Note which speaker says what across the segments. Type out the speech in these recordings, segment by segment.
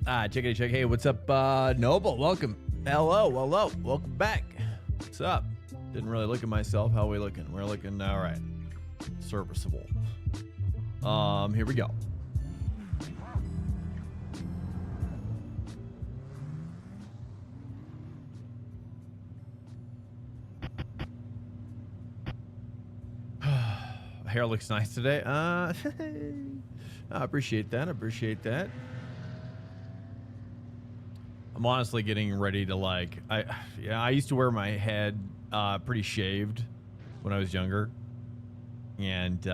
Speaker 1: Check. Hey, what's up, Noble? Welcome. Hello. Welcome back. What's up? Didn't really look at myself. How are we looking? We're looking all right. Serviceable. Here we go. Hair looks nice today. I appreciate that. I'm honestly getting ready to I used to wear my head pretty shaved when I was younger, and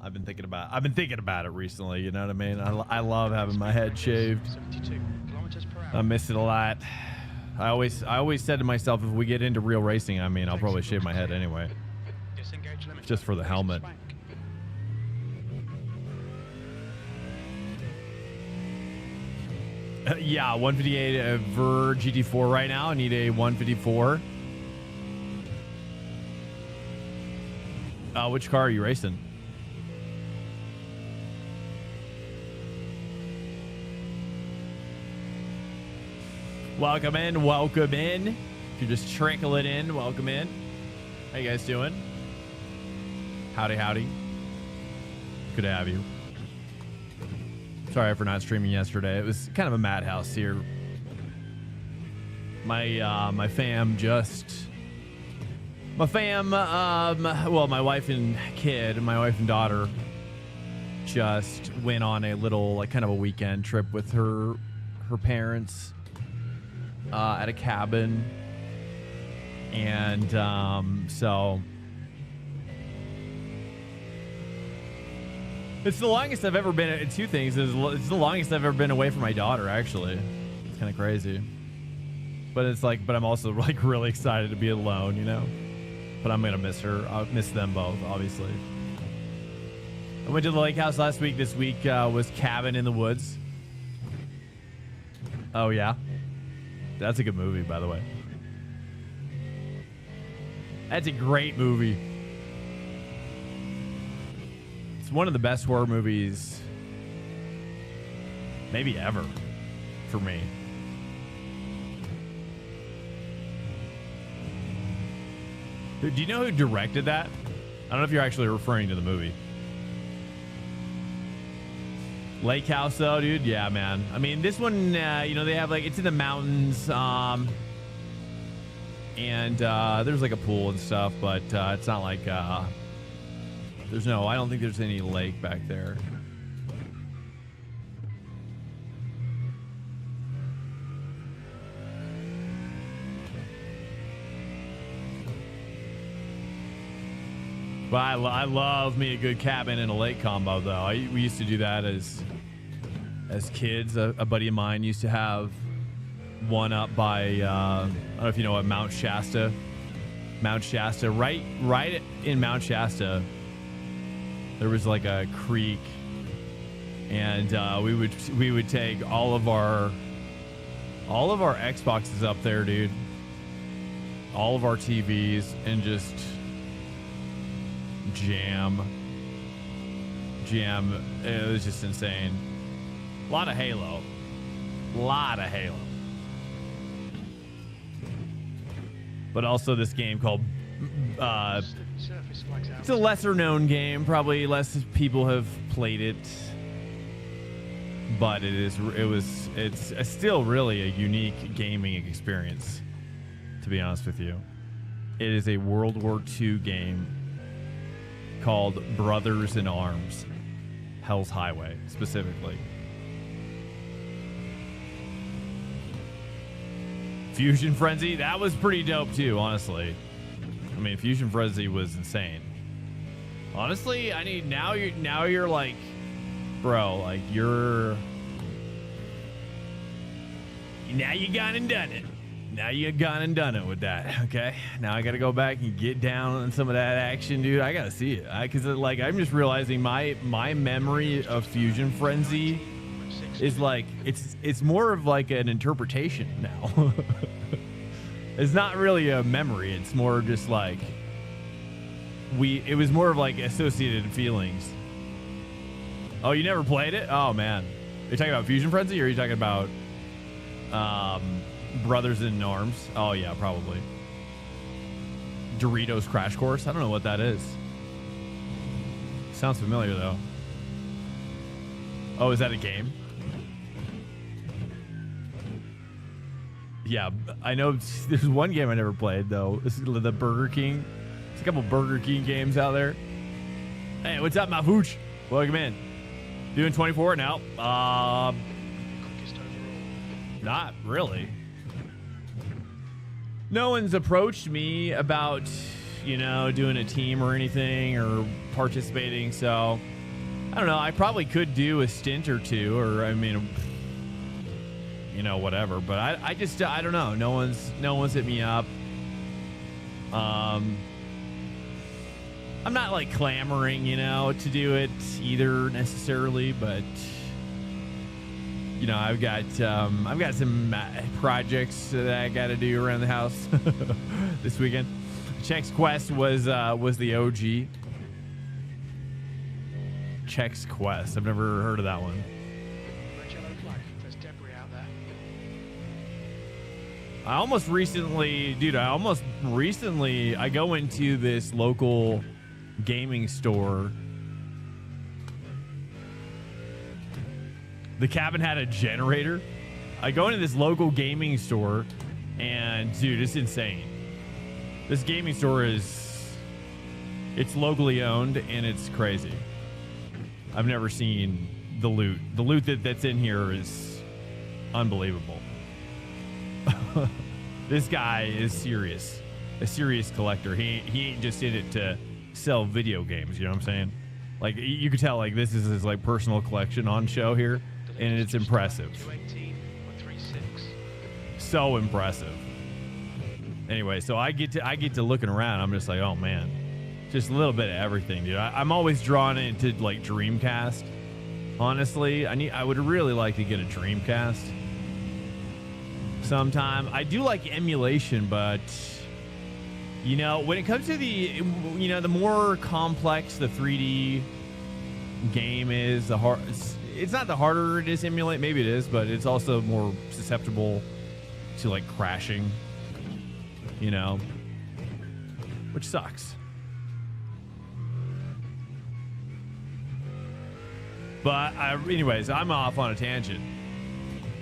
Speaker 1: I've been thinking about it recently. You know what I mean? I love having my head shaved. I miss it a lot. I always said to myself, if we get into real racing, I mean, I'll probably shave my head anyway, just for the helmet. Yeah, 158 for GT4 right now. I need a 154. Which car are you racing? Welcome in. If you're just trickling in, welcome in. How you guys doing? Howdy. Good to have you. Sorry for not streaming yesterday. It was kind of a madhouse here. My fam, my wife and daughter just went on a little, kind of a weekend trip with her parents at a cabin. And so it's the longest I've ever been. Two things. It's the longest I've ever been away from my daughter, actually. It's kind of crazy. But it's but I'm also really excited to be alone, you know? But I'm going to miss her. I'll miss them both, obviously. I went to the lake house last week. This week was Cabin in the Woods. Oh, yeah? That's a good movie, by the way. That's a great movie. One of the best horror movies maybe ever for me. Do you know who directed that? I don't know if you're actually referring to the movie. Lake House though, dude. Yeah, man. I mean, this one, they have it's in the mountains, and there's a pool and stuff, but it's not I don't think there's any lake back there. But I love me a good cabin and a lake combo, though. We used to do that as kids. A buddy of mine used to have one up by, I don't know if you know what, Mount Shasta. Right in Mount Shasta, there was a creek, and we would take all of our Xboxes up there, dude. All of our TVs, and just jam. It was just insane. A lot of Halo. But also this game called it's a lesser known game. Probably less people have played it, but it's still really a unique gaming experience, to be honest with you. It is a World War II game called Brothers in Arms. Hell's Highway, specifically. Fusion Frenzy, that was pretty dope too, honestly. I mean, Fusion Frenzy was insane. Honestly, now you're bro, now you gone and done it. Now you gone and done it with that, okay? Now I gotta go back and get down on some of that action, dude. I gotta see it. Because I'm just realizing my memory of Fusion Frenzy is it's more of an interpretation now. It's not really a memory. It's more just it was more of associated feelings. Oh, you never played it? Oh man. Are you talking about Fusion Frenzy, or are you talking about Brothers in Arms. Oh yeah, probably. Doritos Crash Course. I don't know what that is. Sounds familiar though. Oh, is that a game? Yeah, I know there's one game I never played though. This is the Burger King. There's a couple Burger King games out there. Hey, what's up, my pooch? Welcome in. Doing 24 now. Not really. No one's approached me about, you know, doing a team or anything or participating. So I don't know. I probably could do a stint or two, or I mean, you know, whatever. But I don't know. No one's hit me up. I'm not like clamoring, you know, to do it either necessarily, but you know, I've got some projects that I got to do around the house this weekend. Chex Quest was the OG. Chex Quest. I've never heard of that one.
Speaker 2: There's debris out there.
Speaker 1: I go into this local gaming store. The cabin had a generator. I go into this local gaming store and dude, it's insane. This gaming store it's locally owned and it's crazy. I've never seen the loot. The loot that's in here is unbelievable. This guy is serious. A serious collector. He ain't just in it to sell video games, you know what I'm saying? Like you could tell like this is his like personal collection on show here. And it's impressive. So impressive. Anyway, so I get to looking around. I'm just like, oh man, just a little bit of everything, dude. I'm always drawn into like Dreamcast. Honestly, I would really like to get a Dreamcast sometime. I do like emulation, but you know, when it comes to the more complex the 3D game is, it's not the harder it is to emulate. Maybe it is, but it's also more susceptible to like crashing, you know, which sucks. But anyways, I'm off on a tangent.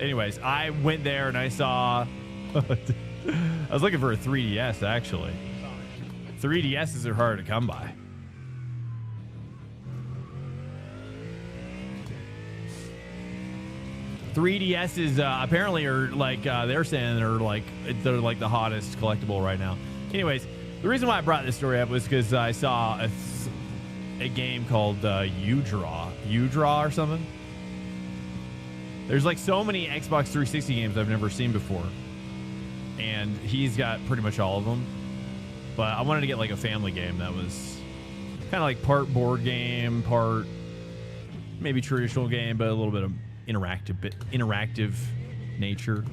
Speaker 1: Anyways, I went there and I saw, I was looking for a 3DS actually. 3DSs are hard to come by. 3DSs apparently are like they're saying they're like the hottest collectible right now. Anyways, the reason why I brought this story up was because I saw a game called U-Draw or something. There's like so many Xbox 360 games I've never seen before, and he's got pretty much all of them. But I wanted to get like a family game that was kind of like part board game, part maybe traditional game, but a little bit of interactive nature.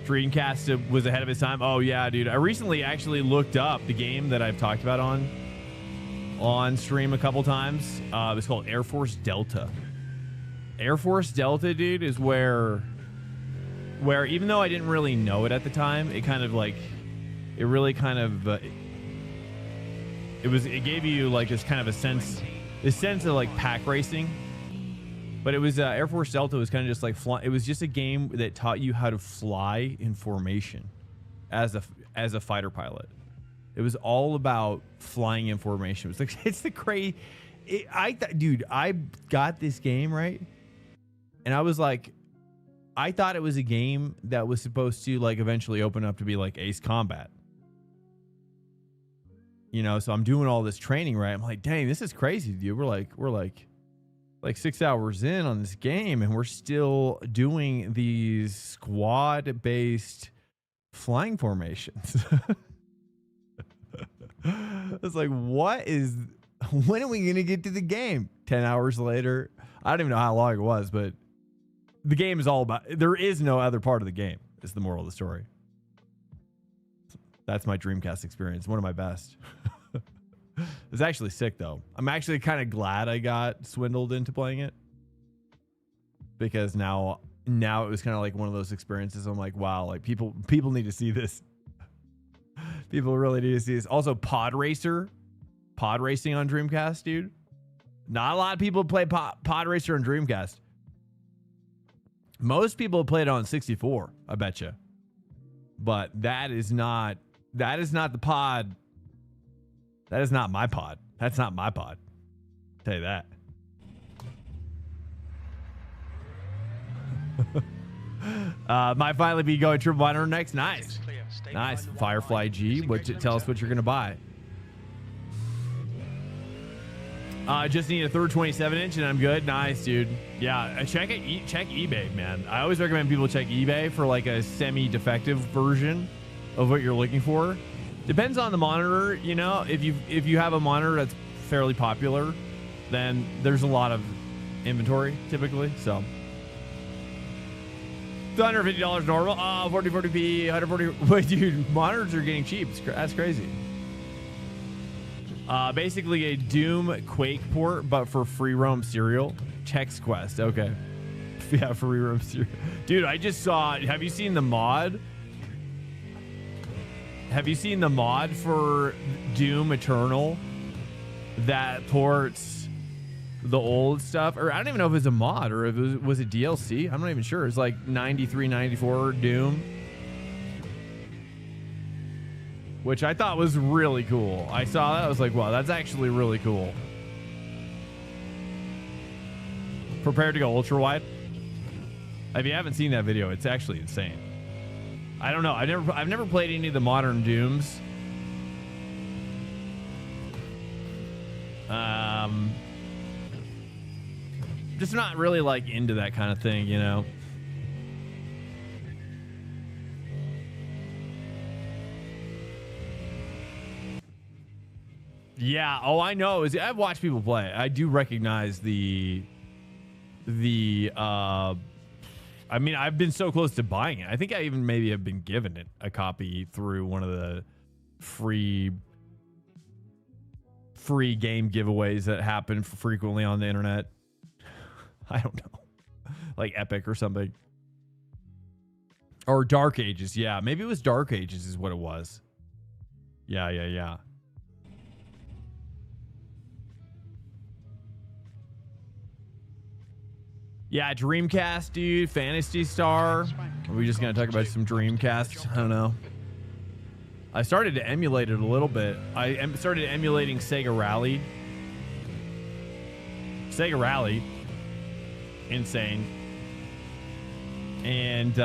Speaker 1: Dreamcast was ahead of its time. Oh yeah, dude. I recently actually looked up the game that I've talked about on stream a couple times. It's called Air Force Delta. Air Force Delta, dude, is where even though I didn't really know it at the time, it gave you like this kind of a sense of like pack racing. But it was Air Force Delta was kind of just like it was just a game that taught you how to fly in formation as a fighter pilot. It was all about flying in formation. It's like it's the crazy. Dude, I got this game right, and I was like, I thought it was a game that was supposed to like eventually open up to be like Ace Combat. You know, so I'm doing all this training, right? I'm like, dang, this is crazy, dude. We're like 6 hours in on this game, and we're still doing these squad-based flying formations. It's like, when are we going to get to the game? 10 hours later. I don't even know how long it was, but the game is all about, there is no other part of the game, is the moral of the story. That's my Dreamcast experience. One of my best. It's actually sick, though. I'm actually kind of glad I got swindled into playing it, because now now it was kind of like one of those experiences. I'm like, wow, like people need to see this. People really need to see this. Also, pod racing on Dreamcast, dude. Not a lot of people play pod racer on Dreamcast. Most people play it on 64, I bet you. But that is not the pod. That is not my pod. That's not my pod. I'll tell you that. Might finally be going triple 100 next. Nice. Nice. Firefly G. Tell us what you're going to buy. Just need a third 27-inch and I'm good. Nice, dude. Yeah, check eBay, man. I always recommend people check eBay for like a semi-defective version of what you're looking for. Depends on the monitor, you know. If you have a monitor that's fairly popular, then there's a lot of inventory typically. So $150 normal. 4040p, 140. Wait, dude, monitors are getting cheap. That's crazy. Basically a Doom Quake port, but for free roam serial. Text Quest. Okay. Yeah, free roam serial. Dude, I just saw. Have you seen the mod? Have you seen the mod for Doom Eternal that ports the old stuff? Or I don't even know if it's a mod or if it was a DLC. I'm not even sure. It's like 93, 94 Doom, which I thought was really cool. I saw that. I was like, wow, that's actually really cool. Prepared to go ultra wide. If you haven't seen that video, it's actually insane. I don't know. I've never played any of the modern Dooms. Just not really like into that kind of thing, you know. Yeah. Oh, I know. I've watched people play. I do recognize the. I mean, I've been so close to buying it. I think I even maybe have been given it a copy through one of the free game giveaways that happen frequently on the internet. I don't know, like Epic or something, or Dark Ages. Yeah, maybe it was Dark Ages is what it was. Yeah. Yeah, Dreamcast, dude. Phantasy Star. Are we just going to talk about some Dreamcast? I don't know. I started to emulate it a little bit. I started emulating Sega Rally. Sega Rally. Insane. And,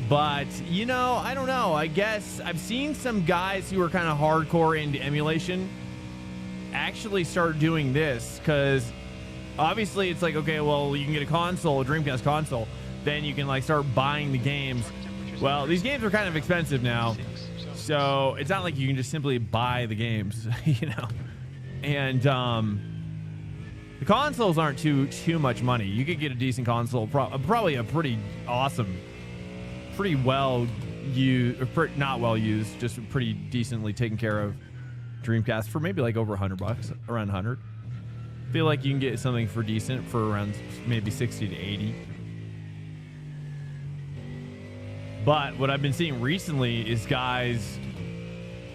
Speaker 1: but, you know, I don't know. I guess I've seen some guys who are kind of hardcore into emulation actually start doing this because obviously it's like, okay, well, you can get a console, a Dreamcast console, then you can like start buying the games. Well, these games are kind of expensive now, so it's not like you can just simply buy the games, you know. And the consoles aren't too much money. You could get a decent console, probably a pretty awesome, pretty well used, not well used, just pretty decently taken care of Dreamcast for maybe like over $100, around 100. Feel like you can get something for decent for around maybe 60 to 80. But what I've been seeing recently is guys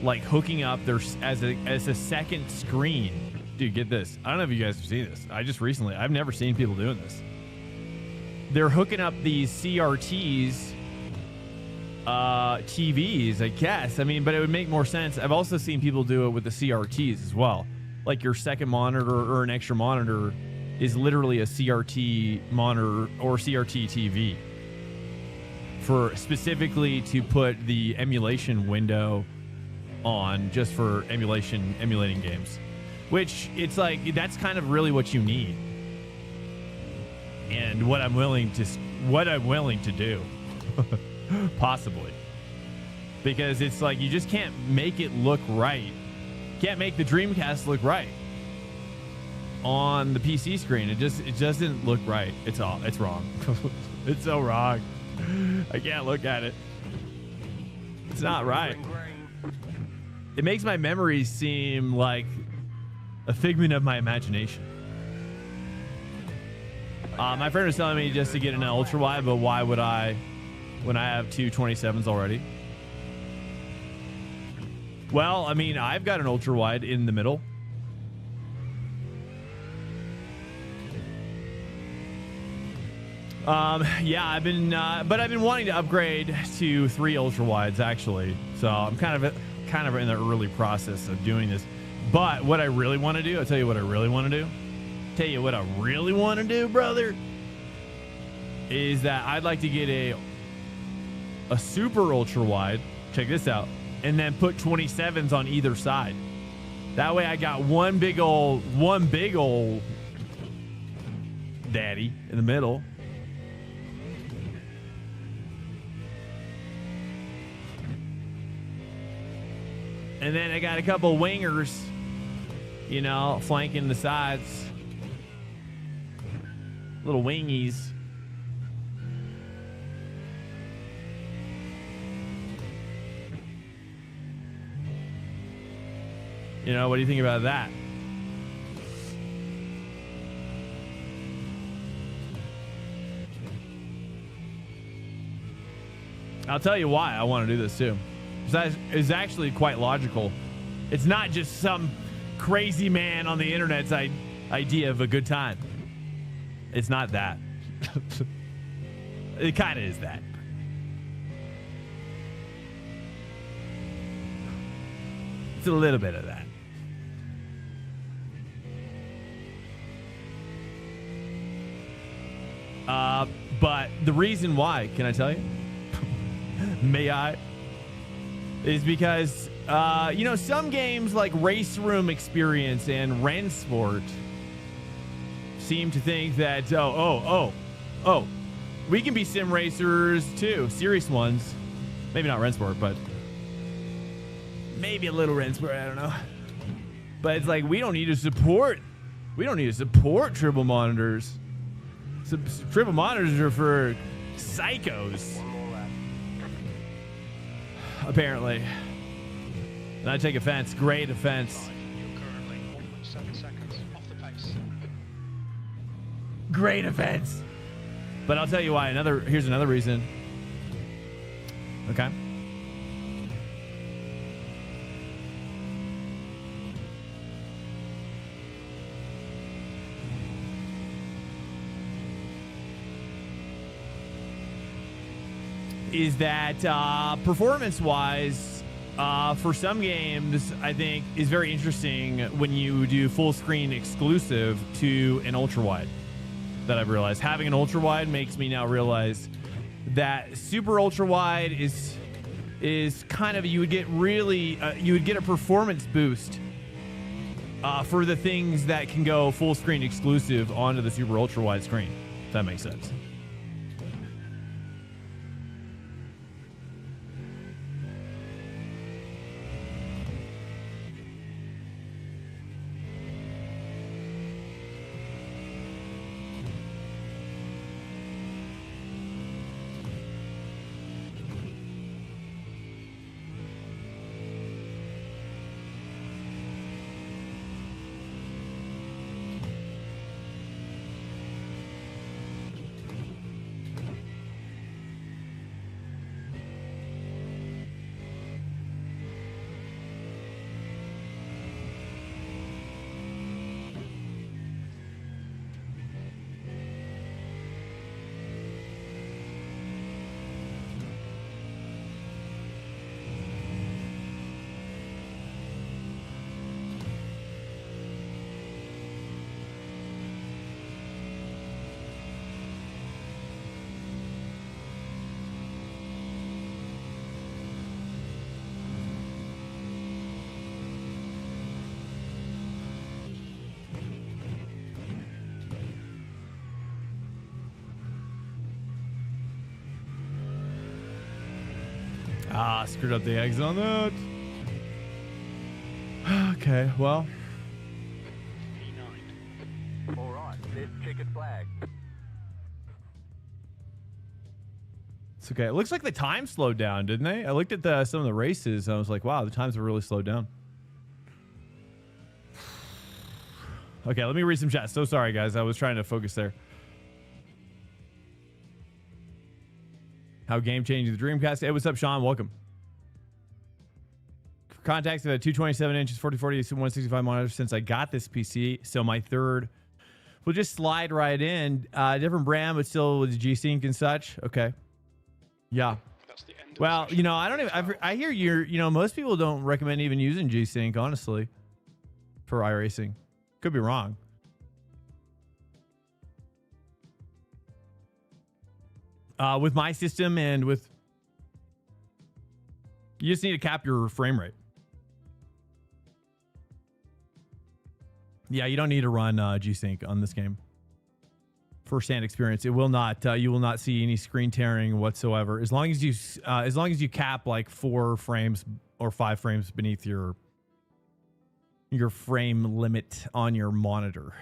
Speaker 1: like hooking up their as a second screen. Dude, get this. I don't know if you guys have seen this. I've never seen people doing this. They're hooking up these CRTs, TVs, I guess. I mean, but it would make more sense. I've also seen people do it with the CRTs as well. Like your second monitor or an extra monitor is literally a CRT monitor or CRT TV for specifically to put the emulation window on just for emulating games, which it's like, that's kind of really what you need. And what I'm willing to do possibly, because it's like, you just can't make it look right. Can't make the Dreamcast look right on the PC screen. It doesn't look right. It's wrong. It's so wrong. I can't look at it. It's not right. It makes my memories seem like a figment of my imagination. My friend was telling me just to get an ultra wide, but why would I when I have two 27s already? Well, I mean, I've got an ultra wide in the middle. Yeah, I've been wanting to upgrade to 3 ultra wides actually. So I'm kind of in the early process of doing this. But what I really want to do, I'll tell you what I really want to do. Tell you what I really want to do, brother, is that I'd like to get a super ultra wide. Check this out. And then put 27s on either side. That way I got one big old daddy in the middle. And then I got a couple wingers, you know, flanking the sides. Little wingies. You know, what do you think about that? I'll tell you why I want to do this too. It's actually quite logical. It's not just some crazy man on the internet's idea of a good time. It's not that. It kind of is that. It's a little bit of that. But the reason why, can I tell you? May I? Is because, you know, some games like Race Room Experience and Rensport seem to think that, we can be sim racers too, serious ones. Maybe not Rensport, but maybe a little Rensport, I don't know. But it's like, we don't need to support triple monitors. Triple monitors are for psychos. Apparently. And I take offense. Great offense.
Speaker 2: You're currently 1.7 seconds off the pace.
Speaker 1: Great offense. But I'll tell you why. Here's another reason. Okay. Is that performance-wise, for some games, I think is very interesting when you do full screen exclusive to an ultra wide. That I've realized having an ultra wide makes me now realize that super ultra wide is kind of, you would get a performance boost for the things that can go full screen exclusive onto the super ultra wide screen. If that makes sense. Screwed up the exit on that. Okay, well.
Speaker 3: E9. All right, this checkered flag.
Speaker 1: It's okay. It looks like the time slowed down, didn't they? I looked at some of the races and I was like, wow, the times have really slowed down. Okay, let me read some chat. So sorry, guys. I was trying to focus there. How game changing the Dreamcast. Hey, what's up, Sean? Welcome. Contacts have had 227 inches, 4040, 165 monitors since I got this PC. So my third will just slide right in. Different brand, but still with G-Sync and such. Okay. Yeah.
Speaker 2: That's the end of
Speaker 1: Well,
Speaker 2: the
Speaker 1: you know, I don't even, I hear most people don't recommend even using G-Sync, honestly, for iRacing. Could be wrong. With my system and with, you just need to cap your frame rate. Yeah, you don't need to run G-Sync on this game. First-hand experience, it will not. You will not see any screen tearing whatsoever. As long as you cap like 4 frames or 5 frames beneath your frame limit on your monitor.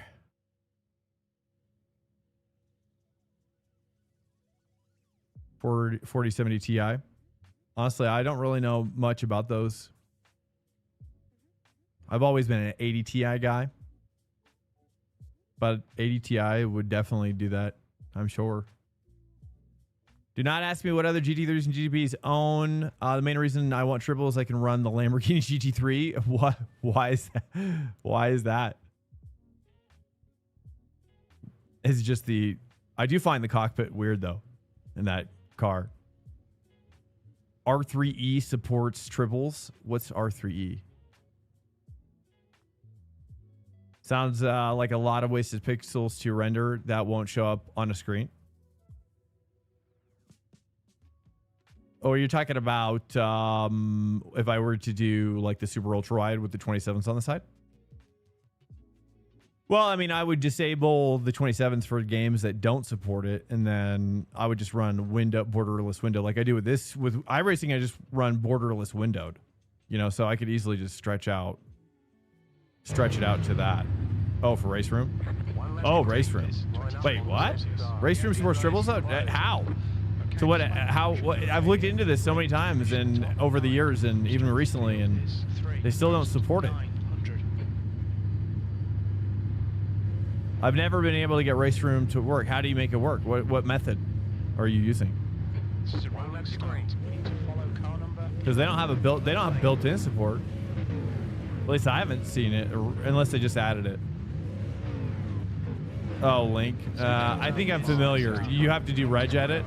Speaker 1: For 4070 Ti. Honestly, I don't really know much about those. I've always been an 80 Ti guy. But 80 Ti would definitely do that, I'm sure. Do not ask me what other GT3s and GTPs own. The main reason I want triple is I can run the Lamborghini GT3. What? Why is that? Why is that? It's just the... I do find the cockpit weird, though, in that car. R3E supports triples. What's R3E? Sounds like a lot of wasted pixels to render that won't show up on a screen. Or you're talking about if I were to do like the super ultra wide with the 27s on the side? Well, I mean, I would disable the 27s for games that don't support it, and then I would just run borderless window like I do with this. With iRacing, I just run borderless windowed, you know, so I could easily just stretch it out to that. Oh, for race room? Oh, race room. Wait, what? Race room supports triples? How? So what? How? What, I've looked into this so many times and over the years and even recently, and they still don't support it. I've never been able to get race room to work. How do you make it work? What method are you using? Because they don't have built-in support. At least I haven't seen it, unless they just added it. Oh, Link. I think I'm familiar. You have to do reg edit.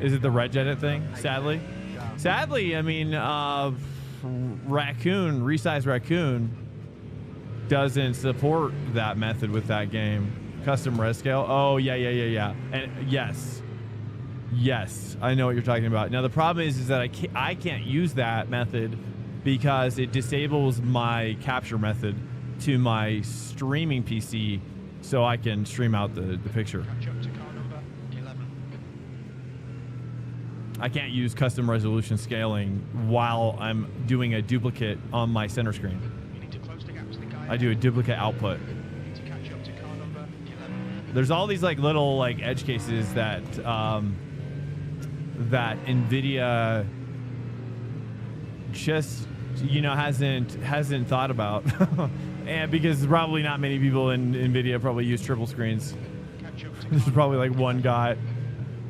Speaker 1: Is it the reg edit thing? Sadly, I mean, Resize Raccoon doesn't support that method with that game. Custom res scale. Oh, yeah. And yes, I know what you're talking about. Now the problem is that I can't use that method because it disables my capture method to my streaming PC, so I can stream out the picture. I can't use custom resolution scaling while I'm doing a duplicate on my center screen. I do a duplicate output. There's all these like little like edge cases that that NVIDIA just, you know, hasn't thought about. And because probably not many people in NVIDIA probably use triple screens. There's probably like one guy.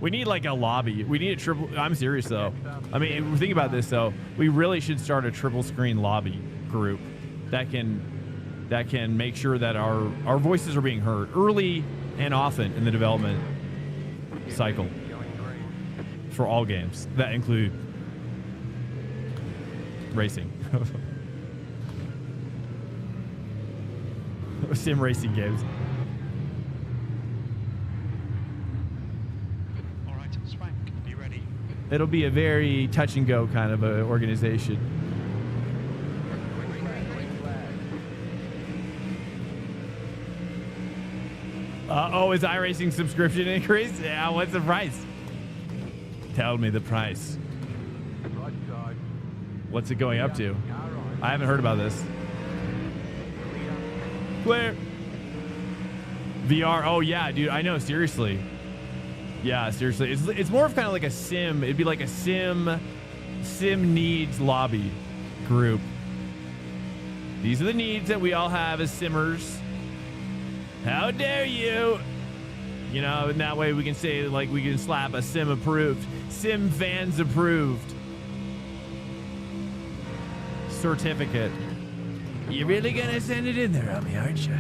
Speaker 1: We need like a lobby. We need a triple. I'm serious though. I mean, think about this though. We really should start a triple screen lobby group that can make sure that our voices are being heard early and often in the development cycle for all games that include racing. Sim racing games.
Speaker 2: All right, Swank, be ready.
Speaker 1: It'll be a very touch and go kind of a organization. Oh, is iRacing subscription increase? Yeah, what's the price? Tell me the price. What's it going up to? I haven't heard about this. Clear. VR. Oh yeah, dude. I know. Seriously. Yeah, seriously. It's more of kind of like a sim. It'd be like a sim needs lobby group. These are the needs that we all have as simmers. How dare you? You know, and that way we can say, like, we can slap a sim approved, sim fans approved certificate. You're really gonna send it in there on me, aren't you?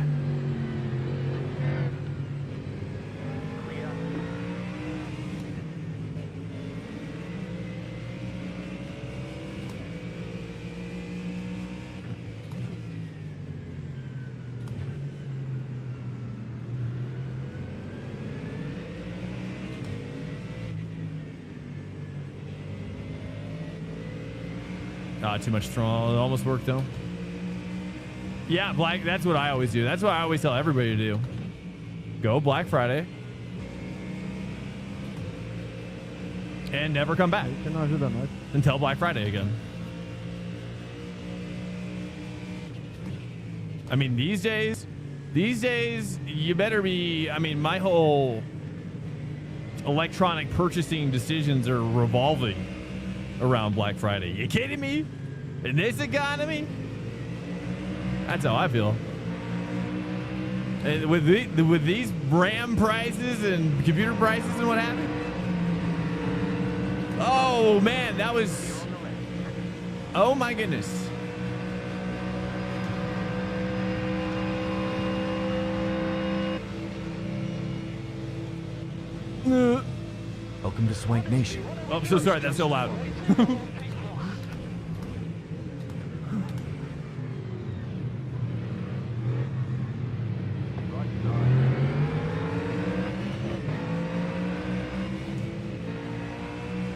Speaker 1: Too much throttle. It almost worked though. Yeah, Black. That's what I always do. That's what I always tell everybody to do. Go Black Friday and never come back until Black Friday again. I mean, these days, you better be. I mean, my whole electronic purchasing decisions are revolving around Black Friday. You kidding me? In this economy? That's how I feel. And with these RAM prices and computer prices and what have you. Oh man, that was. Oh my goodness.
Speaker 4: Welcome to Swank Nation.
Speaker 1: Oh, I'm so sorry. That's so loud.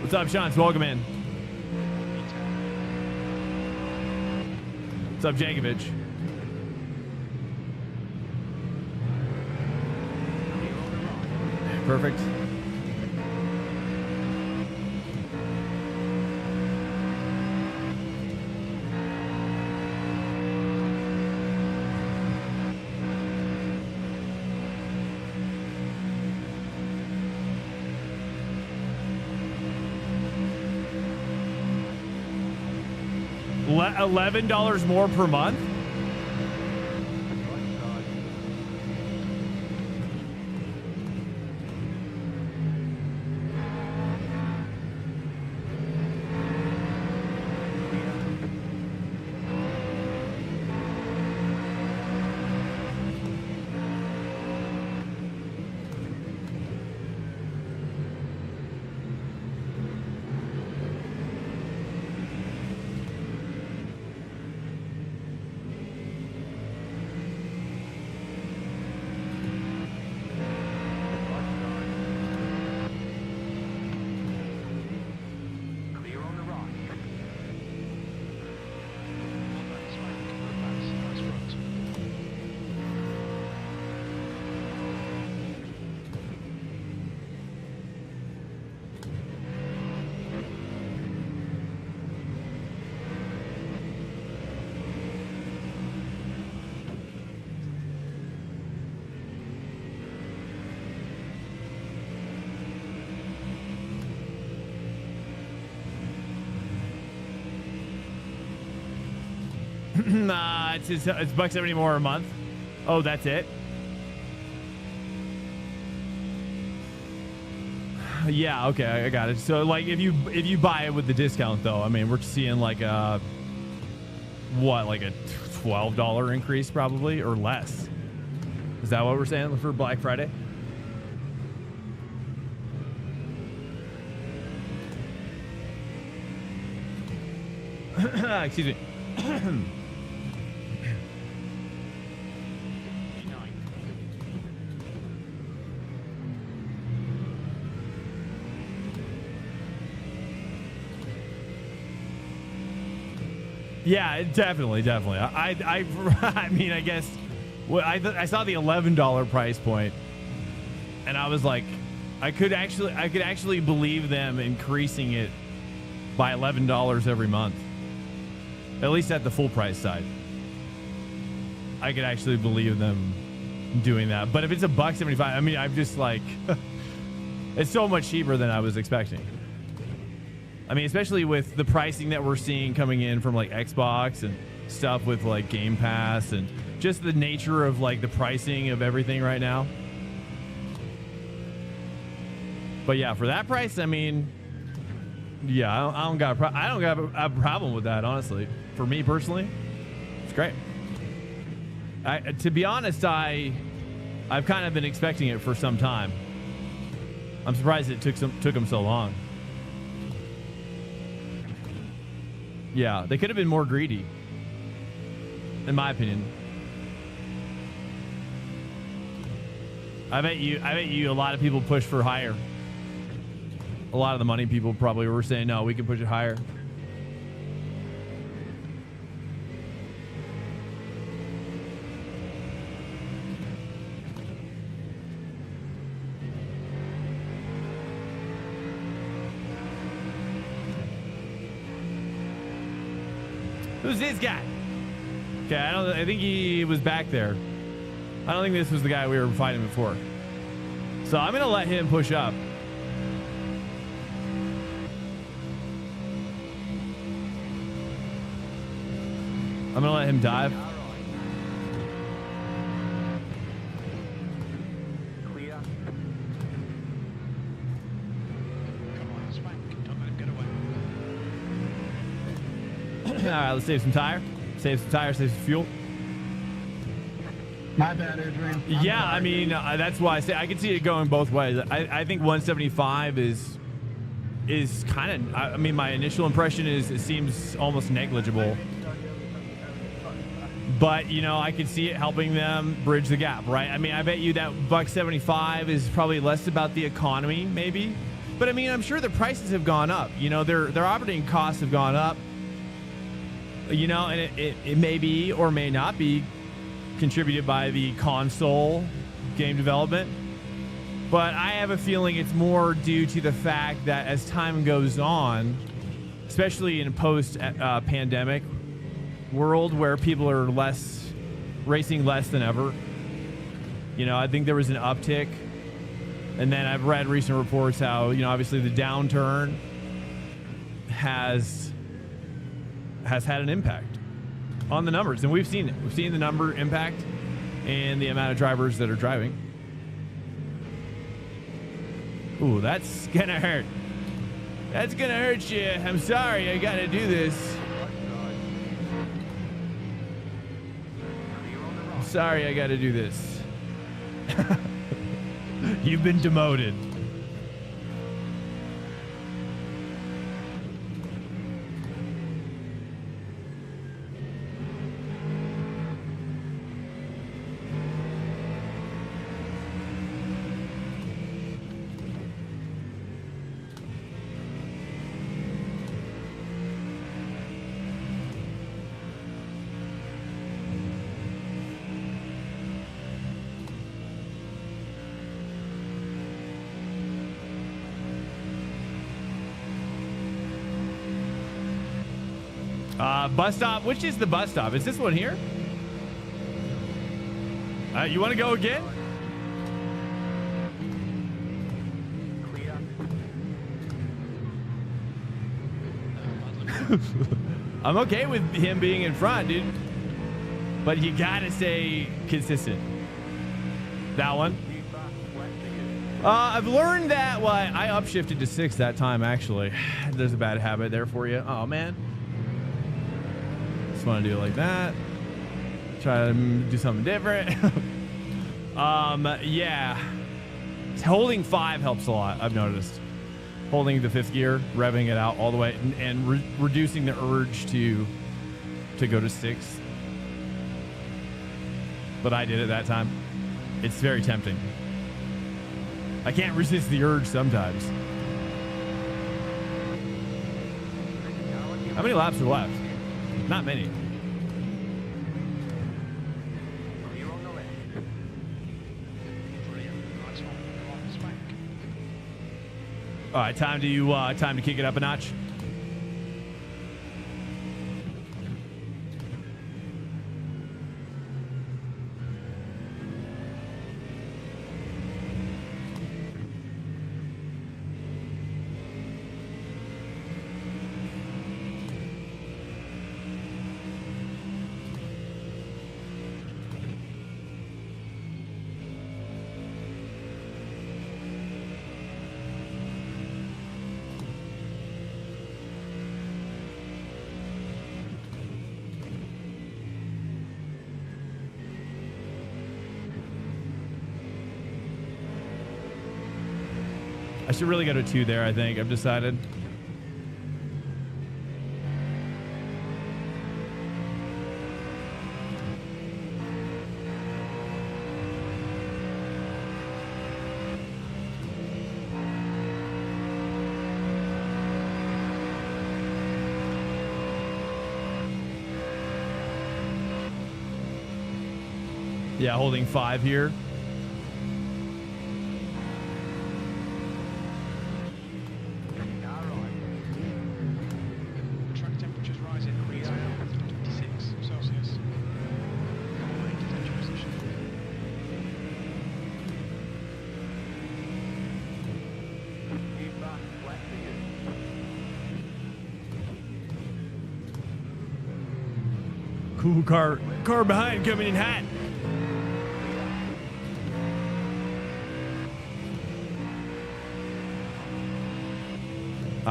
Speaker 1: What's up, Sean? Welcome in. What's up, Jankovic? Perfect. $11 more per month? Nah, it's $1.70 more a month. Oh, that's it? Yeah, okay, I got it. So like if you buy it with the discount though, I mean, we're seeing like a what, like a $12 increase probably or less. Is that what we're saying for Black Friday? Excuse me. Yeah, definitely. I mean, I guess I saw the $11 price point, and I was like, I could actually believe them increasing it by $11 every month, at least at the full price side. I could actually believe them doing that. But if it's $1.75, I mean, I'm just like, it's so much cheaper than I was expecting. I mean, especially with the pricing that we're seeing coming in from like Xbox and stuff with like Game Pass and just the nature of like the pricing of everything right now. But yeah, for that price, I mean, yeah, I don't got a problem with that, honestly. For me personally, it's great. To be honest, I've kind of been expecting it for some time. I'm surprised it took them so long. Yeah, they could have been more greedy, in my opinion. I bet you a lot of people push for higher. A lot of the money people probably were saying, no, we can push it higher. Who's this guy? Okay, I think he was back there. I don't think this was the guy we were fighting before. So I'm gonna let him push up. I'm gonna let him dive.
Speaker 3: Clear.
Speaker 2: Come on, Swank. Don't let him get away.
Speaker 1: All right, let's save some tire. Save some tire, save some fuel.
Speaker 5: My bad, Adrian.
Speaker 1: Yeah, I mean, that's why I say I can see it going both ways. I think 175 is kind of, I mean, my initial impression is it seems almost negligible. But, you know, I could see it helping them bridge the gap, right? I mean, I bet you that $175 is probably less about the economy, maybe. But, I mean, I'm sure the prices have gone up. You know, their operating costs have gone up. You know, and it may be or may not be contributed by the console game development. But I have a feeling it's more due to the fact that as time goes on, especially in a post-pandemic world where people are racing less than ever, you know, I think there was an uptick. And then I've read recent reports how, you know, obviously the downturn has had an impact on the numbers, and we've seen it. We've seen the number impact and the amount of drivers that are driving. Ooh, that's gonna hurt. That's gonna hurt you. I'm sorry, I gotta do this. I'm sorry, I gotta do this. You've been demoted. Bus stop. Which is the bus stop? Is this one here? You want to go again?
Speaker 3: Clear.
Speaker 1: I'm okay with him being in front, dude. But you gotta stay consistent. That one. I've learned that. Well, I upshifted to 6 that time, actually. There's a bad habit there for you. Oh, man. Just want to do it like that. Try to do something different. Yeah. Holding 5 helps a lot, I've noticed. Holding the 5th gear, revving it out all the way, and reducing the urge to go to 6. But I did it that time. It's very tempting. I can't resist the urge sometimes. How many laps are left? Not many.
Speaker 3: Clear on the left.
Speaker 2: Brilliant. Nice one. Come on, Swank.
Speaker 1: All right, time to kick it up a notch. I should really go to 2 there, I think. I've decided. Yeah, holding 5 here.
Speaker 2: Track temperature's rising. It's 26 Celsius. All in detention position.
Speaker 3: Feedback left for you.
Speaker 1: Cool car behind coming in hot.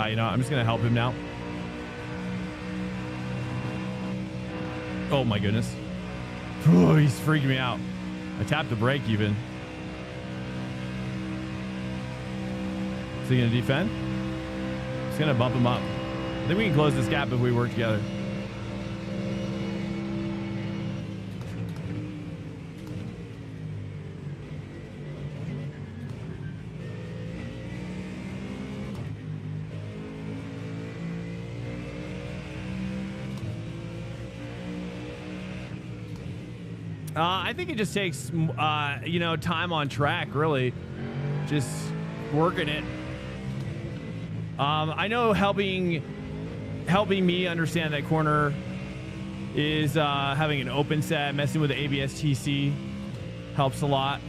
Speaker 1: You know, I'm just gonna help him now. Oh my goodness. Oh, he's freaking me out. I tapped the brake even. Is he gonna defend? Just gonna bump him up. I think we can close this gap if we work together. I think it just takes, you know, time on track, really. Just working it. I know helping me understand that corner is having an open set, messing with the ABS-TC helps a lot.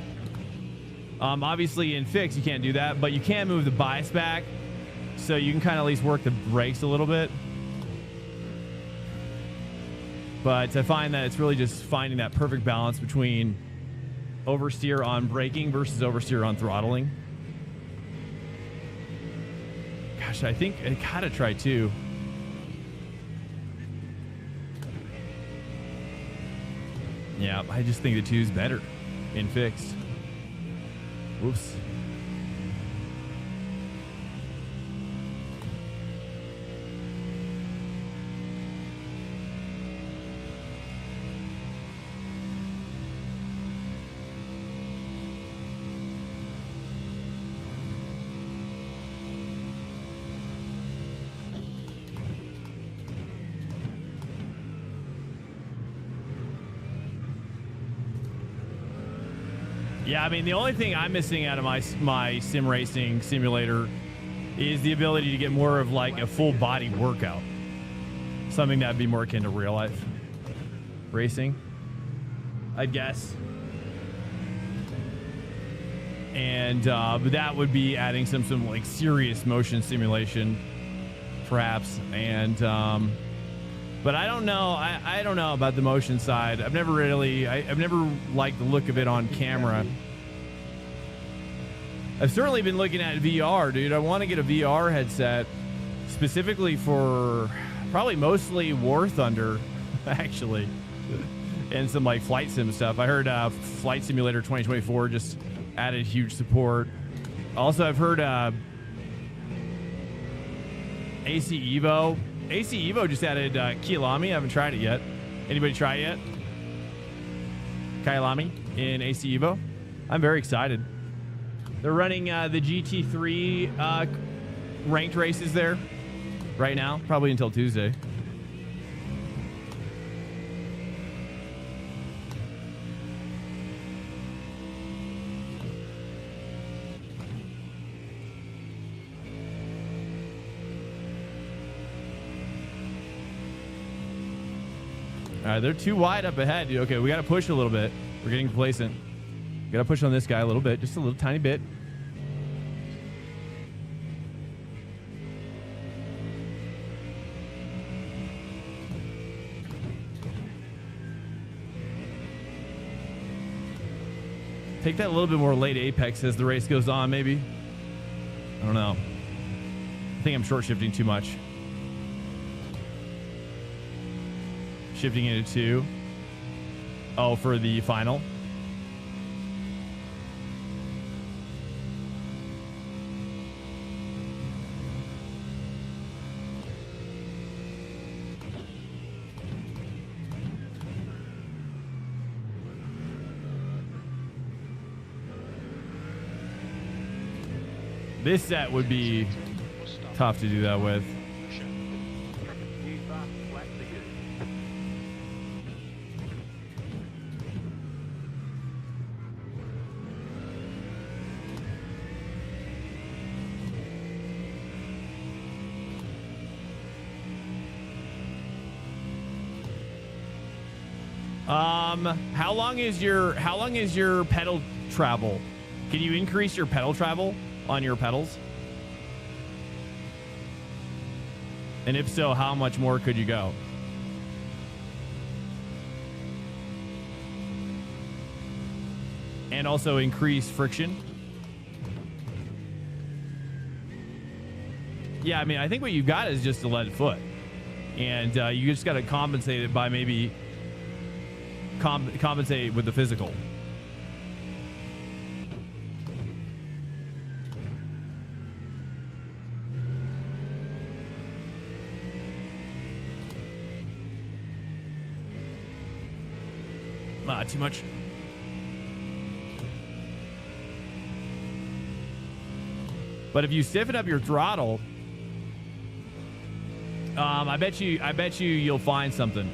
Speaker 1: Obviously in fix, you can't do that, but you can move the bias back, so you can kind of at least work the brakes a little bit. But I find that it's really just finding that perfect balance between oversteer on braking versus oversteer on throttling. Gosh, I think I gotta try 2. Yeah, I just think the 2 is better in fixed. Whoops. Yeah, I mean, the only thing I'm missing out of my sim racing simulator is the ability to get more of like a full body workout. Something that'd be more akin to real life racing, I guess. And but that would be adding some like serious motion simulation, perhaps. And but I don't know. I don't know about the motion side. I've never liked the look of it on camera. I've certainly been looking at VR, dude. I want to get a VR headset specifically for probably mostly War Thunder, actually, and some like flight sim stuff. I heard Flight Simulator 2024 just added huge support. Also, I've heard AC Evo. AC Evo just added Kyalami. I haven't tried it yet. Anybody try it yet? Kyalami in AC Evo. I'm very excited. They're running the GT3 ranked races there right now, probably until Tuesday. All right, they're too wide up ahead, dude. Okay, we got to push a little bit. We're getting complacent. Got to push on this guy a little bit, just a little tiny bit. Take that a little bit more late apex as the race goes on, maybe. I don't know. I think I'm short shifting too much. Shifting into 2. Oh, for the final. This set would be tough to do that with.
Speaker 3: New fast left for you.
Speaker 1: How long is your pedal travel? Can you increase your pedal travel on your pedals? And if so, how much more could you go? And also increase friction. Yeah, I mean, I think what you've got is just a lead foot. And you just got to compensate it by maybe compensate with the physical. Too much. But if you stiffen up your throttle, I bet you you'll find something.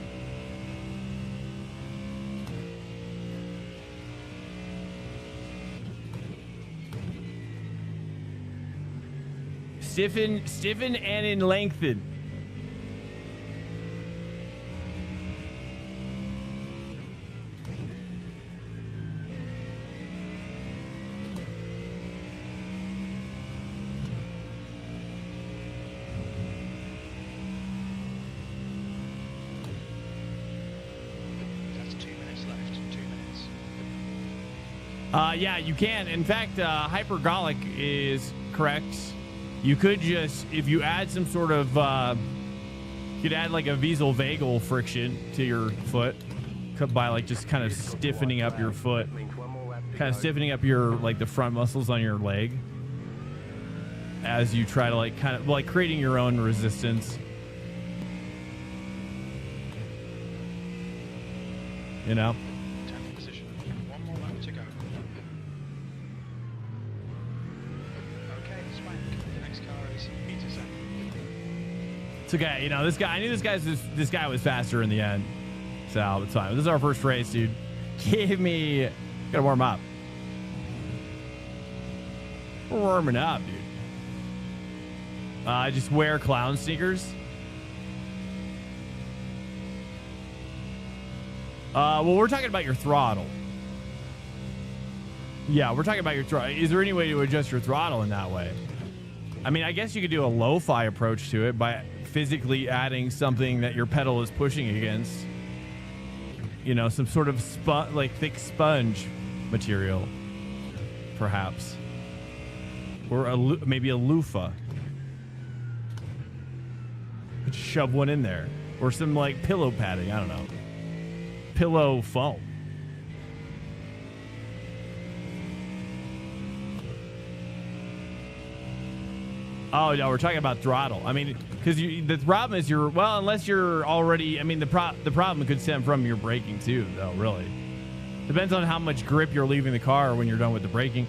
Speaker 1: Stiffen and in lengthen. Yeah, you can. In fact, hypergolic is correct. You could just, if you add some sort of, you could add like a vagal friction to your foot by like just kind of stiffening up your foot, kind of stiffening up your, like the front muscles on your leg as you try to like kind of like creating your own resistance. You know? It's okay, you know, this guy, I knew this guy was faster in the end. So it's fine. This is our first race, dude. Gotta warm up. We're warming up, dude. Just wear clown sneakers. Well, we're talking about your throttle. Yeah, we're talking about your throttle. Is there any way to adjust your throttle in that way? I mean, I guess you could do a lo-fi approach to it by physically adding something that your pedal is pushing against. You know, some sort of like thick sponge material, perhaps. Or maybe a loofah. Shove one in there. Or some like pillow padding, I don't know. Pillow foam. Oh, no, we're talking about throttle. I mean, because the problem is unless you're already, I mean, the problem could stem from your braking too, though, really. Depends on how much grip you're leaving the car when you're done with the braking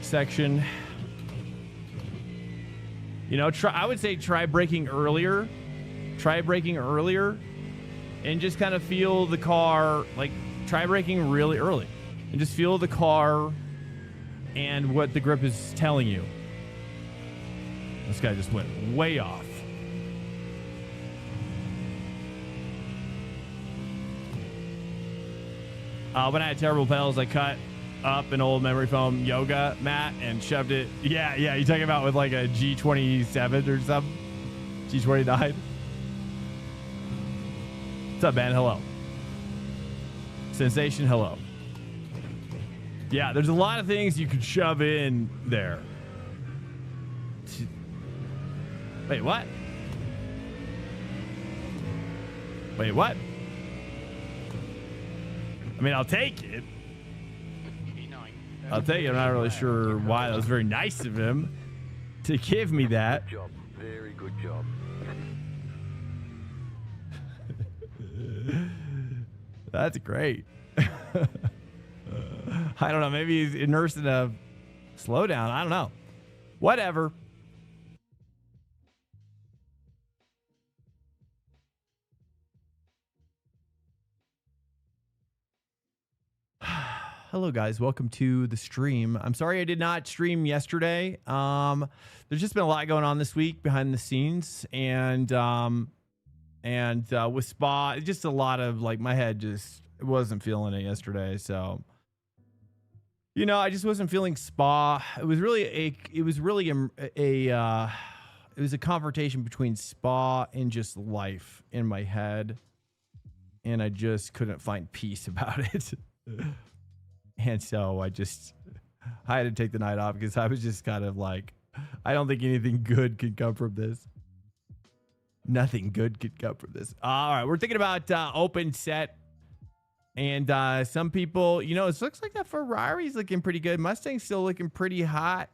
Speaker 1: section. You know, I would say try braking earlier. Try braking earlier and just kind of feel the car, like try braking really early and just feel the car and what the grip is telling you. This guy just went way off. When I had terrible pedals, I cut up an old memory foam yoga mat and shoved it. Yeah, you talking about with like a G27 or something? G29? What's up, man? Hello. Sensation, hello. Yeah, there's a lot of things you could shove in there. Wait, what? Wait, what? I mean, I'll take it. I'll take it. I'm not really sure why. That was very nice of him to give me that.
Speaker 3: Good job. Very good job.
Speaker 1: That's great. I don't know. Maybe he's nursing a slowdown. I don't know. Whatever. Hello guys, welcome to the stream. I'm sorry I did not stream yesterday. There's just been a lot going on this week behind the scenes, and with Spa, just a lot of like my head just wasn't feeling it yesterday. So, you know, I just wasn't feeling Spa. It was really a confrontation between Spa and just life in my head, and I just couldn't find peace about it. And so I had to take the night off because I was just kind of like, I don't think anything good could come from this. Nothing good could come from this. All right, we're thinking about open set. And some people, you know, it looks like that Ferrari's looking pretty good. Mustang's still looking pretty hot.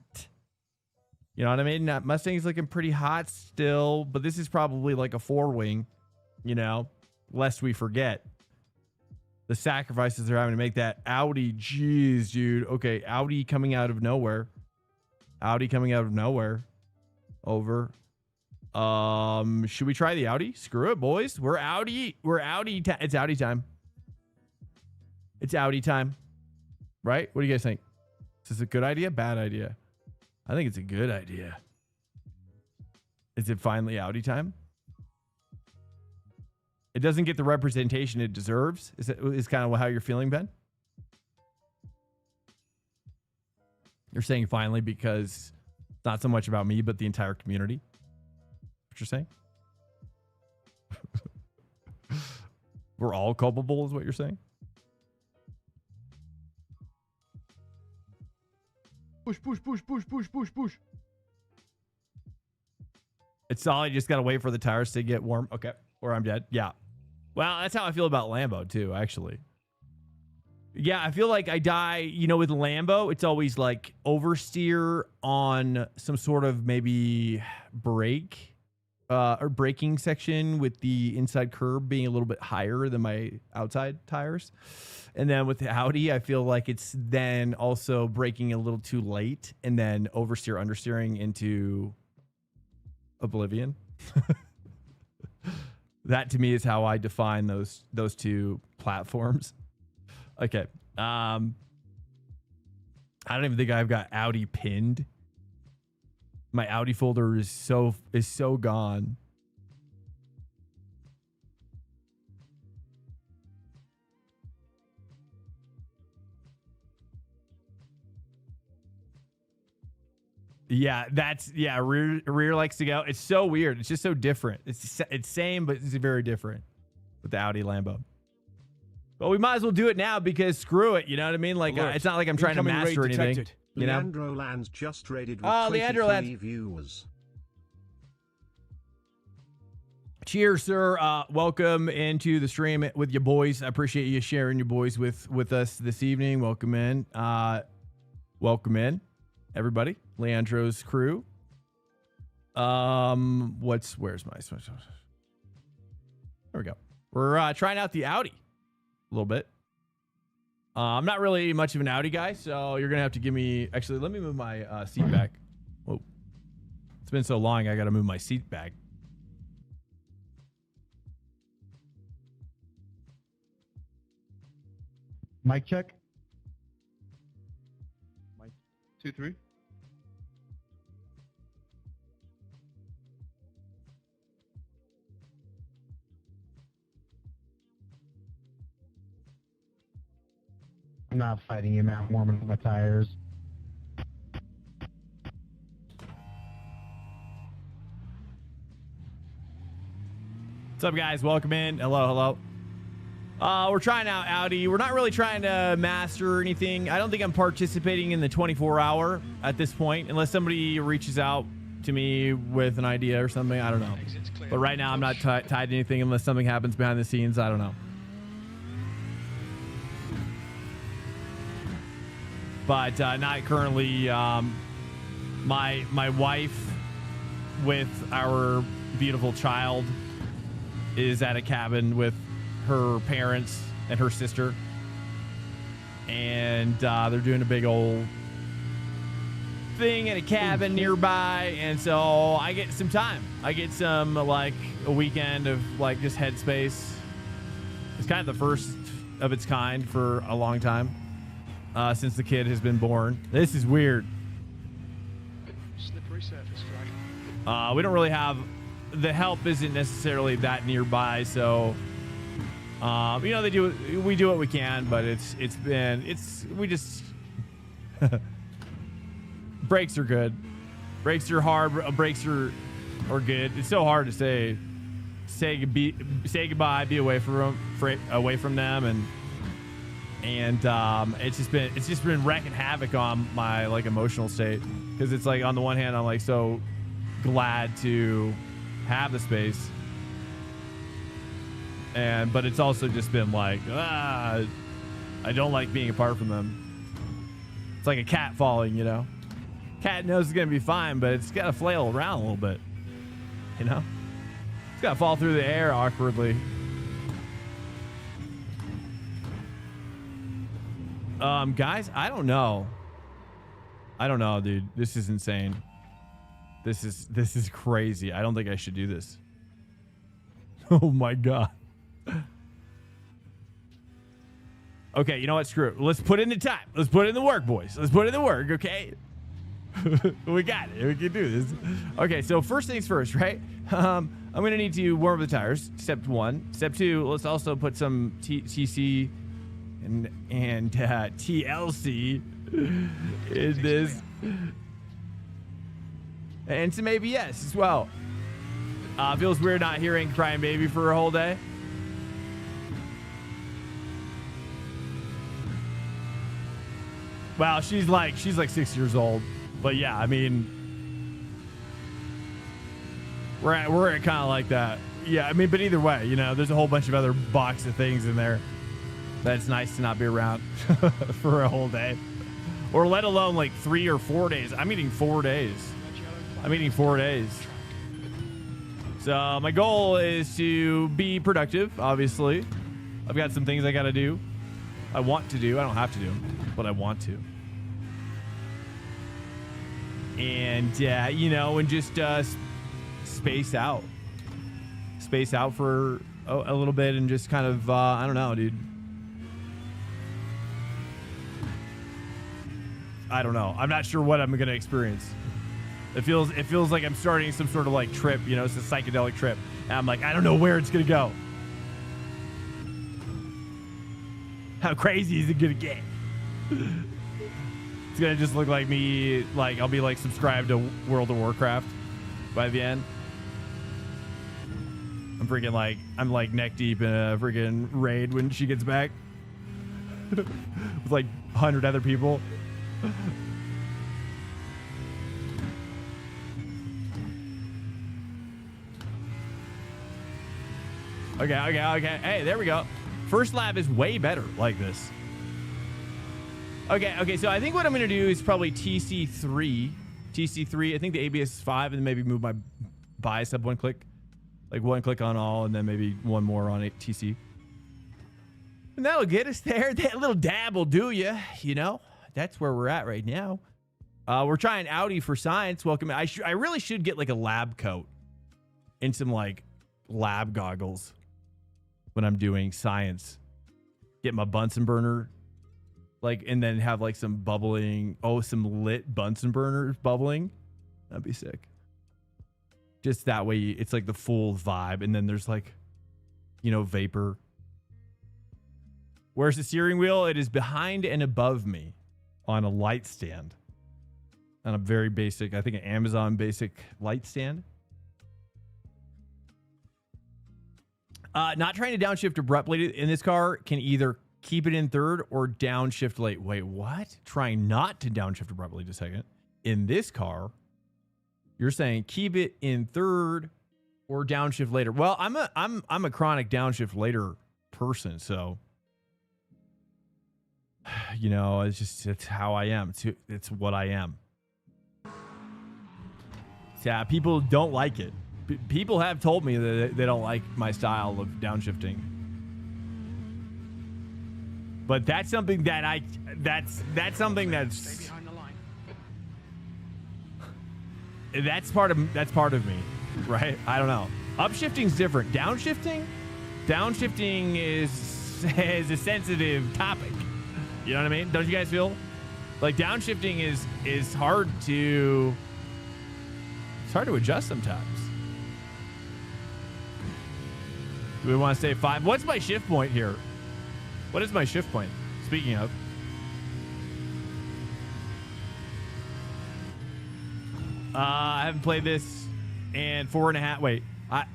Speaker 1: You know what I mean? Mustang's looking pretty hot still, but this is probably like a four-wing, you know, lest we forget the sacrifices they're having to make that Audi. Jeez, dude. Okay, Audi coming out of nowhere. Audi coming out of nowhere. Over. Should we try the Audi? Screw it, boys. We're Audi. It's Audi time. It's Audi time. Right? What do you guys think? Is this a good idea? Bad idea? I think it's a good idea. Is it finally Audi time? It doesn't get the representation it deserves. Is kind of how you're feeling, Ben? You're saying finally because it's not so much about me, but the entire community. What you're saying? We're all culpable is what you're saying?
Speaker 5: Push, push, push, push, push, push, push.
Speaker 1: It's solid. You just got to wait for the tires to get warm. Okay. Or I'm dead. Yeah. Well, that's how I feel about Lambo too, actually. Yeah, I feel like I die, you know, with Lambo, it's always like oversteer on some sort of maybe brake or braking section with the inside curb being a little bit higher than my outside tires. And then with the Audi, I feel like it's then also braking a little too late and then oversteer, understeering into oblivion. That to me is how I define those two platforms. Okay. I don't even think I've got Audi pinned. My Audi folder is so gone. Yeah, rear likes to go. It's so weird. It's just so different. It's same, but it's very different with the Audi Lambo. But we might as well do it now because screw it. You know what I mean? Like it's not like I'm trying to master anything. You know?
Speaker 6: Leandro Lands just raided with
Speaker 1: Leandro
Speaker 6: 23 viewers.
Speaker 1: Cheers, sir. Welcome into the stream with your boys. I appreciate you sharing your boys with us this evening. Welcome in. Welcome in, everybody. Leandro's crew. Where's my? There we go. We're trying out the Audi a little bit. I'm not really much of an Audi guy, so you're gonna have to give me. Actually, let me move my seat back. Whoa, it's been so long. I gotta move my seat back.
Speaker 5: Mic check.
Speaker 7: Mic 2, 3.
Speaker 5: I'm not fighting you, man. I'm warming up my tires.
Speaker 1: What's up, guys? Welcome in. Hello. We're trying out Audi. We're not really trying to master anything. I don't think I'm participating in the 24-hour at this point, unless somebody reaches out to me with an idea or something. I don't know. But right now, I'm not tied to anything unless something happens behind the scenes. I don't know. But not currently. My wife with our beautiful child is at a cabin with her parents and her sister, and they're doing a big old thing in a cabin nearby, and so I get some time. I get some like a weekend of like just headspace. It's kind of the first of its kind for a long time since the kid has been born. This is weird.
Speaker 2: Slippery surface, flag.
Speaker 1: We don't really have the help isn't necessarily that nearby, so you know we do what we can, but we just brakes are good. Brakes are hard. Brakes are good. It's so hard to say goodbye, be away from them, and it's just been wrecking havoc on my like emotional state, because it's like on the one hand I'm like so glad to have the space, but it's also just been like I don't like being apart from them. It's like a cat falling, you know. Cat knows it's gonna be fine, but it's gotta flail around a little bit, you know. It's gotta fall through the air awkwardly. Guys, I don't know, dude. This is insane. This is crazy. I don't think I should do this. Oh my god. Okay, you know what? Screw it. Let's put in the time. Let's put in the work, boys. Let's put in the work, okay? We got it. We can do this. Okay, so first things first, right? I'm gonna need to warm up the tires. Step 1. Step 2. Let's also put some TC and TLC in this, and some ABS as well. Feels weird not hearing crying baby for a whole day. Well, she's like 6 years old, but yeah, I mean, we're kind of like that. Yeah, I mean, but either way, you know, there's a whole bunch of other box of things in there that's nice to not be around for a whole day, or let alone like 3 or 4 days. I'm eating 4 days. So my goal is to be productive. Obviously, I've got some things I got to do. I want to do. I don't have to do them, but I want to. And you know, and just space out for a little bit, and just kind of I don't know, dude. I don't know. I'm not sure what I'm gonna experience. It feels like I'm starting some sort of like trip, you know, it's a psychedelic trip. And I'm like, I don't know where it's gonna go. How crazy is it gonna get? It's gonna just look like me, like I'll be like subscribed to World of Warcraft by the end. I'm like neck deep in a freaking raid when she gets back with like 100 other people. Okay. Hey, there we go. First lap is way better like this. Okay, so I think what I'm going to do is probably TC3. I think the ABS is 5, and then maybe move my bias up one click. Like one click on all, and then maybe one more on TC. And that'll get us there. That little dab will do you know. That's where we're at right now. We're trying Audi for science. Welcome. I really should get like a lab coat and some like lab goggles when I'm doing science. Get my Bunsen burner, like, and then have like some bubbling, some lit Bunsen burners bubbling. That'd be sick. Just that way, it's like the full vibe, and then there's like, you know, vapor. Where's the steering wheel? It is behind and above me on a light stand. On a very basic, I think an Amazon basic light stand. Not trying to downshift abruptly in this car can either keep it in third or downshift late. Wait, what? Trying not to downshift abruptly, just a second. In this car, you're saying keep it in third or downshift later. Well, I'm a chronic downshift later person, so you know, it's how I am. It's what I am. Yeah, people don't like it. People have told me that they don't like my style of downshifting. But that's something that that's something that's
Speaker 2: Stay behind the line.
Speaker 1: that's part of me, right? I don't know. Upshifting's different. Downshifting is a sensitive topic. You know what I mean? Don't you guys feel like downshifting is hard to adjust sometimes? Do we want to say 5? What's my shift point here? What is my shift point? Speaking of. I haven't played this in 4.5. Wait,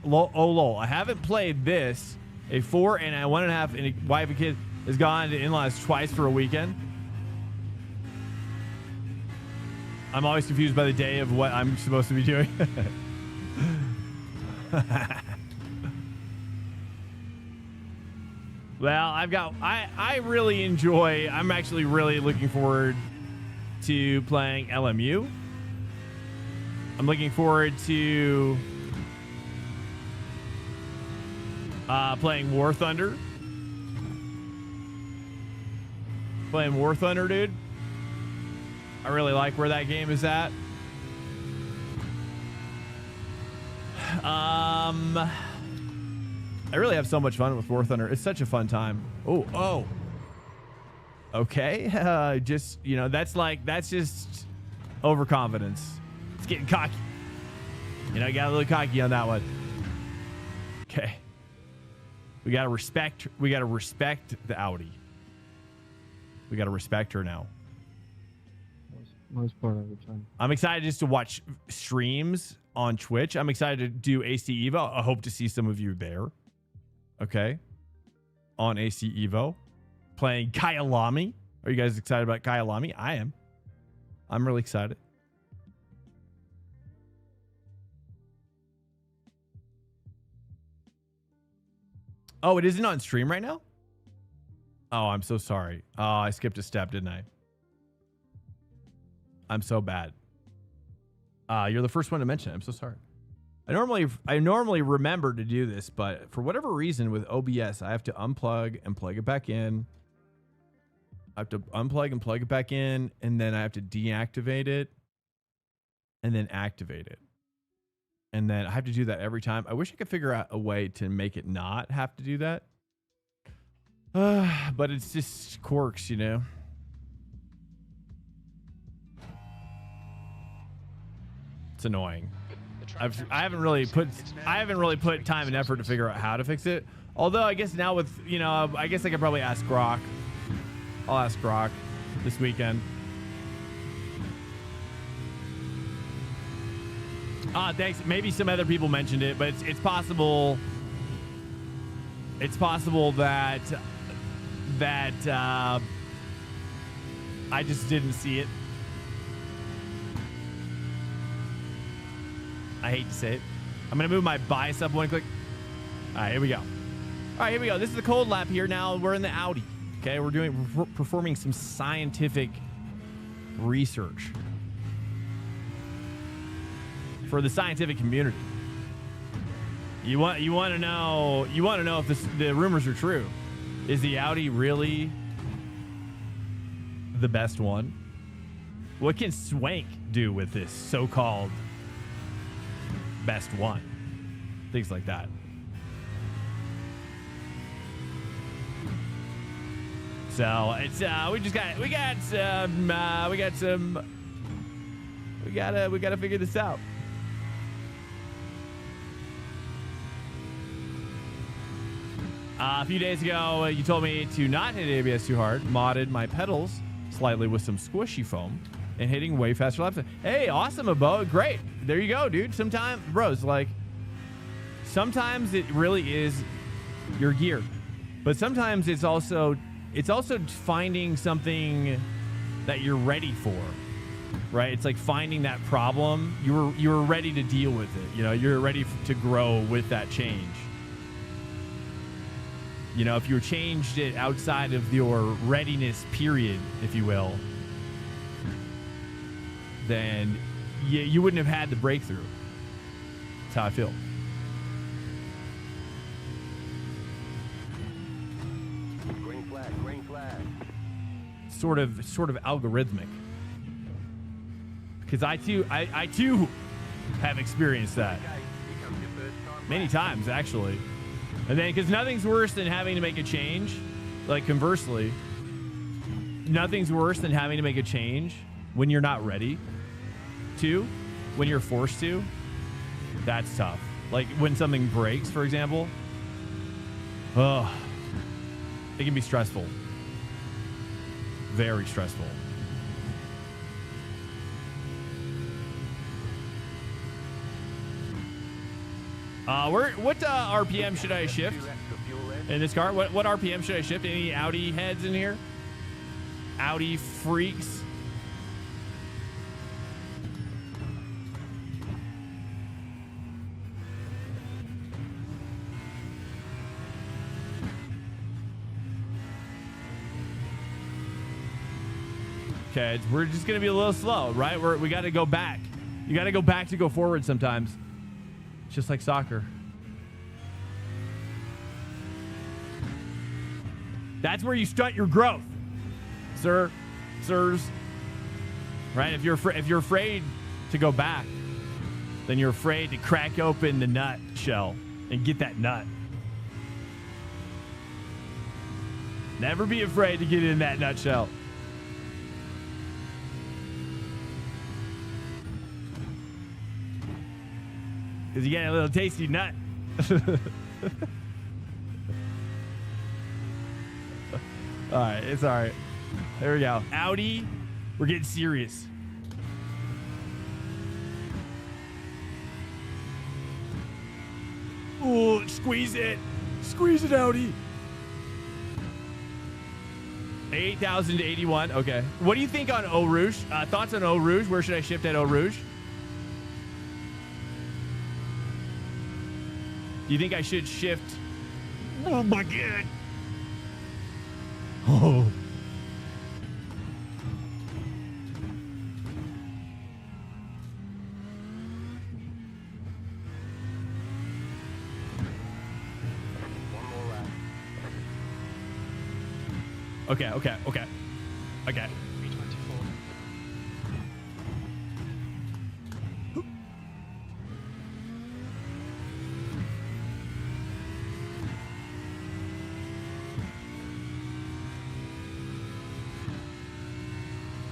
Speaker 1: lol. I haven't played this. A 4 and a 1.5 and a wife and kid has gone to in-laws twice for a weekend. I'm always confused by the day of what I'm supposed to be doing. Well, I really enjoy, I'm actually really looking forward to playing LMU. I'm looking forward to playing War Thunder. Playing War Thunder, dude. I really like where that game is at. I really have so much fun with War Thunder. It's such a fun time. Oh. Okay. Just, you know, that's just overconfidence. It's getting cocky. You know, I got a little cocky on that one. Okay. We gotta respect the Audi. We gotta respect her now.
Speaker 5: Most part of the time.
Speaker 1: I'm excited just to watch streams on Twitch. I'm excited to do AC Evo. I hope to see some of you there. Okay. On AC Evo. Playing Kyalami. Are you guys excited about Kyalami? I am. I'm really excited. Oh, it isn't on stream right now? Oh, I'm so sorry. Oh, I skipped a step, didn't I? I'm so bad. You're the first one to mention it. I'm so sorry. I normally remember to do this, but for whatever reason with OBS, I have to unplug and plug it back in. I have to unplug and plug it back in, and then I have to deactivate it and then activate it. And then I have to do that every time. I wish I could figure out a way to make it not have to do that. But it's just quirks, you know. It's annoying. I haven't really put time and effort to figure out how to fix it. Although I guess now with, you know, I guess I could probably ask Grok. I'll ask Grok this weekend. Thanks. Maybe some other people mentioned it, but it's possible. It's possible that I just didn't see it. I hate to say it. I'm gonna move my bicep one click. All right, here we go. All right, here we go. This is the cold lap here. Now we're in the Audi. Okay, we're performing some scientific research for the scientific community. You want to know if the rumors are true. Is the Audi really the best one? What can Swank do with this so-called best one? Things like that. So it's we gotta figure this out. A few days ago, you told me to not hit ABS too hard. Modded my pedals slightly with some squishy foam and hitting way faster laps. Hey, awesome, Abo. Great. There you go, dude. Sometimes, bros, like, sometimes it really is your gear, but sometimes it's also finding something that you're ready for, right? It's like finding that problem. You were ready to deal with it. You know, you're ready to grow with that change. You know, if you changed it outside of your readiness period, if you will, then you wouldn't have had the breakthrough. That's how I feel.
Speaker 3: Green flag, green flag.
Speaker 1: Sort of algorithmic. Because I too have experienced that many times, actually. And then, because nothing's worse than having to make a change. Like, conversely, nothing's worse than having to make a change when you're not ready to, when you're forced to. That's tough. Like, when something breaks, for example. Oh, it can be stressful. Very stressful. What RPM should I shift in this car? What RPM should I shift? Any Audi heads in here? Audi freaks? Okay, we're just gonna be a little slow, right? We got to go back. You got to go back to go forward sometimes. It's just like soccer. That's where you stunt your growth, sirs. Right? If you're afraid to go back, then you're afraid to crack open the nut shell and get that nut. Never be afraid to get in that nutshell. Because you get a little tasty nut. All right, it's all right. There we go. Audi, we're getting serious. Ooh, squeeze it. Squeeze it, Audi. 8,000 to 81. Okay. What do you think on Eau Rouge? Thoughts on Eau Rouge? Where should I shift at Eau Rouge? Do you think I should shift? Oh my God. Oh. Okay.
Speaker 2: 324.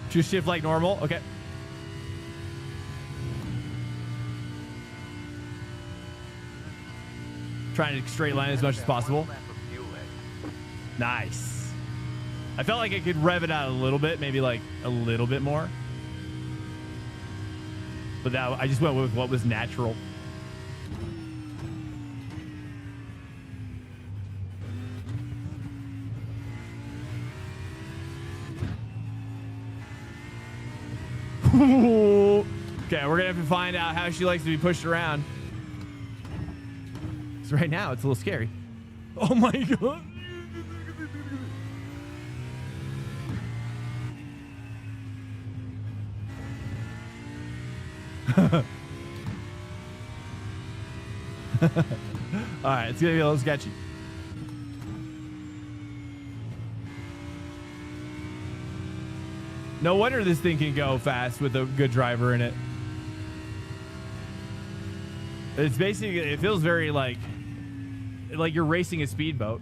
Speaker 1: Just shift like normal. Okay. Trying to straight line as much as possible. Nice. I felt like I could rev it out a little bit, maybe like a little bit more. But that I just went with what was natural. Okay, we're gonna have to find out how she likes to be pushed around. Because right now it's a little scary. Oh my God. All right, it's gonna be a little sketchy. No wonder this thing can go fast with a good driver in it. It's basically, it feels very like you're racing a speedboat.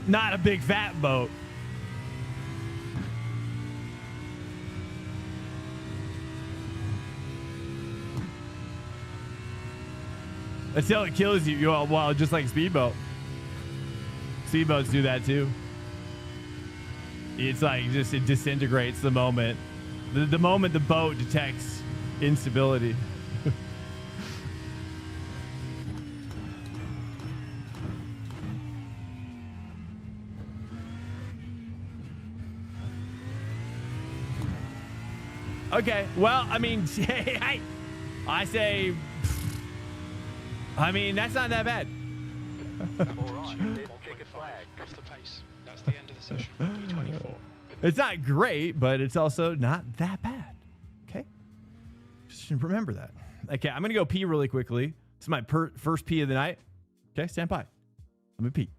Speaker 1: Not a big fat boat. Until it kills you, well, just like speedboat. Speedboats do that too. It's like just it disintegrates the moment. The moment the boat detects instability. Okay, well, I mean, I say, I mean, that's not that bad.
Speaker 3: All right, kick a flag.
Speaker 2: That's the pace. That's the end of the session. 324.
Speaker 1: It's not great, but it's also not that bad. Okay? Just remember that. Okay, I'm going to go pee really quickly. It's my first pee of the night. Okay, stand by. Let me pee.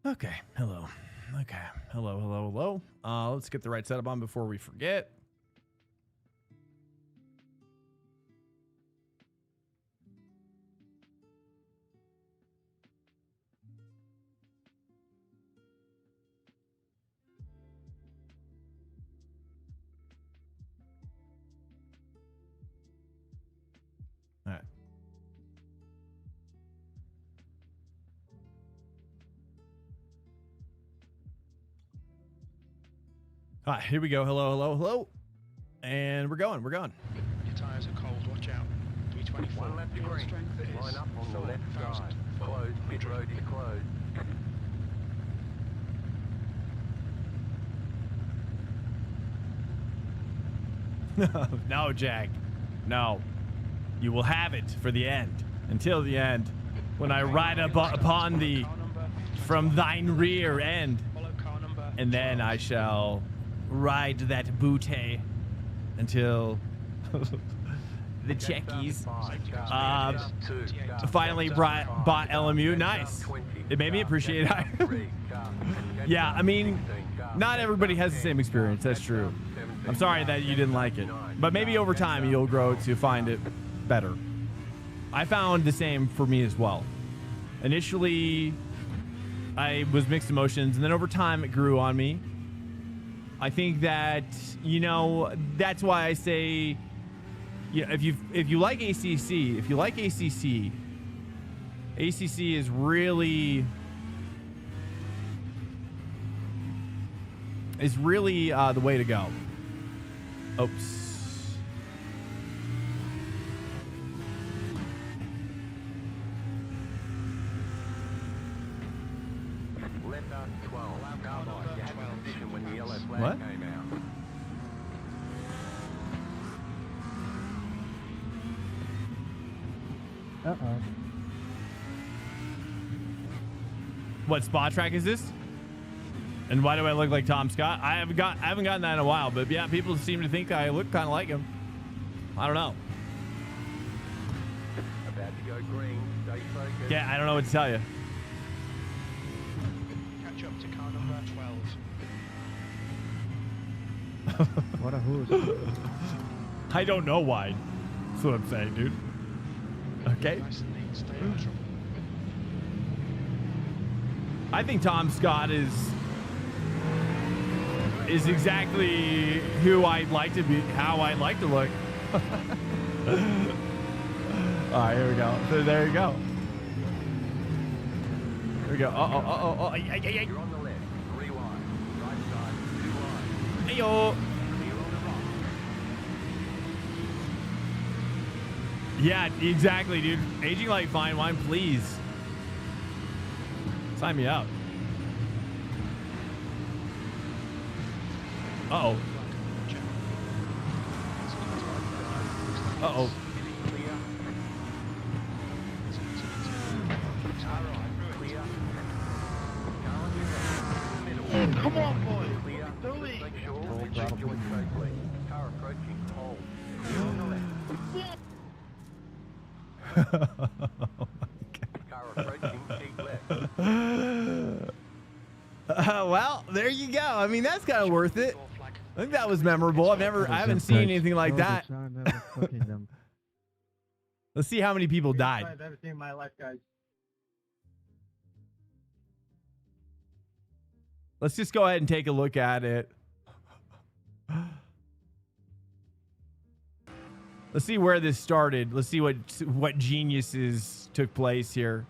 Speaker 1: Okay. Hello. Okay. Hello. Hello. Hello. Let's get the right setup on before we forget. All right. All right, here we go. Hello, hello, hello. And we're going. We're going.
Speaker 2: Your tyres are cold, watch out. 324.
Speaker 3: One left to
Speaker 2: Fuel
Speaker 3: green.
Speaker 2: strength is
Speaker 3: Line up on the left
Speaker 2: 4,000.
Speaker 3: side. Closed. Pit road is closed.
Speaker 1: No, Jack. No. You will have it for the end. Until the end. When I ride upon thee from thine rear end.
Speaker 2: Follow car number
Speaker 1: And then
Speaker 2: 12.
Speaker 1: I shall ride that booty until the checkies finally bought LMU. Nice. It made me appreciate it. Yeah, I mean, not everybody has the same experience. That's true. I'm sorry that you didn't like it. But maybe over time you'll grow to find it better. I found the same for me as well. Initially, I was mixed emotions, and then over time it grew on me. I think that, you know, that's why I say, yeah, if you like ACC, ACC is really the way to go. Oops. What?
Speaker 5: Uh-oh.
Speaker 1: What spot track is this? And why do I look like Tom Scott? I haven't gotten that in a while, but yeah, people seem to think I look kind of like him. I don't know.
Speaker 3: About to go green. Stay focused.
Speaker 1: Yeah, I don't know what to tell you.
Speaker 2: Catch up to car number 12.
Speaker 5: What a hoot.
Speaker 1: I don't know why. That's what I'm saying, dude. Okay.
Speaker 2: Nice and neat, stay out of trouble.
Speaker 1: I think Tom Scott is exactly who I'd like to be, how I'd like to look. All right, here we go. So there you go. Here we go. Oh.
Speaker 3: You're on the left. 3 wide. Right side. 2 wide.
Speaker 1: Ayo.
Speaker 3: Clear on the right.
Speaker 1: Yeah, exactly, dude. Aging like fine wine, please. Sign me up. Uh-oh. Uh-oh.
Speaker 3: Come on, boy. Clear. Make sure you check your safely. Car approaching. Hold. Clear on the left. Car approaching. Keep left.
Speaker 1: Well, there you go. I mean, that's kind of worth it.
Speaker 2: Flag.
Speaker 1: I think that was memorable. I haven't seen anything like that. Let's see how many people died.
Speaker 5: I've ever seen in my life, guys.
Speaker 1: Let's just go ahead and take a look at it. Let's see where this started. Let's see what geniuses took place here.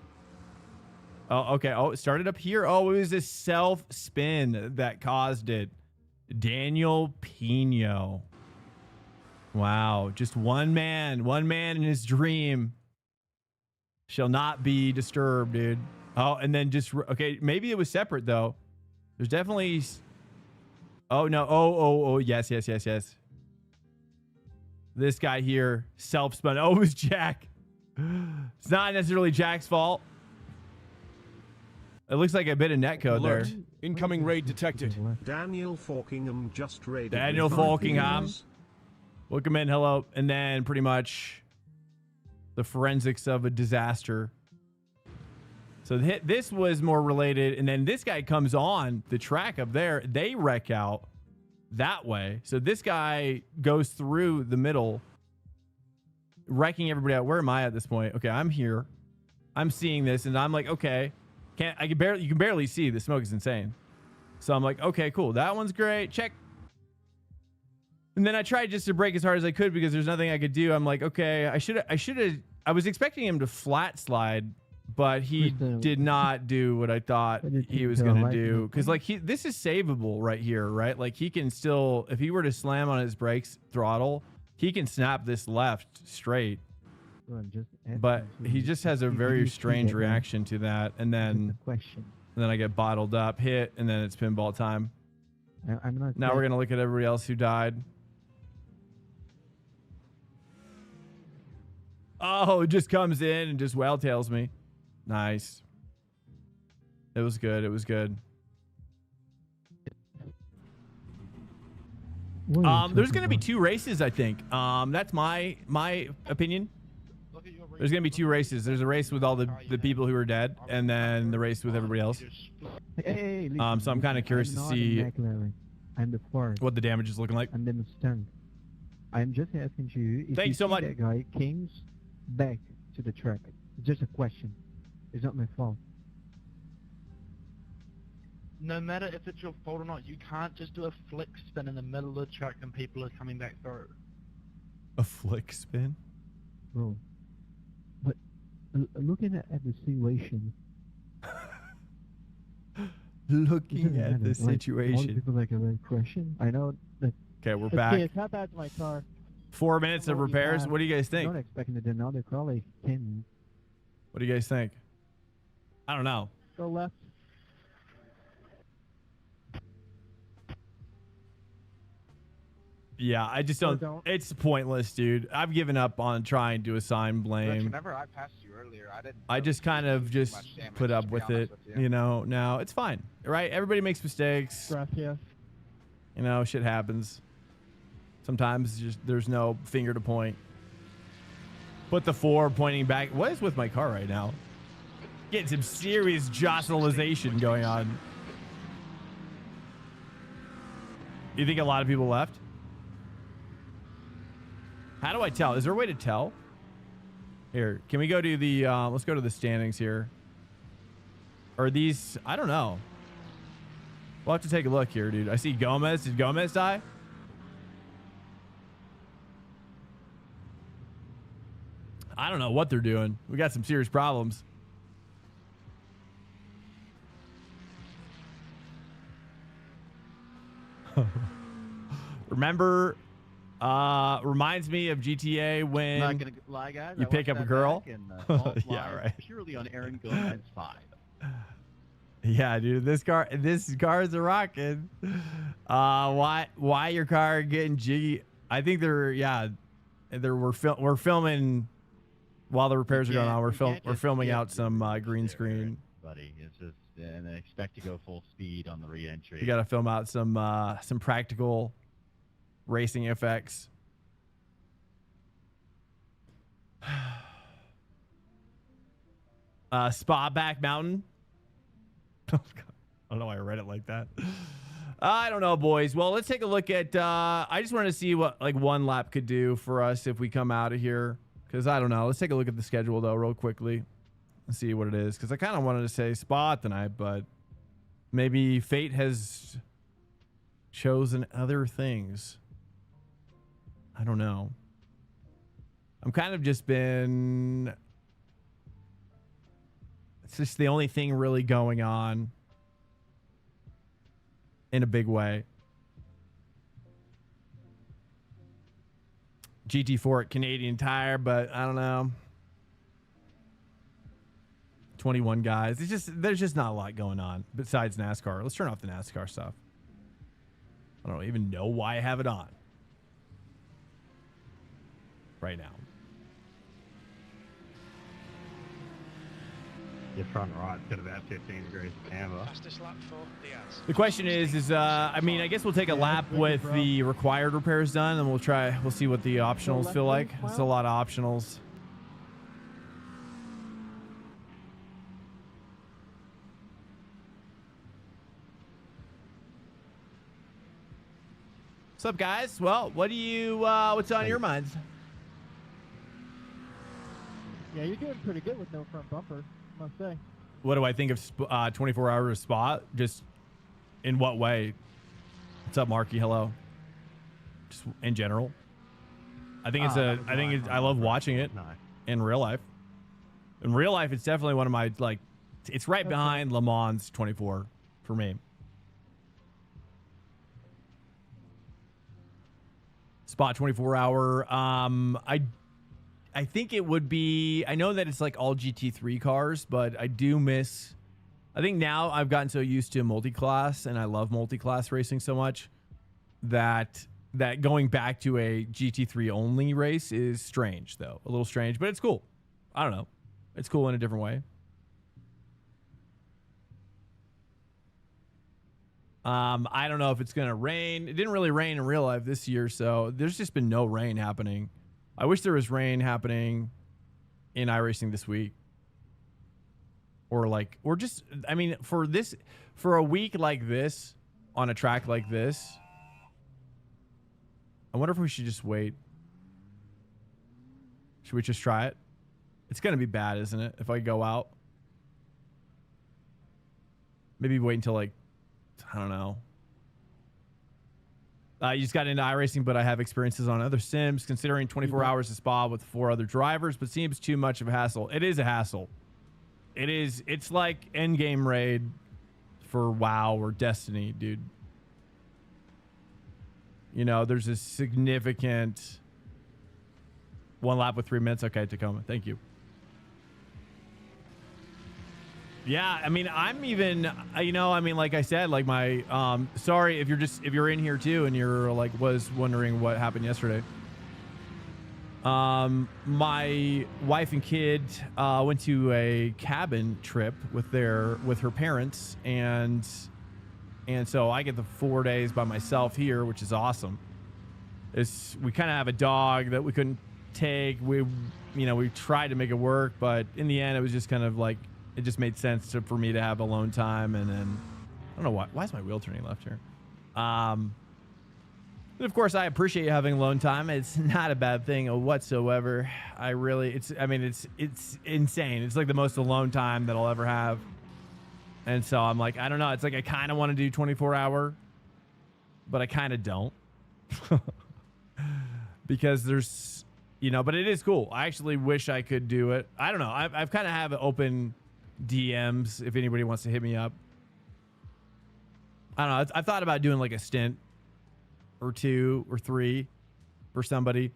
Speaker 1: Oh, okay. Oh, it started up here. Oh, it was a self-spin that caused it. Daniel Pino. Wow. Just one man in his dream shall not be disturbed, dude. Oh, and then just, okay, maybe it was separate, though. There's definitely, oh, no. Oh, yes. This guy here, self-spun. Oh, it was Jack. It's not necessarily Jack's fault. It looks like a bit of netcode there.
Speaker 8: Incoming raid detected.
Speaker 6: Daniel Falkingham just raided.
Speaker 1: Daniel Falkingham. Welcome in, hello. And then pretty much the forensics of a disaster. So this was more related. And then this guy comes on the track up there. They wreck out that way. So this guy goes through the middle, wrecking everybody out. Where am I at this point? Okay, I'm here. I'm seeing this and I'm like, okay. You can barely see. The smoke is insane. So I'm like, okay, cool. That one's great. Check. And then I tried just to brake as hard as I could because there's nothing I could do. I'm like, okay, I was expecting him to flat slide, but he did not do what I thought he was going to do. Cause like this is savable right here, right? Like he can still, if he were to slam on his brakes throttle, he can snap this left straight. But he just has a very strange reaction to that. And then I get bottled up, hit, and then it's pinball time. Now we're going to look at everybody else who died. Oh, it just comes in and just whale tails me. Nice. It was good. It was good. There's going to be 2 races, I think. That's my opinion. There's going to be 2 races. There's a race with all the people who are dead, and then the race with everybody else. So I'm kind of curious to see what the damage is looking like.
Speaker 5: And then stunned. I'm just asking you if
Speaker 1: Thanks so much.
Speaker 5: That guy came back to the track. It's just a question. It's not my fault.
Speaker 7: No matter if it's your fault or not, you can't just do a flick spin in the middle of the track and people are coming back through.
Speaker 1: A flick spin?
Speaker 5: Bro. But looking at the situation.
Speaker 1: Looking at the situation.
Speaker 5: All people like a question. I know that.
Speaker 1: Okay, we're back.
Speaker 5: It's not that my car.
Speaker 1: 4 minutes of repairs. What do you guys think?
Speaker 5: I'm not expecting it. Now they probably can.
Speaker 1: What do you guys think? I don't know.
Speaker 5: Go left.
Speaker 1: Yeah, I just don't. It's pointless, dude. I've given up on trying to assign blame.
Speaker 9: Whenever I passed you earlier,
Speaker 1: I just kind of just put up with it. You know, now it's fine, right? Everybody makes mistakes.
Speaker 5: Gracias.
Speaker 1: You know, shit happens. Sometimes just there's no finger to point. Put the 4 pointing back. What is with my car right now? Getting some serious jostleization going on. You think a lot of people left? How do I tell? Is there a way to tell? Here, can we go to the, let's go to the standings here. Or these, I don't know. We'll have to take a look here, dude. I see Gomez. Did Gomez die? I don't know what they're doing. We got some serious problems. Remember, reminds me of GTA when
Speaker 9: not gonna lie, guys,
Speaker 1: you pick up a girl.
Speaker 9: Yeah, right. Purely on Aaron Gomez's vibe.
Speaker 1: Yeah, dude, this car is a rocket. Why your car getting jiggy? I think we're filming while the repairs are going on. We're filming out some green screen.
Speaker 9: Buddy, it's just and expect to go full speed on the re-entry.
Speaker 1: You got to film out some practical racing effects. Spa Back Mountain. I don't know why I read it like that. I don't know, boys. Well, let's take a look at. I just wanted to see what like one lap could do for us if we come out of here. Because I don't know. Let's take a look at the schedule though, real quickly, and see what it is. Because I kind of wanted to say Spa tonight, but maybe fate has chosen other things. I don't know. I'm kind of just been. It's just the only thing really going on in a big way. GT4 at Canadian Tire, but I don't know. 21 guys. It's just there's just not a lot going on besides NASCAR. Let's turn off the NASCAR stuff. I don't even know why I have it on right now.
Speaker 9: Your front right's got about 15 degrees of camber.
Speaker 2: Fastest lap for Diaz.
Speaker 1: The question is I mean, I guess we'll take a lap with the required repairs done, and we'll see what the optionals feel like. It's a lot of optionals. What's up, guys? Well, what do you what's on your minds?
Speaker 5: Yeah, you're doing pretty good with no front bumper, I must say.
Speaker 1: What do I think of 24 hours spot? Just in what way? What's up, Marky? Hello. Just in general. I think it's I love watching it in real life. In real life, it's definitely one of my like. It's right behind Le Mans 24 for me. Spot 24 hour. I think it would be, I know that it's like all GT3 cars, but I do miss, I think now I've gotten so used to multi-class and I love multi-class racing so much that going back to a GT3 only race is strange though. A little strange, but it's cool. I don't know. It's cool in a different way. I don't know if it's going to rain. It didn't really rain in real life this year, so there's just been no rain happening. I wish there was rain happening in iRacing this week. Or just, I mean, for a week like this, on a track like this, I wonder if we should just wait. Should we just try it? It's going to be bad, isn't it? If I go out. Maybe wait until like, I don't know. You just got into iRacing, but I have experiences on other sims. Considering 24 hours of Spa with 4 other drivers, but seems too much of a hassle. It is a hassle. It is. It's like endgame raid for WoW or Destiny, dude. You know, there's a significant 1 lap with 3 minutes. Okay, Tacoma. Thank you. Yeah, I mean, I'm even, you know, I mean, like I said, like my, sorry if you're in here too and you're like, was wondering what happened yesterday. My wife and kid, went to a cabin trip with her parents and so I get the 4 days by myself here, which is awesome. We kind of have a dog that we couldn't take. We tried to make it work, but in the end, it was just kind of like, it just made sense for me to have alone time. And then I don't know why is my wheel turning left here? And of course I appreciate having alone time. It's not a bad thing whatsoever. It's insane. It's like the most alone time that I'll ever have. And so I'm like, I don't know. It's like, I kind of want to do 24 hour, but I kind of don't because there's, but it is cool. I actually wish I could do it. I don't know. I've kind of have open DMs if anybody wants to hit me up. I don't know. I thought about doing like a stint or 2 or 3 for somebody.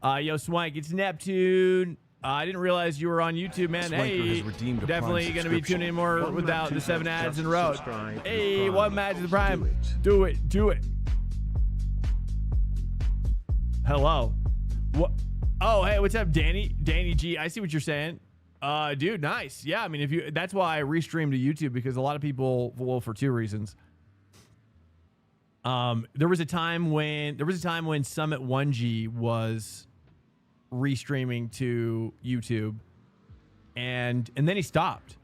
Speaker 1: Yo, Swank, it's Neptune. I didn't realize you were on YouTube, man. Hey, definitely going to be tuning in more without the 7 ads in a row. Hey, 1 match of the Prime. Do it. Hello. What? Oh, hey, what's up, Danny G? I see what you're saying. Dude, nice. Yeah, I mean, that's why I restreamed to YouTube, because a lot of people, well, for 2 reasons. There was a time when Summit 1G was restreaming to YouTube, and then he stopped.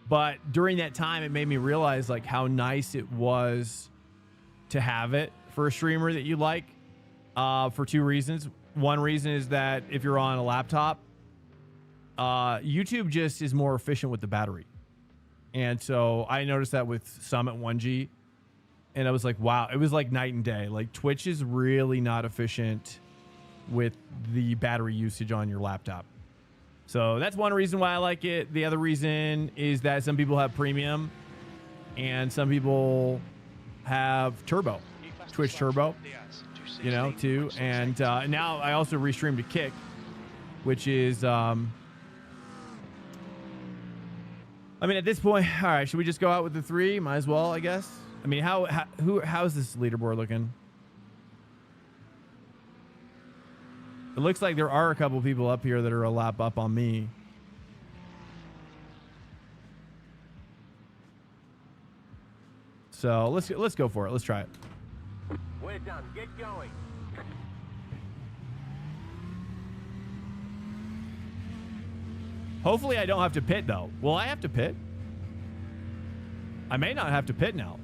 Speaker 1: But during that time, it made me realize like how nice it was to have it for a streamer that you like, for two reasons. One reason is that if you're on a laptop, YouTube just is more efficient with the battery. And so I noticed that with Summit 1G, and I was like, wow, it was like night and day. Like Twitch is really not efficient with the battery usage on your laptop. So that's one reason why I like it. The other reason is that some people have premium and some people have turbo, Twitch turbo, you know, too. And now I also restream to Kick, which is, I mean, at this point, all right, should we just go out with the 3? Might as well, I guess. I mean, how's this leaderboard looking? It looks like there are a couple people up here that are a lap up on me. So let's go for it. Let's try it.
Speaker 3: We're done. Get going.
Speaker 1: Hopefully I don't have to pit though. Will I have to pit? I may not have to pit now.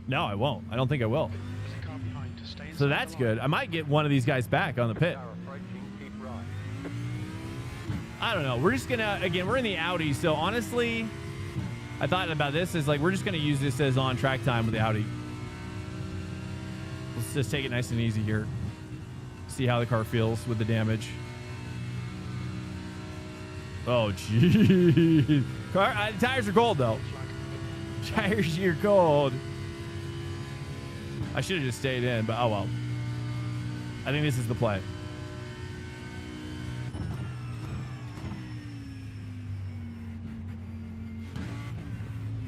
Speaker 1: No, I won't. I don't think I will.
Speaker 2: There's a car behind to stay
Speaker 1: So
Speaker 2: inside
Speaker 1: that's
Speaker 2: the line.
Speaker 1: good. I might get one of these guys back on the pit.
Speaker 3: Car approaching. Keep right.
Speaker 1: I don't know. We're just gonna, again, we're in the Audi, so honestly, I thought about this as like we're just gonna use this as on track time with the Audi. Let's just take it nice and easy here. See how the car feels with the damage. Oh, gee. Tires are cold though. Tires are cold. I should have just stayed in, but oh well. I think this is the play.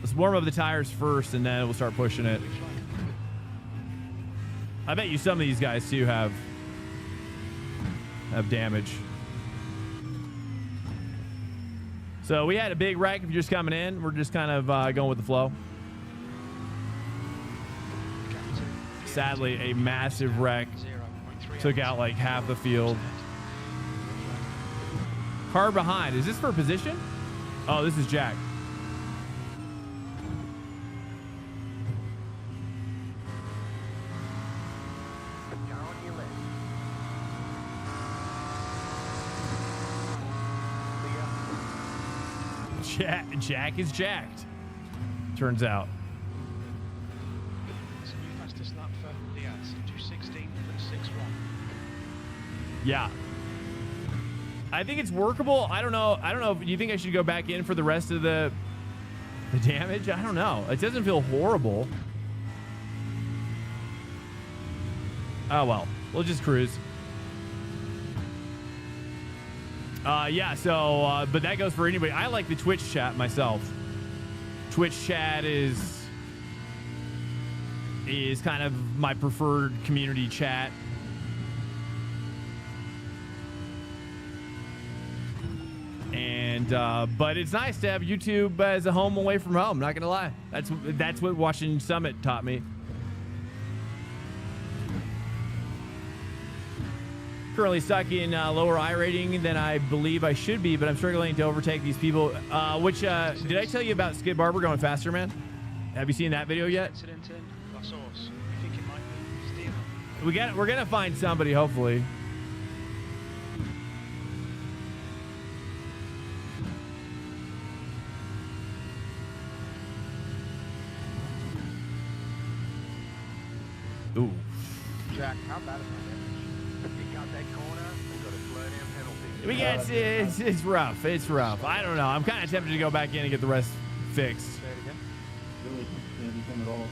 Speaker 1: Let's warm up the tires first, and then we'll start pushing it. I bet you some of these guys too have damage. So we had a big wreck. If you're just coming in, we're just kind of going with the flow. Sadly, a massive wreck took out like half the field. Car behind. Is this for position? Oh, this is Jack.
Speaker 3: Car on your left.
Speaker 1: Jack is jacked. Turns out.
Speaker 2: It's a new fastest lap for Diaz. 2:16.61.
Speaker 1: Yeah. I think it's workable. I don't know. Do you think I should go back in for the rest of the damage? I don't know. It doesn't feel horrible. Oh, well. We'll just cruise. Yeah, so, but that goes for anybody. I like the Twitch chat myself. Twitch chat is kind of my preferred community chat. And, but it's nice to have YouTube as a home away from home, not gonna lie. That's what watching Summit taught me. Currently stuck in lower iRating than I believe I should be, but I'm struggling to overtake these people. Did I tell you about Skid Barber going faster, man? Have you seen that video yet?
Speaker 2: Incident in La Source. You think it might be Steve?
Speaker 1: We're gonna find somebody, hopefully. Ooh.
Speaker 9: Jack, how bad is my damage?
Speaker 3: You got that corner. We've got a slow down penalty.
Speaker 1: We got it's rough. It's rough. I don't know. I'm kind of tempted to go back in and get the rest fixed.
Speaker 9: Say it again.
Speaker 5: Really, anything at all.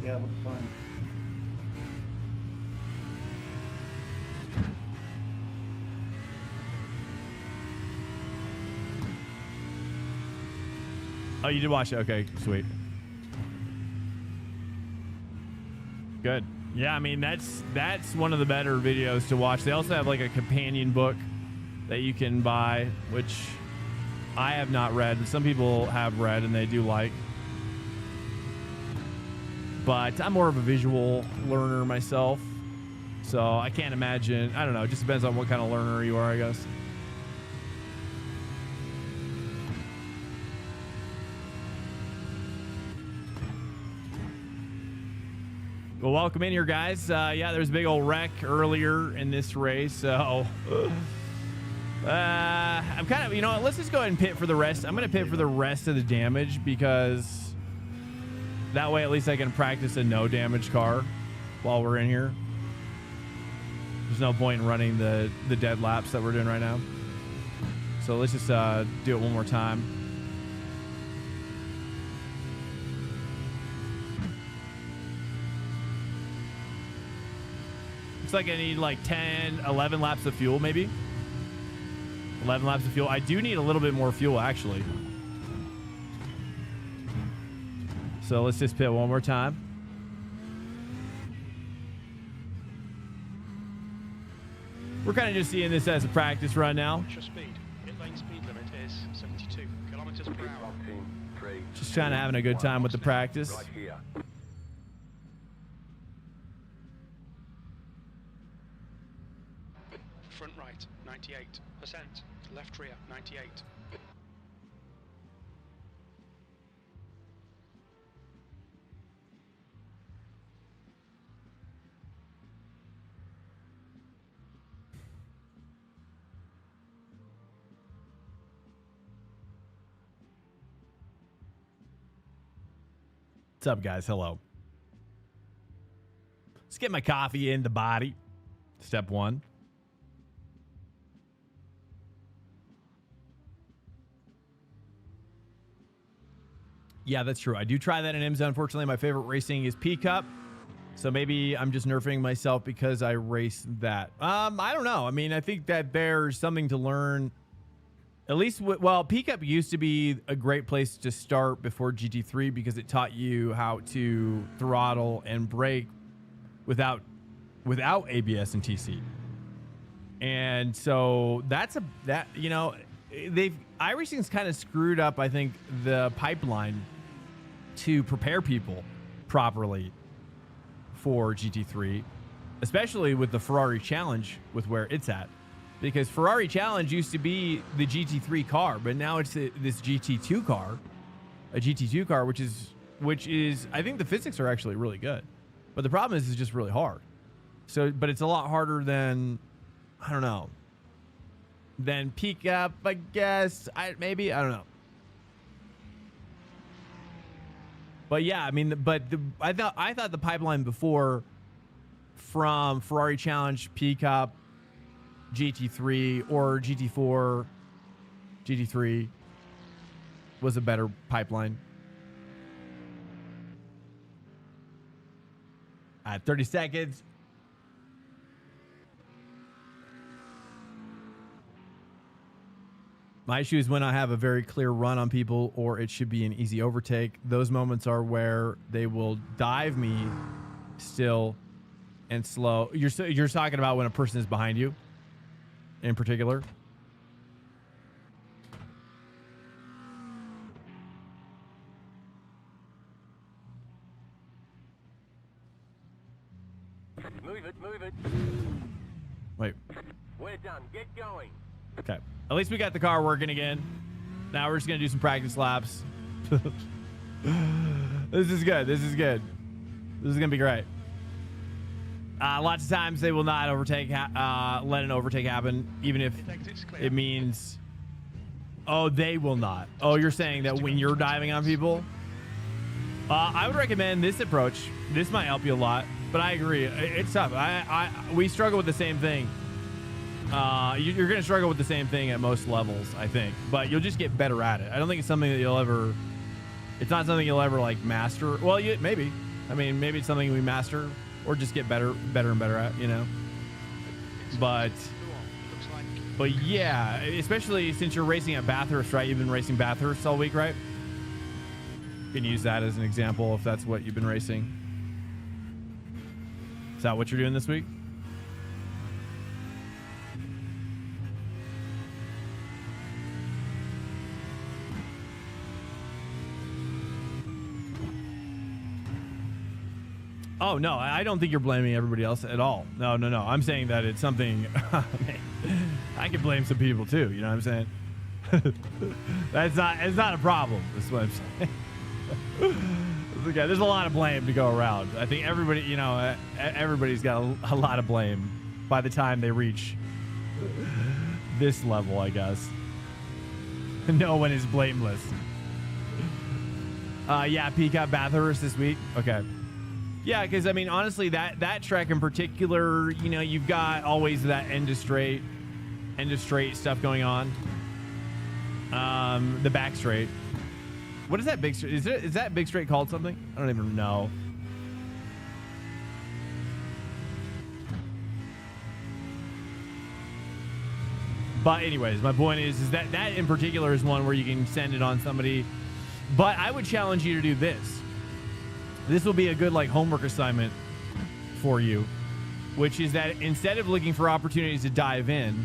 Speaker 5: Yeah, looks fine.
Speaker 1: Oh, you did watch it. Okay, sweet. Good. Yeah, I mean that's one of the better videos to watch. They also have like a companion book that you can buy, which I have not read, but some people have read and they do like. But I'm more of a visual learner myself. So I can't imagine. I don't know. It just depends on what kind of learner you are, I guess. Well, welcome in here, guys. Yeah, there's a big old wreck earlier in this race, so I'm kind of, you know what, let's just go ahead and pit for the rest. I'm going to pit for the rest of the damage because that way at least I can practice a no damage car while we're in here. There's no point in running the dead laps that we're doing right now. So let's just do it one more time. Looks like I need like 10, 11 laps of fuel, maybe. 11 laps of fuel. I do need a little bit more fuel, actually. So let's just pit one more time. We're kind of just seeing this as a practice run now.
Speaker 2: What's your speed? Pit lane speed limit is 72 kilometers per hour.
Speaker 1: Just kind of having a good time with the practice.
Speaker 3: Right here.
Speaker 2: Front right, 98%. Left rear, 98.
Speaker 1: What's up, guys? Hello. Let's get my coffee in the body. Step one. Yeah, that's true. I do try that in IMSA. Unfortunately, my favorite racing is P Cup. So maybe I'm just nerfing myself because I race that. I don't know. I mean, I think that there's something to learn. At least, well, P Cup used to be a great place to start before GT3 because it taught you how to throttle and brake without ABS and TC. And so iRacing's kind of screwed up, I think, the pipeline to prepare people properly for GT3, especially with the Ferrari Challenge with where it's at. Because Ferrari Challenge used to be the GT3 car, but now it's this GT2 car, which is I think the physics are actually really good, but the problem is it's just really hard. So, but it's a lot harder than, I don't know, than Peak Up, I guess. I don't know. But yeah, I mean, I thought the pipeline before from Ferrari Challenge, Peak Up, GT3 or GT4, GT3 was a better pipeline. At 30 seconds. My issue is when I have a very clear run on people or it should be an easy overtake. Those moments are where they will dive me still and slow. You're talking about when a person is behind you in particular?
Speaker 3: Move it.
Speaker 1: Wait.
Speaker 3: We're done. Get going.
Speaker 1: Okay. At least we got the car working again. Now we're just going to do some practice laps. This is good. This is going to be great. Lots of times they will not let an overtake happen, even if it means... Oh, they will not. Oh, you're saying that when you're diving on people? I would recommend this approach. This might help you a lot, but I agree. It's tough. We struggle with the same thing. You're going to struggle with the same thing at most levels, I think, but you'll just get better at it. I don't think it's something that you'll ever... It's not something you'll ever, like, master. Well, maybe. I mean, maybe it's something we master or just get better and better at, you know? But yeah, especially since you're racing at Bathurst, right? You've been racing Bathurst all week, right? You can use that as an example if that's what you've been racing. Is that what you're doing this week? Oh, no, I don't think you're blaming everybody else at all. No. I'm saying that it's something, I can blame some people too. You know what I'm saying? It's not a problem. That's what I'm saying. Okay, there's a lot of blame to go around. I think everybody, everybody's got a lot of blame by the time they reach this level, I guess. No one is blameless. Yeah, Peacock Bathurst this week. Okay. Yeah, because, I mean, honestly, that track in particular, you've got always that end of straight stuff going on. The back straight. What is that big straight? Is that big straight called something? I don't even know. But anyways, my point is that in particular is one where you can send it on somebody. But I would challenge you to do this. This will be a good homework assignment for you, which is that instead of looking for opportunities to dive in,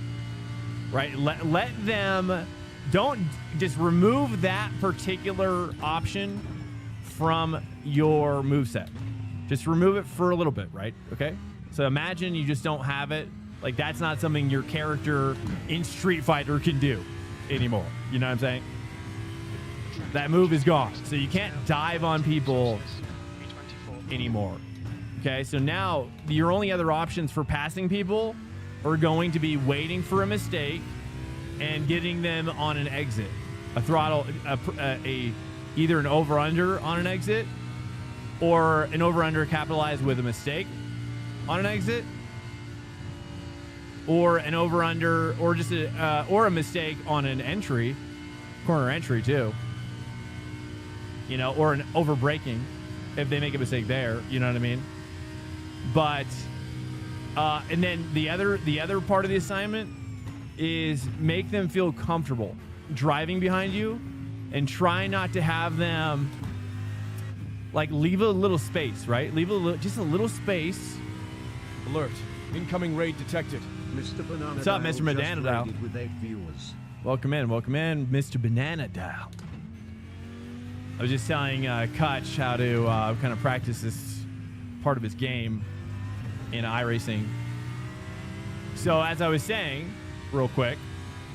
Speaker 1: right? Let them. Don't just remove that particular option from your moveset. Just remove it for a little bit, right? Okay. So imagine you just don't have it. Like, that's not something your character in Street Fighter can do anymore. You know what I'm saying? That move is gone. So you can't dive on people anymore. Okay. So now your only other options for passing people are going to be waiting for a mistake and getting them on an exit, a throttle, either an over/under on an exit, or an over/under capitalized with a mistake on an exit, or an over/under, or just or a mistake on an entry, corner entry too. Or an over braking if they make a mistake there. You know what I mean? But and then the other part of the assignment is make them feel comfortable driving behind you, and try not to have them leave a little space, right? Just a little space.
Speaker 8: Alert. Incoming raid detected.
Speaker 6: Mr. Banana
Speaker 1: What's up, Mr. Banana Dial?
Speaker 6: With 8 viewers.
Speaker 1: Welcome in, Mr. Banana Dial. I was just telling Kutch how to kind of practice this part of his game in iRacing. So as I was saying, real quick,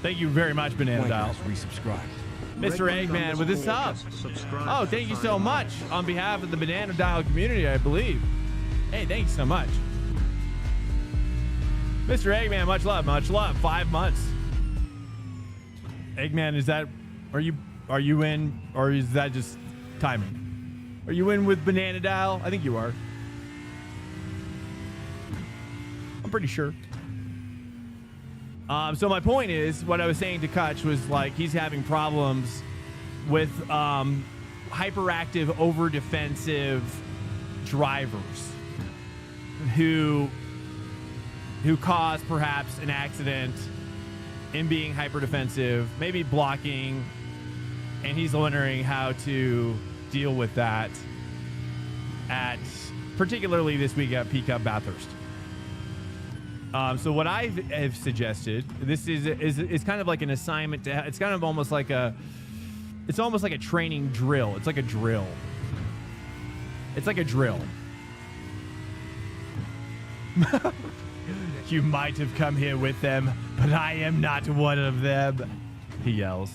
Speaker 1: thank you very much, Banana Dial.
Speaker 4: Resubscribed.
Speaker 1: Mr. Eggman with this sub. Oh, thank you so much on behalf of the Banana Dial community, I believe. Hey, thanks so much. Mr. Eggman, much love, much love. 5 months. Eggman, are you in, or is that just timing? Are you in with Banana Dial? I think you are. I'm pretty sure. So my point is, what I was saying to Kutch was he's having problems with hyperactive, over-defensive drivers who cause perhaps an accident in being hyper-defensive, maybe blocking, and he's wondering how to deal with that particularly this week at Peacock Bathurst. So what I have suggested, this is kind of like an assignment to. It's kind of almost like a training drill. It's like a drill. It's like a drill. You might have come here with them, but I am not one of them. He yells.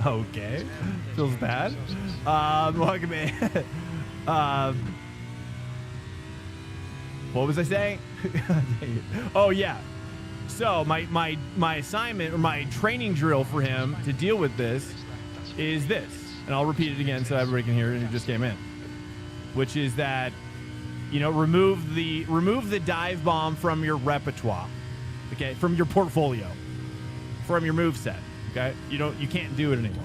Speaker 1: Okay, feels bad. Welcome in. What was I saying? Oh yeah. So my assignment, or my training drill for him to deal with this is this, and I'll repeat it again so everybody can hear it who just came in, which is that remove the dive bomb from your repertoire, okay, from your portfolio, from your move set, okay. You can't do it anymore,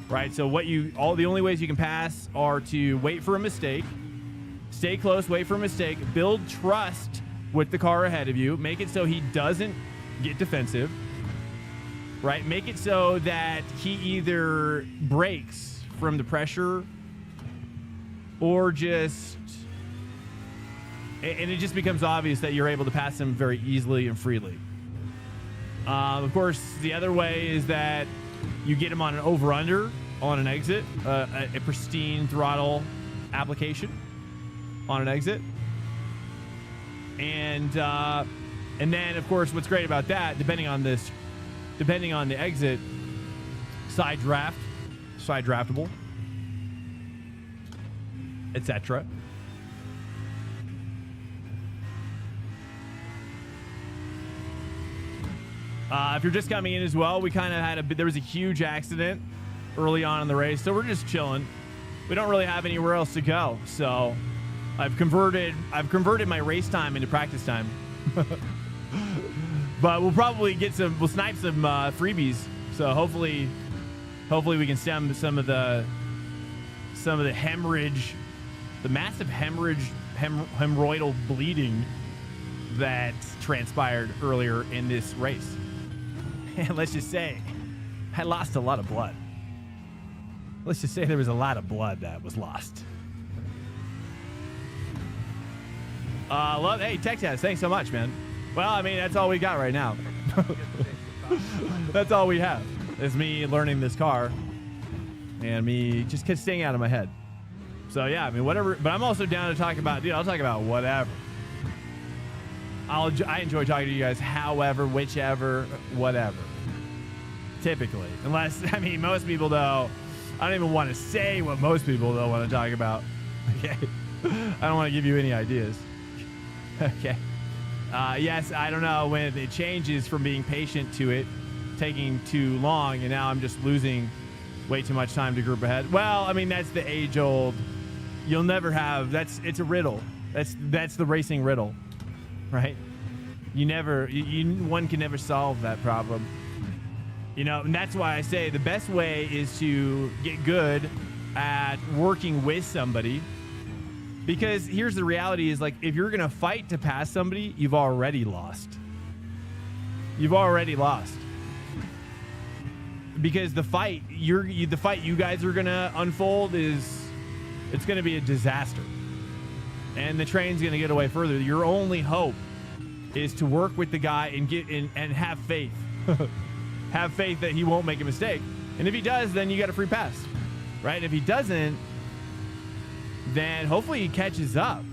Speaker 1: right? So the only ways you can pass are to wait for a mistake. Stay close, wait for a mistake, build trust with the car ahead of you, make it so he doesn't get defensive, right? Make it so that he either breaks from the pressure or just, and it just becomes obvious that you're able to pass him very easily and freely. Of course, the other way is that you get him on an over-under on an exit, a pristine throttle application on an exit. And then of course what's great about that, depending on the exit, side draftable, etc. If you're just coming in as well, we kind of had there was a huge accident early on in the race, so we're just chilling. We don't really have anywhere else to go, so I've converted my race time into practice time. But we'll probably we'll snipe some freebies. So hopefully we can stem some of the hemorrhage, the massive hemorrhoidal bleeding that transpired earlier in this race. And let's just say I lost a lot of blood. Let's just say there was a lot of blood that was lost. Hey, Texas, thanks so much, man. Well, I mean, that's all we got right now. That's all we have. Is me learning this car and me just staying out of my head. So yeah, I mean, whatever. But I'm also down to talk about, dude, I'll talk about whatever. I enjoy talking to you guys, however, whichever, whatever. Typically. Unless, I mean, most people, though, I don't even want to say what most people, though, want to talk about. Okay? I don't want to give you any ideas. Okay. Yes, I don't know when it changes from being patient to it taking too long, and now I'm just losing way too much time to group ahead. Well, I mean, that's the age-old. You'll never have. It's a riddle. That's the racing riddle, right? One can never solve that problem. You know, and that's why I say the best way is to get good at working with somebody. Because here's the reality is, like, if you're going to fight to pass somebody, you've already lost. You've already lost. Because the fight you guys are going to unfold it's going to be a disaster. And the train's going to get away further. Your only hope is to work with the guy and and have faith. Have faith that he won't make a mistake. And if he does, then you got a free pass. Right? And if he doesn't, then hopefully he catches up.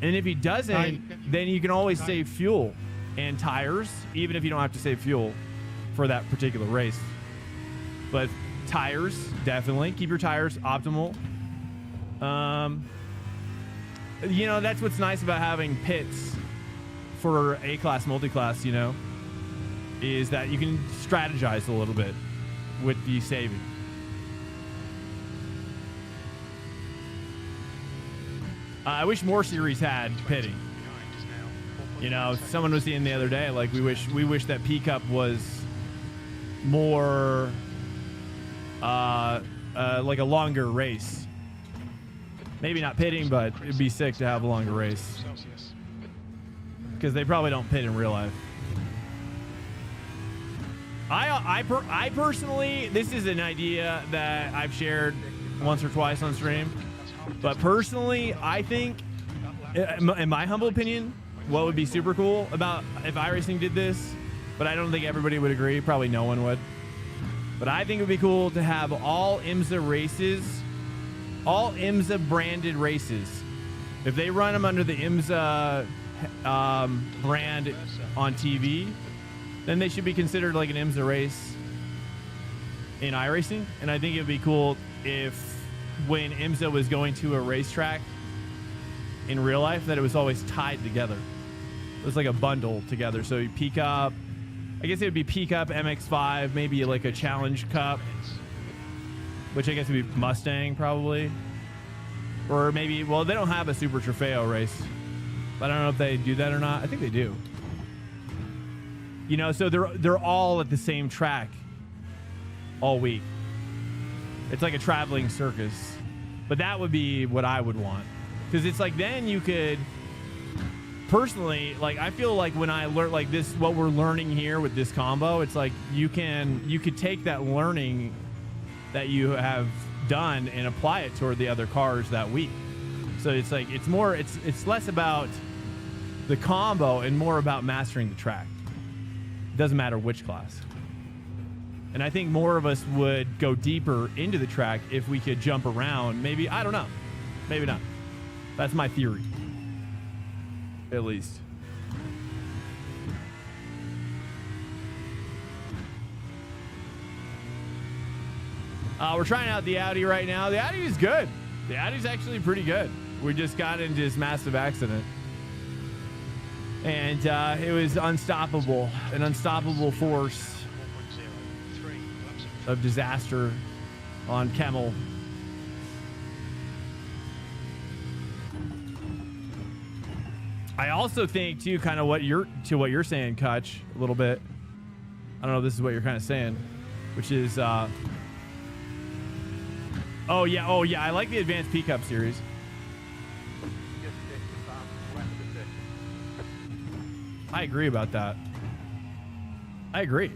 Speaker 1: And if he doesn't, then you can always save fuel and tires, even if you don't have to save fuel for that particular race. But tires, definitely. Keep your tires optimal. You know, that's what's nice about having pits for A-class, multi-class, you know, is that you can strategize a little bit with the saving. I wish more series had pitting. You know, someone was saying the other day, like, we wish that P Cup was more like a longer race. Maybe not pitting, but it'd be sick to have a longer race. Because they probably don't pit in real life. I personally, this is an idea that I've shared once or twice on stream. But personally, I think, in my humble opinion, what would be super cool about if iRacing did this, but I don't think everybody would agree. Probably no one would. But I think it would be cool to have all IMSA races, all IMSA branded races. If they run them under the IMSA brand on TV, then they should be considered like an IMSA race in iRacing. And I think it would be cool if when IMSA was going to a racetrack in real life, that it was always tied together. It was like a bundle together. So you P Cup, I guess it would be P Cup, MX5, maybe like a Challenge Cup, which I guess would be Mustang probably. Or maybe, well, they don't have a Super Trofeo race. But I don't know if they do that or not. I think they do. You know, so they're all at the same track all week. It's like a traveling circus. But that would be what I would want. Because it's like, then you could, personally, like, I feel like when I learn like this, what we're learning here with this combo, it's like you could take that learning that you have done and apply it toward the other cars that week. So it's like, it's less about the combo and more about mastering the track. It doesn't matter which class. And I think more of us would go deeper into the track if we could jump around. Maybe, I don't know. Maybe not. That's my theory. At least. We're trying out the Audi right now. The Audi is good. The Audi's actually pretty good. We just got into this massive accident. And it was unstoppable. An unstoppable force
Speaker 2: 4.0, 3 laps
Speaker 1: of disaster on Kemmel. I also think too, kind of what you're saying, Kutch, a little bit. I don't know if this is what you're kind of saying, which is oh yeah, I like the Advanced P Cup series.
Speaker 3: Just hit the fastest lap of the session.
Speaker 1: I agree about that. I agree.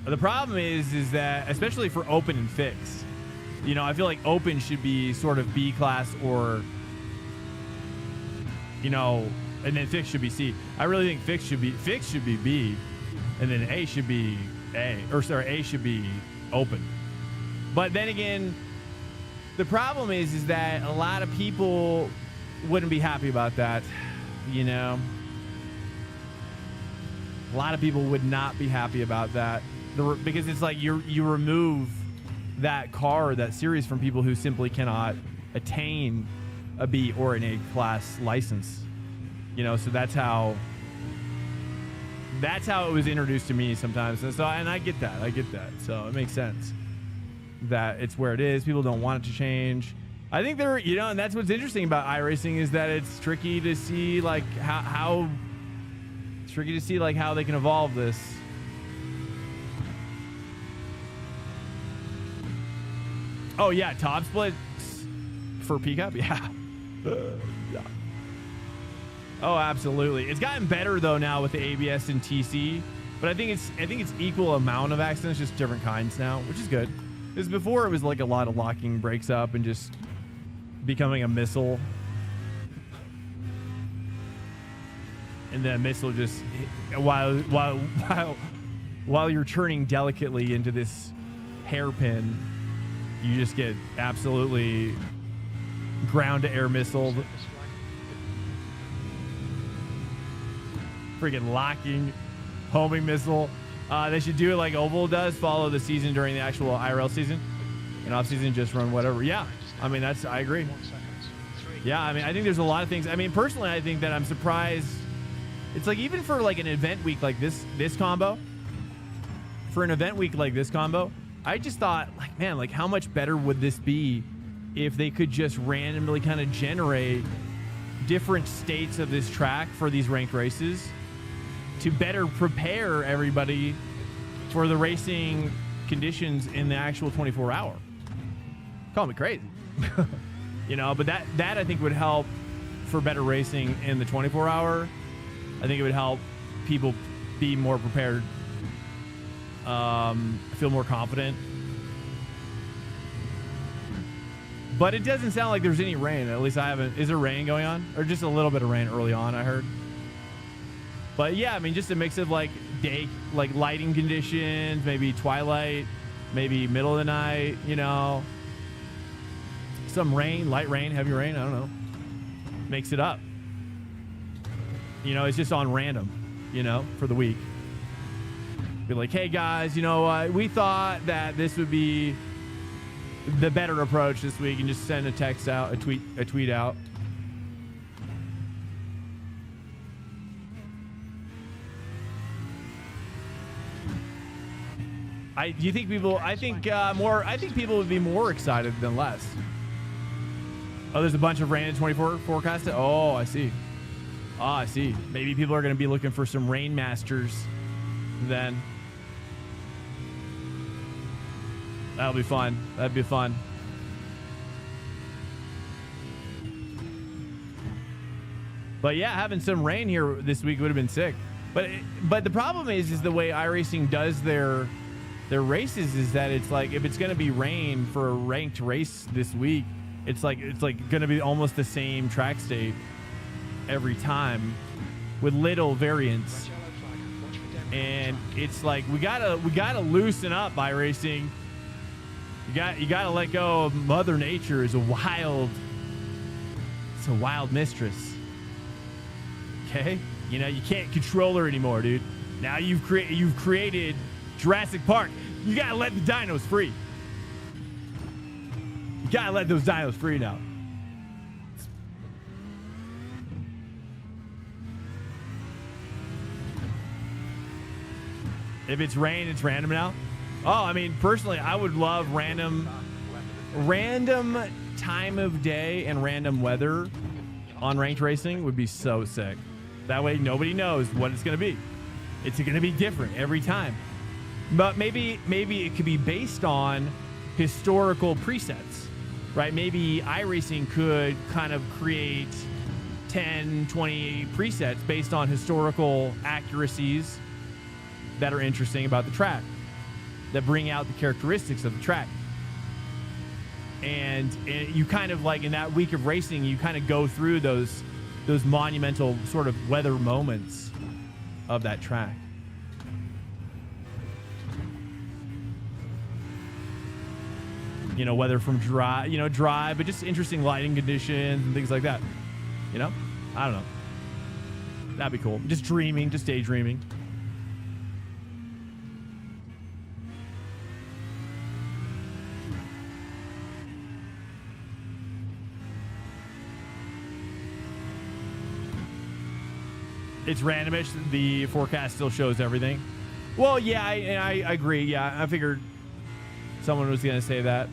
Speaker 1: The problem is that, especially for open and fixed, you know, I feel like open should be sort of B class or, you know, and then fixed should be C. I really think fixed should be B, and then A should be A, or sorry, A should be open. But then again, the problem is that a lot of people wouldn't be happy about that, you know. A lot of people would not be happy about that, because it's like you remove that car, that series, from people who simply cannot attain a B or an A class license. You know, so that's how it was introduced to me sometimes. And so, and I get that. So it makes sense that it's where it is. People don't want it to change. I think they're, you know, and that's what's interesting about iRacing, is that it's tricky to see like how they can evolve this. Oh yeah, top splits for Pickup, yeah. Yeah. Oh, absolutely. It's gotten better though now with the ABS and TC, but I think it's equal amount of accidents, just different kinds now, which is good. Because before it was like a lot of locking brakes up and just becoming a missile, and then a missile just while you're turning delicately into this hairpin, you just get absolutely ground to air missiled. Freaking locking, homing missile. They should do it like Oval does, follow the season during the actual IRL season, and off season just run whatever. Yeah, I mean, I agree. Yeah, I mean, I think there's a lot of things. I mean, personally, I think that I'm surprised. It's like, even for like an event week like this combo, I just thought, like, man, like, how much better would this be if they could just randomly kind of generate different states of this track for these ranked races to better prepare everybody for the racing conditions in the actual 24-hour. Call me crazy. You know, but that I think would help for better racing in the 24-hour. I think it would help people be more prepared, feel more confident. But it doesn't sound like there's any rain. At least I haven't. Is there rain going on? Or just a little bit of rain early on, I heard. But yeah, I mean, just a mix of like day, like lighting conditions, maybe twilight, maybe middle of the night, you know. Some rain, light rain, heavy rain, I don't know. Makes it up. You know, it's just on random, you know, for the week. Be like, hey guys, you know, we thought that this would be the better approach this week, and just send a text out, a tweet out. I think people would be more excited than less. Oh, there's a bunch of rain in 24 forecasted. Oh, I see. Oh, I see. Maybe people are going to be looking for some Rain Masters then. That'll be fun. That'd be fun. But yeah, having some rain here this week would have been sick. But the problem is the way iRacing does their races is that it's like, if it's going to be rain for a ranked race this week, it's like going to be almost the same track state every time with little variance. And it's like, we gotta loosen up iRacing. You gotta let go of Mother Nature is a wild It's a wild mistress. Okay? You know, you can't control her anymore, dude. Now you've created Jurassic Park. You gotta let the dinos free. You gotta let those dinos free now. If it's rain, it's random now. Oh, I mean, personally, I would love random time of day and random weather on ranked racing would be so sick. That way, nobody knows what it's going to be. It's going to be different every time. But maybe it could be based on historical presets, right? Maybe iRacing could kind of create 10, 20 presets based on historical accuracies that are interesting about the track, that bring out the characteristics of the track. And you kind of like in that week of racing, you kind of go through those monumental sort of weather moments of that track. You know, whether from dry, but just interesting lighting conditions and things like that. You know? I don't know. That'd be cool. Just dreaming, just daydreaming. It's randomish. The forecast still shows everything. Well, yeah, I agree. Yeah, I figured someone was going to say that.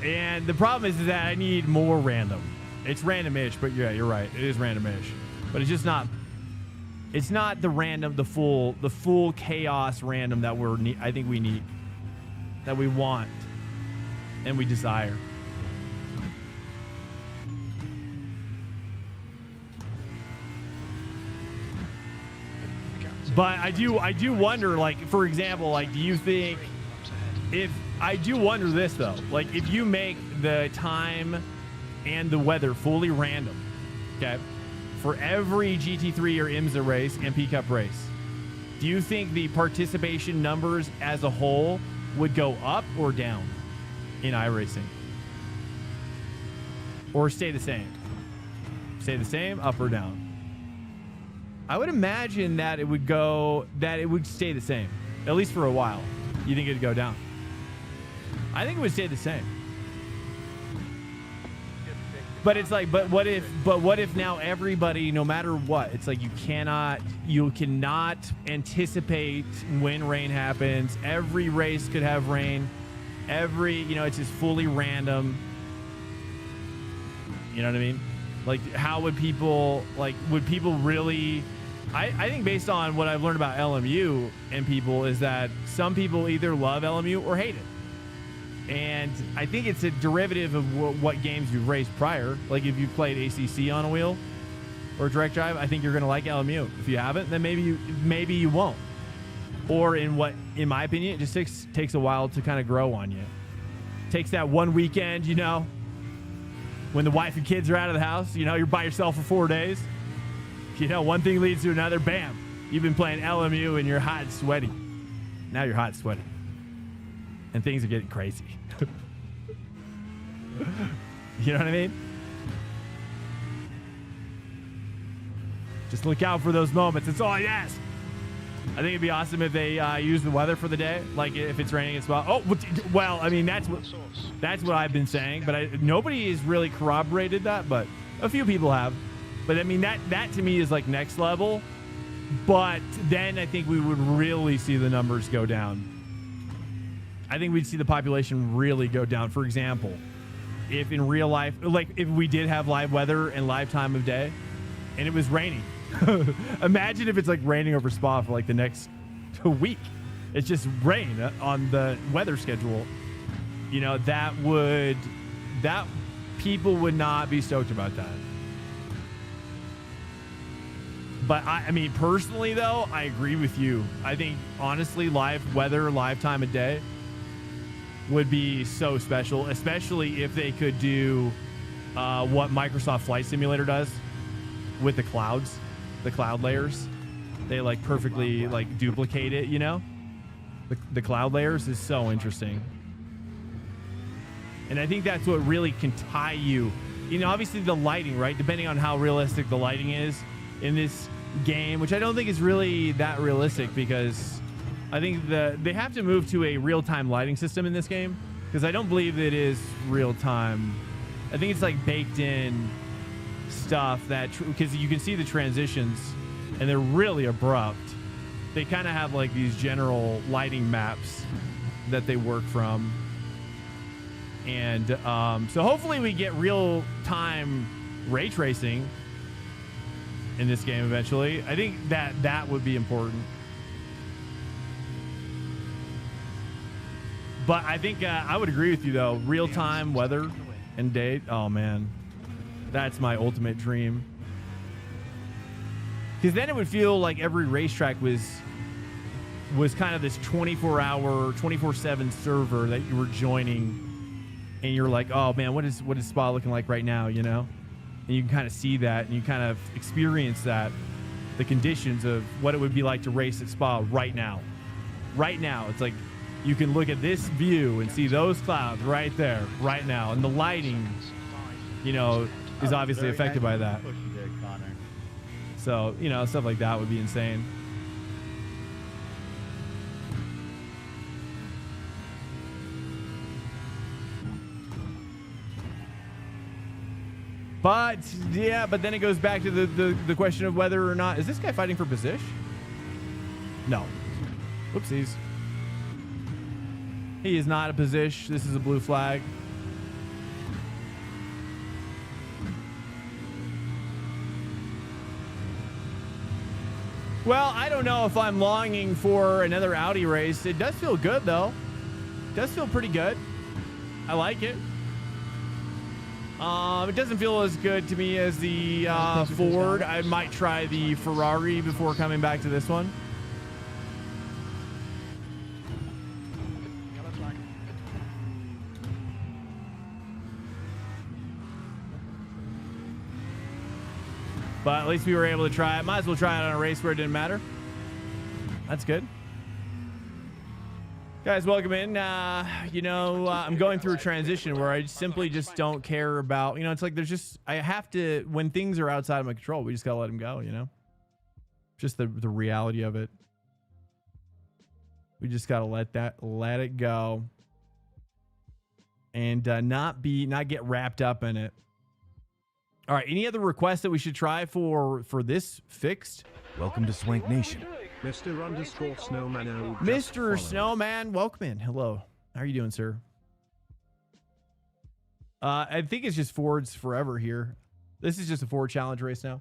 Speaker 1: And the problem is that I need more random. It's randomish, but yeah, you're right. It is randomish. But it's just not. It's not the random, the full chaos random that I think we need, that we want, and we desire. But I do wonder, like, for example, like, do you think I do wonder this though, like, if you make the time and the weather fully random, okay, for every GT3 or IMSA race and P Cup race, do you think the participation numbers as a whole would go up or down in iRacing? Or stay the same? Stay the same, up or down? I would imagine that it would stay the same, at least for a while. You think it'd go down? I think it would stay the same. But it's like, but what if now everybody, no matter what, it's like you cannot anticipate when rain happens. Every race could have rain. It's just fully random. You know what I mean? Like, how would people really... I think based on what I've learned about LMU and people is that some people either love LMU or hate it. And I think it's a derivative of what games you've raced prior. Like if you've played ACC on a wheel or direct drive, I think you're going to like LMU. If you haven't, then maybe you won't. Or in my opinion, it just takes a while to kind of grow on you. Takes that one weekend, when the wife and kids are out of the house, you're by yourself for 4 days. One thing leads to another, bam. You've been playing LMU and you're hot and sweaty. Now you're hot and sweaty. And things are getting crazy. You know what I mean? Just look out for those moments. That's all I ask. I think it'd be awesome if they use the weather for the day. Like if it's raining as well. Oh, well, I mean, that's what I've been saying. But nobody has really corroborated that. But a few people have. But I mean, that to me is like next level. But then I think we would really see the numbers go down. I think we'd see the population really go down. For example, if in real life, like if we did have live weather and live time of day and it was raining. Imagine if it's like raining over Spa for like the next week. It's just rain on the weather schedule. That people would not be stoked about that. But I mean, personally though, I agree with you. I think honestly, live weather, live time of day would be so special, especially if they could do what Microsoft Flight Simulator does with the clouds, the cloud layers. They like perfectly like duplicate it, the cloud layers is so interesting. And I think that's what really can tie you you know, obviously the lighting, right? Depending on how realistic the lighting is in this game, which I don't think is really that realistic, because I think they have to move to a real-time lighting system in this game, because I don't believe it is real-time. I think it's like baked in stuff that, because you can see the transitions and they're really abrupt. They kind of have like these general lighting maps that they work from. And so hopefully we get real-time ray tracing in this game eventually. I think that would be important. But I think I would agree with you, though. Real-time weather and date. Oh, man. That's my ultimate dream. Because then it would feel like every racetrack was kind of this 24-hour, 24/7 server that you were joining. And you're like, oh, man, what is Spa looking like right now, you know? And you can kind of see that, and you kind of experience that, the conditions of what it would be like to race at Spa right now. Right now. It's like you can look at this view and see those clouds right there, right now. And the lighting, you know, is obviously affected by that.
Speaker 9: Push you there, Connor.
Speaker 1: So, you know, stuff like that would be insane. But yeah, but then it goes back to the question of whether or not, is this guy fighting for position? No. Whoopsies. He is not a position. This is a blue flag. Well, I don't know if I'm longing for another Audi race. It does feel good, though. It does feel pretty good. I like it. It doesn't feel as good to me as the Ford. I might try the Ferrari before coming back to this one.
Speaker 2: Yellow flag.
Speaker 1: But at least we were able to try it. Might as well try it on a race where it didn't matter. That's good. Guys, welcome in. You know, I'm going through a transition where I simply just don't care about, you know, it's like there's just, I have to, when things are outside of my control, we just got to let them go, you know? Just the reality of it. We just got to let it go. And not get wrapped up in it. All right, any other requests that we should try for this fixed?
Speaker 4: Welcome to Swank Nation.
Speaker 6: Mr._Snowman.
Speaker 1: Mr. Snowman, welcome in. Hello. How are you doing, sir? I think it's just Fords forever here. This is just a Ford challenge race now.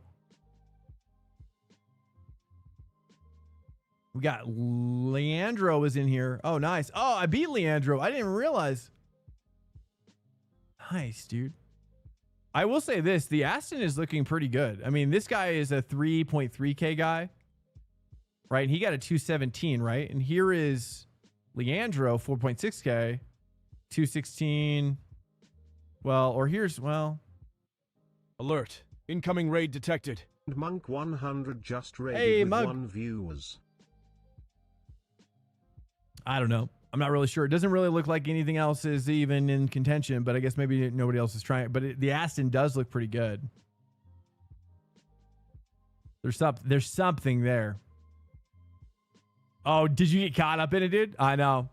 Speaker 1: We got Leandro is in here. Oh, nice. Oh, I beat Leandro. I didn't realize. Nice, dude. I will say this. The Aston is looking pretty good. I mean, this guy is a 3.3K guy. Right, and he got a 217, right? And here is Leandro, 4.6K, 216. Well, or here's, well.
Speaker 8: Alert. Incoming raid detected.
Speaker 6: Monk 100 just raided
Speaker 1: Hey,
Speaker 6: with
Speaker 1: Monk.
Speaker 6: 1 viewers.
Speaker 1: I don't know. I'm not really sure. It doesn't really look like anything else is even in contention, but I guess maybe nobody else is trying. But the Aston does look pretty good. There's something there. Oh, did you get caught up in it, dude? I know.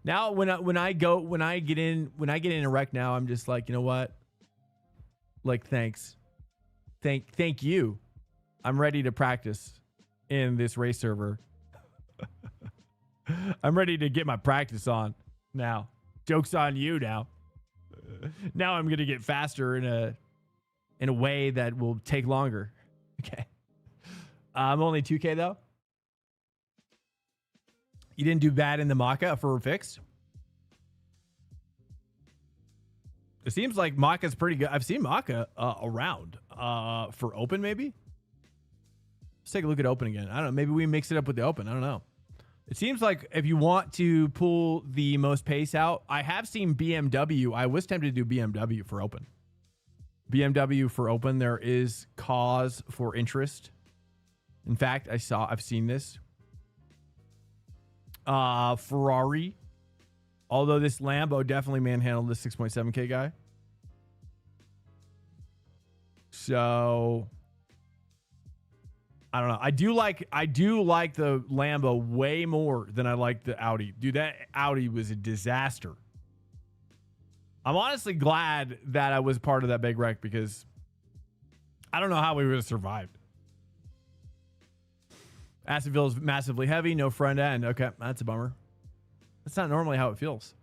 Speaker 1: Now when I get in a wreck now, I'm just like, you know what? Like, thanks. Thank you. I'm ready to practice in this race server. I'm ready to get my practice on now. Joke's on you now. Now I'm gonna get faster in a way that will take longer. Okay. I'm only 2K though. You didn't do bad in the Maka for fixed? It seems like Maka's pretty good. I've seen Maka around for open maybe. Let's take a look at open again. I don't know. Maybe we mix it up with the open. I don't know. It seems like if you want to pull the most pace out, I have seen BMW. I was tempted to do BMW for open. BMW for open, there is cause for interest. In fact, I've seen this. Ferrari. Although this Lambo definitely manhandled this 6.7K guy. So I don't know. I do like the Lambo way more than I like the Audi. Dude, that Audi was a disaster. I'm honestly glad that I was part of that big wreck because I don't know how we would have survived. Astonville is massively heavy, no front end. Okay, that's a bummer. That's not normally how it feels.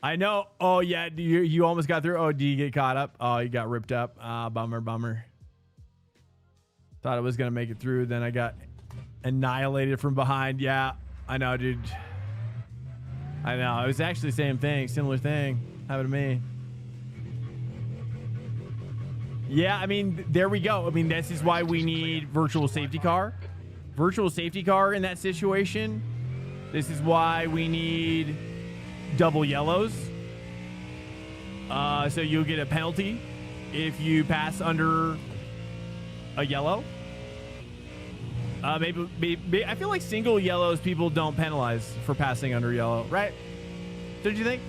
Speaker 1: I know. Oh, yeah, you almost got through. Oh, do you get caught up? Oh, you got ripped up. Bummer. Thought I was going to make it through. Then I got annihilated from behind. Yeah, I know, dude. I know. It was actually the same thing. Similar thing happened to me. Yeah, I mean, there we go. I mean, this is why we need virtual safety car. Virtual safety car in that situation. This is why we need double yellows. So you'll get a penalty if you pass under a yellow. Maybe I feel like single yellows people don't penalize for passing under yellow, right? Don't you think?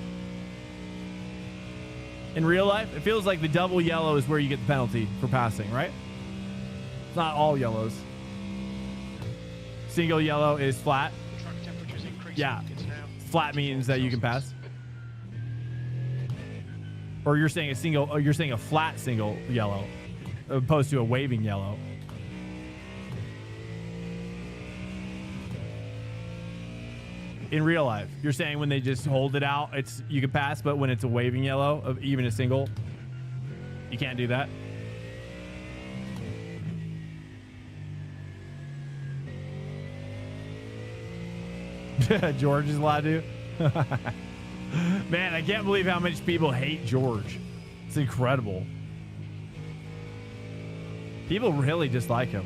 Speaker 1: In real life, it feels like the double yellow is where you get the penalty for passing, right? It's not all yellows. Single yellow is flat.
Speaker 2: Track temperature's increasing.
Speaker 1: Yeah.
Speaker 2: It's now
Speaker 1: Flat means that you can pass. Or you're saying a flat single yellow opposed to a waving yellow. In real life, you're saying when they just hold it out, you can pass, but when it's a waving yellow of even a single, you can't do that. George is allowed to. Man, I can't believe how much people hate George. It's incredible. People really dislike him.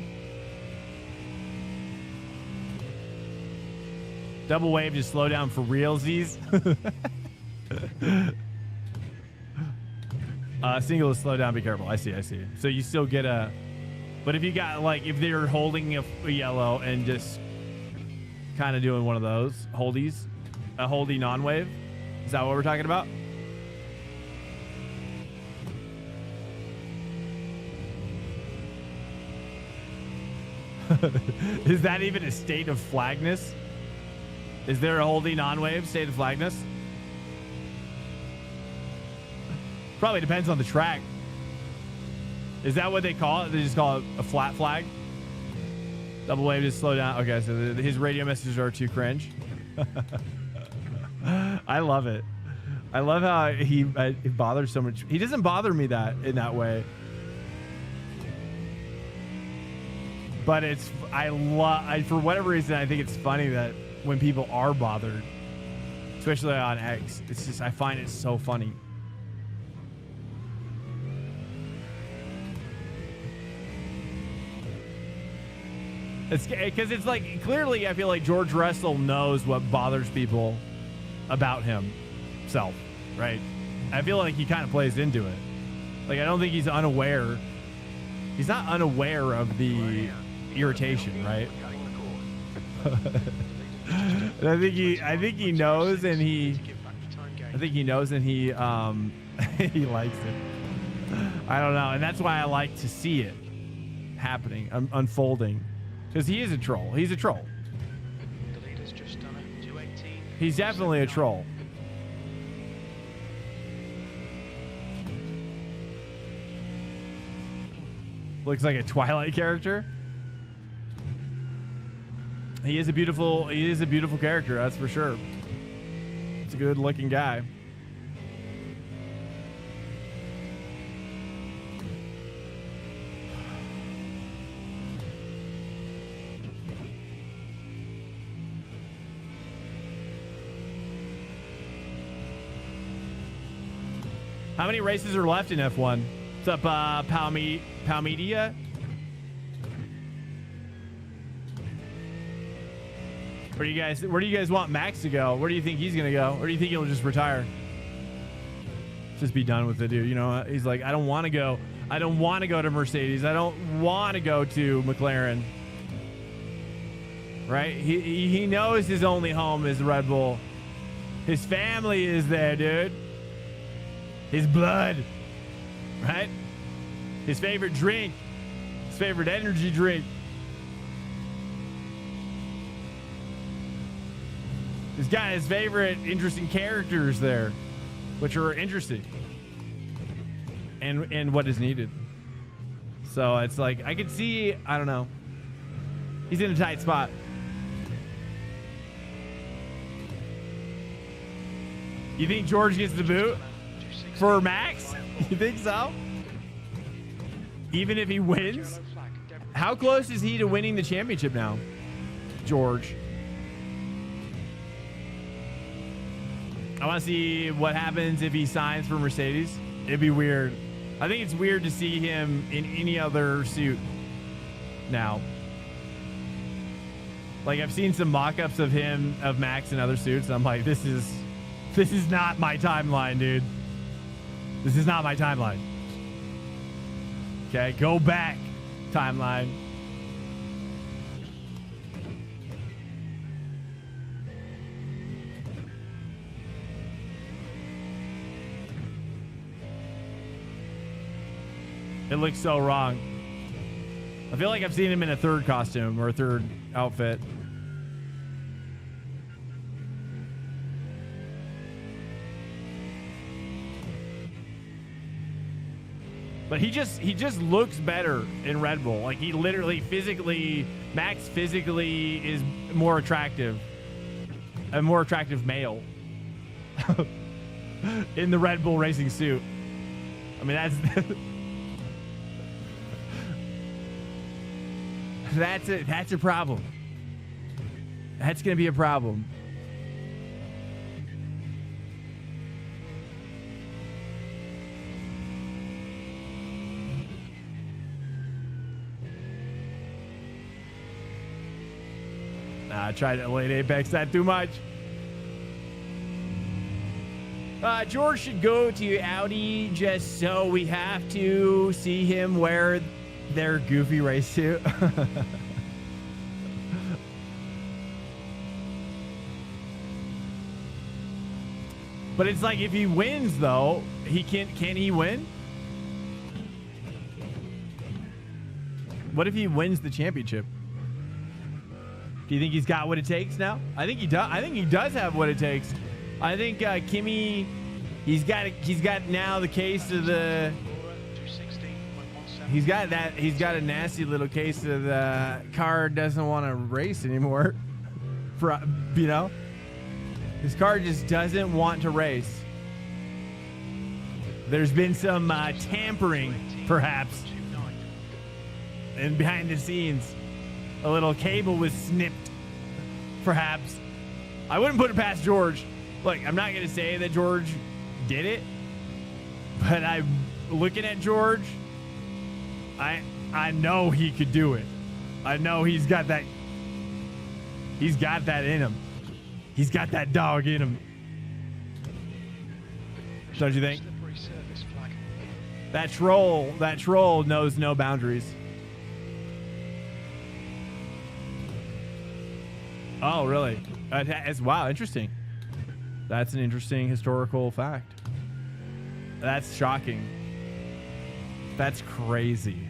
Speaker 1: Double wave to slow down for realsies. Single is slow down, be careful. I see. So you still get a... But if you got, like, if they're holding a yellow and just kind of doing one of those holdies, a holdie non-wave, is that what we're talking about? Is that even a state of flagness? Is there a holdie non-wave state of flagness? Probably depends on the track. Is that what they call it? They just call it a flat flag? Double wave to slow down. Okay, so his radio messages are too cringe. I love it. I love how it bothers so much. He doesn't bother me in that way. But for whatever reason, I think it's funny that when people are bothered, especially on X, it's just, I find it so funny. It's because it's like, clearly I feel like George Russell knows what bothers people about himself, right? I feel like he kind of plays into it. Like, I don't think he's unaware. He's not unaware of the irritation, right? And I think he knows, and he he likes it. I don't know, and that's why I like to see it happening, unfolding, because he is a troll. He's a troll.
Speaker 2: The leader's just done it. 218.
Speaker 1: He's definitely a troll. Looks like a Twilight character. He is a beautiful character, that's for sure. It's a good looking guy. How many races are left in F1? What's up, Palmedia? Where do you guys want Max to go? Where do you think he's gonna go? Or do you think he'll just retire? Just be done with it, dude. You know, he's like, I don't want to go. I don't want to go to Mercedes. I don't want to go to McLaren. Right? He knows his only home is Red Bull. His family is there, dude. His blood. Right? His favorite drink. His favorite energy drink. He's got his favorite interesting characters there, which are interesting. And what is needed. So it's like, I could see, I don't know. He's in a tight spot. You think George gets the boot for Max? You think so? Even if he wins? How close is he to winning the championship now, George? I want to see what happens if he signs for Mercedes. It'd be weird. I think it's weird to see him in any other suit now. Like, I've seen some mock-ups of him, of Max in other suits, and I'm like, this is not my timeline, dude. This is not my timeline. Okay, go back, timeline. It looks so wrong. I feel like I've seen him in a third costume or a third outfit. But he just looks better in Red Bull. Like, he literally physically, Max physically is more attractive. A more attractive male. In the Red Bull racing suit. I mean, that's a problem. That's going to be a problem. I tried to late Apex that too much. George should go to Audi just so we have to see him wear their goofy race suit. But it's like, if he wins though, can he win? What if he wins the championship? Do you think he's got what it takes now? I think he does. I think he does have what it takes. I think Kimi, he's got now the case of the. He's got a nasty little case of the car doesn't want to race anymore. You know, his car just doesn't want to race. There's been some tampering, perhaps, and behind the scenes. A little cable was snipped, perhaps. I wouldn't put it past George. Look, I'm not going to say that George did it, but I'm looking at George. I know he could do it. I know he's got that. He's got that in him. He's got that dog in him. Don't you think? That troll knows no boundaries. Oh, really? Wow, interesting. That's an interesting historical fact. That's shocking. That's crazy.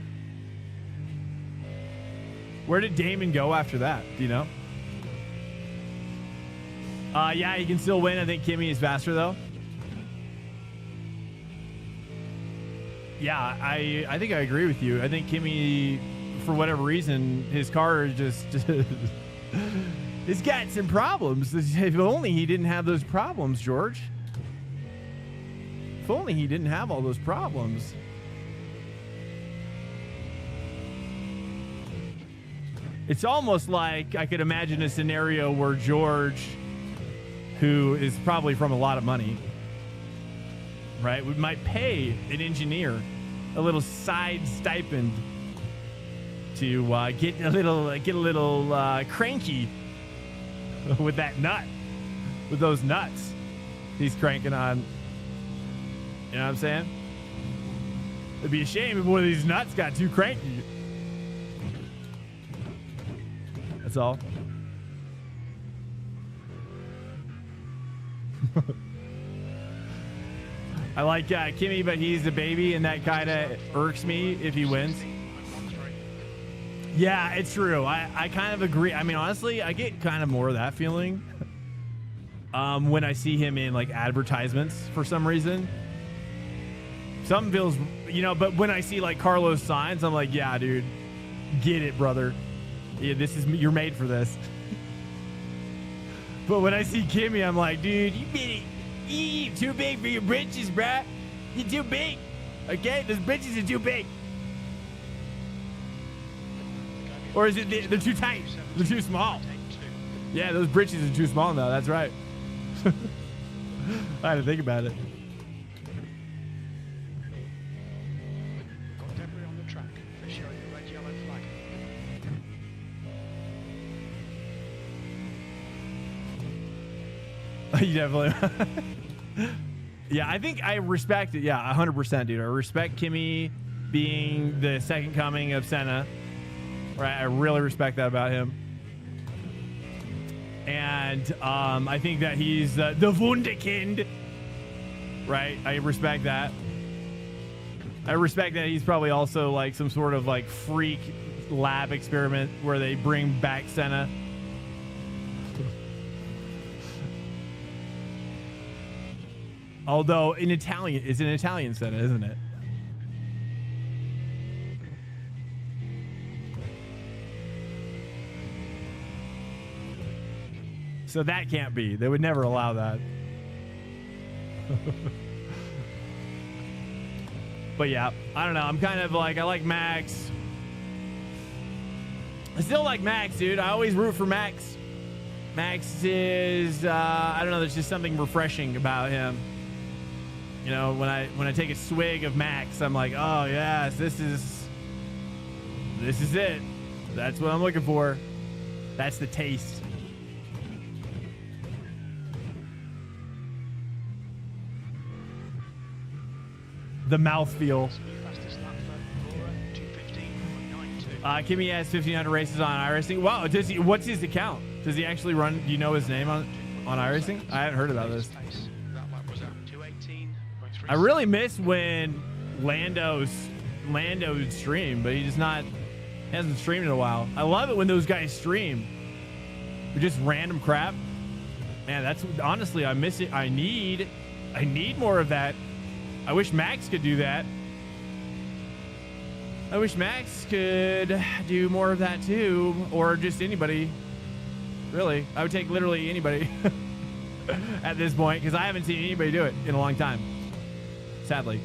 Speaker 1: Where did Damon go after that? Do you know? Yeah, he can still win. I think Kimi is faster, though. Yeah, I think I agree with you. I think Kimi, for whatever reason, his car is just it's got some problems. If only he didn't have those problems, George. If only he didn't have all those problems. It's almost like I could imagine a scenario where George, who is probably from a lot of money, right, we might pay an engineer a little side stipend to get a little cranky with that nut, with those nuts he's cranking on. You know what I'm saying? It'd be a shame if one of these nuts got too cranky. That's all. I like Kimmy, but he's a baby, and that kind of irks me if he wins. Yeah, it's true. I kind of agree. I mean, honestly, I get kind of more of that feeling when I see him in like advertisements for some reason. Something feels, you know, but when I see like Carlos Sainz, I'm like, yeah, dude, get it, brother. Yeah, you're made for this. But when I see Kimmy, I'm like, dude, you too big for your britches, bruh. You're too big. Okay, those britches are too big. Or is it they're too tight? They're too small. Yeah, those britches are too small now. That's right. I had to think about it.
Speaker 2: Got debris on the track. They're showing the red yellow flag.
Speaker 1: You definitely. Yeah, I think I respect it. Yeah, 100%, dude. I respect Kimmy being the second coming of Senna. Right, I really respect that about him. And I think that he's the Wunderkind. Right, I respect that. I respect that he's probably also like some sort of like freak lab experiment where they bring back Senna. Although in Italian, it's an Italian Senna, isn't it? So that can't be. They would never allow that. But yeah, I don't know. I'm kind of like, I like Max. I still like Max, dude. I always root for Max. Max is, I don't know. There's just something refreshing about him. You know, when I take a swig of Max, I'm like, oh yes, this is it. That's what I'm looking for. That's the taste. The mouthfeel. Kimmy has 1,500 races on iRacing. Wow, what's his account? Does he actually run? Do you know his name on iRacing? I hadn't heard about this. I really miss when Lando would stream, but he hasn't streamed in a while. I love it when those guys stream. Just random crap. Man, that's honestly, I miss it. I need more of that. I wish Max could do that. I wish Max could do more of that too, or just anybody. Really, I would take literally anybody at this point because I haven't seen anybody do it in a long time. Sadly.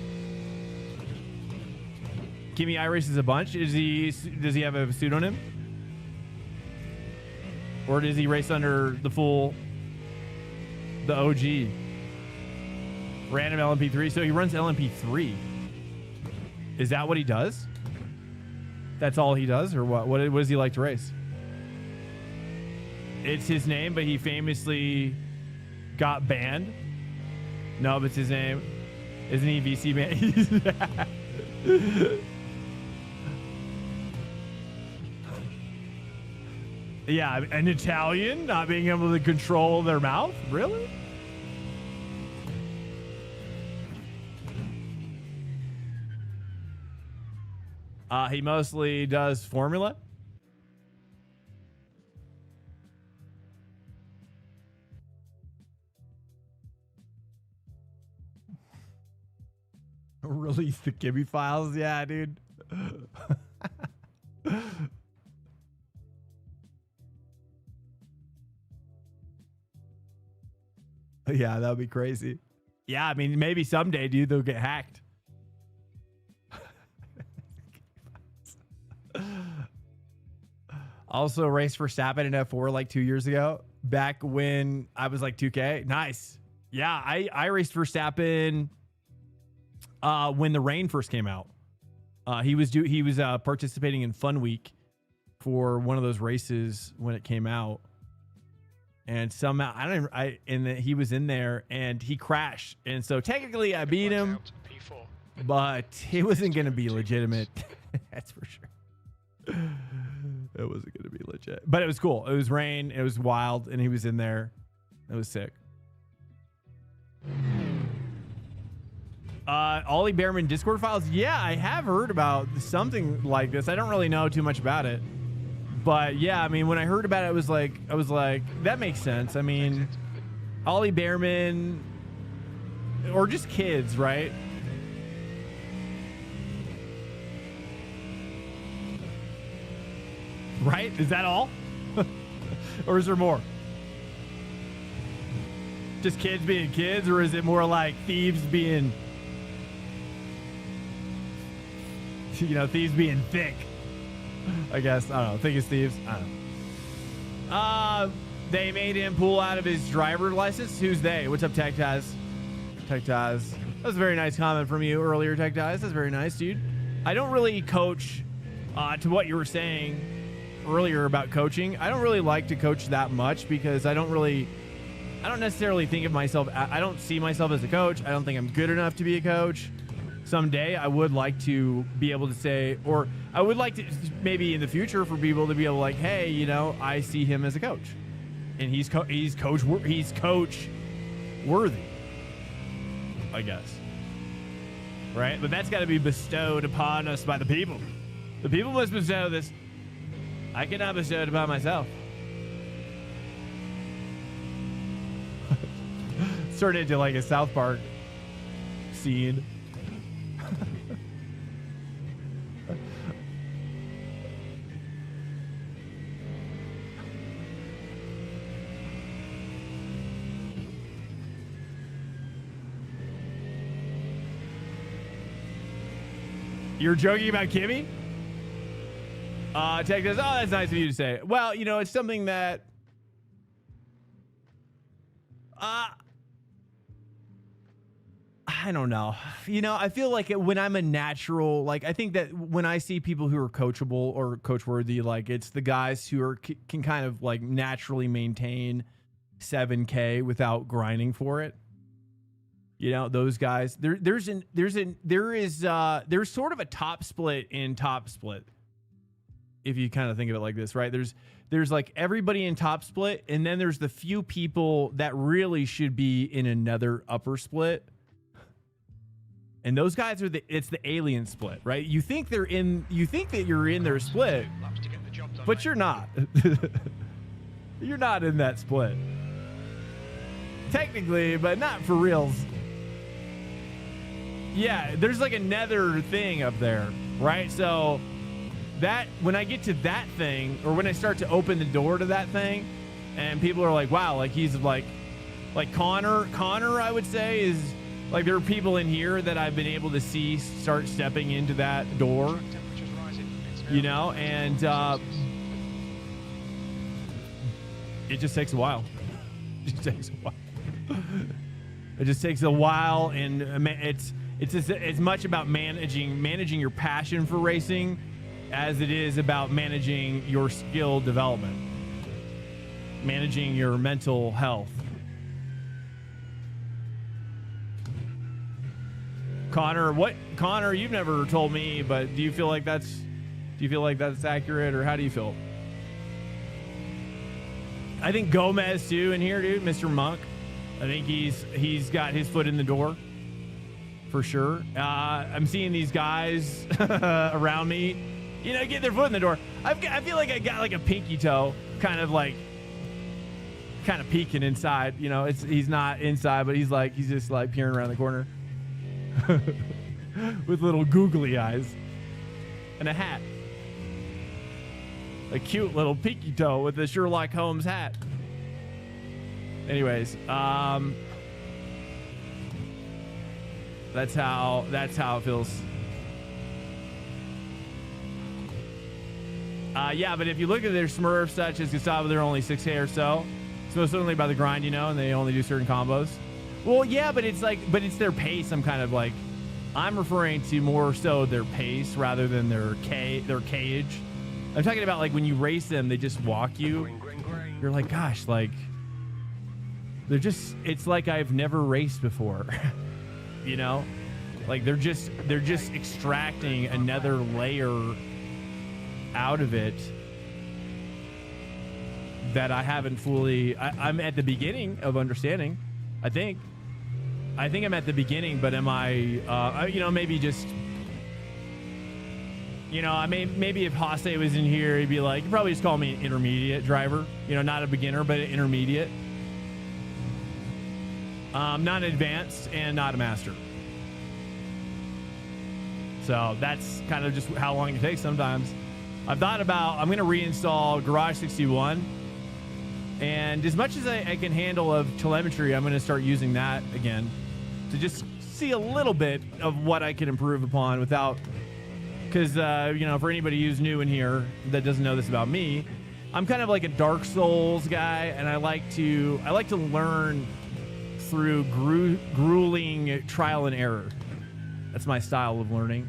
Speaker 1: Kimmy iRaces a bunch. Does he have a pseudonym? Or does he race under the OG? Random LMP3. So he runs LMP3. Is that what he does? That's all he does? Or what? What does he like to race? It's his name, but he famously got banned. No, but it's his name. Isn't he VC man? Yeah, an Italian not being able to control their mouth? Really? He mostly does Formula. Release the Kimmy files. Yeah, dude. Yeah, that would be crazy. Yeah, I mean, maybe someday, dude, they'll get hacked. Also raced for Verstappen in F4 like 2 years ago, back when I was like 2K. Nice. Yeah, I raced for Verstappen when the rain first came out. He was participating in Fun Week for one of those races when it came out. And somehow he was in there and he crashed. And so technically I beat him, but it wasn't going to be legitimate. That's for sure. It wasn't going to be legit, but it was cool. It was rain. It was wild. And he was in there. It was sick. Ollie Behrman Discord files. Yeah, I have heard about something like this. I don't really know too much about it, but yeah, I mean, when I heard about it, I was like, that makes sense. I mean, Ollie Behrman, or just kids, right? Right? Is that all? Or is there more? Just kids being kids, or is it more like thieves being, you know, thieves being thick? I guess. I don't know. Thick as thieves. I don't know. They made him pull out of his driver license. Who's they? What's up, Tech Taz? Tech Taz. That was a very nice comment from you earlier, Tech Taz. That's very nice, dude. I don't really coach, to what you were saying earlier about coaching. I don't really like to coach that much because I don't necessarily think of myself. I don't see myself as a coach. I don't think I'm good enough to be a coach. Someday I would like to be able to say, or I would like to maybe in the future for people to be able to like, hey, you know, I see him as a coach, and he's coach worthy, I guess. Right? But that's got to be bestowed upon us by the people. The people must bestow this. I cannot bestow it upon myself. Turned into like a South Park scene. You're joking about Kimmy? Tech says, oh, that's nice of you to say. Well, you know, it's something that I don't know. You know, I feel like when I'm a natural, like, I think that when I see people who are coachable or coach worthy, like, it's the guys who are can kind of like naturally maintain 7K without grinding for it. You know, those guys. There's sort of a top split in top split. If you kind of think of it like this, right? There's like everybody in top split, and then there's the few people that really should be in another upper split. And those guys are it's the alien split, right? You think that you're in their split, but you're not. You're not in that split. Technically, but not for reals. Yeah, there's like another thing up there, right? So that when I get to that thing, or when I start to open the door to that thing, and people are like, wow, like he's like Connor, I would say is like, there are people in here that I've been able to see start stepping into that door, you know, and it just takes a while. It just takes a while. It just takes a while, and it's as much about managing your passion for racing as it is about managing your skill development, managing your mental health. Connor, you've never told me, but do you feel like that's accurate, or how do you feel? I think Gomez too in here, dude, Mr. Monk. I think he's got his foot in the door for sure. I'm seeing these guys around me, you know, get their foot in the door. I feel like I got like a pinky toe, kind of peeking inside. You know, he's not inside, but he's just like peering around the corner. With little googly eyes and a hat, a cute little pinky toe with a Sherlock Holmes hat. Anyways, that's how it feels. Yeah, but if you look at their Smurfs such as Gustavo, they're only 6K or so. It's most certainly by the grind, you know, and they only do certain combos. Well, yeah, but it's their pace. I'm referring to more so their pace rather than their cage. I'm talking about like when you race them, they just walk you. You're like, gosh, like it's like I've never raced before. You know? Like they're just extracting another layer out of it that I haven't fully I'm at the beginning of understanding, I think. I think I'm at the beginning, but am I, you know, maybe just, you know, I mean, maybe if Hase was in here, he'd be like, you'd probably just call me an intermediate driver. You know, not a beginner, but an intermediate. Not advanced and not a master. So that's kind of just how long it takes sometimes. I've thought about, I'm going to reinstall Garage 61. And as much as I can handle of telemetry, I'm going to start using that again to just see a little bit of what I can improve upon without, because, you know, for anybody who's new in here that doesn't know this about me, I'm kind of like a Dark Souls guy, and I like to learn through grueling trial and error. That's my style of learning.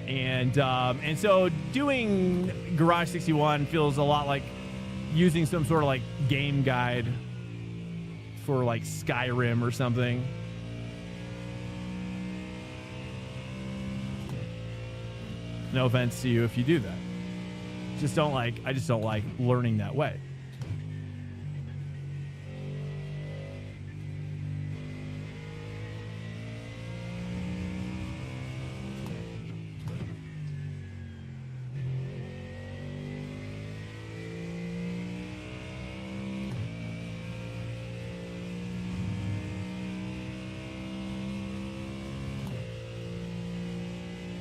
Speaker 1: And so doing Garage 61 feels a lot like using some sort of like game guide for like Skyrim or something. No offense to you if you do that. I just don't like learning that way.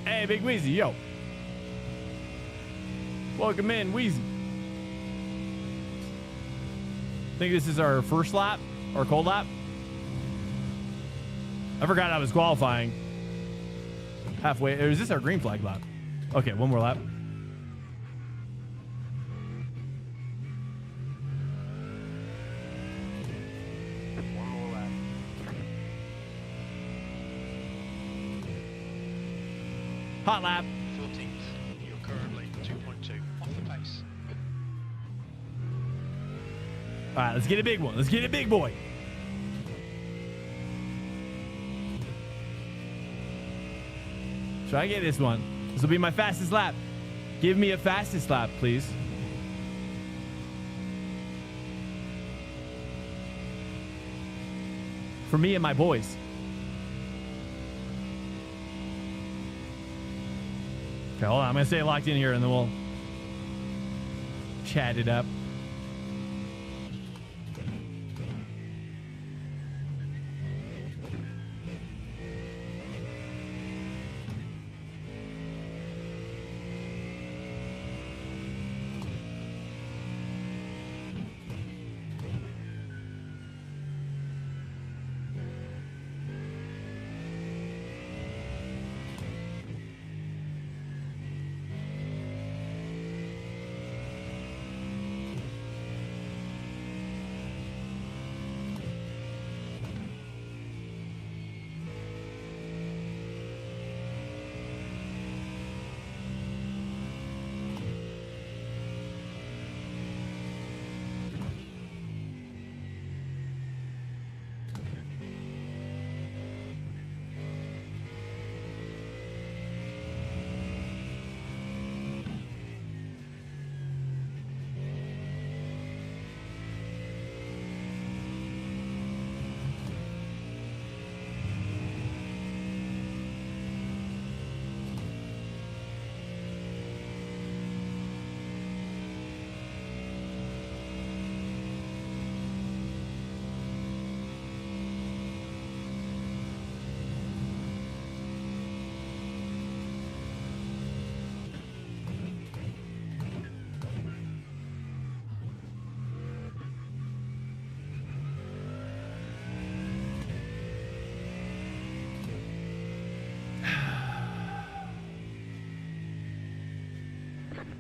Speaker 1: Hey, Big Wheezy, yo. Welcome in, Wheezy. Think this is our first lap or cold lap? I forgot I was qualifying. Halfway. Or is this our green flag lap? Okay, one more lap.
Speaker 3: One more lap.
Speaker 1: Hot lap.
Speaker 2: 14th. You're currently 2.2 off the pace.
Speaker 1: All right, let's get a big one. Let's get a big boy. Try to get this one. This will be my fastest lap. Give me a fastest lap, please. For me and my boys. Okay, hold on. I'm going to stay locked in here and then we'll chat it up.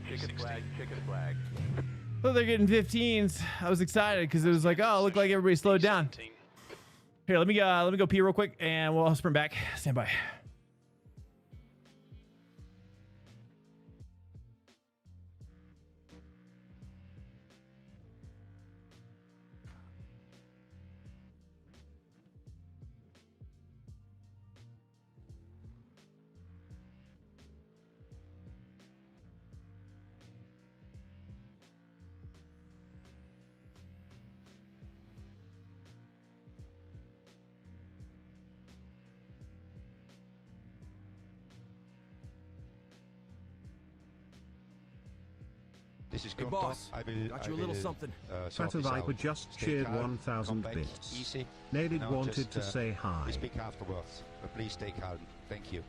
Speaker 3: Chicken flag, chicken flag.
Speaker 1: Well, they're getting 15s. I was excited because it was like, oh, it looked like everybody slowed down.
Speaker 2: 17.
Speaker 1: Here, let me go pee real quick and we'll sprint back. Stand by.
Speaker 10: This is
Speaker 8: Hey, boss. Got you a little something.
Speaker 6: Fatter Viper just cheered 1,000 bits.
Speaker 10: Easy.
Speaker 6: Naded wanted to say hi.
Speaker 10: We speak afterwards, but please stay calm. Thank you.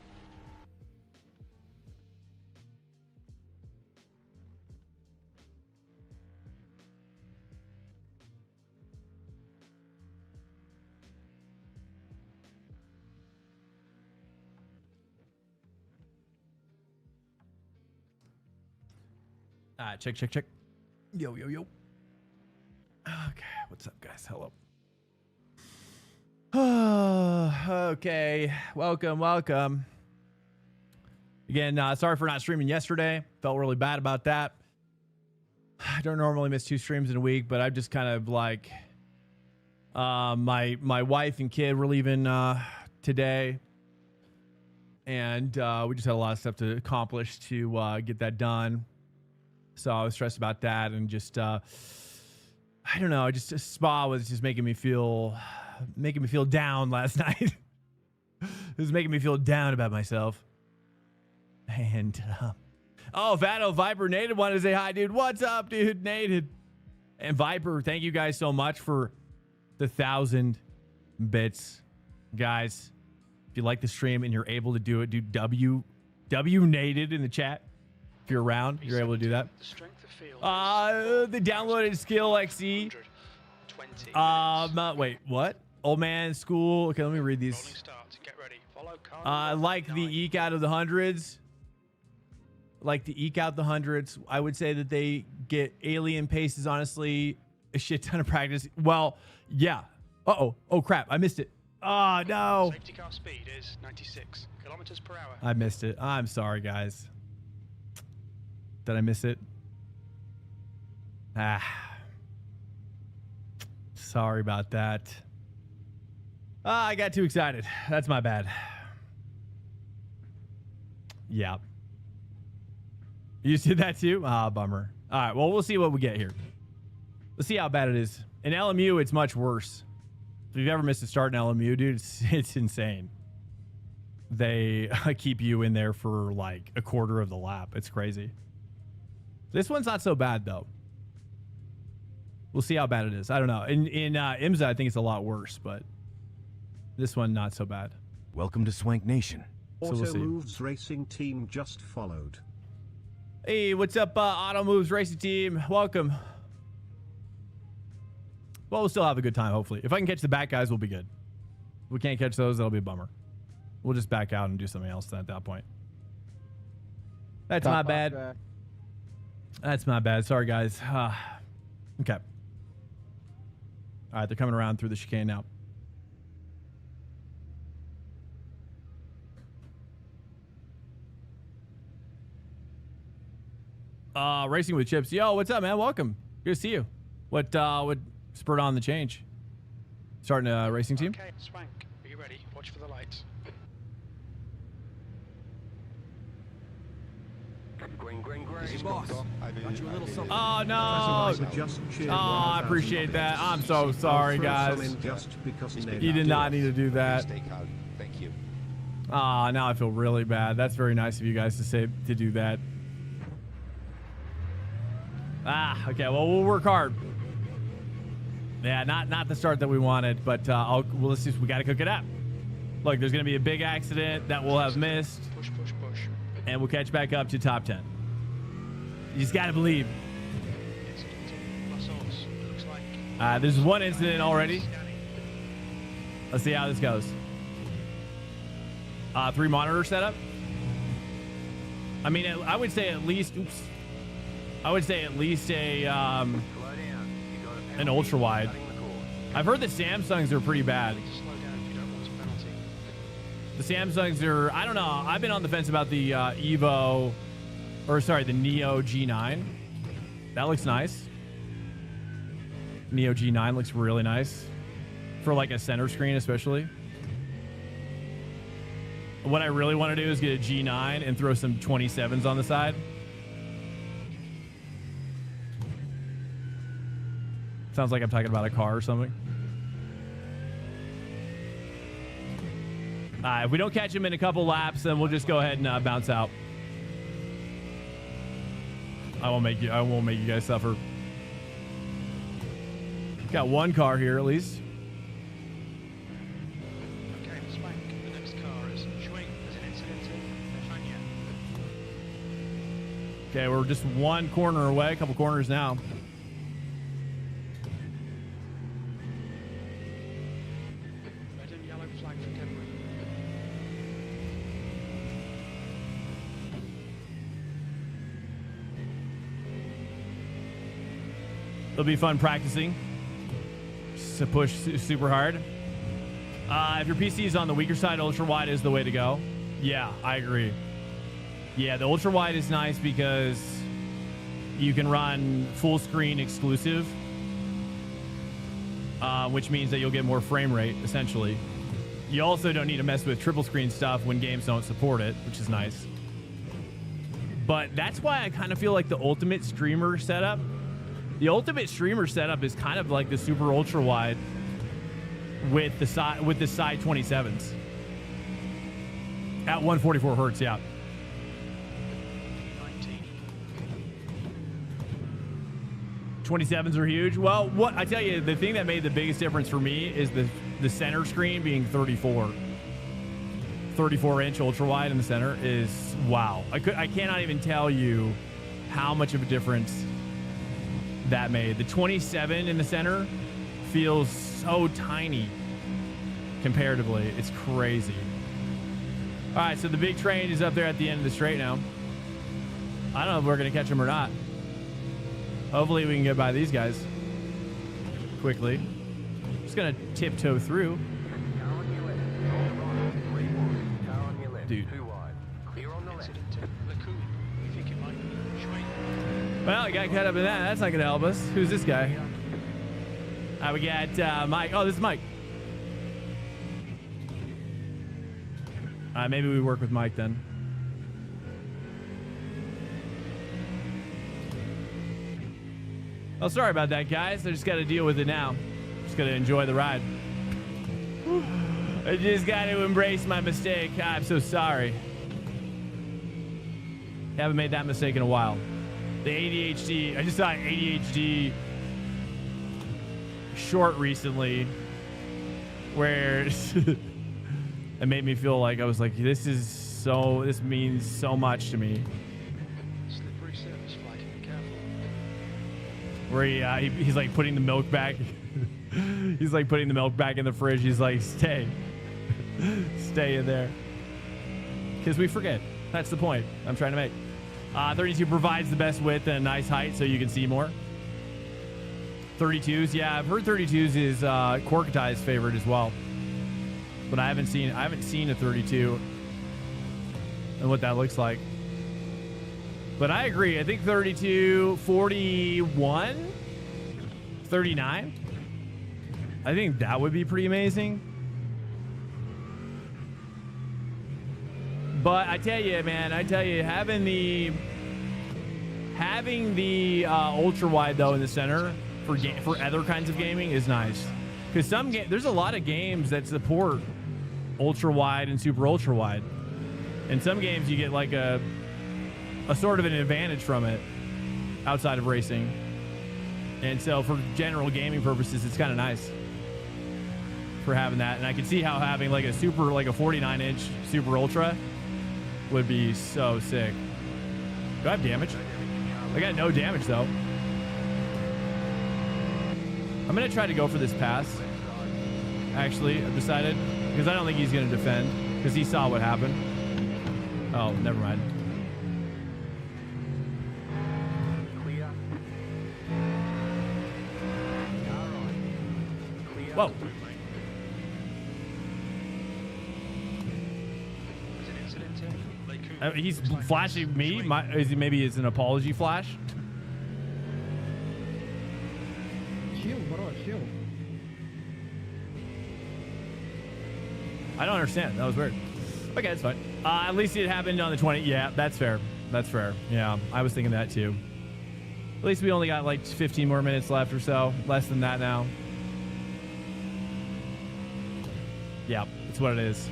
Speaker 1: Check, check, check. Yo, yo, yo. Okay, what's up, guys? Hello. Okay, welcome, welcome. Again, sorry for not streaming yesterday. Felt really bad about that. I don't normally miss 2 streams in a week, but I've just kind of like, my wife and kid were leaving today, and we just had a lot of stuff to accomplish to get that done. So I was stressed about that, and just I don't know, just spa was just making me feel down last night. It was making me feel down about myself. And oh, Vado Viper Native wanted to say hi, dude. What's up, dude? Native and Viper, thank you guys so much for the 1,000 bits, guys. If you like the stream and you're able to do it, do W Nated in the chat. If you're around, you're able to do that. The downloaded skill XE. Wait, what? Old man school. Okay, let me read these. Like the eke out of the hundreds. Like the eke out the hundreds. I would say that they get alien pace is honestly a shit ton of practice. Well, yeah. Oh crap, I missed it. Oh no.
Speaker 2: Safety car speed is 96 kilometers per hour.
Speaker 1: I missed it. I'm sorry, guys. Did I miss it? Sorry about that. I got too excited. That's my bad. Yeah. You just did that too? Bummer. All right, well, we'll see what we get here. Let's see how bad it is. In LMU, it's much worse. If you've ever missed a start in LMU, dude, it's insane. They keep you in there for like a quarter of the lap. It's crazy. This one's not so bad, though. We'll see how bad it is. I don't know. In IMSA, I think it's a lot worse, but this one, not so bad.
Speaker 4: Welcome to Swank Nation.
Speaker 6: Auto
Speaker 1: we'll see.
Speaker 6: Moves Racing Team just followed.
Speaker 1: Hey, what's up, Auto Moves Racing Team? Welcome. Well, we'll still have a good time, hopefully. If I can catch the back guys, we'll be good. If we can't catch those, that'll be a bummer. We'll just back out and do something else at that point. That's my bad. That's my bad. Sorry, guys. Okay. All right, they're coming around through the chicane now. Racing with Chips. Yo, what's up, man? Welcome. Good to see you. What spurred on the change? Starting a racing team?
Speaker 2: Okay, Swank, are you ready? Watch for the lights.
Speaker 10: This is
Speaker 8: boss. Got you a little something.
Speaker 1: Oh, no.
Speaker 6: Oh,
Speaker 1: I appreciate that. I'm so sorry, guys. You did not need to do that.
Speaker 10: Stay calm. Thank you.
Speaker 1: Now I feel really bad. That's very nice of you guys to do that. Okay. Well, we'll work hard. Yeah, not the start that we wanted, but let's just, we got to cook it up. Look, there's going to be a big accident that we'll have missed.
Speaker 2: Push.
Speaker 1: And we'll catch back up to top 10. You just got to believe. There's one incident already. Let's see how this goes. 3 monitor setup. I mean, I would say at least. Oops. I would say at least an ultra wide. I've heard the Samsungs are pretty bad. The Samsungs are, I don't know. I've been on the fence about the the Neo G9. That looks nice. Neo G9 looks really nice for like a center screen, especially. What I really want to do is get a G9 and throw some 27s on the side. Sounds like I'm talking about a car or something. If we don't catch him in a couple laps, then we'll just go ahead and bounce out. I won't make you guys suffer. Got one car here at least.
Speaker 2: Okay, Swank. The next car is Schwing as an incident to Fania.
Speaker 1: Okay, we're just one corner away, a couple corners now.
Speaker 2: Red and yellow flag for Kenwood.
Speaker 1: It'll be fun practicing. Just to push super hard. If your PC is on the weaker side, ultra wide is the way to go. Yeah, I agree. Yeah, the ultra wide is nice because you can run full screen exclusive, which means that you'll get more frame rate essentially. You also don't need to mess with triple screen stuff when games don't support it, which is nice. But that's why I kind of feel like the ultimate streamer setup. The ultimate streamer setup is kind of like the super ultra wide with the side 27s at 144 hertz. Yeah. 27s are huge. Well, what I tell you, the thing that made the biggest difference for me is the center screen being 34-inch ultra wide in the center is wow. I cannot even tell you how much of a difference that made. The 27 in the center feels so tiny comparatively. It's crazy. All right, so the big train is up there at the end of the straight now. I don't know if we're going to catch them or not. Hopefully we can get by these guys quickly. Just going to tiptoe through. Dude. Well, I got caught up in that. That's not going to help us. Who's this guy? We got Mike. Oh, this is Mike. Maybe we work with Mike then. Oh, sorry about that, guys. I just got to deal with it now. Just got to enjoy the ride. I just got to embrace my mistake. I'm so sorry. Haven't made that mistake in a while. The ADHD. I just saw an ADHD short recently where it made me feel like I was like, this means so much to me.
Speaker 2: Slippery surface flag. Be careful.
Speaker 1: Where he's like putting the milk back. He's like putting the milk back in the fridge. He's like, stay in there. Because we forget. That's the point I'm trying to make. 32 provides the best width and a nice height so you can see more. 32s, yeah, I've heard 32s is Corkatai's favorite as well. But I haven't seen a 32 and what that looks like. But I agree. I think 32, 41, 39. I think that would be pretty amazing. But I tell you, man, having the ultra wide though in the center for other kinds of gaming is nice. Because there's a lot of games that support ultra wide and super ultra wide. In some games you get like a sort of an advantage from it outside of racing. And so for general gaming purposes, it's kind of nice for having that. And I can see how having like a 49-inch super ultra would be so sick. Do I have damage? I got no damage though. I'm gonna try to go for this pass. Actually, I've decided, because I don't think he's gonna defend, because he saw what happened. Oh, never mind. Whoa. He's flashing me. Maybe it's an apology flash.
Speaker 5: Chill, bro, chill.
Speaker 1: I don't understand. That was weird. Okay, that's fine. At least it happened on the 20. Yeah, that's fair. That's fair. Yeah, I was thinking that too. At least we only got like 15 more minutes left or so. Less than that now. Yeah, that's what it is.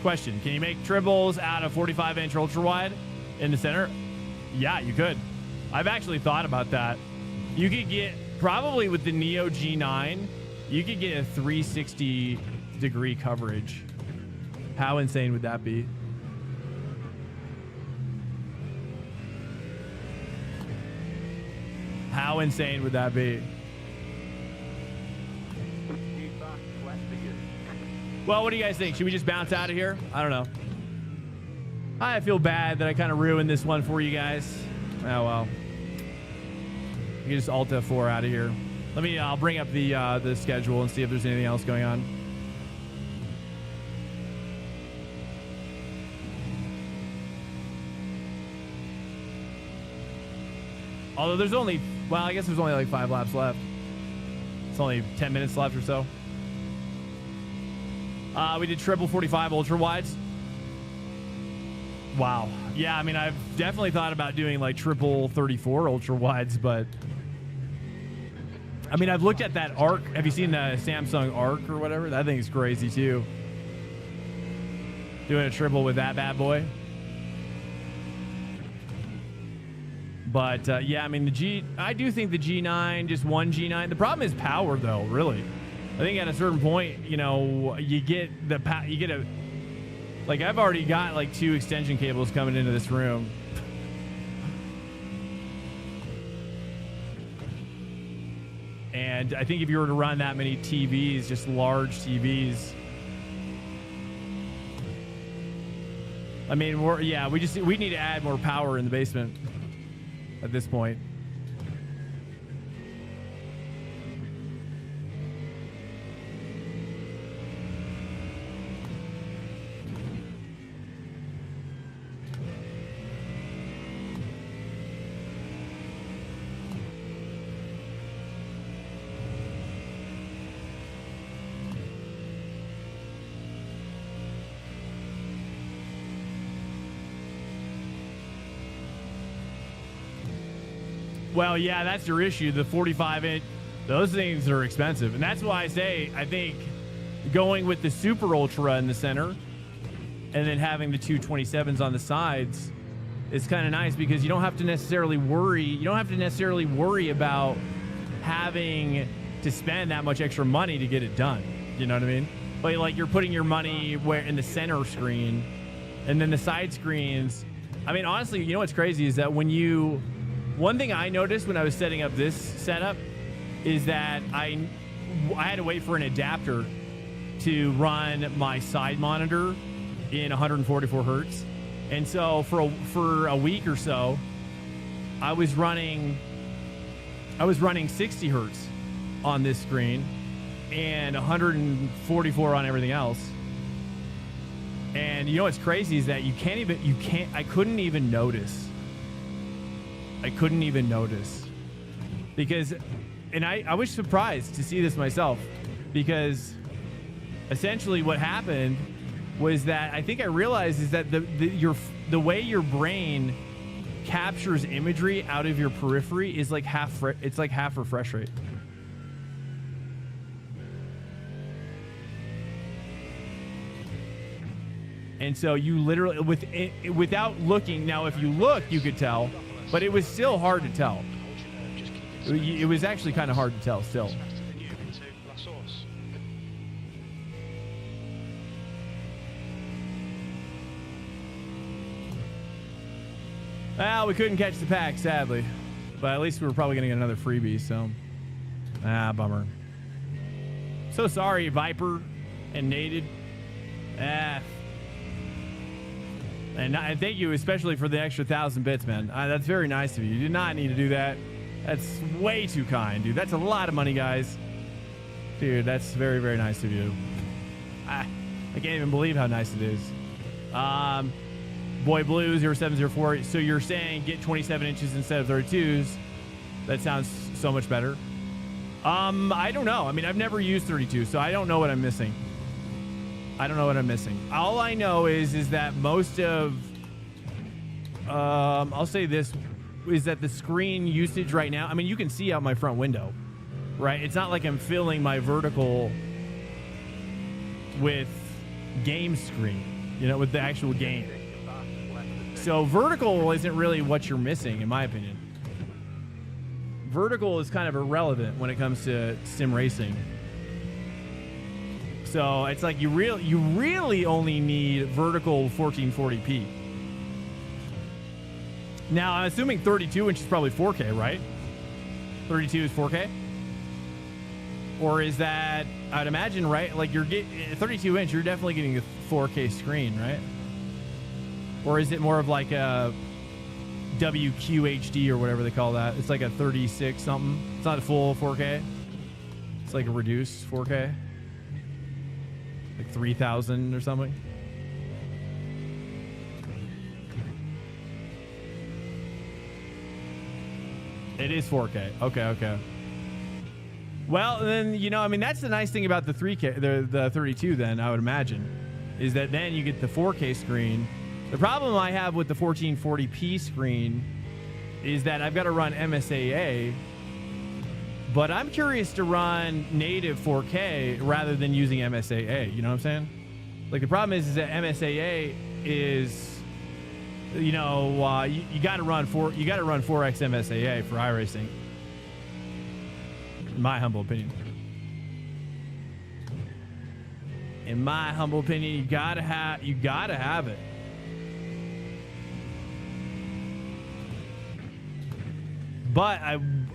Speaker 1: Question, can you make triples out of 45-inch ultra wide in the center? Yeah, you could. I've actually thought about that. You could get, probably with the Neo G9, you could get a 360 degree coverage. How insane would that be? How insane would that be? Well, what do you guys think? Should we just bounce out of here? I don't know. I feel bad that I kind of ruined this one for you guys. Oh, well. You can just Alt F4 out of here. I'll bring up the schedule and see if there's anything else going on. Although there's only, well, I guess there's only like 5 laps left. It's only 10 minutes left or so. We did triple 45 ultra wides. Wow. Yeah, I mean, I've definitely thought about doing like triple 34 ultra wides, but I mean, I've looked at that Arc. Have you seen the Samsung Arc or whatever? That thing's crazy too. Doing a triple with that bad boy. But yeah, I mean, I do think the G9, just one G9. The problem is power though, really. I think at a certain point, you know, you get like I've already got like 2 extension cables coming into this room. And I think if you were to run that many TVs, just large TVs, I mean, we need to add more power in the basement at this point. Well, yeah, that's your issue. The 45-inch, those things are expensive. And that's why I say, I think going with the Super Ultra in the center and then having the 227s on the sides is kind of nice because you don't have to necessarily worry. You don't have to necessarily worry about having to spend that much extra money to get it done. You know what I mean? But like you're putting your money where in the center screen and then the side screens. I mean, honestly, you know what's crazy is that one thing I noticed when I was setting up this setup is that I had to wait for an adapter to run my side monitor in 144 hertz. And so for a week or so, I was running 60 hertz on this screen and 144 on everything else. And you know what's crazy is that I couldn't even notice. Because, and I was surprised to see this myself, because essentially what happened was that I think I realized is that the way your brain captures imagery out of your periphery is like half refresh rate. And so you literally, without looking, now if you look, you could tell, but it was still hard to tell. It was actually kind of hard to tell still. Well, we couldn't catch the pack, sadly. But at least we were probably going to get another freebie, so. Bummer. So sorry, Viper and Nated. And thank you especially for the extra 1,000 bits, man. That's very nice of you. You did not need to do that. That's way too kind, dude. That's a lot of money, guys. Dude, that's very, very nice of you. I can't even believe how nice it is. Boy Blue 0704. So you're saying get 27 inches instead of 32s. That sounds so much better. I don't know. I mean, I've never used 32, so I don't know what I'm missing. All I know is that most of, I'll say this, is that the screen usage right now, I mean, you can see out my front window. right? It's not like I'm filling my vertical with game screen, you know, with the actual game. So vertical isn't really what you're missing, in my opinion. Vertical is kind of irrelevant when it comes to sim racing. So it's like you really only need vertical 1440p. Now I'm assuming 32 inch is probably 4K, right? 32 is 4K, or is that? I'd imagine, right? Like you're getting 32 inch, you're definitely getting a 4K screen, right? Or is it more of like a WQHD or whatever they call that? It's like a 36 something. It's not a full 4K. It's like a reduced 4K. Like 3000 or something. It is 4K. Okay. Well, then, you know, I mean, that's the nice thing about the 3K, the 32 then, I would imagine, is that then you get the 4K screen. The problem I have with the 1440p screen is that I've got to run MSAA, but I'm curious to run native 4K rather than using MSAA. You know what I'm saying? Like the problem is that MSAA is, you know, you got to run 4x MSAA for iRacing. In my humble opinion. In my humble opinion, you gotta have it. But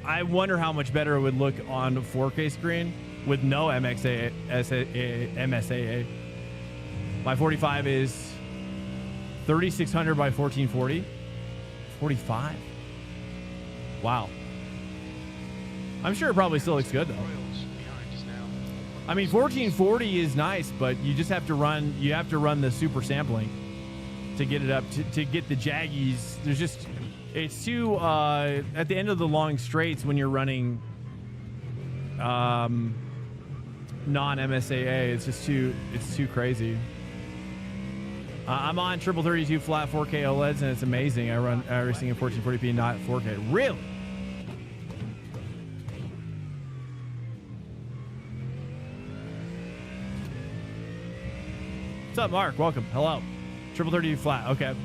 Speaker 1: I wonder how much better it would look on a 4K screen with no MSAA. My 45 is 3600 by 1440. 45. Wow. I'm sure it probably still looks good though. I mean, 1440 is nice, but you just have to run. You have to run the super sampling to get it up to get the jaggies. There's just it's too at the end of the long straights when you're running non-MSAA. It's just too crazy. I'm on triple 32 flat 4K OLEDs and it's amazing. I run iRacing in 1440p, not 4K. Really? What's up, Mark? Welcome. Hello. Triple 32 flat. Okay.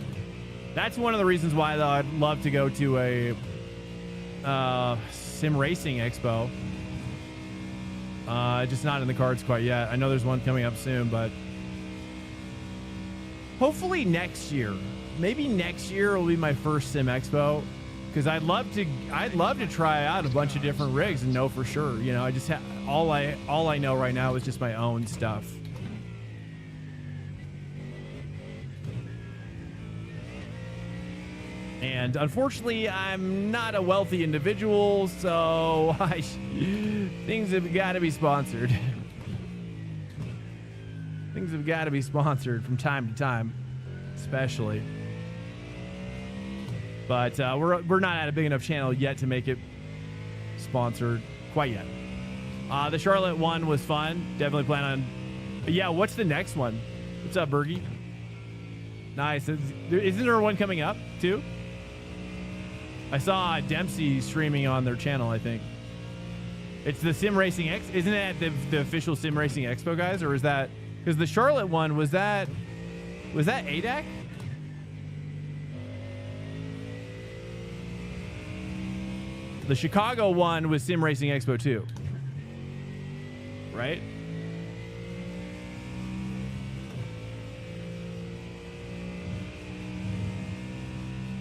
Speaker 1: That's one of the reasons why, though, I'd love to go to a sim racing expo. Just not in the cards quite yet. I know there's one coming up soon, but hopefully next year. Maybe next year will be my first sim expo, because I'd love to try out a bunch of different rigs and know for sure. You know, I just all I know right now is just my own stuff. And unfortunately, I'm not a wealthy individual, so things have got to be sponsored. Things have got to be sponsored from time to time, especially. But we're not at a big enough channel yet to make it sponsored quite yet. The Charlotte one was fun. Definitely plan on. Yeah, what's the next one? What's up, Bergie? Nice. Isn't there one coming up too? I saw Dempsey streaming on their channel, I think. It's the Sim Racing X. Isn't that the official Sim Racing Expo, guys? Or is that... Because the Charlotte one, was that ADAC? The Chicago one was Sim Racing Expo 2. Right?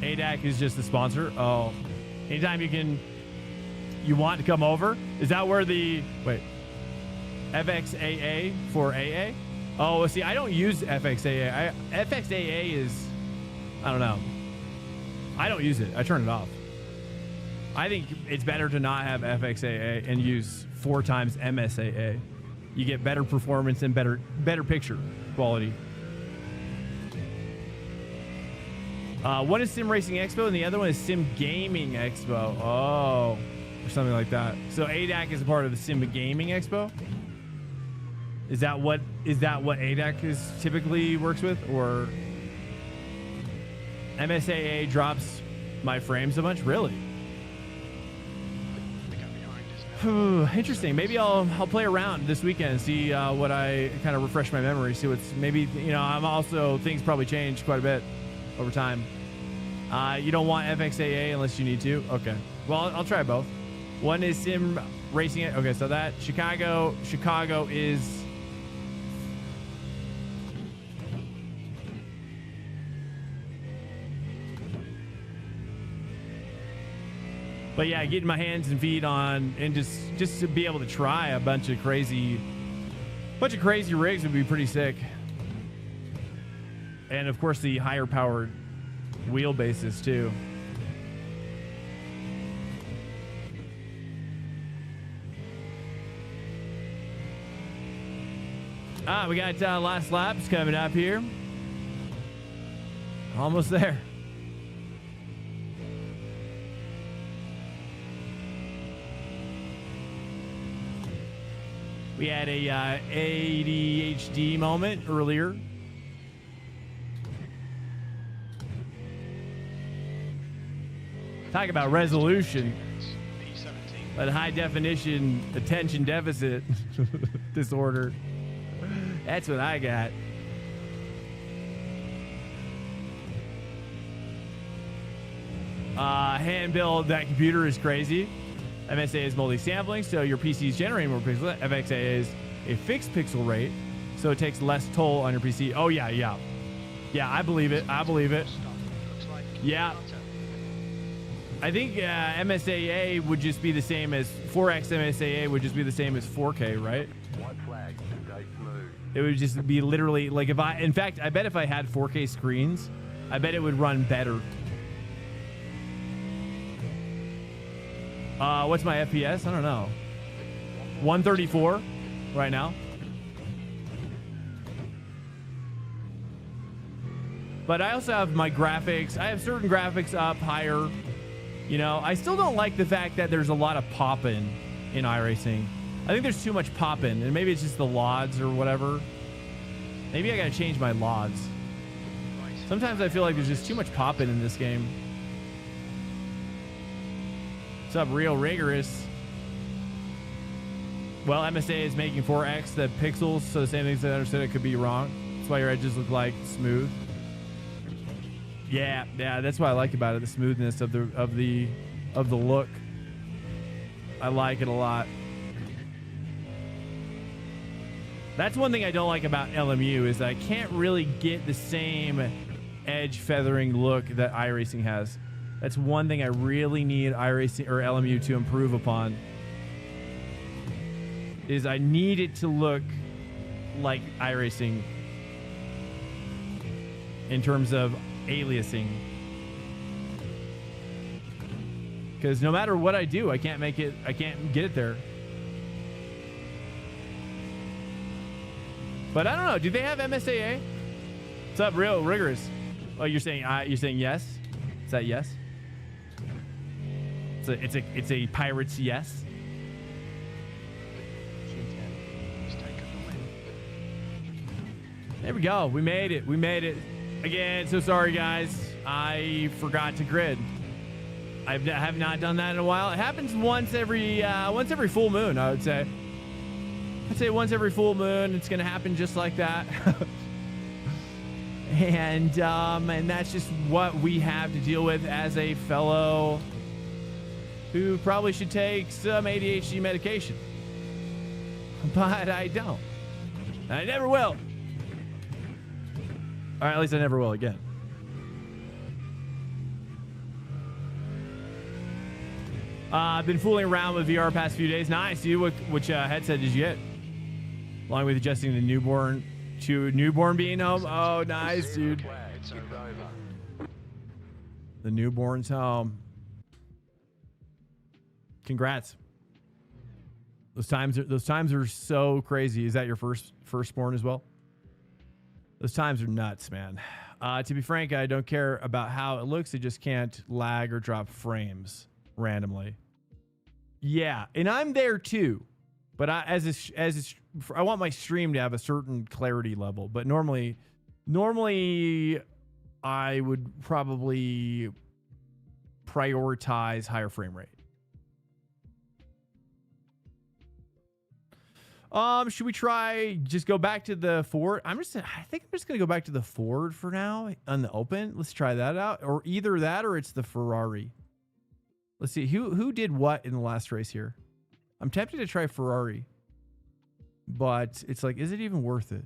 Speaker 1: ADAC is just the sponsor. Oh, anytime you want to come over. Is that where the FXAA for AA? Oh, see, I don't use FXAA. FXAA is, I don't know. I don't use it. I turn it off. I think it's better to not have FXAA and use 4 times MSAA. You get better performance and better picture quality. One is Sim Racing Expo, and the other one is Sim Gaming Expo. Oh, or something like that. So ADAC is a part of the Sim Gaming Expo. Is that what ADAC is typically works with, or MSAA drops my frames a bunch? Really? Interesting. Maybe I'll play around this weekend and see what I kind of refresh my memory. See what's maybe, you know, I'm also, things probably change quite a bit over time. You don't want FXAA unless you need to. Okay. Well, I'll try both. One is sim racing it. Okay, so that Chicago is. But yeah, getting my hands and feet on and just to be able to try a bunch of crazy rigs would be pretty sick. And of course the higher powered wheelbases too. We got last laps coming up here. Almost there. We had a ADHD moment earlier. Talk about resolution. But high definition attention deficit disorder. That's what I got. Hand build that computer is crazy. MSA is multi-sampling, so your PC is generating more pixels. FXA is a fixed pixel rate, so it takes less toll on your PC. Oh, yeah. Yeah, I believe it. Yeah. I think MSAA would just be the same as 4X MSAA would just be the same as 4K, right? It would just be literally like in fact, I bet if I had 4K screens, I bet it would run better. What's my FPS? I don't know. 134 right now. But I also have my graphics. I have certain graphics up higher. You know, I still don't like the fact that there's a lot of popping in iRacing. I think there's too much popping, and maybe it's just the LODs or whatever. Maybe I gotta change my LODs. Sometimes I feel like there's just too much popping in this game. What's up, Real Rigorous? Well, MSA is making 4X the pixels, so the same things I understood it could be wrong. That's why your edges look like smooth. Yeah, that's what I like about it, the smoothness of the look. I like it a lot. That's one thing I don't like about LMU is that I can't really get the same edge feathering look that iRacing has. That's one thing I really need iRacing or LMU to improve upon. Is I need it to look like iRacing in terms of aliasing. Because no matter what I do, I can't get it there. But I don't know. Do they have MSAA? What's up, Real Rigorous? Oh, you're saying yes? Is that yes? It's a Pirates yes. There we go. We made it. We made it. Again, so sorry, guys. I forgot to grid. I have not done that in a while. It happens once every full moon, I would say. I'd say once every full moon, it's going to happen just like that. and that's just what we have to deal with as a fellow who probably should take some ADHD medication. But I don't. I never will. Or at least I never will again. I've been fooling around with VR past few days. Nice, dude. Which headset did you get? Along with adjusting the newborn to newborn being home. Oh, nice, dude. The newborn's home. Congrats. Those times are so crazy. Is that your firstborn as well? Those times are nuts, man. To be frank, I don't care about how it looks. It just can't lag or drop frames randomly. Yeah, and I'm there too. But I want my stream to have a certain clarity level. But normally I would probably prioritize higher frame rate. Should we try just go back to the Ford? I think I'm just gonna go back to the Ford for now on the open. Let's try that out, or either that or it's the Ferrari. Let's see who did what in the last race here. I'm tempted to try Ferrari, but it's like, is it even worth it?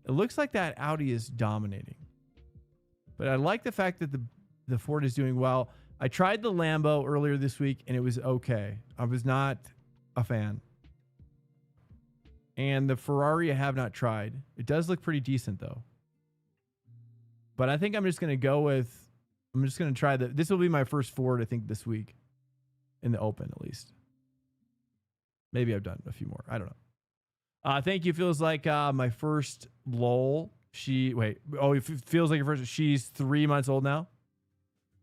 Speaker 1: It looks like that Audi is dominating, but I like the fact that the Ford is doing well. I tried the Lambo earlier this week and it was okay. I was not a fan. And the Ferrari I have not tried. It does look pretty decent though. But I think I'm just going to go with, I'm just going to try this will be my first Ford, I think, this week in the open at least. Maybe I've done a few more. I don't know. Thank you. Feels like my first lol. It feels like your first. She's 3 months old now.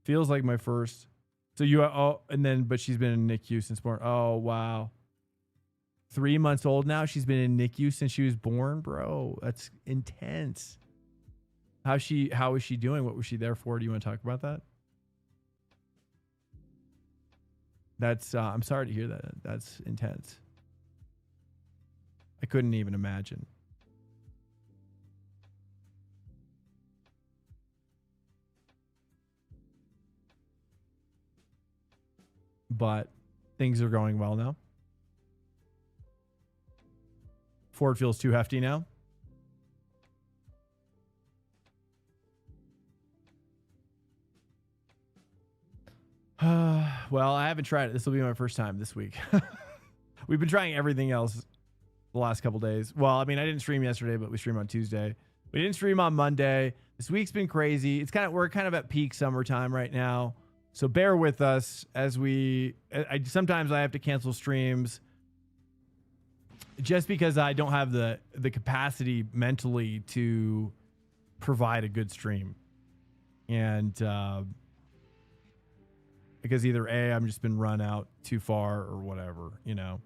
Speaker 1: Feels like my first. So but she's been in NICU since born. Oh, wow. 3 months old now. She's been in NICU since she was born, bro. That's intense. How is she doing? What was she there for? Do you want to talk about that? That's I'm sorry to hear that. That's intense. I couldn't even imagine. But things are going well now. Ford feels too hefty now. Well, I haven't tried it. This will be my first time this week. We've been trying everything else the last couple days. Well, I mean, I didn't stream yesterday, but we streamed on Tuesday. We didn't stream on Monday. This week's been crazy. We're kind of at peak summertime right now. So bear with us as sometimes I have to cancel streams just because I don't have the capacity mentally to provide a good stream. And because either A, I'm just been run out too far or whatever, you know.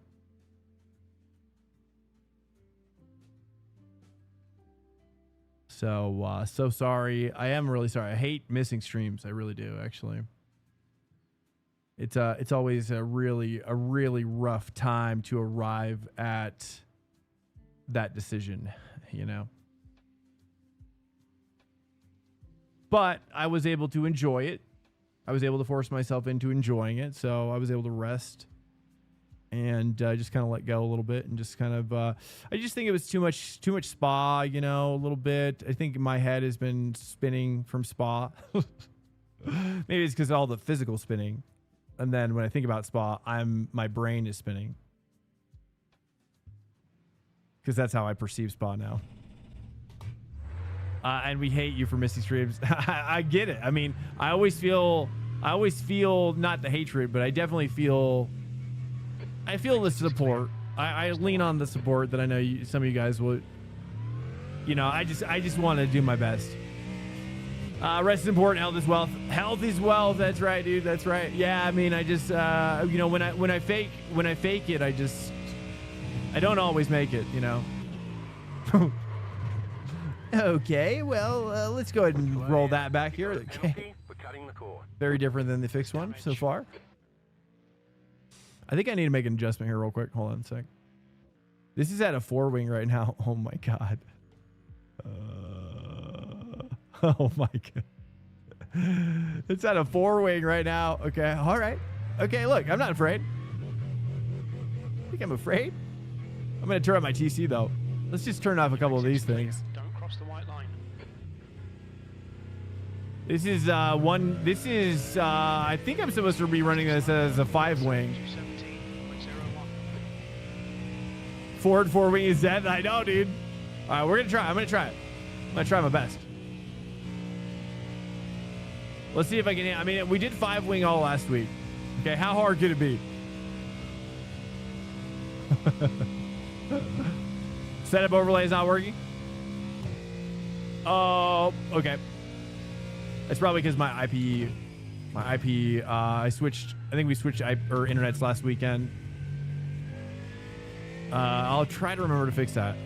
Speaker 1: So, so sorry. I am really sorry. I hate missing streams. I really do, actually. It's always a really rough time to arrive at that decision, you know. But I was able to enjoy it. I was able to force myself into enjoying it, so I was able to rest and just kind of let go a little bit and just kind of. I just think it was too much spa, you know, a little bit. I think my head has been spinning from spa. Maybe it's because of all the physical spinning, and then when I think about spa, my brain is spinning because that's how I perceive spa now. And we hate you for missing streams. I get it. I mean, I always feel not the hatred, but I definitely feel the support. I lean on the support that I know some of you guys will. You know, I just want to do my best. Rest is important. Health is wealth. Health is wealth. That's right, dude. That's right. Yeah. I mean, I just you know, when I fake it, I don't always make it. You know. Okay, well, let's go ahead and roll that back here. Okay. Very different than the fixed one so far. I think I need to make an adjustment here real quick. Hold on a sec. This is at a 4-wing right now. Oh my god. Oh my god. It's at a 4-wing right now. Okay. All right. Okay, look, I'm not afraid. I think I'm afraid. I'm going to turn on my TC though. Let's just turn off a couple of these things.
Speaker 2: Don't cross the white line.
Speaker 1: This is I think I'm supposed to be running this as a 5-wing.
Speaker 2: 217.01.
Speaker 1: Ford 4-wing is dead. I know, dude. All right, we're gonna try. I'm gonna try it. I'm gonna try my best. Let's see if I can. I mean, we did 5-wing all last week. Okay, how hard could it be? Setup overlay is not working. Oh, okay. It's probably because my IP, I switched. I think we switched internets last weekend. I'll try to remember to fix that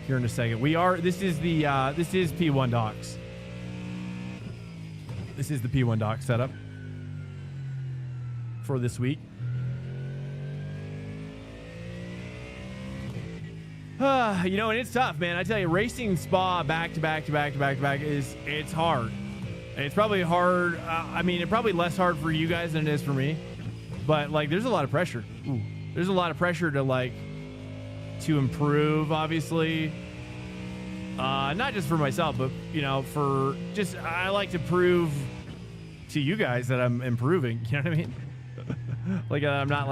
Speaker 1: here in a second. This is P1 docks. This is the P1 dock setup for this week. You know, and it's tough, man. I tell you, racing Spa back to back it's hard. And it's probably hard. I mean, it's probably less hard for you guys than it is for me. But like, there's a lot of pressure. Ooh. There's a lot of pressure to improve, obviously. Not just for myself, but you know, I like to prove to you guys that I'm improving. You know what I mean? Like I'm not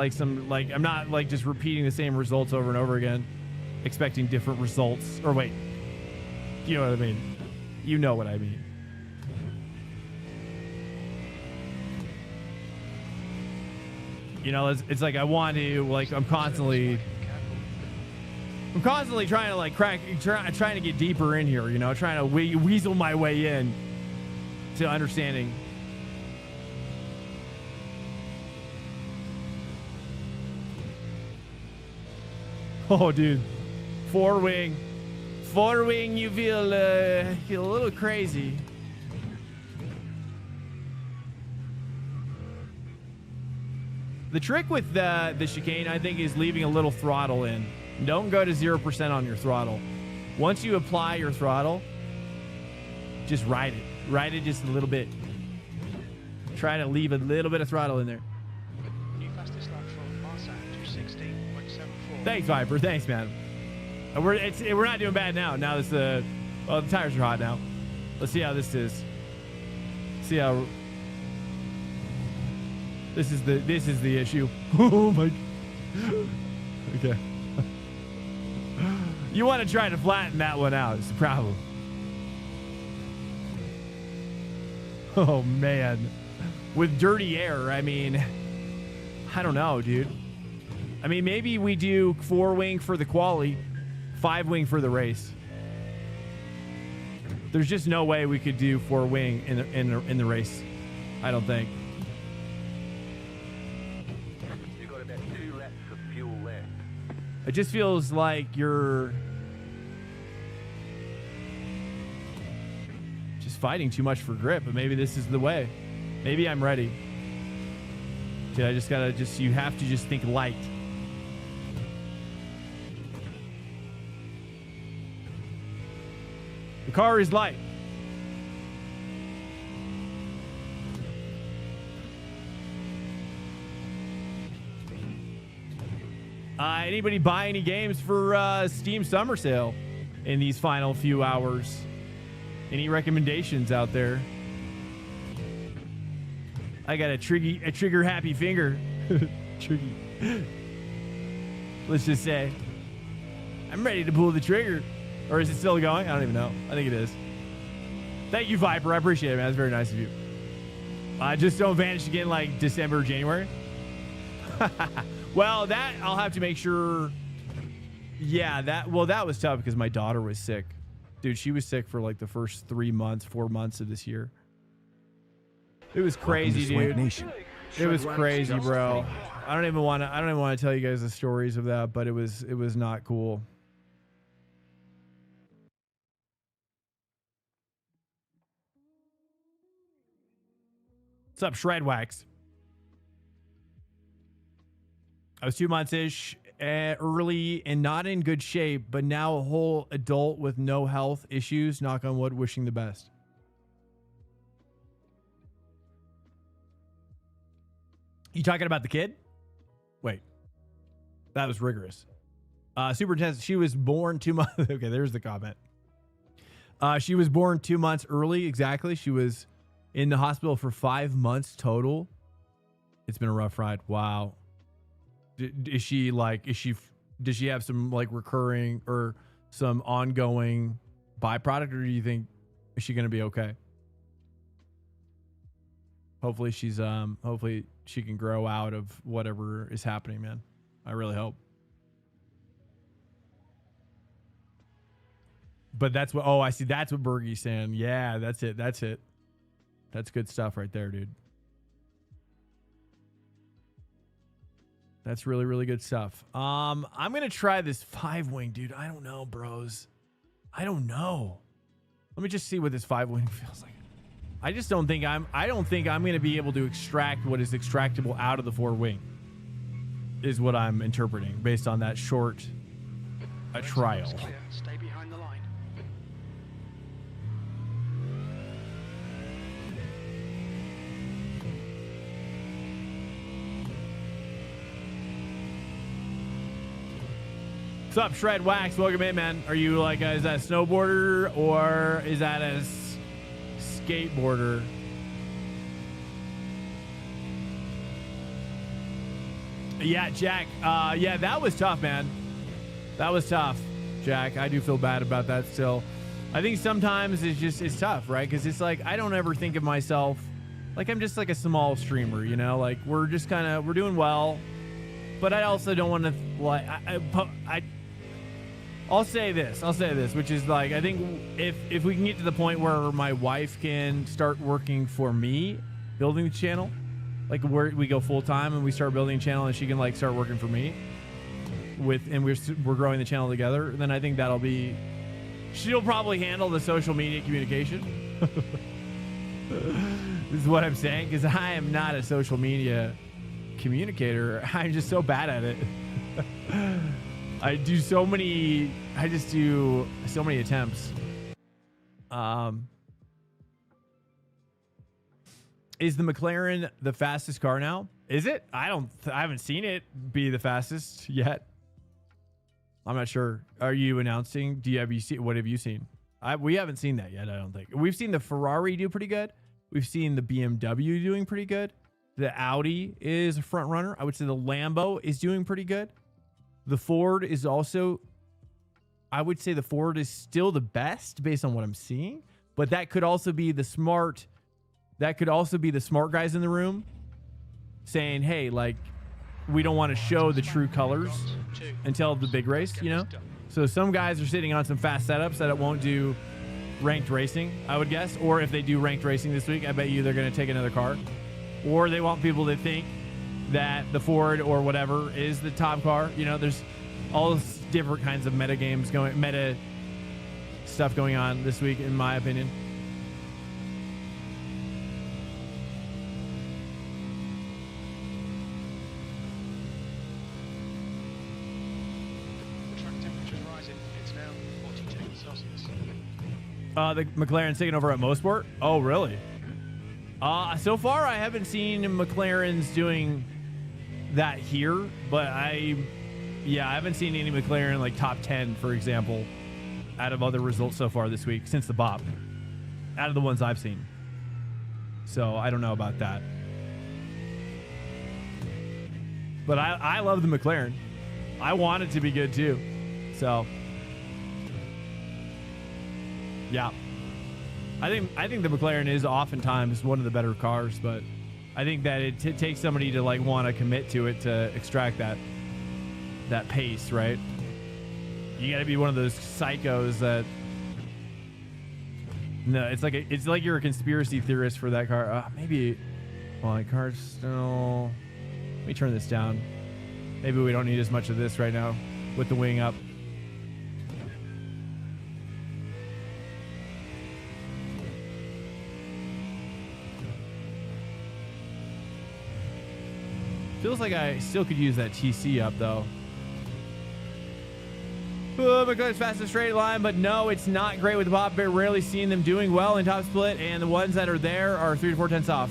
Speaker 1: like just repeating the same results over and over again, expecting different results. Or wait, you know what I mean? You know what I mean. You know, it's like I want to, like, I'm constantly trying to like trying to get deeper in here, you know, trying to weasel my way in to understanding. Oh, dude, four wing, you feel a little crazy. The trick with the chicane, I think, is leaving a little throttle in. Don't go to 0% on your throttle. Once you apply your throttle, just ride it. Ride it just a little bit. Try to leave a little bit of throttle in there.
Speaker 2: New fastest lap from Marsan, 216.74.
Speaker 1: Thanks, Viper. Thanks, man. We're not doing bad now. Now the tires are hot now. Let's see how this is. See how this is the issue. Oh my. Okay. You want to try to flatten that one out. It's the problem. Oh man. With dirty air, I mean, I don't know, dude. I mean, maybe we do 4-wing for the quali, 5-wing for the race. There's just no way we could do 4-wing in the race. I don't think.
Speaker 3: You've got about 2 laps of fuel left.
Speaker 1: It just feels like you're just fighting too much for grip, but maybe this is the way. Maybe I'm ready. Dude, you have to just think light. The car is light. Anybody buy any games for Steam Summer Sale in these final few hours? Any recommendations out there? I got a trigger happy finger. Triggy. Let's just say I'm ready to pull the trigger. Or is it still going? I don't even know. I think it is. Thank you, Viper. I appreciate it, man. That's very nice of you. Just don't vanish again like December or January. Well, that I'll have to make sure. Yeah, that was tough because my daughter was sick. Dude, she was sick for like the first 4 months of this year. It was crazy, dude.
Speaker 4: Nation.
Speaker 1: It was crazy, bro. I don't even want to tell you guys the stories of that, but it was not cool. What's up, Shredwax? I was 2 months-ish early and not in good shape, but now a whole adult with no health issues. Knock on wood, wishing the best. You talking about the kid? Wait. That was rigorous. Super intense. She was born 2 months. Okay, there's the comment. She was born 2 months early. Exactly. She was in the hospital for 5 months total. It's been a rough ride. Wow. Does she have some like recurring or some ongoing byproduct, or do you think is she going to be okay? Hopefully hopefully she can grow out of whatever is happening, man. I really hope. But that's what, I see. That's what Bergie's saying. Yeah, that's it. That's good stuff right there, dude. That's really, really good stuff. I'm going to try this 5-wing, dude. I don't know, bros. I don't know. Let me just see what this 5-wing feels like. I don't think I'm going to be able to extract what is extractable out of the 4-wing is what I'm interpreting based on that short a trial.
Speaker 2: Looks clear. Stay behind the line.
Speaker 1: What's up, Shred Wax? Welcome in, man. Are you like, is that a snowboarder or is that a skateboarder? Yeah, Jack. Yeah, that was tough, man. That was tough, Jack. I do feel bad about that still. I think sometimes it's tough, right? Because it's like, I don't ever think of myself like I'm just like a small streamer, you know? Like we're just kind of, we're doing well, but I also don't want to like, I'll say this, which is like, I think if we can get to the point where my wife can start working for me, building the channel, like where we go full time and we start building a channel and she can like start working for me and we're growing the channel together, then I think that'll be, she'll probably handle the social media communication. This is what I'm saying, because I am not a social media communicator. I'm just so bad at it. I just do so many attempts. Is the McLaren the fastest car now? Is it? I haven't seen it be the fastest yet. I'm not sure. Are you announcing? What have you seen? We haven't seen that yet, I don't think. We've seen the Ferrari do pretty good. We've seen the BMW doing pretty good. The Audi is a front runner. I would say the Lambo is doing pretty good. The Ford is also, I would say the Ford is still the best based on what I'm seeing, but that could also be the smart guys in the room saying, hey, like, we don't want to show the true colors until the big race, you know? So some guys are sitting on some fast setups that it won't do ranked racing, I would guess. Or if they do ranked racing this week, I bet you they're going to take another car. Or they want people to think that the Ford or whatever is the top car. You know, there's all different kinds of meta stuff going on this week, in my opinion.
Speaker 2: The track temperature is rising. It's now 42 Celsius.
Speaker 1: The McLaren's taking over at Mosport. Oh, really? So far, I haven't seen McLaren's doing that here, but I haven't seen any McLaren like top 10, for example, out of other results so far this week since the BOP, out of the ones I've seen. So I don't know about that. But I love the McLaren. I want it to be good too. So yeah. I think the McLaren is oftentimes one of the better cars, but I think that it takes somebody to like want to commit to it to extract that pace, right? You got to be one of those psychos that it's like you're a conspiracy theorist for that car. Maybe, well, the car's still. Let me turn this down. Maybe we don't need as much of this right now with the wing up. Feels like I still could use that TC up, though. McLaren's fastest straight line, but no, it's not great with the pop. But rarely seeing them doing well in top split, and the ones that are there are 3 to 4 tenths off.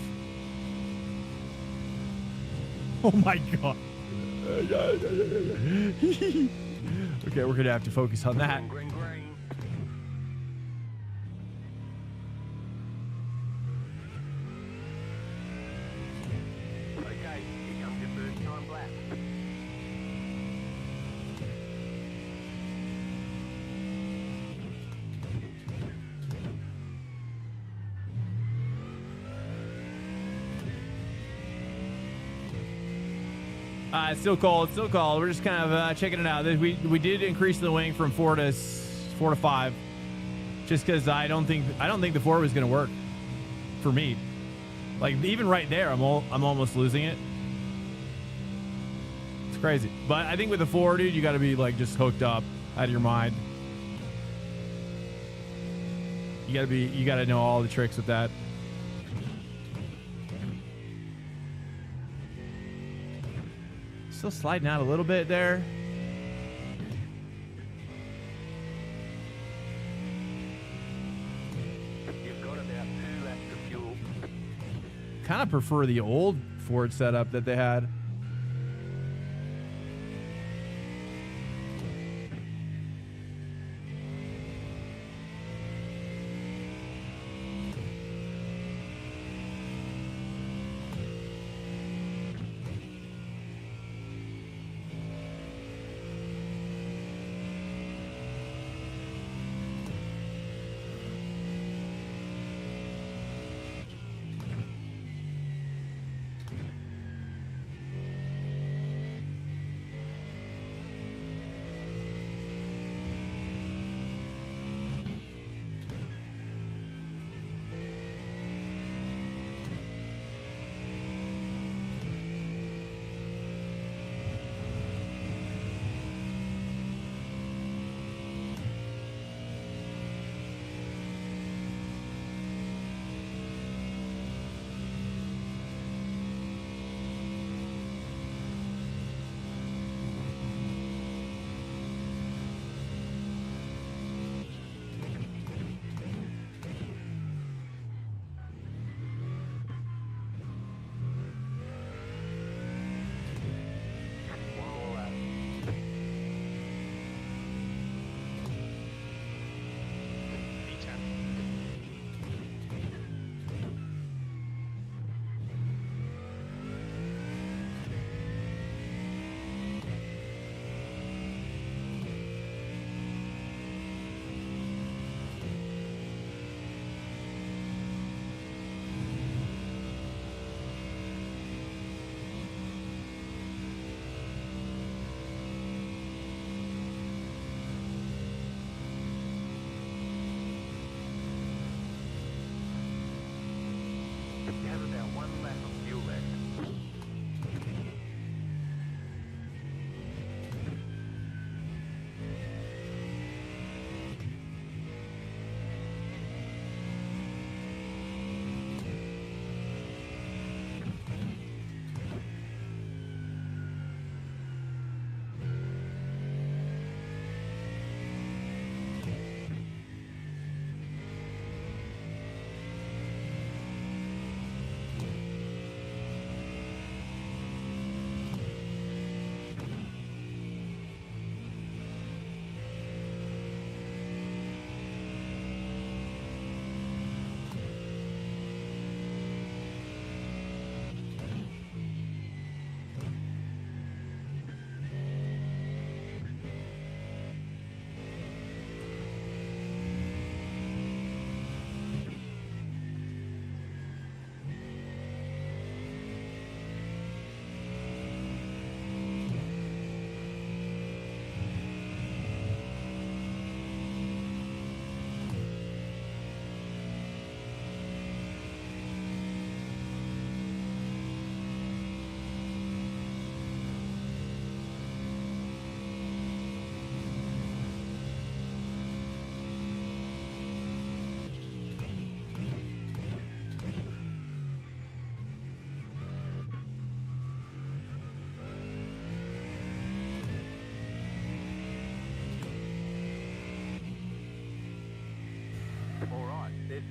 Speaker 1: Oh my god. Okay, we're gonna have to focus on that.
Speaker 3: Green, green. Okay, here comes your first time lap.
Speaker 1: It's still cold. It's still cold. We're just kind of checking it out. We did increase the wing from 4 to 5, just because I don't think the 4 was going to work for me. Like even right there, I'm almost losing it. It's crazy. But I think with the 4, dude, you got to be like just hooked up out of your mind. You got to know all the tricks with that. Still sliding out a little bit there. kind of prefer the old Ford setup that they had.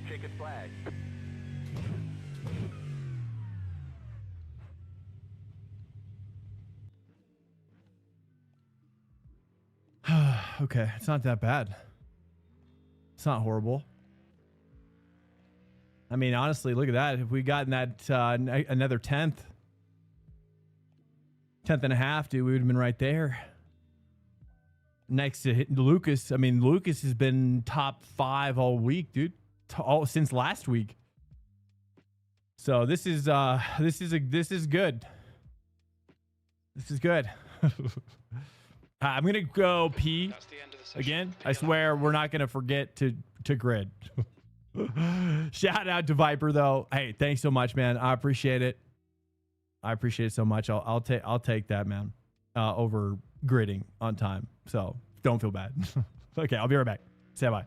Speaker 3: Checkered flag.
Speaker 1: Okay, it's not that bad. It's not horrible. I mean, honestly, look at that. If we gotten that another 10th and a half, dude, we would have been right there. Next to Lucas. I mean, Lucas has been top 5 all week, dude. All since last week. So this is good. This is good. I'm gonna go pee again. I swear we're not gonna forget to grid. Shout out to Viper though. Hey, thanks so much, man. I appreciate it. I appreciate it so much. I'll take that, man. Over gridding on time. So don't feel bad. Okay, I'll be right back. Say bye.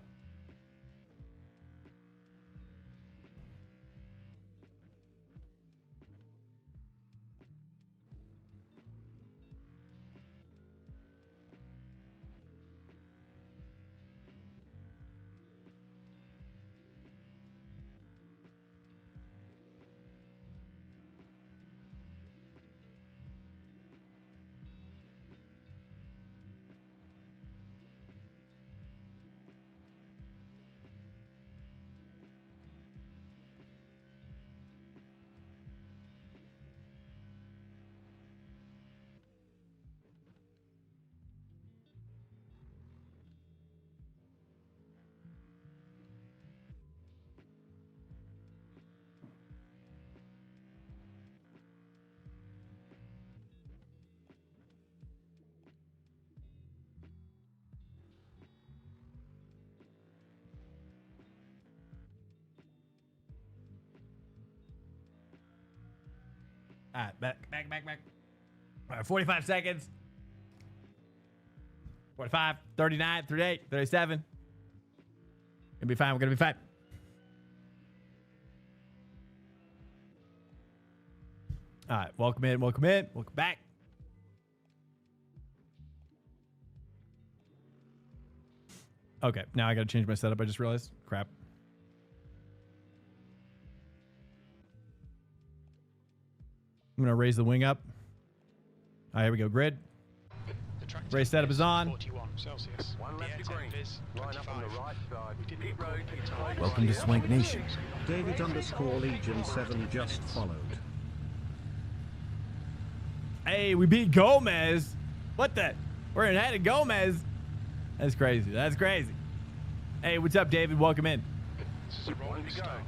Speaker 1: All right, back. All right, 45 seconds. 45, 39, 38, 37. Gonna be fine. We're gonna be fine. All right, welcome in, welcome back. Okay, now I gotta change my setup. I just realized. Crap. I'm gonna raise the wing up. All right, here we go. Grid. Race setup is on.
Speaker 2: 41 Celsius.
Speaker 3: One left to green. Line up on the right side. Pit road to right.
Speaker 4: Welcome to Swank Nation.
Speaker 6: David_Legion 7 just followed.
Speaker 1: Hey, we beat Gomez. What the? We're ahead of Gomez. That's crazy. That's crazy. Hey, what's up, David? Welcome in.
Speaker 2: This is a rolling start.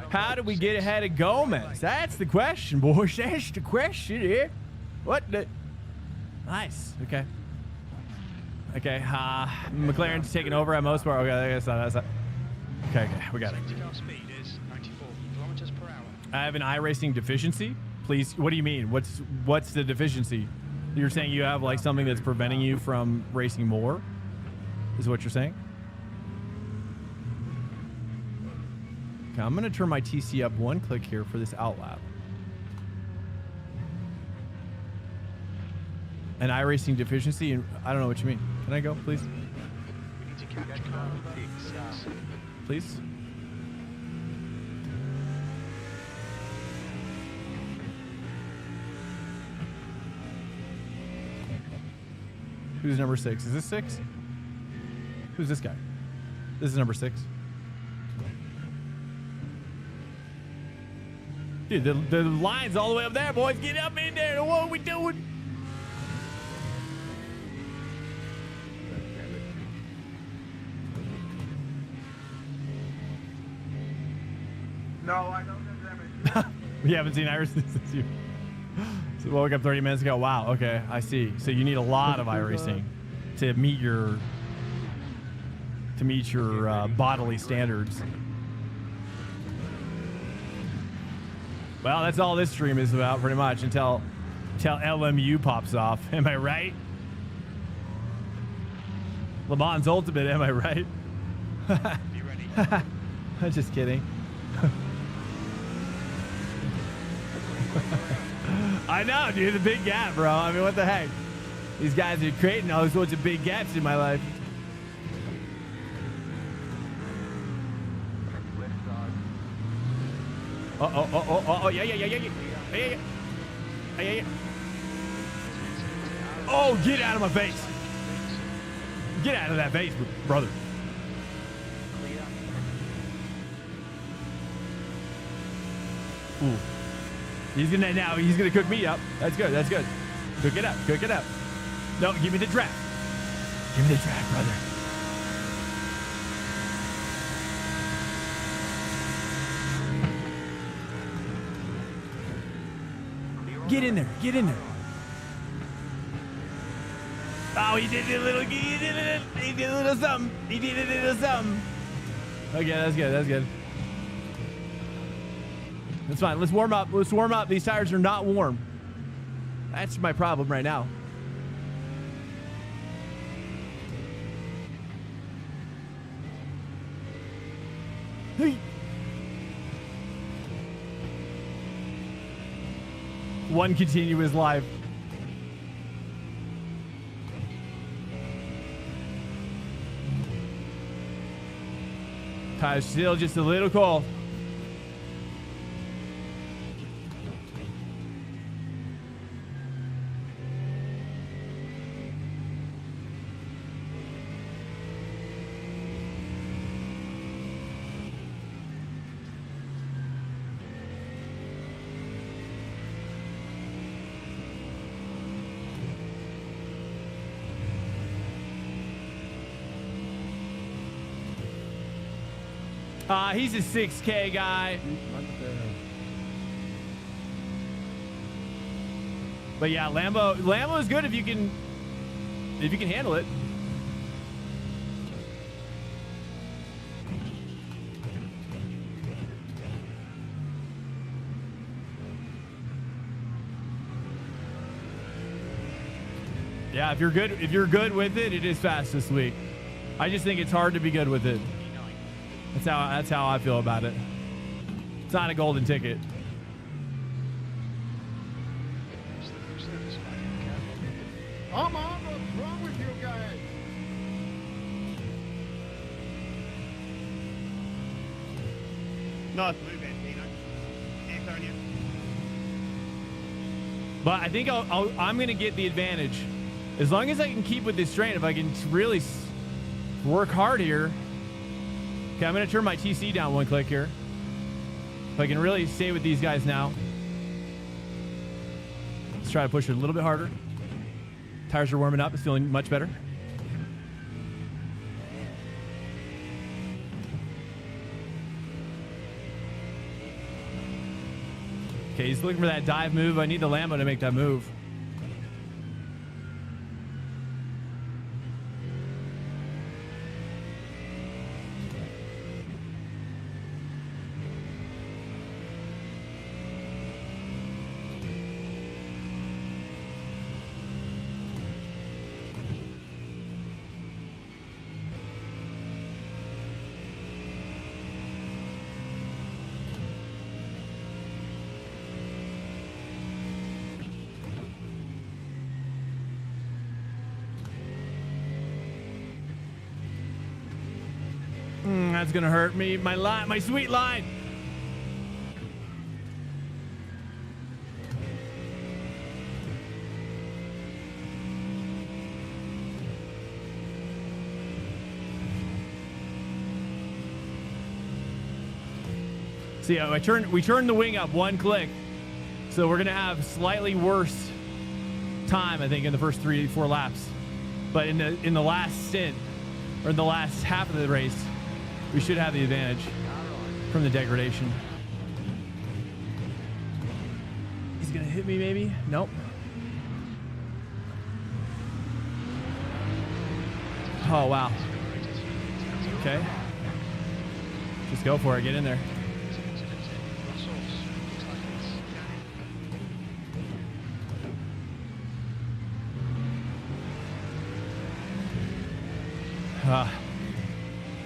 Speaker 1: How did we get ahead of Gomez? That's the question, boys. That's the question here. What the? Nice. Okay. Okay. McLaren's taking over at most part. Okay, that's not. Okay, we got it.
Speaker 2: Safety car speed is 94 kilometers per hour.
Speaker 1: I have an iRacing deficiency. Please, what do you mean? What's the deficiency? You're saying you have like something that's preventing you from racing more? Is what you're saying? Okay, I'm gonna turn my TC up one click here for this outlap. An iRacing deficiency, and I don't know what you mean. Can I go, please?
Speaker 2: We need to catch car 6.
Speaker 1: Please. Who's number 6? Is this 6? Who's this guy? This is number 6. Dude, the line's all the way up there, boys. Get up in there. What are we doing?
Speaker 7: No, I don't have damage.
Speaker 1: We haven't seen iRacing since you. So woke up 30 minutes ago. Wow. Okay, I see. So you need a lot of iRacing to meet your bodily standards. Well, that's all this stream is about, pretty much, until LMU pops off. Am I right? Le Mans Ultimate. Am I right?
Speaker 2: Be ready.
Speaker 1: I'm just kidding. I know, dude, the big gap, bro. I mean, what the heck? These guys are creating all sorts of big gaps in my life. Yeah. Oh, get out of my face. Get out of that face, brother. Ooh. He's gonna cook me up. That's good. Cook it up. No, give me the draft. Give me the draft, brother. Get in there. Oh, he did a little something. Okay, that's good. That's fine. Let's warm up. These tires are not warm. That's my problem right now. Hey. One continuous live. Tire's still just a little cold. He's a 6K guy. But yeah, Lambo is good if you can handle it. Yeah, if you're good with it, it is fast this week. I just think it's hard to be good with it. That's how I feel about it. It's not a golden ticket.
Speaker 3: Come on, what's wrong with you guys?
Speaker 2: Nice move, Antino. Antonio.
Speaker 1: But I think I'm going to get the advantage. As long as I can keep with this train, if I can really work hard here. Okay, I'm going to turn my TC down one click here. If I can really stay with these guys now. Let's try to push it a little bit harder. Tires are warming up. It's feeling much better. Okay, he's looking for that dive move. I need the Lambo to make that move. That's gonna hurt me. My sweet line. See, we turned the wing up one click, so we're gonna have slightly worse time, I think, in the first 3-4 laps. But in the last stint, or in the last half of the race, we should have the advantage from the degradation. He's gonna hit me, maybe? Nope. Oh, wow. Okay. Just go for it. Get in there.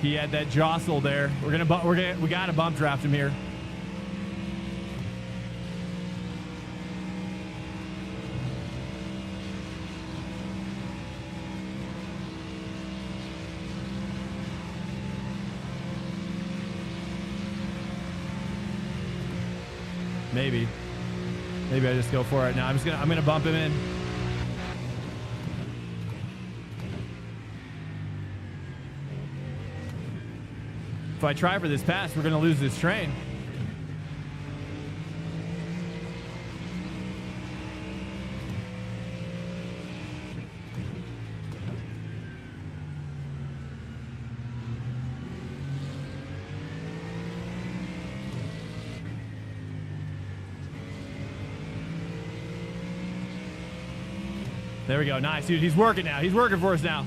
Speaker 1: He had that jostle there. We gotta bump draft him here. Maybe I just go for it now. I'm gonna bump him in. If I try for this pass, we're going to lose this train. There we go. Nice, dude. He's working now. He's working for us now.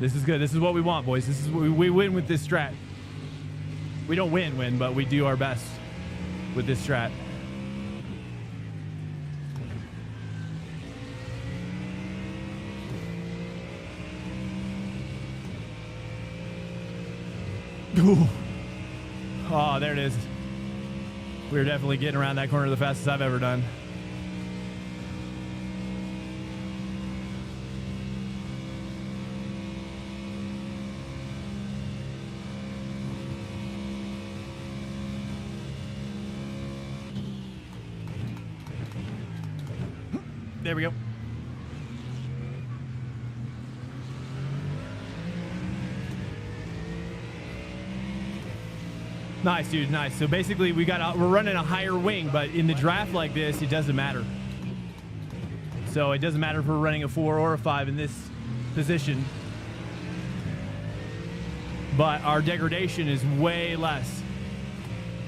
Speaker 1: This is good. This is what we want, boys. This is what we win with this strat. We don't win, but we do our best with this strat. Ooh. Oh, there it is. We're definitely getting around that corner the fastest I've ever done. There we go. Nice, dude. Nice. So basically, we're running a higher wing, but in the draft like this, it doesn't matter. So it doesn't matter if we're running a 4 or a 5 in this position. But our degradation is way less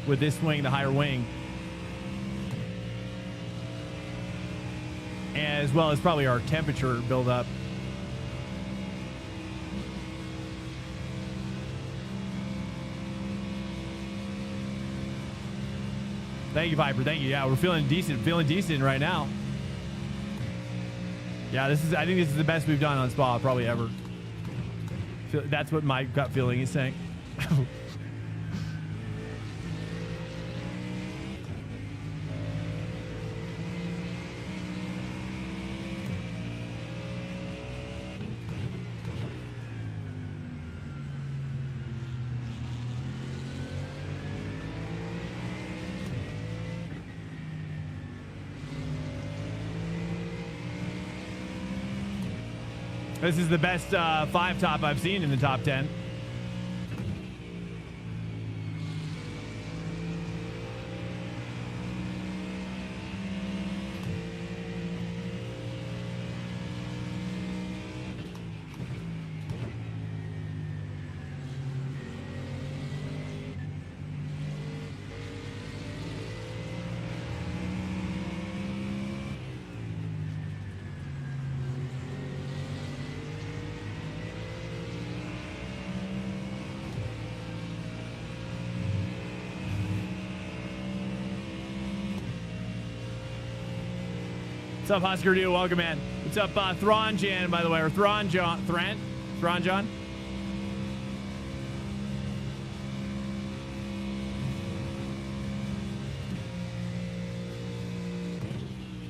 Speaker 1: with this wing, the higher wing. And as well as probably our temperature buildup. Thank you, Viper. Thank you. Yeah, we're feeling decent right now. Yeah, I think this is the best we've done on Spa probably ever. That's what my gut feeling is saying. This is the best 5 top I've seen in the top 10. What's up, Oscar Dude? Welcome in. What's up, Thronjan, by the way, or Thronjon? Thronjon?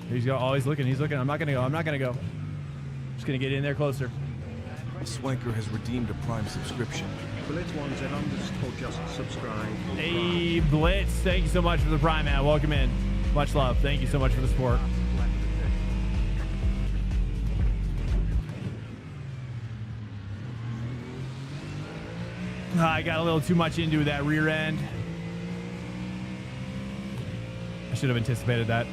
Speaker 1: He's always looking. He's looking. I'm not gonna go. Just gonna get in there closer.
Speaker 8: Swanker has redeemed a Prime subscription.
Speaker 6: Blit1z_ just subscribe.
Speaker 1: Hey, Blitz, thank you so much for the Prime, man. Welcome in. Much love. Thank you so much for the support. I got a little too much into that rear end. I should have anticipated that.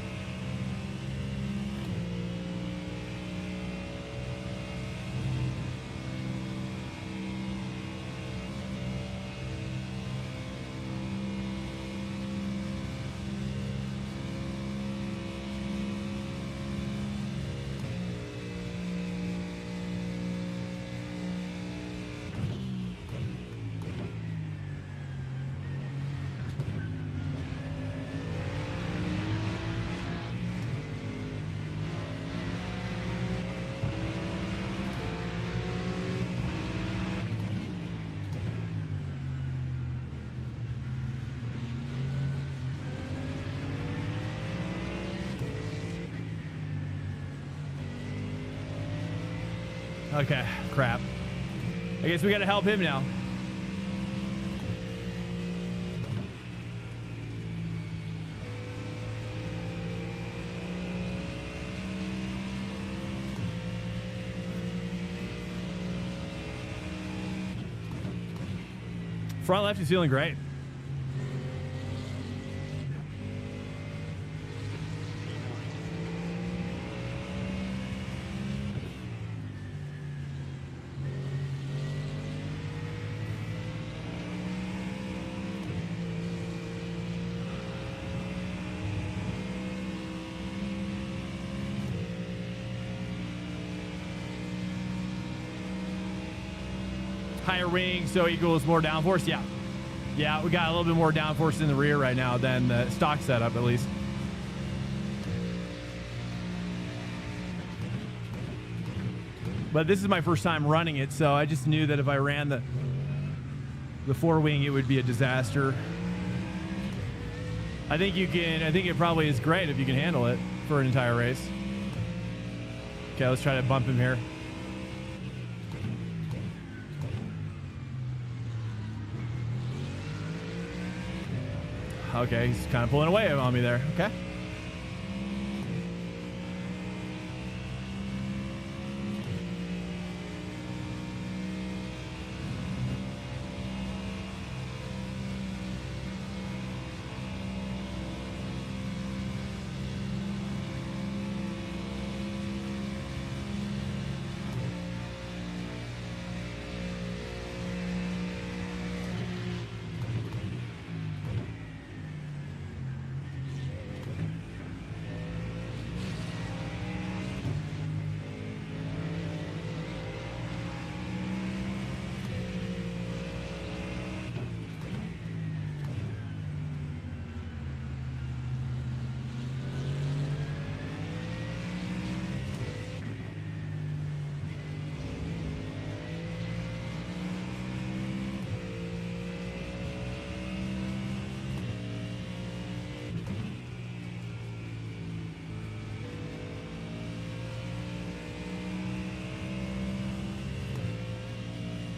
Speaker 1: Okay, crap. I guess we gotta help him now. Front left is feeling great. Higher wing, so equals more downforce. Yeah, we got a little bit more downforce in the rear right now than the stock setup, at least. But this is my first time running it, so I just knew that if I ran the four wing, it would be a disaster. I think it probably is great if you can handle it for an entire race. Okay, let's try to bump him here. Okay, he's kind of pulling away on me there. Okay.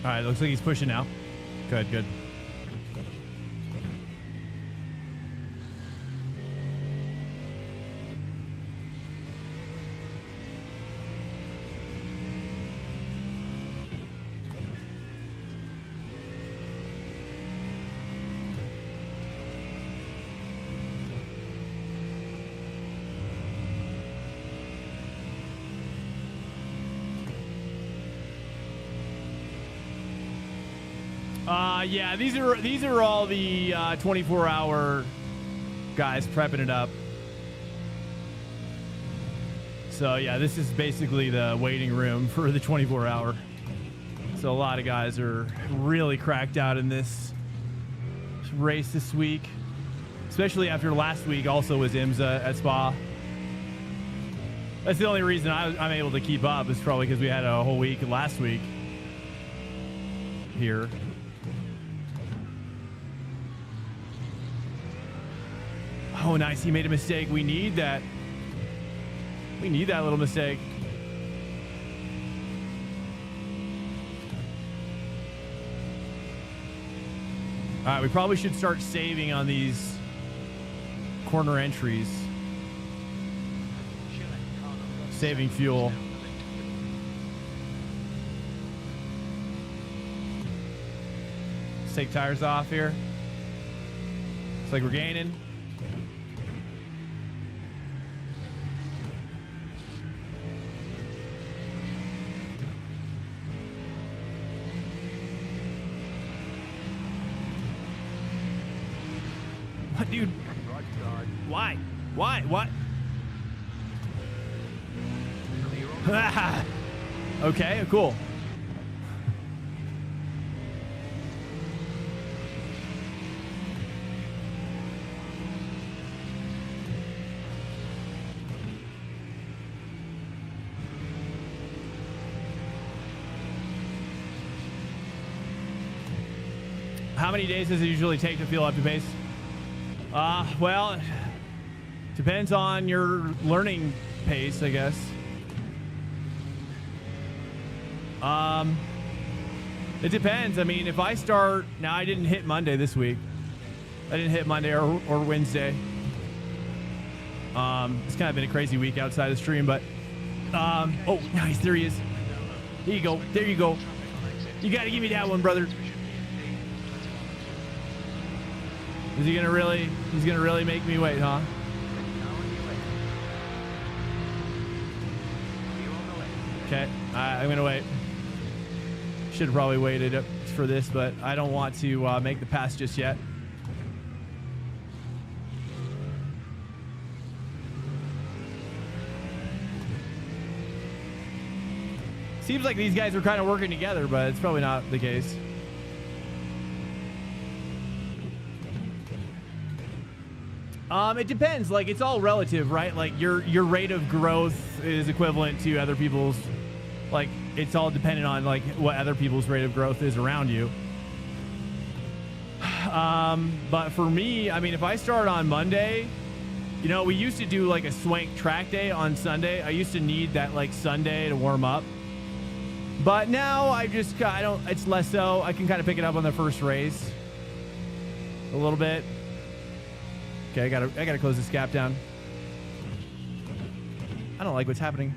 Speaker 1: All right, looks like he's pushing now. Good, good. Yeah, these are all the 24-hour guys prepping it up. So yeah, this is basically the waiting room for the 24-hour. So a lot of guys are really cracked out in this race this week, especially after last week also was IMSA at Spa. That's the only reason I'm able to keep up, is probably because we had a whole week last week here. Oh, nice. He made a mistake. We need that. We need that little mistake. All right, we probably should start saving on these corner entries. Saving fuel. Let's take tires off here. Looks like we're gaining. What, dude? Why? Why? What? Okay, cool. How many days does it usually take to feel up to pace? Well, depends on your learning pace, I guess. It depends. I mean, if I start now, I didn't hit Monday this week. I didn't hit Monday or Wednesday. It's kind of been a crazy week outside the stream, but oh, nice, there he is. There you go. There you go. You got to give me that one, brother. Is he gonna really? He's gonna really make me wait, huh? Okay, I'm gonna wait. Should have probably waited up for this, but I don't want to make the pass just yet. Seems like these guys are kind of working together, but it's probably not the case. It depends. Like, it's all relative, right? Like, your rate of growth is equivalent to other people's. Like, it's all dependent on like what other people's rate of growth is around you. But for me, I mean, if I start on Monday, you know, we used to do like a swank track day on Sunday. I used to need that like Sunday to warm up. But now I don't, it's less so. I can kind of pick it up on the first race a little bit. Okay, I gotta close this gap down. I don't like what's happening.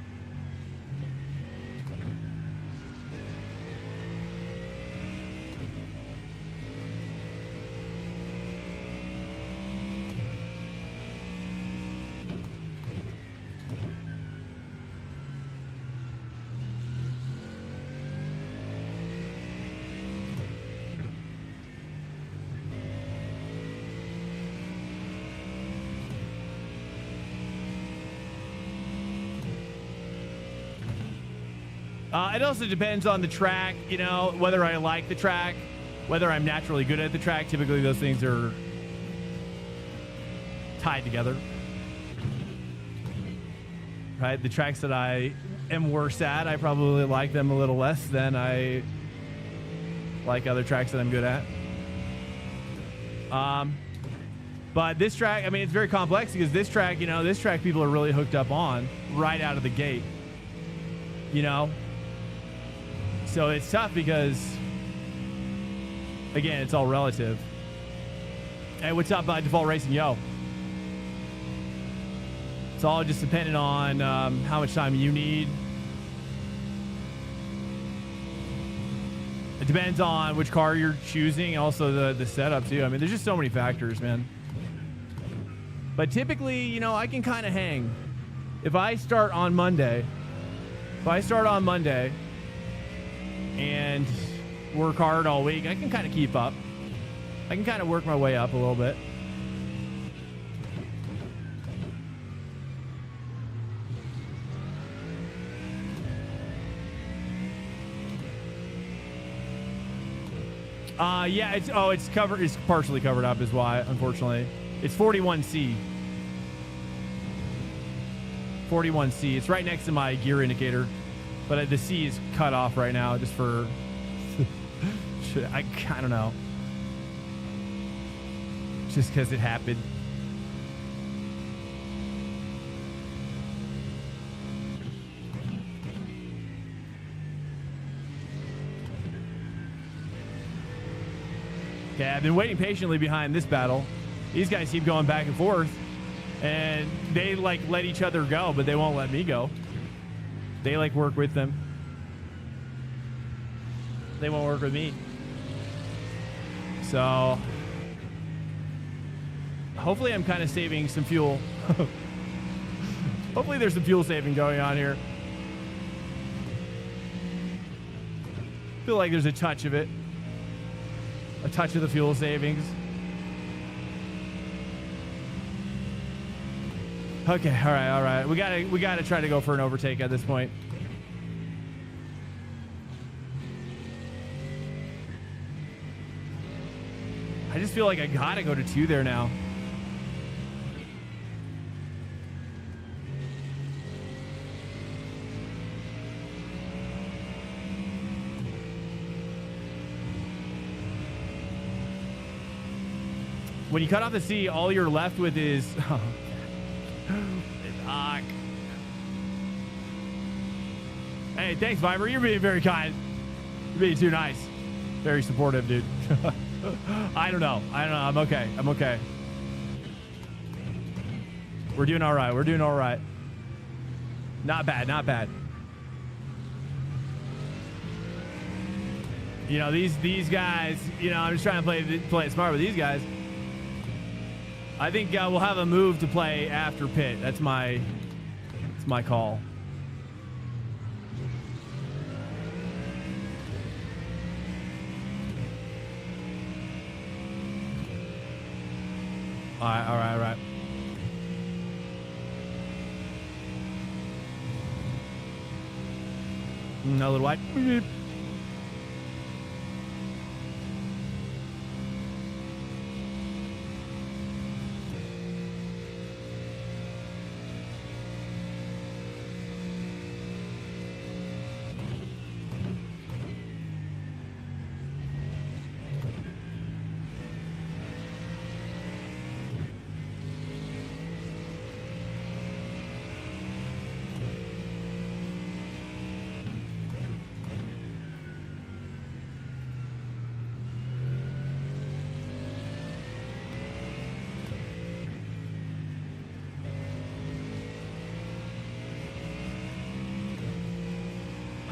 Speaker 1: It also depends on the track, you know, whether I like the track, whether I'm naturally good at the track. Typically, those things are tied together. Right? The tracks that I am worse at, I probably like them a little less than I like other tracks that I'm good at. But this track, I mean, it's very complex because this track, you know, this track people are really hooked up on right out of the gate, you know? So it's tough because again, it's all relative. Hey, what's up, Default Racing? Yo. It's all just dependent on how much time you need. It depends on which car you're choosing, and also the setup too. I mean, there's just so many factors, man. But typically, you know, I can kind of hang. If I start on Monday, and work hard all week, I can kind of keep up. I can kind of work my way up a little bit. Yeah, it's covered. It's partially covered up is why, unfortunately. It's 41C. 41C. It's right next to my gear indicator, but the C is cut off right now just for... I don't know. Just because it happened. Okay, I've been waiting patiently behind this battle. These guys keep going back and forth, and they like let each other go, but they won't let me go. They like work with them. They won't work with me. So hopefully I'm kind of saving some fuel. Hopefully there's some fuel saving going on here. Feel like there's a touch of it. A touch of the fuel savings. Okay, all right. We gotta try to go for an overtake at this point. I just feel like I gotta go to 2 there now. When you cut off the C, all you're left with is... Hey, thanks, Viber. You're being very kind. You're being too nice. Very supportive, dude. I don't know. I'm okay. We're doing all right. Not bad. You know, these guys, you know, I'm just trying to play it smart with these guys. I think we'll have a move to play after pit. That's my call. All right. A little wide.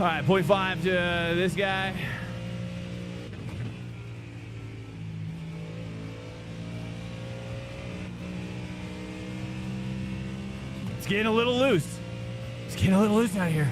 Speaker 1: All right, 0.5 to this guy. It's getting a little loose. Out here.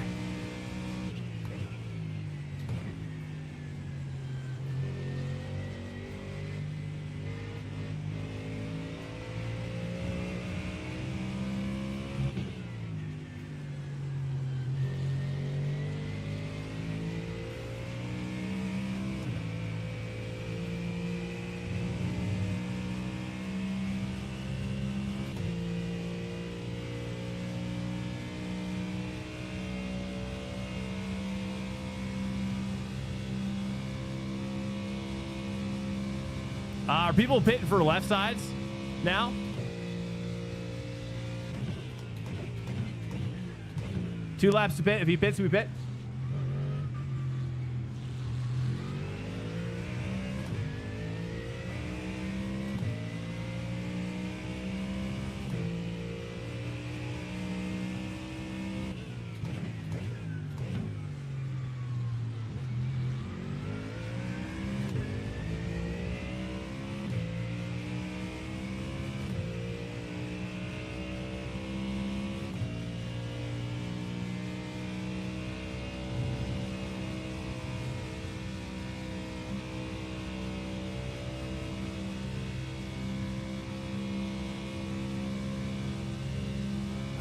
Speaker 1: Are people pitting for left sides now? Two laps to pit. If he pits, we pit.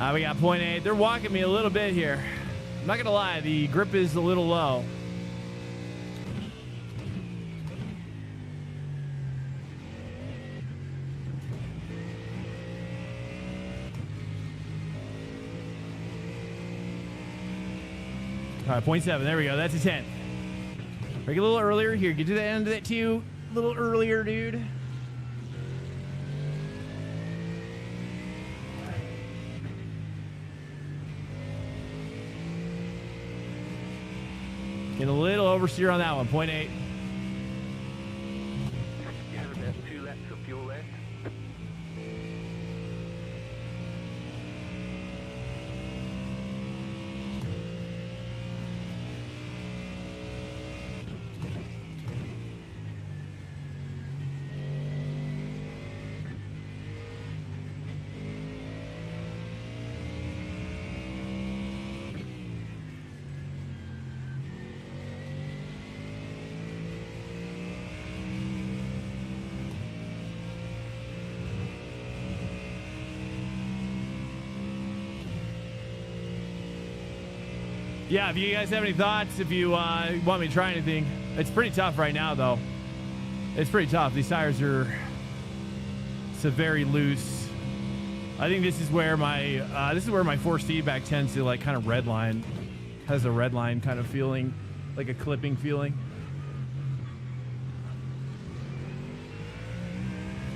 Speaker 1: We got point 8. They're walking me a little bit here. I'm not going to lie. The grip is a little low. All right, 0.7. There we go. That's a 10. Break a little earlier here. Get to the end of that too. A little earlier, dude. Get a little oversteer on that one. 0.8.
Speaker 3: You have about 2 laps of fuel left.
Speaker 1: Yeah, if you guys have any thoughts, if you want me to try anything, it's pretty tough right now, though. It's pretty tough. These tires are very loose. I think this is where my force feedback tends to like kind of redline, has a redline kind of feeling, like a clipping feeling.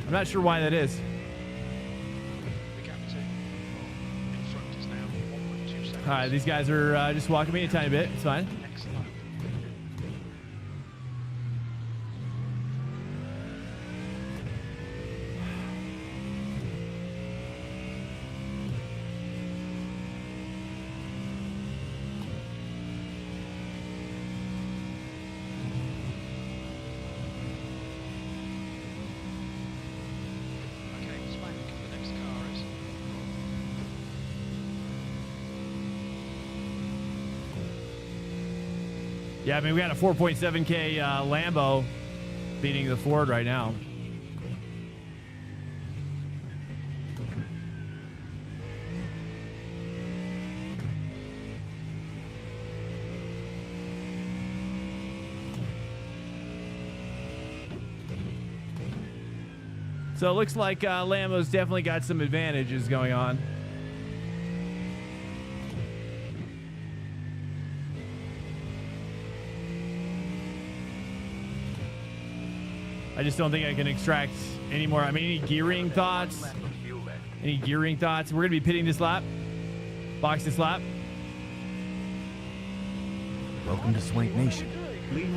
Speaker 1: I'm not sure why that is.
Speaker 2: The gap to in front is now 1.2 seconds.
Speaker 1: All right, these guys are just walking me a tiny bit. It's fine.
Speaker 2: Next lap. Okay, Swank, the next car is
Speaker 1: Yeah, I mean, we got a 4.7K Lambo beating the Ford right now. So it looks like Lambo's definitely got some advantages going on. I just don't think I can extract any more. I mean, any gearing thoughts?
Speaker 3: Lap of fuel left.
Speaker 1: Any gearing thoughts? We're going to be pitting this lap. Box this lap.
Speaker 4: Welcome to Swank Nation.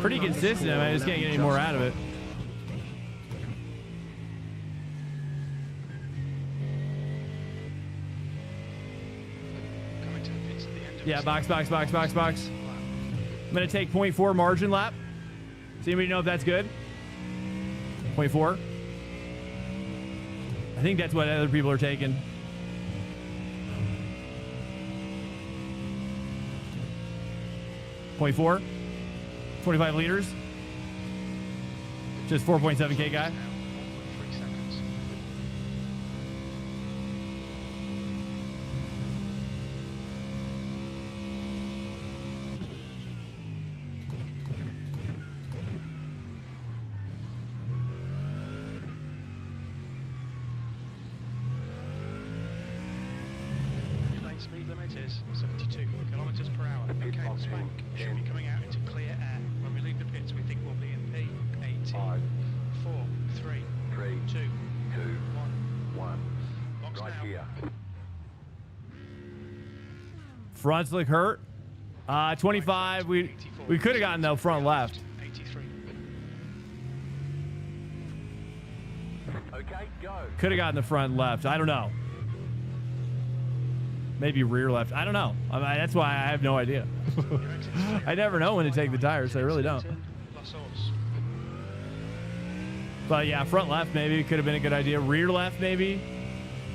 Speaker 1: Pretty consistent. I just can't get any more out of it.
Speaker 2: coming to the pits at the end of
Speaker 1: Yeah,
Speaker 2: this
Speaker 1: box.
Speaker 2: lap.
Speaker 1: I'm going to take 0.4 margin lap. Does anybody know if that's good? 0.4. I think that's what other people are taking. .4. 25 liters. Just 4.7K guy.
Speaker 2: Now 1.3 seconds. Your lane speed limit is 72 kilometers per hour. Okay,
Speaker 3: box
Speaker 2: Swank
Speaker 3: in
Speaker 2: should be
Speaker 3: 10.
Speaker 2: coming out into clear air. When we leave the pits, we think we'll be in P18.
Speaker 3: 5,
Speaker 2: 4, 3,
Speaker 3: 3,
Speaker 2: 2,
Speaker 3: 2,
Speaker 2: 1.
Speaker 3: 1.
Speaker 2: Box
Speaker 3: Right
Speaker 2: now.
Speaker 3: here.
Speaker 1: Fronts look hurt. 25. We could have gotten the front left.
Speaker 2: 83.
Speaker 3: Okay, go.
Speaker 1: Could have gotten the front left. I don't know. Maybe rear left. I don't know. I mean, that's why I have no idea. I never know when to take the tires. I really don't.
Speaker 2: Plus horse.
Speaker 1: But yeah, front left maybe could have been a good idea. Rear left maybe,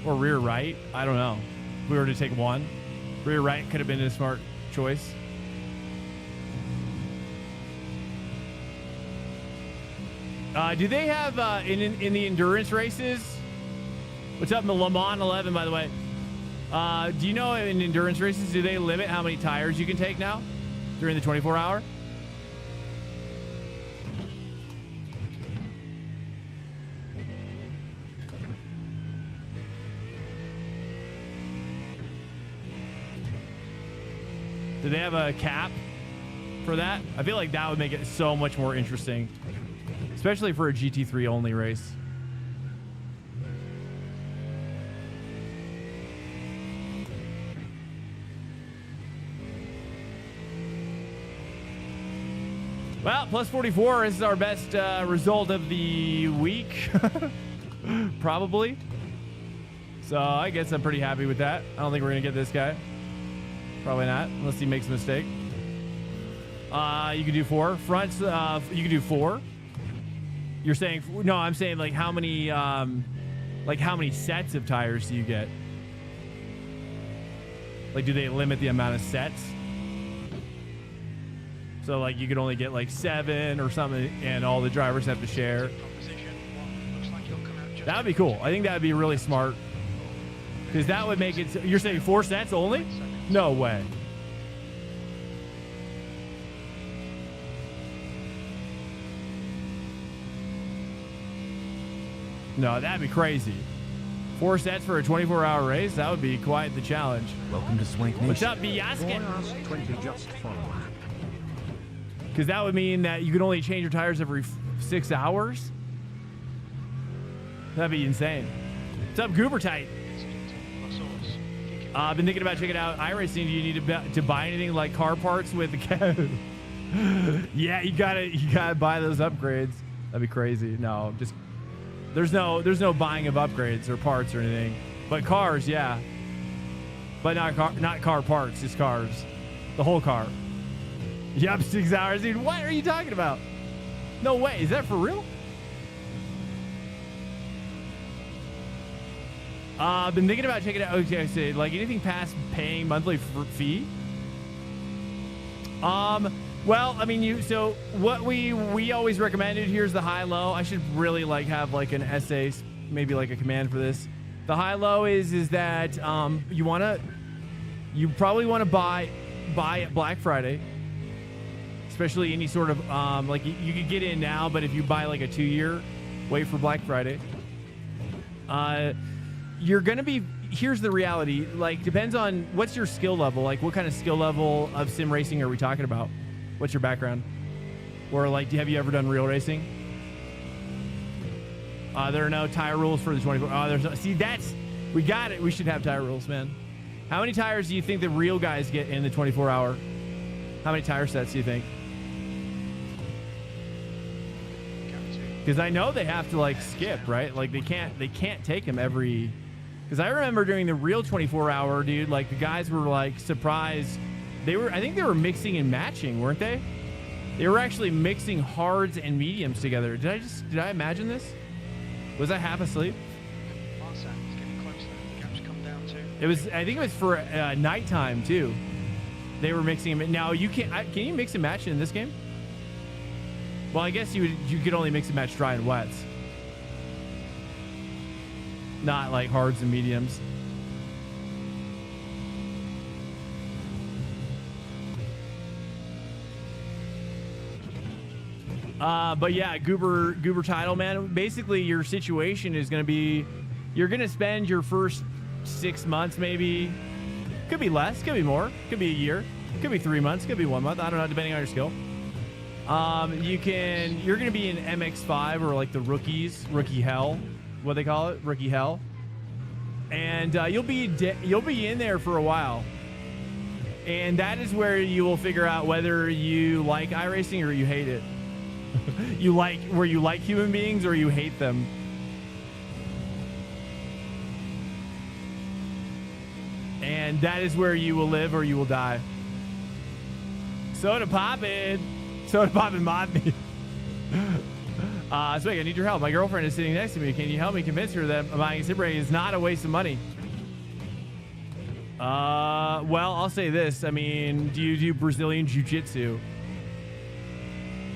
Speaker 1: or rear right. I don't know. If we were to take one, rear right could have been a smart choice. Do they have in the endurance races? What's up in the Le Mans 11, by the way? Do you know in endurance races, do they limit how many tires you can take now during the 24-hour? Do they have a cap for that? I feel like that would make it so much more interesting, especially for a GT3 only race. Well, plus 44 is our best result of the week, probably. So I guess I'm pretty happy with that. I don't think we're going to get this guy. Probably not, unless he makes a mistake. You can do 4. Fronts, you can do 4. You're saying, no, I'm saying like how many sets of tires do you get? Like, do they limit the amount of sets? So like you could only get like 7 or something, and all the drivers have to share. That would be cool. I think that would be really smart, because that would make it. You're saying 4 sets only? No way. No, that'd be crazy. 4 sets for a 24-hour race? That would be quite the challenge.
Speaker 4: Welcome to Swank Nation.
Speaker 1: What's up, Biaskin?
Speaker 6: 20 just followed.
Speaker 1: Because that would mean that you could only change your tires every 6 hours? That'd be insane. What's up, Goober Tight? I've been thinking about checking out iRacing. Do you need to buy anything like car parts with the Yeah, you gotta buy those upgrades. That'd be crazy. No, just there's no buying of upgrades or parts or anything. But cars, yeah. But not car parts, just cars. The whole car. Yep, 6 hours, dude. What are you talking about? No way. Is that for real? I've been thinking about checking out. Okay, so like anything past paying monthly fee. Well, I mean, so what we always recommended. Here's the high low. I should really like have like an essay, maybe like a command for this. The high low is that you probably want to buy at Black Friday. Especially any sort of like you could get in now, but if you buy like a 2-year, wait for Black Friday. You're gonna be. Here's the reality. Like, depends on what's your skill level. Like, what kind of skill level of sim racing are we talking about? What's your background? Or like, have you ever done real racing? There are no tire rules for the 24. There's no. See, we got it. We should have tire rules, man. How many tires do you think the real guys get in the 24-hour? How many tire sets do you think? Because I know they have to like skip, right? Like they can't take them every. Because I remember during the real 24-hour, dude, like the guys were like surprised. I think they were mixing and matching, weren't they? They were actually mixing hards and mediums together. Did I imagine this? Was I half asleep? It was. I think it was for nighttime too. They were mixing them. Now you can't. Can you mix and match in this game? Well, I guess you could only mix and match dry and wets, not like hards and mediums. But yeah, Goober title, man. Basically, your situation is going to be, you're going to spend your first 6 months, maybe. Could be less, could be more, could be a year, could be 3 months, could be 1 month. I don't know, depending on your skill. You're going to be in MX5 or like the rookie hell, what they call it, rookie hell. And you'll be in there for a while. And that is where you will figure out whether you like iRacing or you hate it. You like human beings or you hate them. And that is where you will live or you will die. Soda poppin' mod me. Swig, I need your help. My girlfriend is sitting next to me. Can you help me convince her that buying a sim rig is not a waste of money? Well, I'll say this. I mean, do you do Brazilian jiu-jitsu?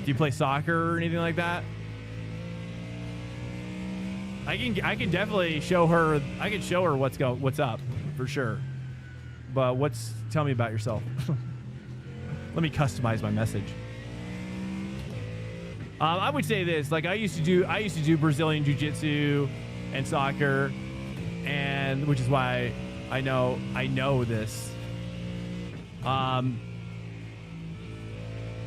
Speaker 1: Do you play soccer or anything like that? I can definitely show her. I can show her what's up. for sure. But tell me about yourself. Let me customize my message. I would say this, like I used to do Brazilian Jiu-Jitsu and soccer, and which is why I know this.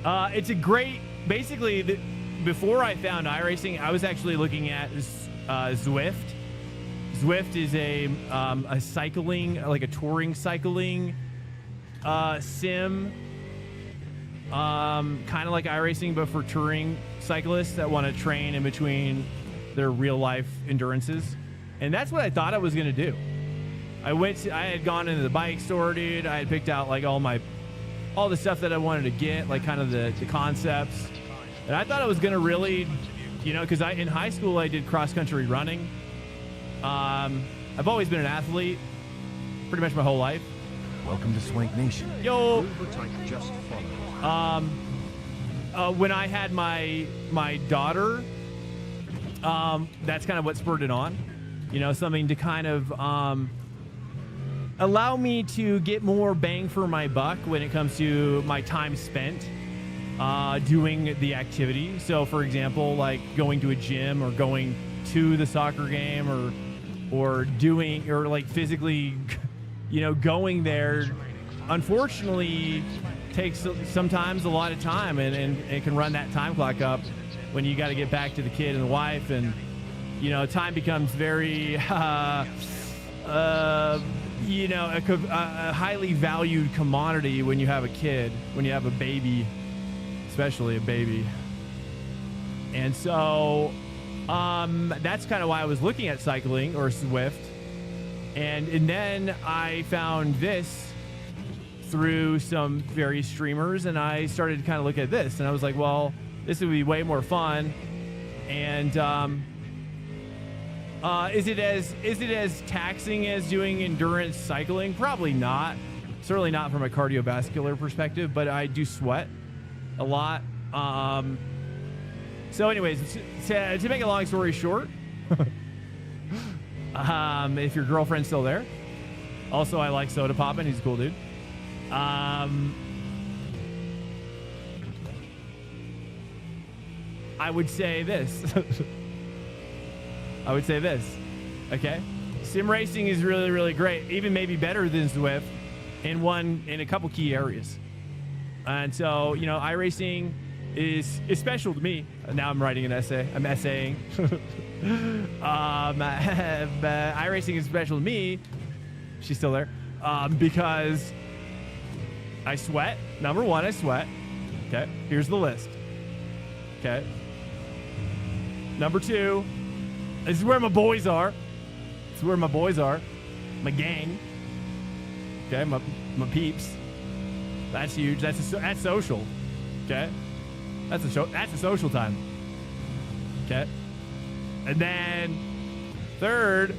Speaker 1: It's a great, basically, before I found iRacing, I was actually looking at Zwift. Zwift is a cycling, like a touring cycling sim, kind of like iRacing, but for touring cyclists that want to train in between their real life endurances. And that's what I thought I was going to do. I had gone into the bike store, dude. I had picked out like all the stuff that I wanted to get, like kind of the concepts. And I thought I was going to really, because in high school I did cross country running. I've always been an athlete pretty much my whole life.
Speaker 4: Welcome to Swank Nation.
Speaker 1: Yo.
Speaker 6: Just follow.
Speaker 1: When I had my daughter, that's kind of what spurred it on. Something to kind of allow me to get more bang for my buck when it comes to my time spent doing the activity. So, for example, like going to a gym or going to the soccer game or like physically, going there, unfortunately, takes sometimes a lot of time and it can run that time clock up when you got to get back to the kid and the wife, and time becomes very a highly valued commodity when you have a kid, when you have a baby, especially a baby. And so that's kind of why I was looking at cycling or Zwift, and then I found this through some various streamers, and I started to kind of look at this, and I was like, well, this would be way more fun. And is it as taxing as doing endurance cycling? Probably not. Certainly not from a cardiovascular perspective, but I do sweat a lot. So anyways, to make a long story short, if your girlfriend's still there, also I like Soda Poppin', he's a cool dude. I would say this. Okay? Sim racing is really, really great. Even maybe better than Zwift in a couple key areas. And so, iRacing is special to me. Now I'm writing an essay. I'm essaying. iRacing is special to me. She's still there. Because I sweat. Number one, I sweat. Okay. Here's the list. Okay. Number two, this is where my boys are. This is where my boys are. My gang. Okay. My peeps. That's huge. That's social. Okay. That's a social time. Okay. And then third,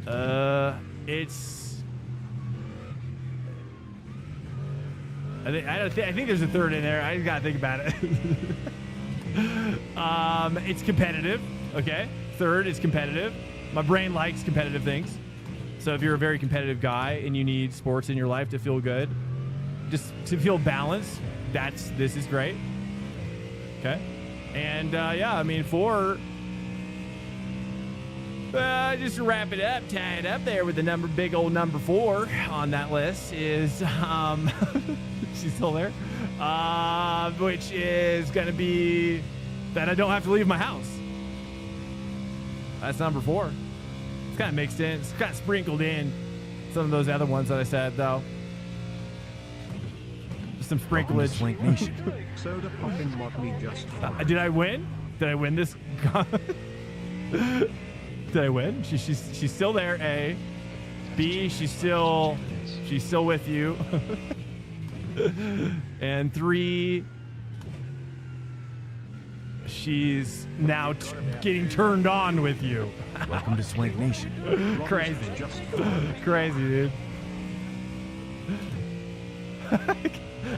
Speaker 1: I think there's a third in there. I just gotta think about it. It's competitive. Okay. Third is competitive. My brain likes competitive things. So if you're a very competitive guy and you need sports in your life to feel good, just to feel balanced, this is great. Okay. And four, just to wrap it up, tie it up there with the big old number 4 on that list is she's still there, which is gonna be that I don't have to leave my house. That's number 4. It's kind of mixed in, it's kind of sprinkled in some of those other ones that I said, though. Just some sprinklage.
Speaker 4: Swank Nation.
Speaker 6: Soda Poppin' mod me just follow.
Speaker 1: Did I win? Did I win this? Did I win? She's still there. A, B. She's still with you. And 3. She's now getting turned on with you.
Speaker 4: Welcome to Swank Nation.
Speaker 1: Crazy, crazy, dude.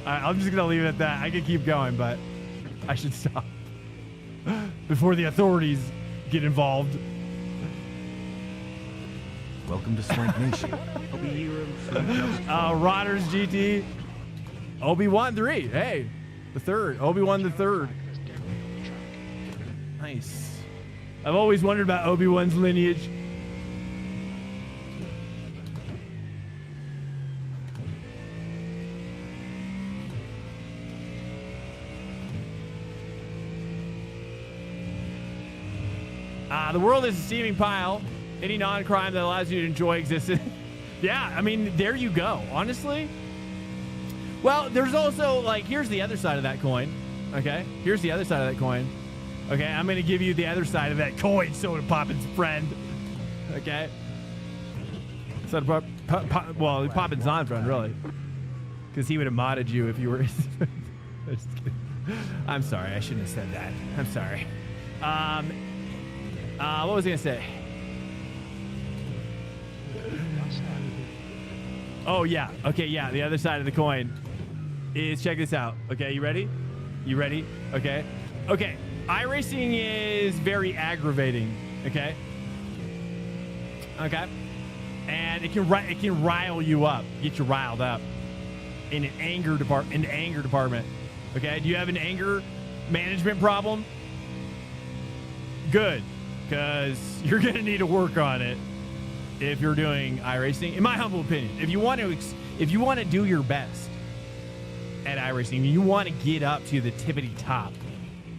Speaker 1: I'm just gonna leave it at that. I could keep going, but I should stop before the authorities get involved.
Speaker 4: Welcome to Swank Nation.
Speaker 6: I'll be here for just
Speaker 1: Rotters GT. Obi-Wan 3. Hey, the third. Obi-Wan the third.
Speaker 2: There's debris on the track.
Speaker 1: Nice. I've always wondered about Obi-Wan's lineage. The world is a steaming pile. Any non-crime that allows you to enjoy existence. Yeah, I mean, there you go. Honestly. Well, there's also, like, here's the other side of that coin. Okay? Here's the other side of that coin. Okay? I'm going to give you the other side of that coin, Soda Poppin's friend. Okay? Soda well, Poppin's non-friend, really. Because he would have modded you if you were... Just kidding. I'm sorry. I shouldn't have said that. I'm sorry. What was I going to say? Oh, yeah. Okay, yeah. The other side of the coin is, check this out. Okay, you ready? You ready? Okay. Okay. iRacing is very aggravating. Okay. Okay. And it can rile you up, get you riled up in an anger department. Okay. Do you have an anger management problem? Good, because you're gonna need to work on it if you're doing iRacing. In my humble opinion, if you want to do your best at iRacing, you want to get up to the tippity top.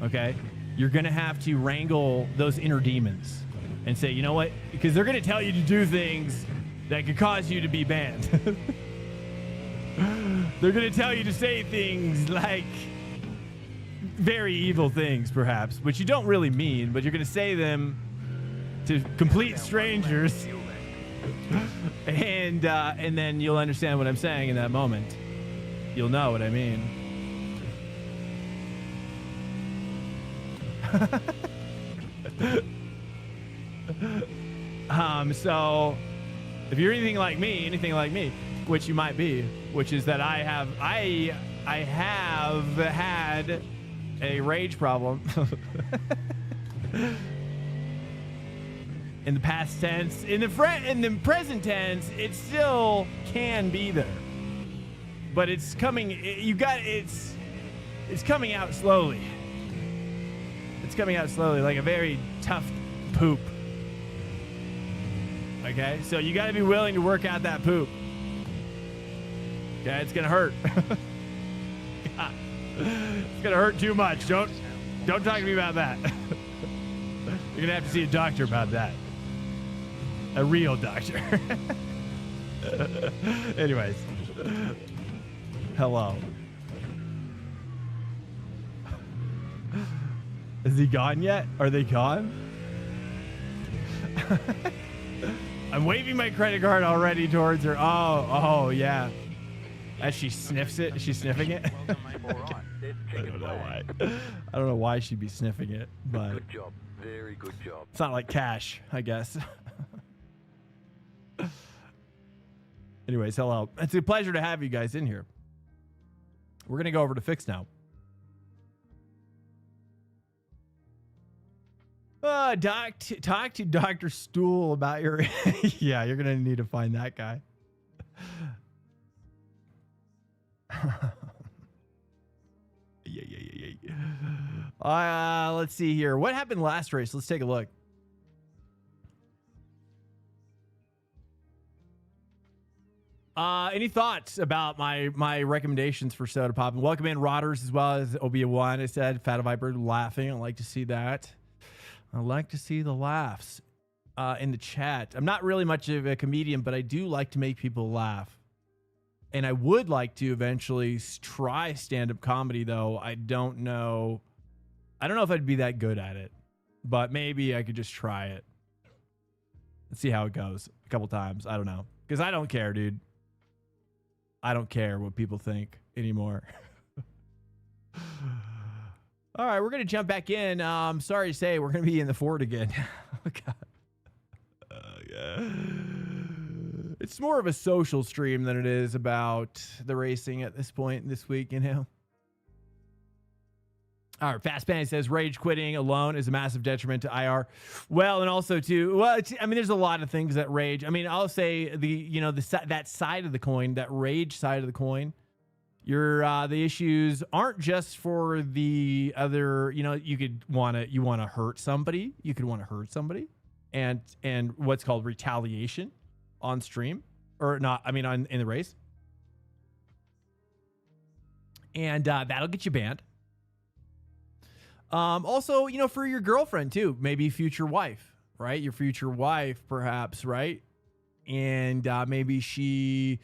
Speaker 1: Okay, you're gonna have to wrangle those inner demons and say, you know what? Because they're gonna tell you to do things that could cause you to be banned. They're gonna tell you to say things like very evil things, perhaps, which you don't really mean, but you're gonna say them to complete strangers, and then you'll understand what I'm saying in that moment. You'll know what I mean. So if you're anything like me, which you might be, which is that I have had a rage problem in the past tense. In the present tense, it still can be there, but it's coming. It's coming out slowly. It's coming out slowly, like a very tough poop. Okay, so you got to be willing to work out that poop. Okay, it's gonna hurt. It's gonna hurt too much. Don't talk to me about that. You're gonna have to see a doctor about that. A real doctor. Anyways. Hello. Is he gone yet? Are they gone? I'm waving my credit card already towards her. Oh, yeah. As she sniffs it, is she sniffing it? I don't know why. I don't know why she'd be sniffing it, but
Speaker 3: Good job. Very good job.
Speaker 1: it's not like cash, I guess. Anyways, hello. It's a pleasure to have you guys in here. We're gonna go over to Fix now. Talk to Dr. Stool about your... Yeah, you're gonna need to find that guy. Yeah. Let's see here. What happened last race? Let's take a look. Any thoughts about my recommendations for Soda Pop? And welcome in Rotters as well as Obi-Wan. I said Fat Viper laughing. I like to see that. I like to see the laughs in the chat. I'm not really much of a comedian, but I do like to make people laugh. And I would like to eventually try stand-up comedy, though. I don't know if I'd be that good at it, but maybe I could just try it. Let's see how it goes a couple times. I don't know. Because I don't care, dude. I don't care what people think anymore. All right, we're going to jump back in. Sorry to say, we're going to be in the Ford again. Oh, God. Yeah. It's more of a social stream than it is about the racing at this point this week, you know. All right, Fast Band says rage quitting alone is a massive detriment to IR. Well, and also too, well, I mean, there's a lot of things that rage. I mean, I'll say that side of the coin, that rage side of the coin. The issues aren't just for the other. You want to hurt somebody. You could want to hurt somebody, and what's called retaliation on stream or not. I mean, in the race, and that'll get you banned. Also, for your girlfriend too, maybe future wife, right? Your future wife, perhaps, right? And maybe she,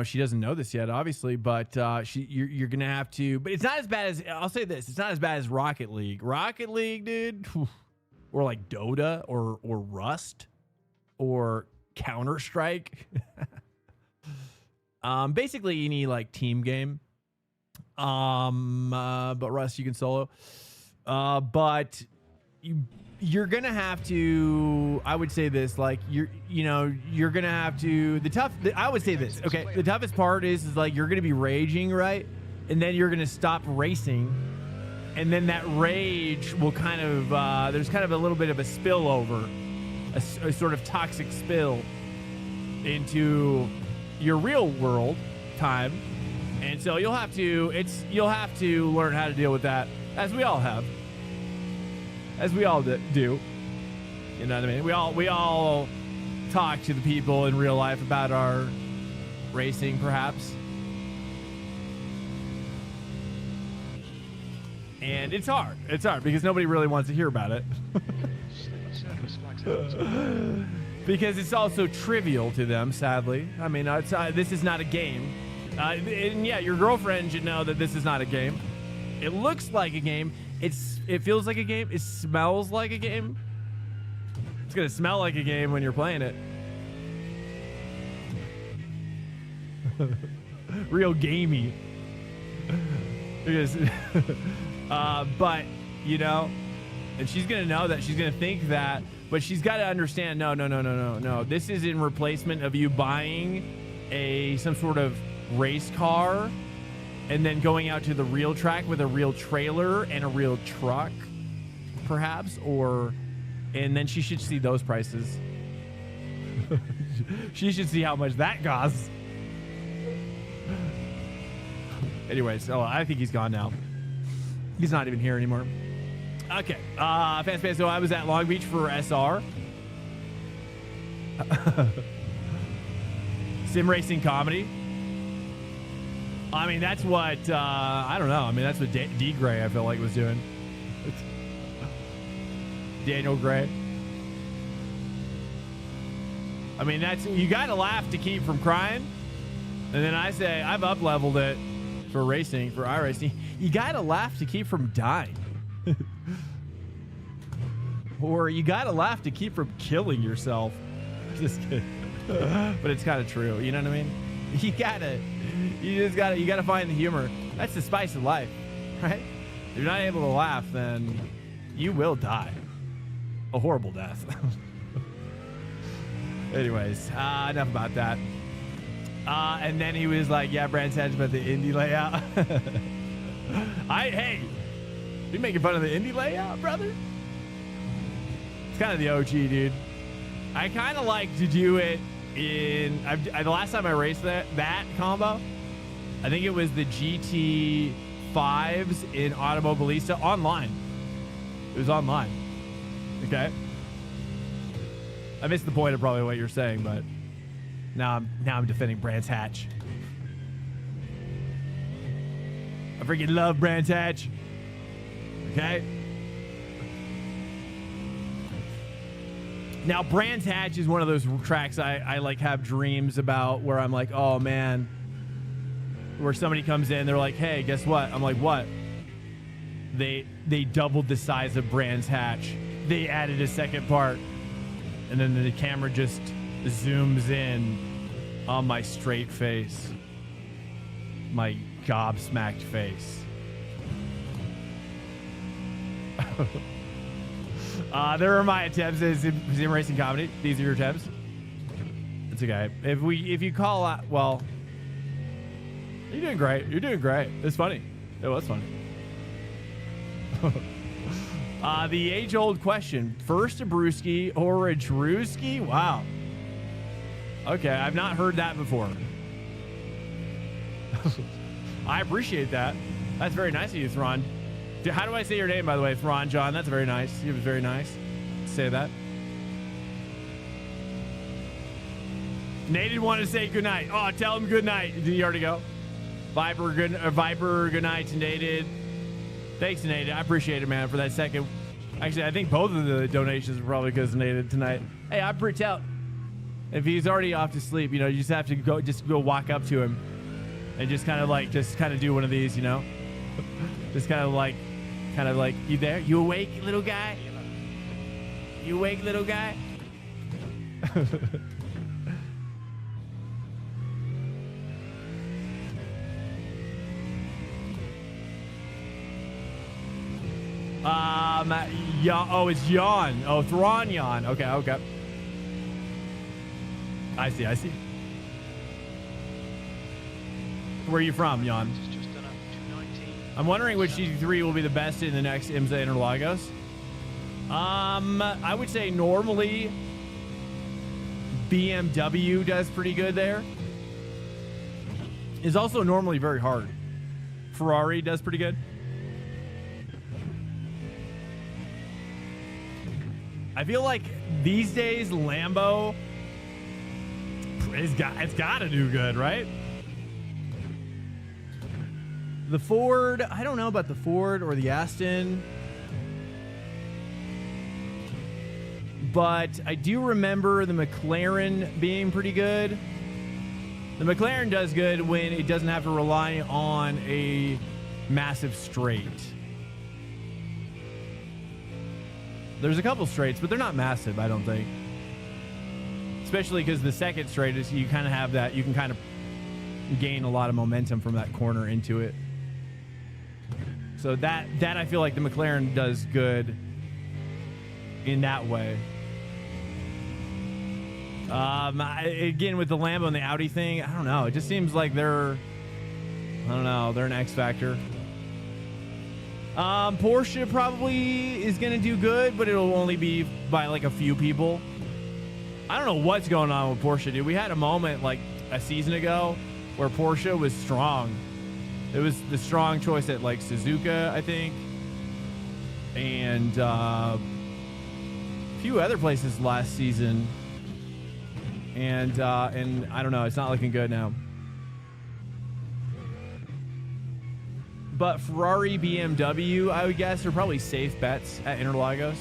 Speaker 1: she doesn't know this yet, obviously, but you're gonna have to. But it's not as bad as, I'll say this: it's not as bad as Rocket League. Rocket League, dude, or like Dota, or Rust, or Counter-Strike. Basically, you need like team game. But Rust, you can solo. But you're gonna have to. I would say this, like you're gonna have to. I would say this. Okay, the toughest part is like you're gonna be raging, right? And then you're gonna stop racing, and then that rage will kind of. There's kind of a little bit of a spillover, a sort of toxic spill into your real world time. And so you'll have to learn how to deal with that, as we all have, as we all do. You know what I mean? We all talk to the people in real life about our racing, perhaps. And it's hard. It's hard because nobody really wants to hear about it. Because it's also trivial to them, sadly. I mean, this is not a game. And yeah, your girlfriend should know that this is not a game. It looks like a game. It feels like a game. It smells like a game. It's gonna smell like a game when you're playing it. Real gamey. Because, but and she's gonna know that. She's gonna think that. But she's got to understand. No. This is in replacement of you buying some sort of race car and then going out to the real track with a real trailer and a real truck, perhaps, and then she should see those prices. She should see how much that costs. Anyways, I think he's gone now. He's not even here anymore. Okay, Fans, so I was at Long Beach for SR. Sim racing comedy. I mean, that's what, I don't know. I mean, that's what D. Gray, I feel like, was doing. Daniel Gray. I mean, you got to laugh to keep from crying. And then I say, I've up-leveled it for racing, for iRacing. You got to laugh to keep from dying. Or you got to laugh to keep from killing yourself. Just kidding. But it's kind of true. You know what I mean? You gotta find the humor. That's the spice of life, right? If you're not able to laugh, then you will die a horrible death. Anyways, enough about that. And then he was like, "Yeah, Brand said about the indie layout." Hey, you making fun of the indie layout, brother? It's kind of the OG, dude. I kind of like to do it. The last time I raced that combo, I think it was the GT5s in Automobilista online. It was online. Okay. I missed the point of probably what you're saying, but now I'm defending Brands Hatch. I freaking love Brands Hatch. Okay. Now, Brands Hatch is one of those tracks I like have dreams about, where I'm like, oh man, where somebody comes in, they're like, hey, guess what? I'm like, what? They doubled the size of Brands Hatch. They added a second part, and then the camera just zooms in on my straight face, my gobsmacked face. There are my attempts at sim racing comedy. These are your attempts. It's okay. If you call out, well, you're doing great. You're doing great. It's funny. It was funny. The age-old question: first a brewski or a drewski? Wow. Okay, I've not heard that before. I appreciate that. That's very nice of you, Thron. How do I say your name, by the way, Thron John? That's very nice. It was very nice to say that. Nated wanted to say good night. Oh, tell him good night. Did he already go? Viper, good night to Nated. Thanks, Nated. I appreciate it, man, for that second. Actually, I think both of the donations are probably because of Nated tonight. Hey, I pretty out. If he's already off to sleep, you know, you just have to go walk up to him and just kind of do one of these, you know? Just kind of like, you there? You awake, little guy? You awake, little guy? Oh, it's Yawn. Oh, Thron Yawn. Okay. I see. Where are you from, Yawn?
Speaker 2: Just done a 219.
Speaker 1: I'm wondering which GT3 will be the best in the next IMSA Interlagos. I would say normally BMW does pretty good there. It's also normally very hard. Ferrari does pretty good. I feel like these days Lambo it's got to do good, right? The Ford, I don't know about the Ford or the Aston, but I do remember the McLaren being pretty good. The McLaren does good when it doesn't have to rely on a massive straight. There's a couple straights, but they're not massive, I don't think. Especially because the second straight is you kind of have that, you can kind of gain a lot of momentum from that corner into it. So that I feel like the McLaren does good in that way. Again, with the Lambo and the Audi thing, I don't know. It just seems like they're an X factor. Porsche probably is going to do good, but it'll only be by like a few people. I don't know what's going on with Porsche, dude. We had a moment like a season ago where Porsche was strong. It was the strong choice at like Suzuka, I think, and a few other places last season. And I don't know. It's not looking good now. But Ferrari, BMW, I would guess, are probably safe bets at Interlagos.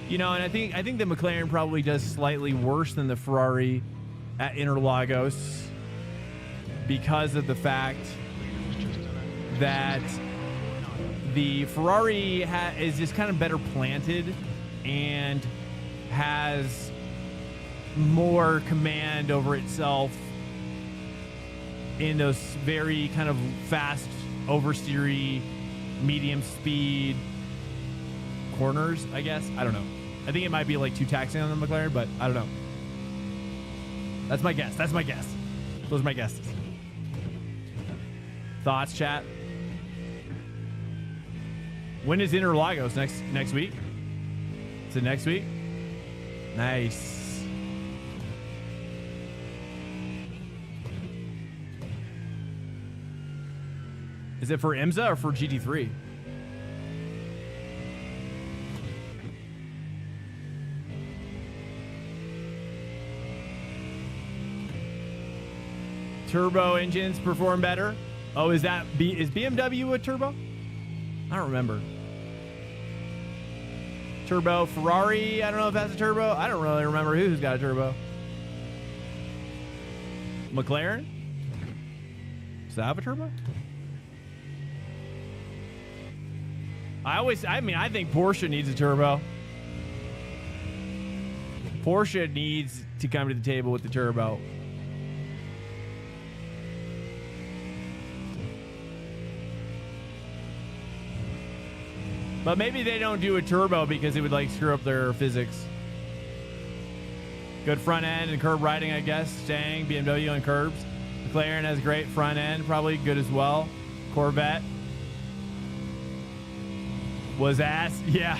Speaker 1: You know, and I think the McLaren probably does slightly worse than the Ferrari at Interlagos because of the fact that the Ferrari is just kind of better planted and has more command over itself in those very kind of fast oversteery medium speed corners, I guess. I don't know. I think it might be like too taxing on the McLaren, but I don't know. That's my guess. Those are my guesses. Thoughts, chat? When is Interlagos? Next week? Is it next week? Nice. Is it for IMSA or for GT3? Turbo engines perform better. Oh, is BMW a turbo? I don't remember. Turbo Ferrari. I don't know if that's a turbo. I don't really remember who's got a turbo. McLaren? Does that have a turbo? I think Porsche needs a turbo. Porsche needs to come to the table with the turbo. But maybe they don't do a turbo because it would like screw up their physics. Good front end and curb riding, I guess. Staying BMW and curbs. McLaren has great front end, probably good as well. Corvette was ass. Yeah.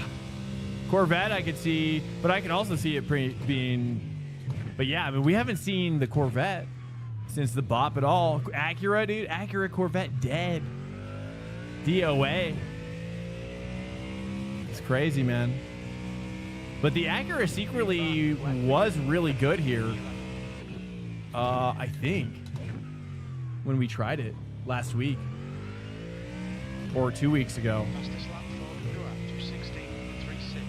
Speaker 1: Corvette I could see, but I could also see it being... But yeah, I mean, we haven't seen the Corvette since the bop at all. Acura, dude. Acura Corvette dead. DOA. It's crazy, man. But the Acura secretly was really good here. I think. When we tried it last week. Or 2 weeks ago.
Speaker 2: Fastest lap for Europe, 2:16.36.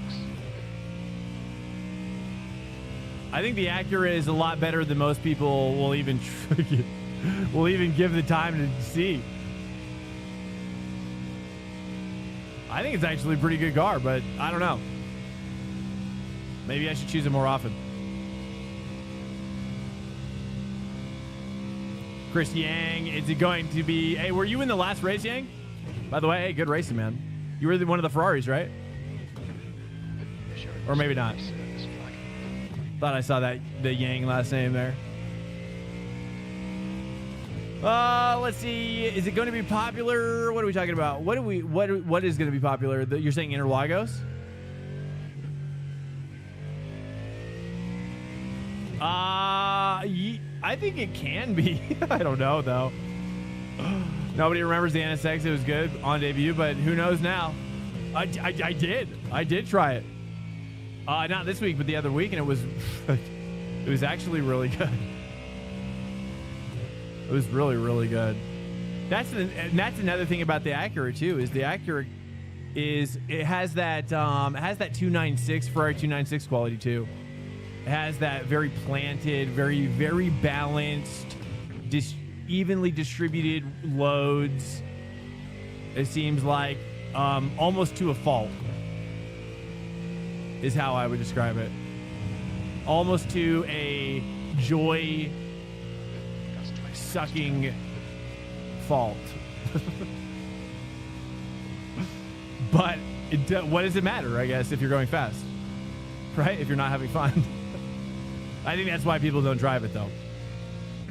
Speaker 1: I think the Acura is a lot better than most people will even give the time to see. I think it's actually a pretty good car, but I don't know. Maybe I should choose it more often. Chris Yang, is it going to be... Hey, were you in the last race, Yang? By the way, hey, good racing, man. You were one of the Ferraris, right? Or maybe not. Thought I saw the Yang last name there. Let's see. Is it going to be popular? What are we talking about? What is going to be popular? You're saying Interlagos? I think it can be. I don't know though. Nobody remembers the NSX. It was good on debut, but who knows now? I did try it. Not this week, but the other week, and it was actually really good. It was really, really good. That's another thing about the Acura too. Is the Acura it has that 296 Ferrari 296 quality too. It has that very planted, very, very balanced, evenly distributed loads. It seems like almost to a fault is how I would describe it. Almost to a joy-sucking fault. But what does it matter, I guess, if you're going fast? Right? If you're not having fun. I think that's why people don't drive it, though.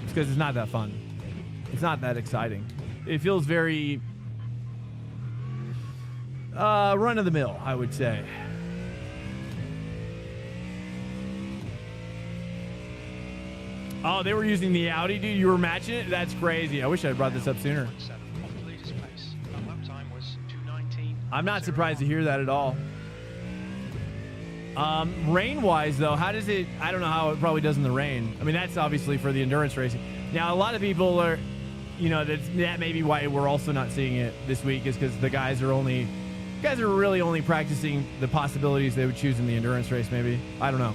Speaker 1: It's because it's not that fun. It's not that exciting. It feels very run-of-the-mill, I would say. Oh, they were using the Audi, dude. You were matching it? That's crazy. I wish I had brought this up sooner. I'm not surprised to hear that at all. Rain-wise, though, how does it... I don't know how it probably does in the rain. I mean, that's obviously for the endurance racing. Now, a lot of people are... You know, that may be why we're also not seeing it this week, is because the guys are really only practicing the possibilities they would choose in the endurance race, maybe. I don't know.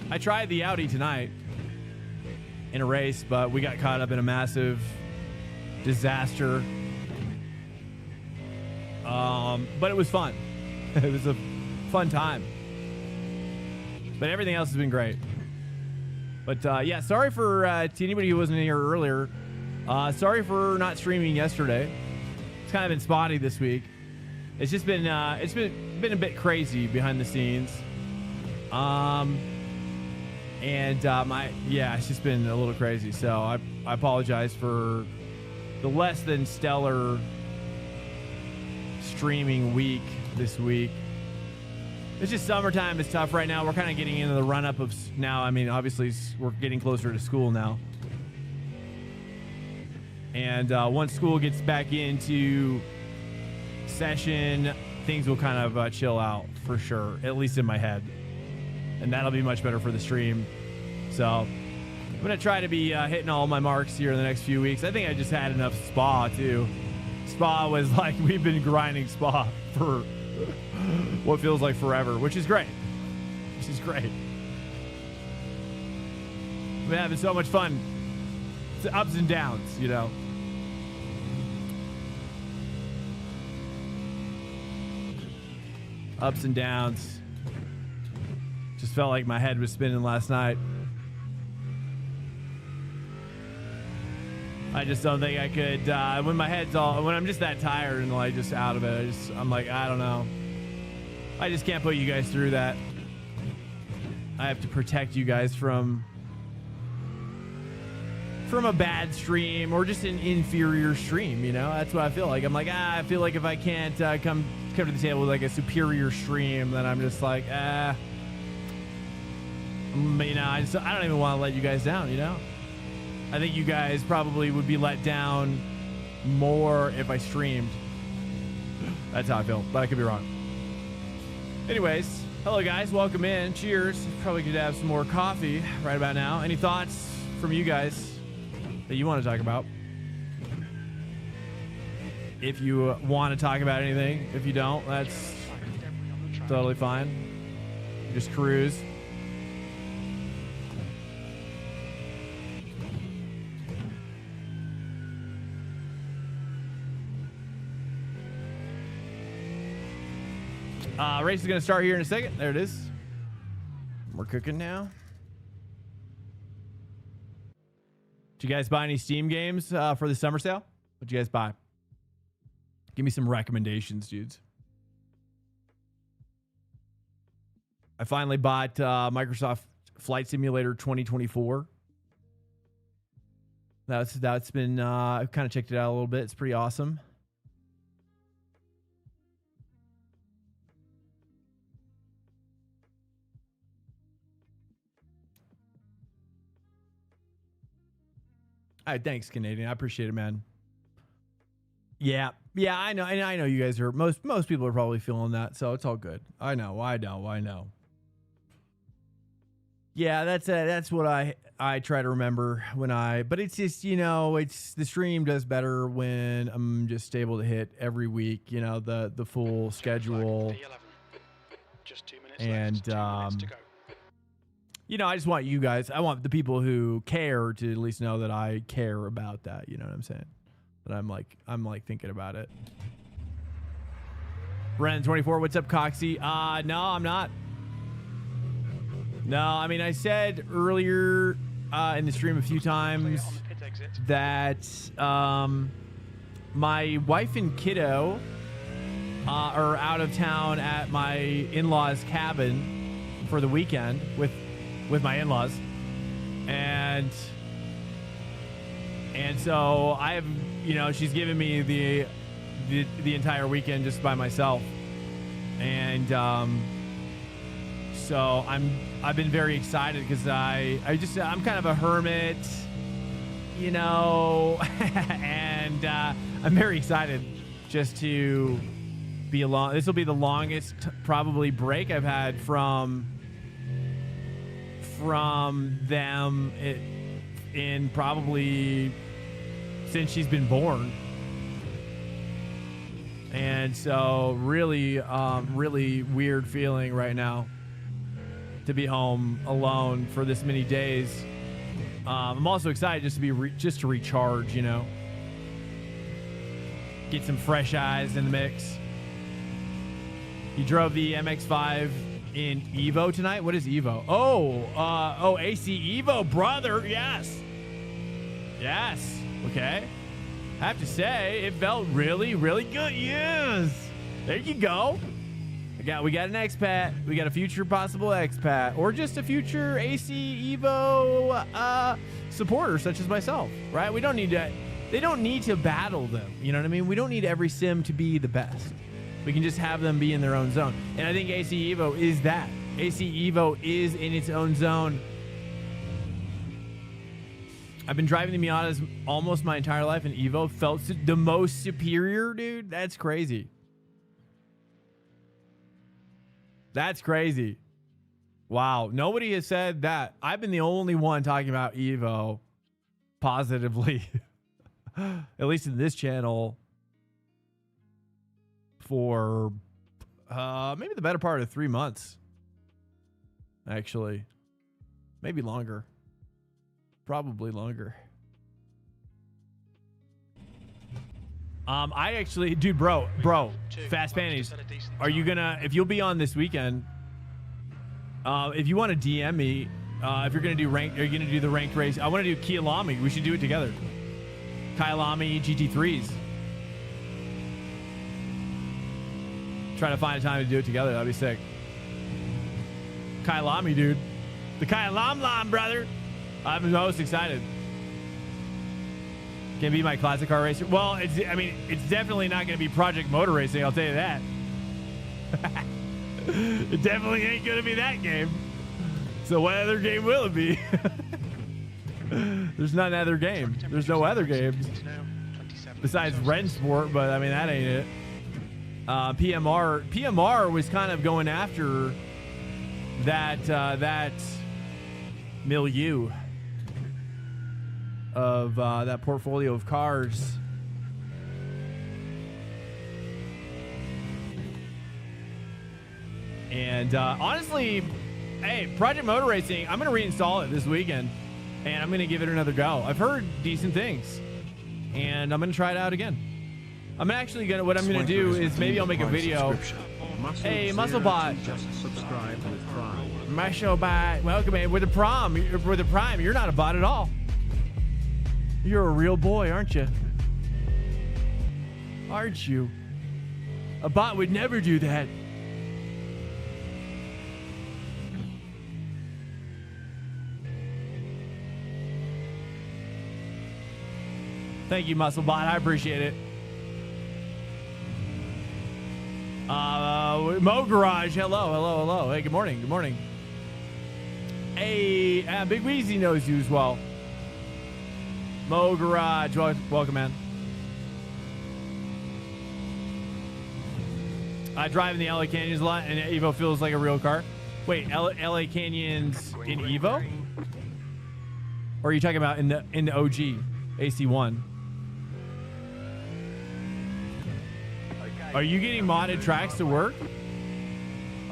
Speaker 1: I tried the Audi tonight in a race, but we got caught up in a massive disaster. But it was fun. It was a fun time. But everything else has been great. But yeah, sorry for to anybody who wasn't here earlier. Sorry for not streaming yesterday. It's kind of been spotty this week. It's just been it's been a bit crazy behind the scenes. It's just been a little crazy. So I apologize for the less than stellar streaming week this week. It's just summertime. It's tough right now. We're kind of getting into the run-up of now. I mean, obviously, we're getting closer to school now. And once school gets back into session, things will kind of chill out for sure, at least in my head. And that'll be much better for the stream. So I'm going to try to be hitting all my marks here in the next few weeks. I think I just had enough Spa, too. Spa was like, we've been grinding Spa for what feels like forever, which is great. Which is great. We've been having so much fun. It's ups and downs, you know. Ups and downs. Just felt like my head was spinning last night. I just don't think I could, when my head's all, when I'm just that tired and like just out of it, I'm like, I don't know. I just can't put you guys through that. I have to protect you guys from a bad stream or just an inferior stream, you know? That's what I feel like. I'm like, I feel like if I can't come to the table with like a superior stream, then I'm just like, you know, I don't even want to let you guys down, you know? I think you guys probably would be let down more if I streamed. That's how I feel, but I could be wrong. Anyways, hello guys, welcome in. Cheers. Probably could have some more coffee right about now. Any thoughts from you guys that you want to talk about? If you want to talk about anything, if you don't, that's totally fine. Just cruise. Race is going to start here in a second. There it is. We're cooking now. Did you guys buy any Steam games for the summer sale? What'd you guys buy? Give me some recommendations, dudes. I finally bought Microsoft Flight Simulator 2024. That's been, I've kind of checked it out a little bit. It's pretty awesome. All right, thanks, Canadian. I appreciate it, man. Yeah, I know, and I know you guys are most people are probably feeling that, so it's all good. I know. Yeah, that's what I try to remember but it's just, you know, it's the stream does better when I'm just able to hit every week, you know, the full schedule.
Speaker 2: Just 2 minutes
Speaker 1: and
Speaker 2: left. 2 minutes to go.
Speaker 1: You know, I just want you guys, I want the people who care to at least know that I care about that. You know what I'm saying? That I'm like thinking about it. Ren24, what's up, Coxie? No, I'm not. No, I mean, I said earlier in the stream a few times that my wife and kiddo are out of town at my in-laws' cabin for the weekend with my in-laws, and so I have, you know, she's given me the entire weekend just by myself, and so I've been very excited because I'm kind of a hermit, you know, and I'm very excited just to be alone. This will be the longest probably break I've had from them in probably since she's been born. And so really weird feeling right now to be home alone for this many days. I'm also excited just to be just to recharge, you know, get some fresh eyes in the mix. You drove the MX-5 in Evo tonight? What is Evo? Oh, AC Evo, brother. Yes. Okay. I have to say, it felt really, really good. Yes. There you go. We got an expat. We got a future possible expat, or just a future AC Evo supporter, such as myself. Right? We don't need to. They don't need to battle them. You know what I mean? We don't need every sim to be the best. We can just have them be in their own zone. And I think AC Evo is that. AC Evo is in its own zone. I've been driving the Miatas almost my entire life, and Evo felt the most superior, dude. That's crazy. That's crazy. Wow. Nobody has said that. I've been the only one talking about Evo positively, at least in this channel, for maybe the better part of 3 months. Actually, maybe longer. Probably longer. I actually, dude, bro, Fast Panties, are you gonna, if you'll be on this weekend, if you want to DM me, if you're gonna do ranked, are you gonna do the ranked race? I want to do Kialami. We should do it together. Kyalami GT3s. Trying to find a time to do it together. That'd be sick. Kyalami, dude. The Kyalami, brother. I'm most excited. Can be my classic car racer. Well, it's definitely not going to be Project Motor Racing. I'll tell you that. It definitely ain't going to be that game. So what other game will it be? There's not another game. There's no other games besides Rensport, but I mean that ain't it. PMR was kind of going after that milieu of that portfolio of cars. And honestly, hey, Project Motor Racing, I'm going to reinstall it this weekend, and I'm going to give it another go. I've heard decent things, and I'm going to try it out again. I'm actually going to, what I'm going to do is maybe I'll make a video. Hey, Musclebot.
Speaker 6: Just subscribe with Prime.
Speaker 1: Musclebot, welcome in. With the Prime, you're not a bot at all. You're a real boy, aren't you? Aren't you? A bot would never do that. Thank you, Musclebot. I appreciate it. Mo Garage, hello. Hey, good morning. Hey, Big Weezy knows you as well. Mo Garage, welcome, man. I drive in the LA Canyons a lot, and Evo feels like a real car. Wait, LA Canyons in Evo? Or are you talking about in the OG AC1? Are you getting modded tracks to work?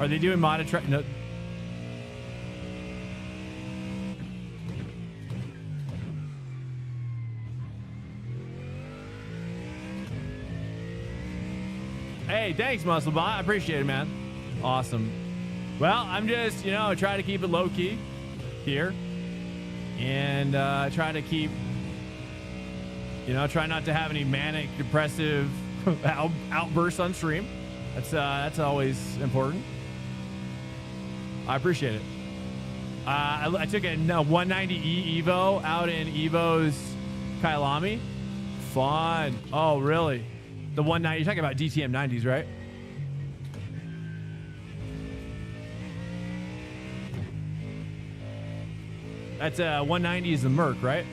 Speaker 1: Are they doing modded track? No. Hey, thanks, Musclebot. I appreciate it, man. Awesome. Well, I'm just, trying to keep it low key here, and try to keep, try not to have any manic, depressive outbursts on stream. That's always important. I appreciate it. I took a 190E Evo out in Evo's Kyalami. Fun. Oh, really? The 190. You're talking about DTM 90s, right? That's 190 is the Merc, right?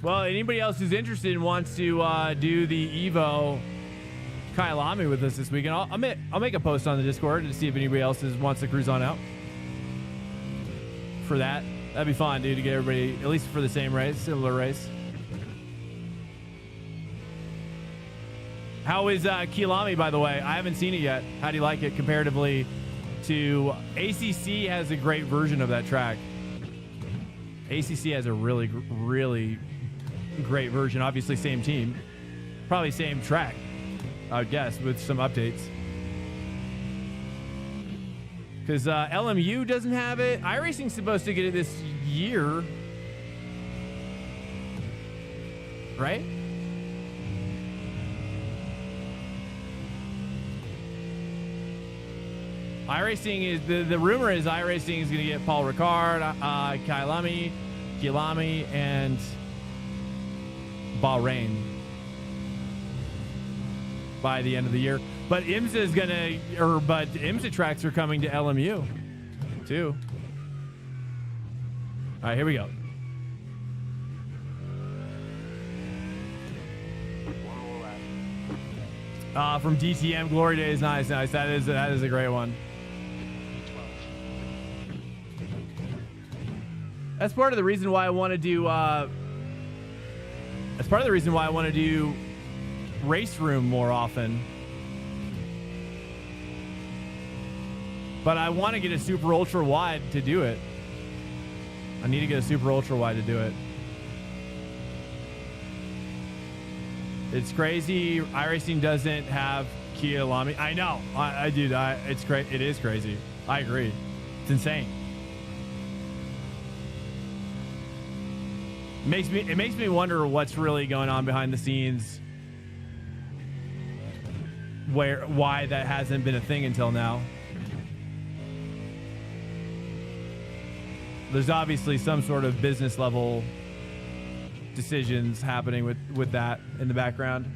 Speaker 1: Well, anybody else who's interested and wants to do the Evo Kyalami with us this weekend, I'll make a post on the Discord to see if anybody else wants to cruise on out for that. That'd be fun, dude, to get everybody at least for the same race, similar race. How is Kyalami, by the way? I haven't seen it yet. How do you like it comparatively to ACC? Has a great version of that track. ACC has a really great version. Obviously, same team, probably same track, I would guess, with some updates. Because LMU doesn't have it. iRacing's supposed to get it this year, right? iRacing is the rumor is iRacing is going to get Paul Ricard, Kyalami, and Bahrain by the end of the year. But IMSA is but IMSA tracks are coming to LMU too. All right, here we go. From DTM Glory Days, nice. That is a great one. That's part of the reason why I want to do. That's part of the reason why I want to do Race Room more often. But I want to get a super ultra wide to do it. I need to get a super ultra wide to do it. It's crazy. iRacing doesn't have Kyalami. I know. It's great. It is crazy. I agree. It's insane. It makes me wonder what's really going on behind the scenes. Why that hasn't been a thing until now. There's obviously some sort of business level decisions happening with that in the background.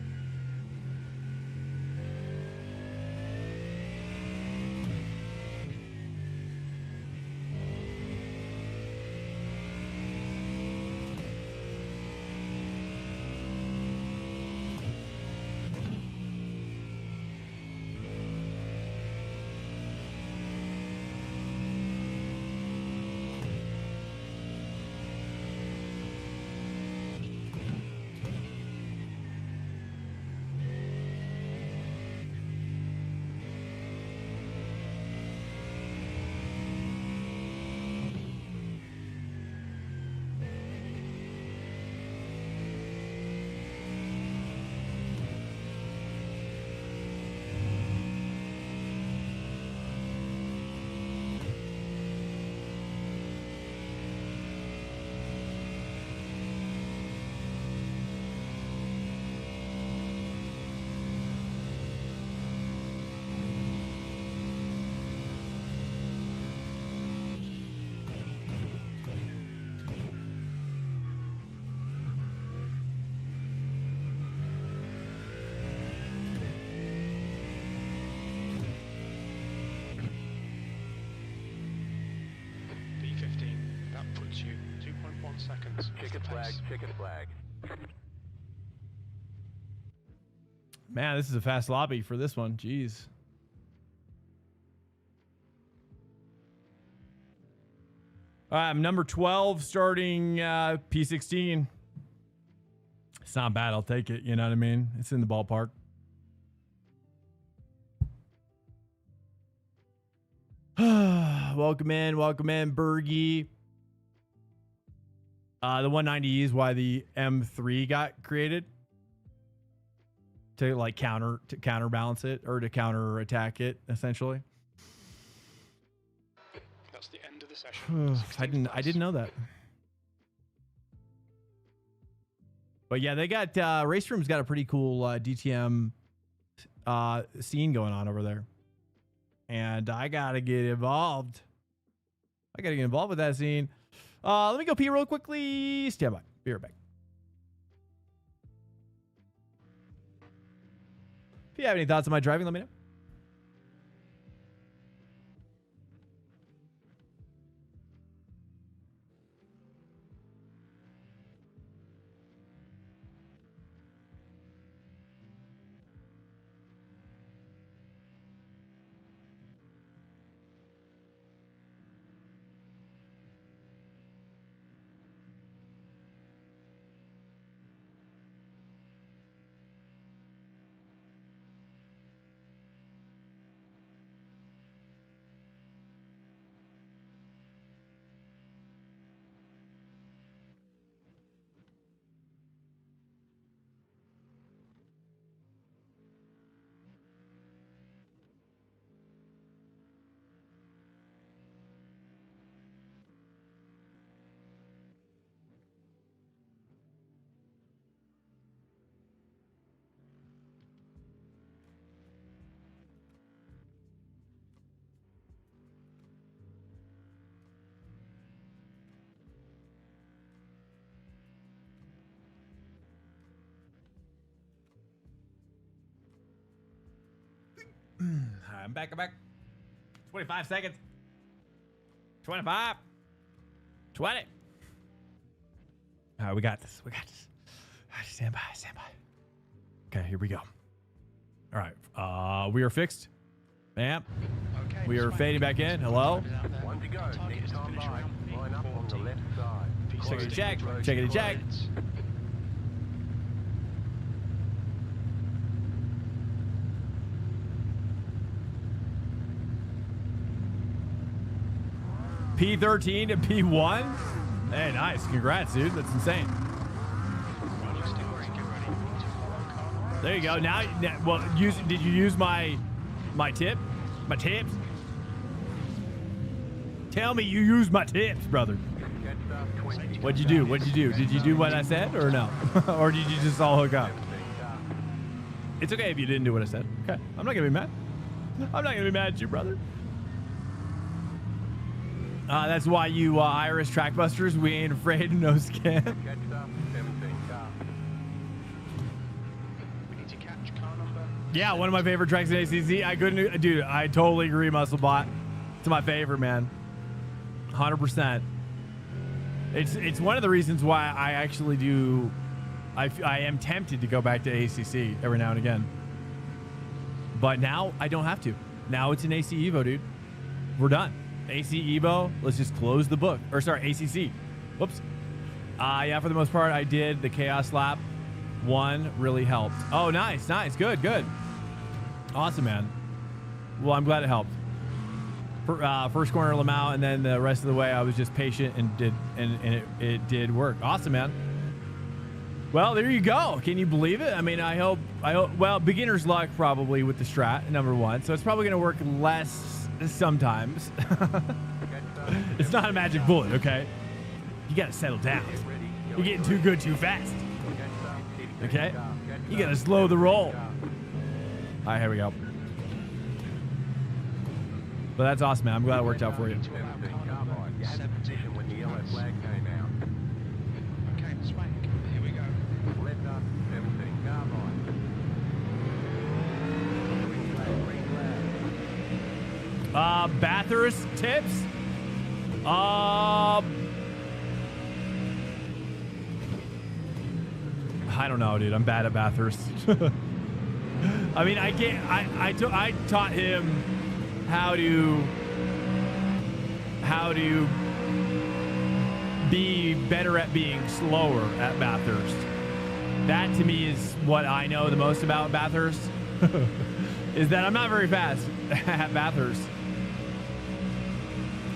Speaker 2: B15. That puts you 2.1 seconds.
Speaker 3: Chicken flag, chicken flag.
Speaker 1: Man, this is a fast lobby for this one. Jeez. All right, I'm number 12 starting P16. It's not bad. I'll take it. You know what I mean? It's in the ballpark. Welcome in, Bergie. The 190E is why the M3 got created. To like counterbalance it or to counter attack it, essentially.
Speaker 2: That's the end of the session.
Speaker 1: I didn't know that. But yeah, they got Race Room's got a pretty cool DTM scene going on over there. And I gotta get involved. I gotta get involved with that scene. Let me go pee real quickly. Stand by. Be right back. If you have any thoughts on my driving, let me know. I'm back. 25 seconds. 25. 20. All right, we got this. All right, stand by. Okay, here we go. All right, we are fixed. Ma'am.
Speaker 2: Okay,
Speaker 1: We are fading back in. Hello.
Speaker 3: One to go. Next time by. Line up on the left side.
Speaker 1: Check. Check. P13 to P1. Hey, nice. Congrats, dude. That's insane. There you go. Now, well, did you use my tip? My tips? Tell me you use my tips, brother. What'd you do? What'd you do? Did you do what I said or no? Or did you just all hook up? It's okay if you didn't do what I said. Okay. I'm not gonna be mad. I'm not gonna be mad at you, brother. That's why you Iris Trackbusters, we ain't afraid, no scan.
Speaker 2: We need to catch car number.
Speaker 1: Yeah, one of my favorite tracks in ACC. I couldn't, dude. I totally agree, Musclebot. It's my favorite, man. 100%. It's one of the reasons why I actually do. I am tempted to go back to ACC every now and again. But now I don't have to. Now it's an AC Evo, dude. We're done. AC Evo. Let's just close the book. Or sorry, ACC. Whoops. Yeah, for the most part, I did the Chaos Lap. One really helped. Oh, nice, nice, good, good. Awesome, man. Well, I'm glad it helped. First corner Lamau, and then the rest of the way I was just patient and it did work. Awesome, man. Well, there you go. Can you believe it? I mean, I hope, well, beginner's luck probably with the strat, number one. So it's probably going to work less sometimes. It's not a magic bullet, okay? You got to settle down. You're getting too good too fast. Okay? You got to slow the roll. All right, here we go. But that's awesome, man. I'm glad it worked out for you.
Speaker 3: When the yellow flag came out.
Speaker 2: Okay, Swank. Here we go.
Speaker 3: Letter 17, carbine. Green flag.
Speaker 1: Bathurst tips? I don't know, dude. I'm bad at Bathurst. I mean, I can't. I taught him how to be better at being slower at Bathurst. That to me is what I know the most about Bathurst. Is that I'm not very fast at Bathurst.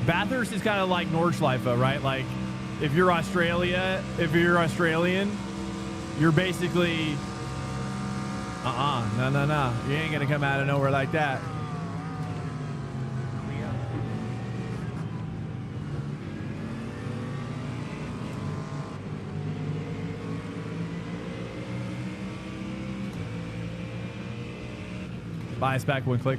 Speaker 1: Bathurst is kind of like Nordschleife, right? Like if you're Australian, you're basically no. You ain't gonna come out of nowhere like that. Bias back one click.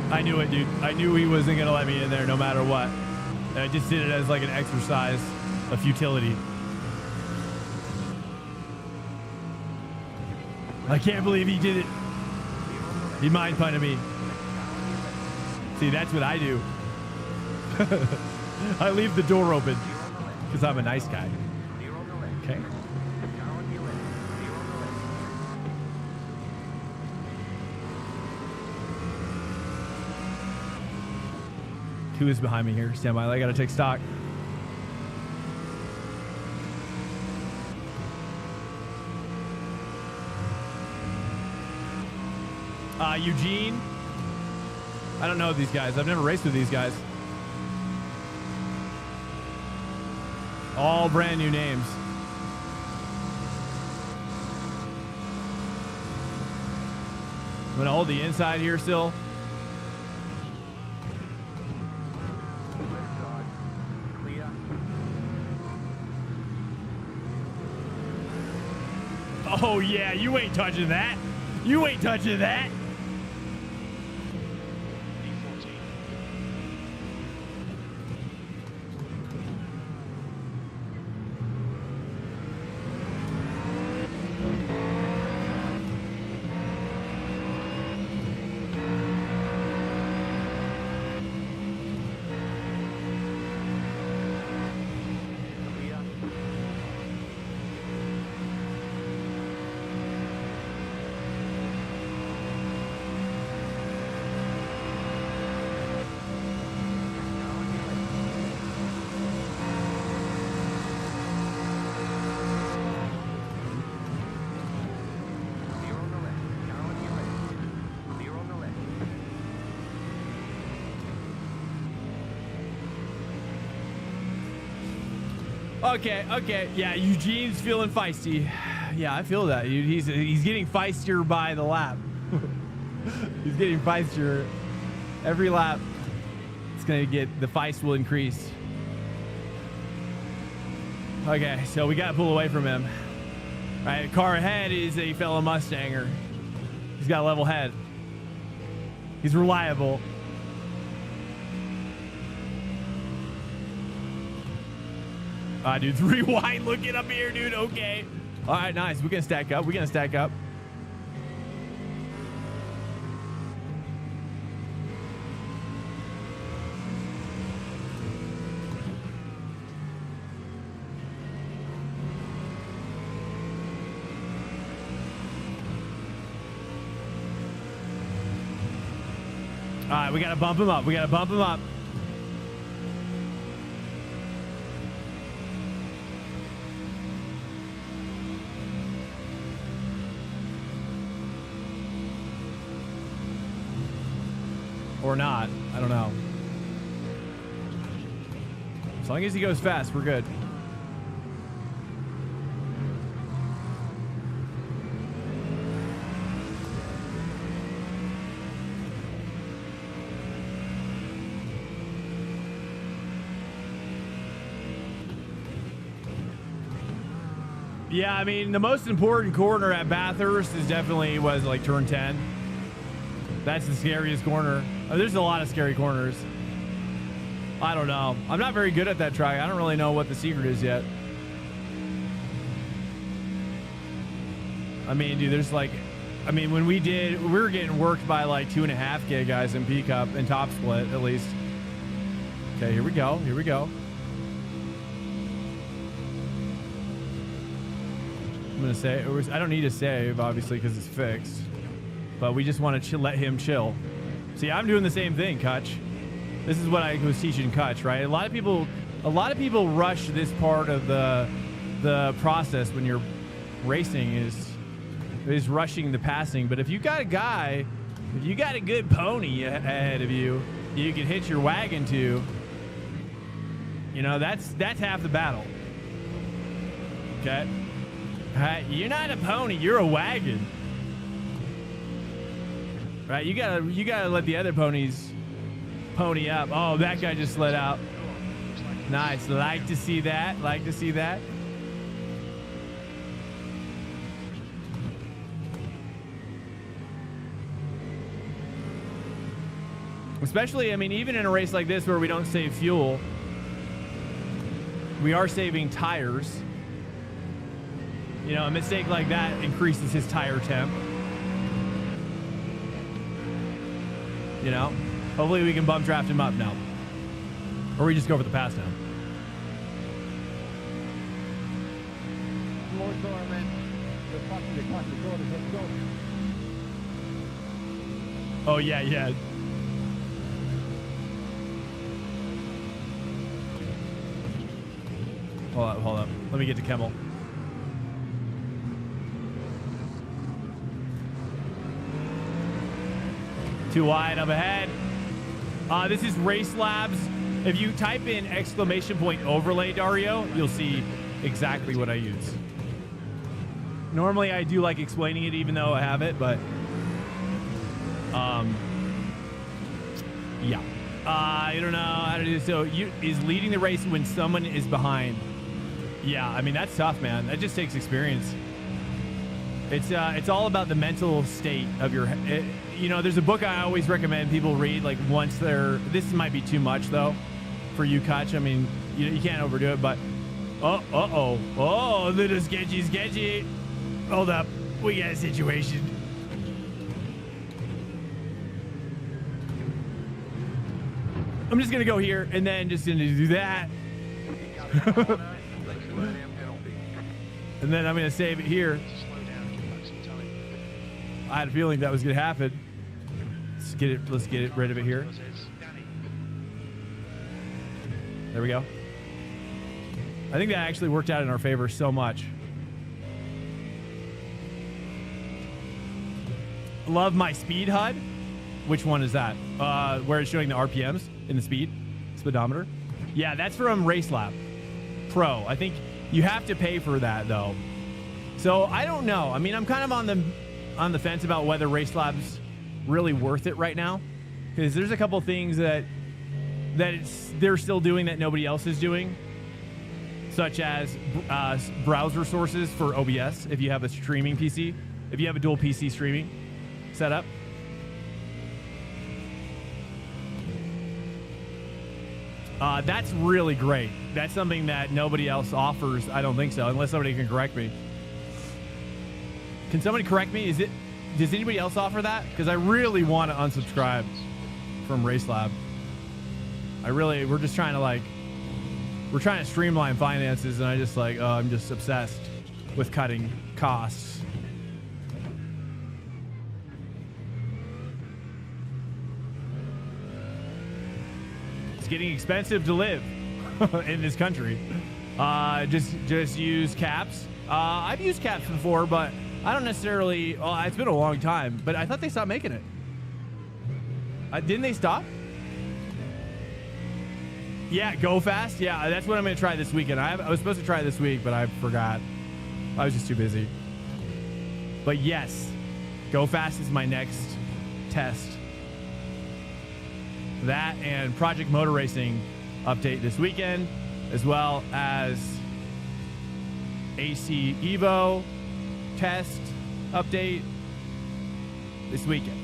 Speaker 1: I knew it, dude. I knew he wasn't going to let me in there no matter what. And I just did it as like an exercise of futility. I can't believe he did it. He mind punted me. See, that's what I do. I leave the door open because I'm a nice guy. Okay. Who is behind me here? Stand by. I gotta take stock. Eugene. I don't know these guys. I've never raced with these guys. All brand new names. I'm gonna hold the inside here still. Oh yeah, you ain't touching that. You ain't touching that. Okay. Yeah, Eugene's feeling feisty. Yeah, I feel that. Dude. He's getting feistier by the lap. He's getting feistier every lap. It's gonna get, the feist will increase. Okay, so we gotta pull away from him. All right, car ahead is a fellow Mustanger. He's got a level head. He's reliable. Dude, 3 wide. Look it up here, dude. Okay. All right, nice. We're gonna stack up. We're gonna stack up. All right, we gotta bump him up. We gotta bump him up. Or not. I don't know. As long as he goes fast, we're good. Yeah, I mean, the most important corner at Bathurst is definitely was like turn 10. That's the scariest corner. Oh, there's a lot of scary corners. I don't know. I'm not very good at that track. I don't really know what the secret is yet. I mean, dude, there's like, I mean, when we were getting worked by like 2.5K guys in P Cup and top split at least. Okay, here we go. Here we go. I'm gonna say, I don't need to save obviously because it's fixed, but we just want to let him chill. See, I'm doing the same thing, Kutch. This is what I was teaching Kutch, right? A lot of people rush this part of the process when you're racing is rushing the passing. But if you got a guy, if you got a good pony ahead of you, you can hit your wagon to. You know, that's half the battle. Okay. You're not a pony, you're a wagon. Right, you gotta let the other ponies pony up. Oh, that guy just slid out. Nice, like to see that, like to see that. Especially, I mean, even in a race like this where we don't save fuel, we are saving tires. You know, a mistake like that increases his tire temp. You know, hopefully we can bump draft him up now. Or we just go for the pass now. Oh, yeah, yeah. Hold up. Let me get to Kemmel. Too wide up ahead. This is Race Labs. If you type in ! overlay Dario, you'll see exactly what I use. Normally I do like explaining it even though I have it, but yeah. I don't know how to do this. So is leading the race when someone is behind. Yeah, I mean, that's tough, man. That just takes experience. It's all about the mental state of your. You know, there's a book I always recommend people read. Like once they're. This might be too much though, for you, Kutch. I mean, you can't overdo it. But oh, little sketchy. Hold up, we got a situation. I'm just gonna go here and then just gonna do that. And then I'm gonna save it here. I had a feeling that was gonna happen. Let's get rid of it here. There we go. I think that actually worked out in our favor so much. Love my speed HUD. Which one is that? Where it's showing the RPMs in the speedometer. Yeah, that's from Race Lab Pro. I think you have to pay for that though. So I don't know. I mean, I'm kind of on the fence about whether Race Lab's really worth it right now, because there's a couple things that they're still doing that nobody else is doing, such as browser sources for OBS if you have a streaming PC, if you have a dual PC streaming setup. That's really great. That's something that nobody else offers. I don't think so, unless somebody can correct me. Can somebody correct me? Does anybody else offer that? Because I really want to unsubscribe from RaceLab. We're just trying to we're trying to streamline finances, and I'm just obsessed with cutting costs. It's getting expensive to live in this country. Just use caps. I've used caps before, but I don't necessarily. Well, it's been a long time, but I thought they stopped making it. Didn't they stop? Yeah, Go Fast. Yeah, that's what I'm going to try this weekend. I was supposed to try it this week, but I forgot. I was just too busy. But yes, Go Fast is my next test. That and Project Motor Racing update this weekend, as well as AC Evo test update this weekend.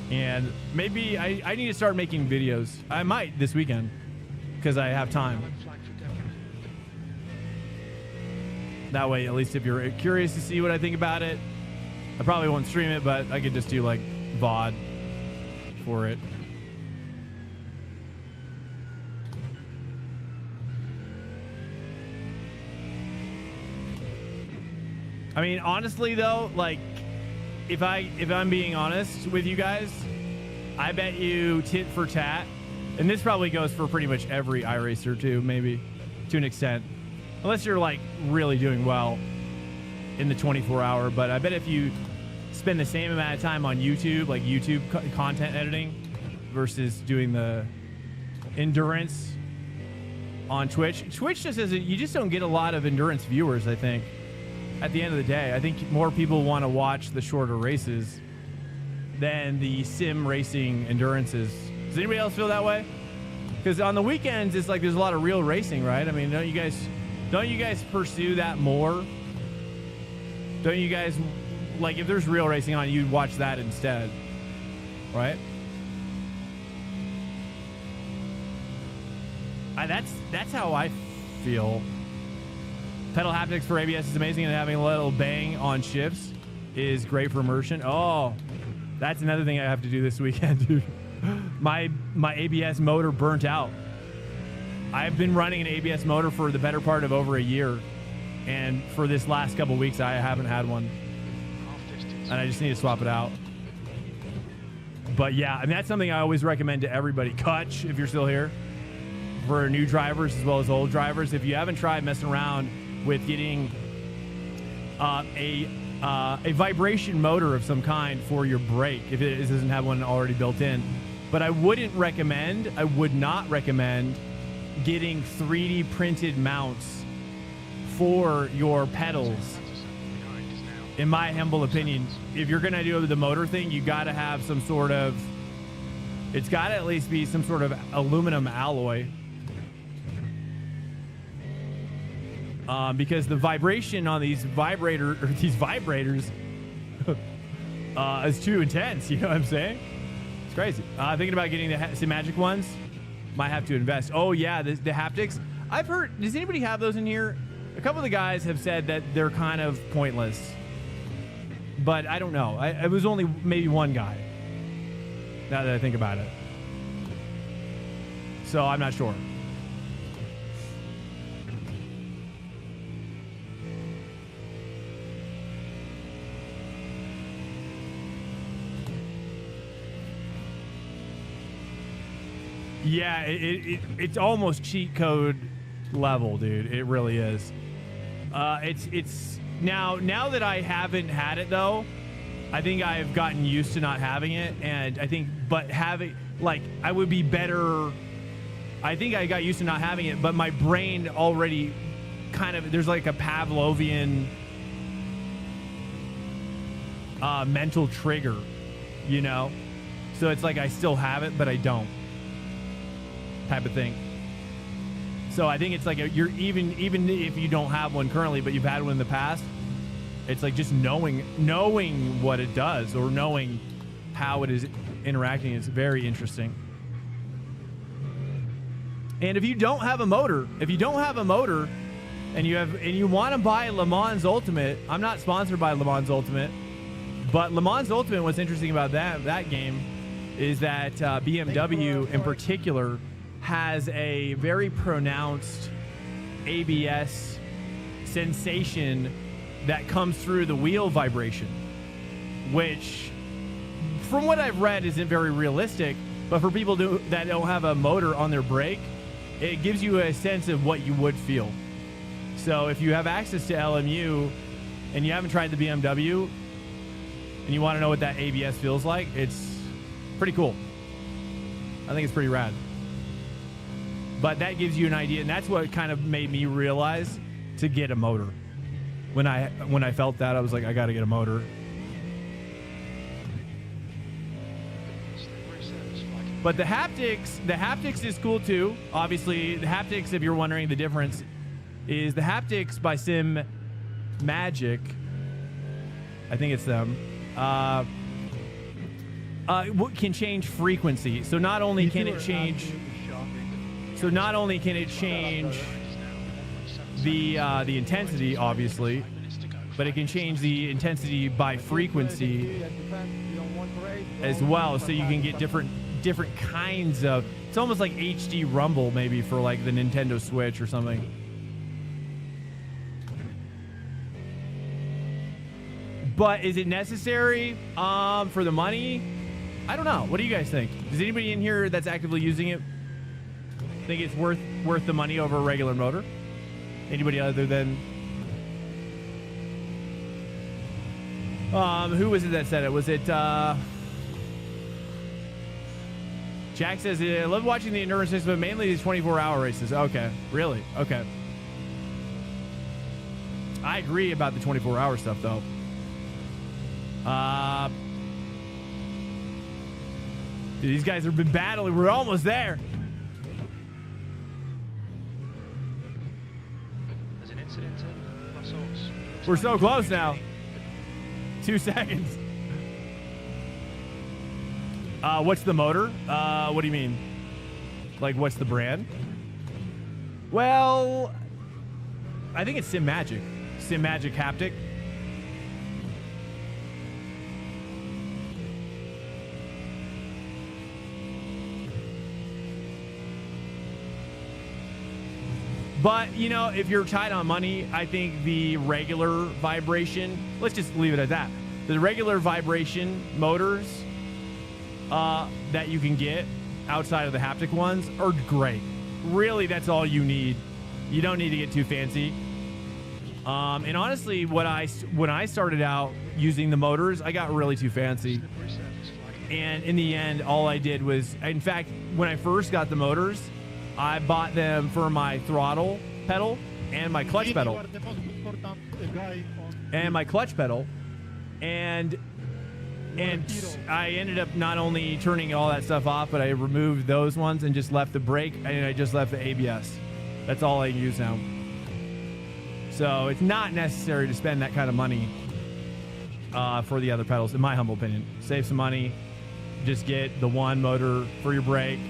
Speaker 1: And maybe I need to start making videos. I might this weekend because I have time. That way, at least if you're curious to see what I think about it, I probably won't stream it, but I could just do like VOD for it. I mean, honestly though, like if I'm being honest with you guys, I bet you tit for tat, and this probably goes for pretty much every iRacer too, maybe to an extent, unless you're like really doing well in the 24-hour. But I bet if you spend the same amount of time on YouTube, like YouTube content editing, versus doing the endurance on Twitch just isn't. You just don't get a lot of endurance viewers, I think. At the end of the day, I think more people want to watch the shorter races than the sim racing endurances. Does anybody else feel that way? Because on the weekends, it's like there's a lot of real racing, right? I mean, don't you guys pursue that more? Don't you guys, like, if there's real racing on, you'd watch that instead, right? That's how I feel. Pedal haptics for ABS is amazing, and having a little bang on shifts is great for immersion. Oh, that's another thing I have to do this weekend, dude. My ABS motor burnt out. I've been running an ABS motor for the better part of over a year, and for this last couple weeks, I haven't had one, and I just need to swap it out. But yeah, and that's something I always recommend to everybody. Kutch, if you're still here, for new drivers as well as old drivers, if you haven't tried messing around with getting a vibration motor of some kind for your brake, if it doesn't have one already built in. But I would not recommend getting 3D printed mounts for your pedals. In my humble opinion, if you're gonna do the motor thing, you gotta have some sort of, it's gotta at least be some sort of aluminum alloy. Because the vibration on these vibrators is too intense. You know what I'm saying? It's crazy. Thinking about getting the Simagic ones. Might have to invest. Oh yeah, the haptics. I've heard. Does anybody have those in here? A couple of the guys have said that they're kind of pointless, but I don't know. It was only maybe one guy. Now that I think about it, so I'm not sure. Yeah, it's almost cheat code level, dude. It really is. It's now that I haven't had it though, I think I've gotten used to not having it, and I think I would be better. I think I got used to not having it, but my brain already kind of, there's like a Pavlovian mental trigger, you know? So it's like I still have it, but I don't, type of thing. So I think it's like you're even if you don't have one currently, but you've had one in the past, it's like just knowing what it does or knowing how it is interacting is very interesting. And if you don't have a motor, and you want to buy Le Mans Ultimate, I'm not sponsored by Le Mans Ultimate, but Le Mans Ultimate, what's interesting about that game is that BMW in particular has a very pronounced ABS sensation that comes through the wheel vibration, which from what I've read isn't very realistic, but for people that don't have a motor on their brake, it gives you a sense of what you would feel. So if you have access to LMU and you haven't tried the BMW and you want to know what that ABS feels like, it's pretty cool. I think it's pretty rad. But that gives you an idea, and that's what kind of made me realize to get a motor. When I felt that, I was like, I got to get a motor. But the haptics is cool too. Obviously, the haptics, if you're wondering the difference, is the haptics by Sim Magic. I think it's them. Can change frequency. So not only can it change the intensity, obviously, but it can change the intensity by frequency as well. So you can get different kinds of. It's almost like HD rumble, maybe for like the Nintendo Switch or something. But is it necessary for the money? I don't know. What do you guys think? Does anybody in here that's actively using it think it's worth the money over a regular motor? Anybody other than who was it that said it? Was it Jack says, I love watching the endurance races, but mainly these 24-hour races. Okay, really? Okay. I agree about the 24-hour stuff, though. Dude, these guys have been battling. We're almost there.
Speaker 2: There's an incident in Brussels.
Speaker 1: We're so close now. 2 seconds. What's the motor? What do you mean? Like, what's the brand? Well, I think it's Sim Magic. Sim Magic Haptic. But, you know, if you're tight on money, I think the regular vibration, let's just leave it at that. The regular vibration motors that you can get outside of the haptic ones are great. Really, that's all you need. You don't need to get too fancy. And honestly, when I started out using the motors, I got really too fancy. And in the end, all I did was, in fact, when I first got the motors, I bought them for my throttle pedal and my clutch pedal. And I ended up not only turning all that stuff off, but I removed those ones and just left the brake, and I just left the ABS. That's all I use now. So it's not necessary to spend that kind of money for the other pedals, in my humble opinion. Save some money. Just get the one motor for your brake.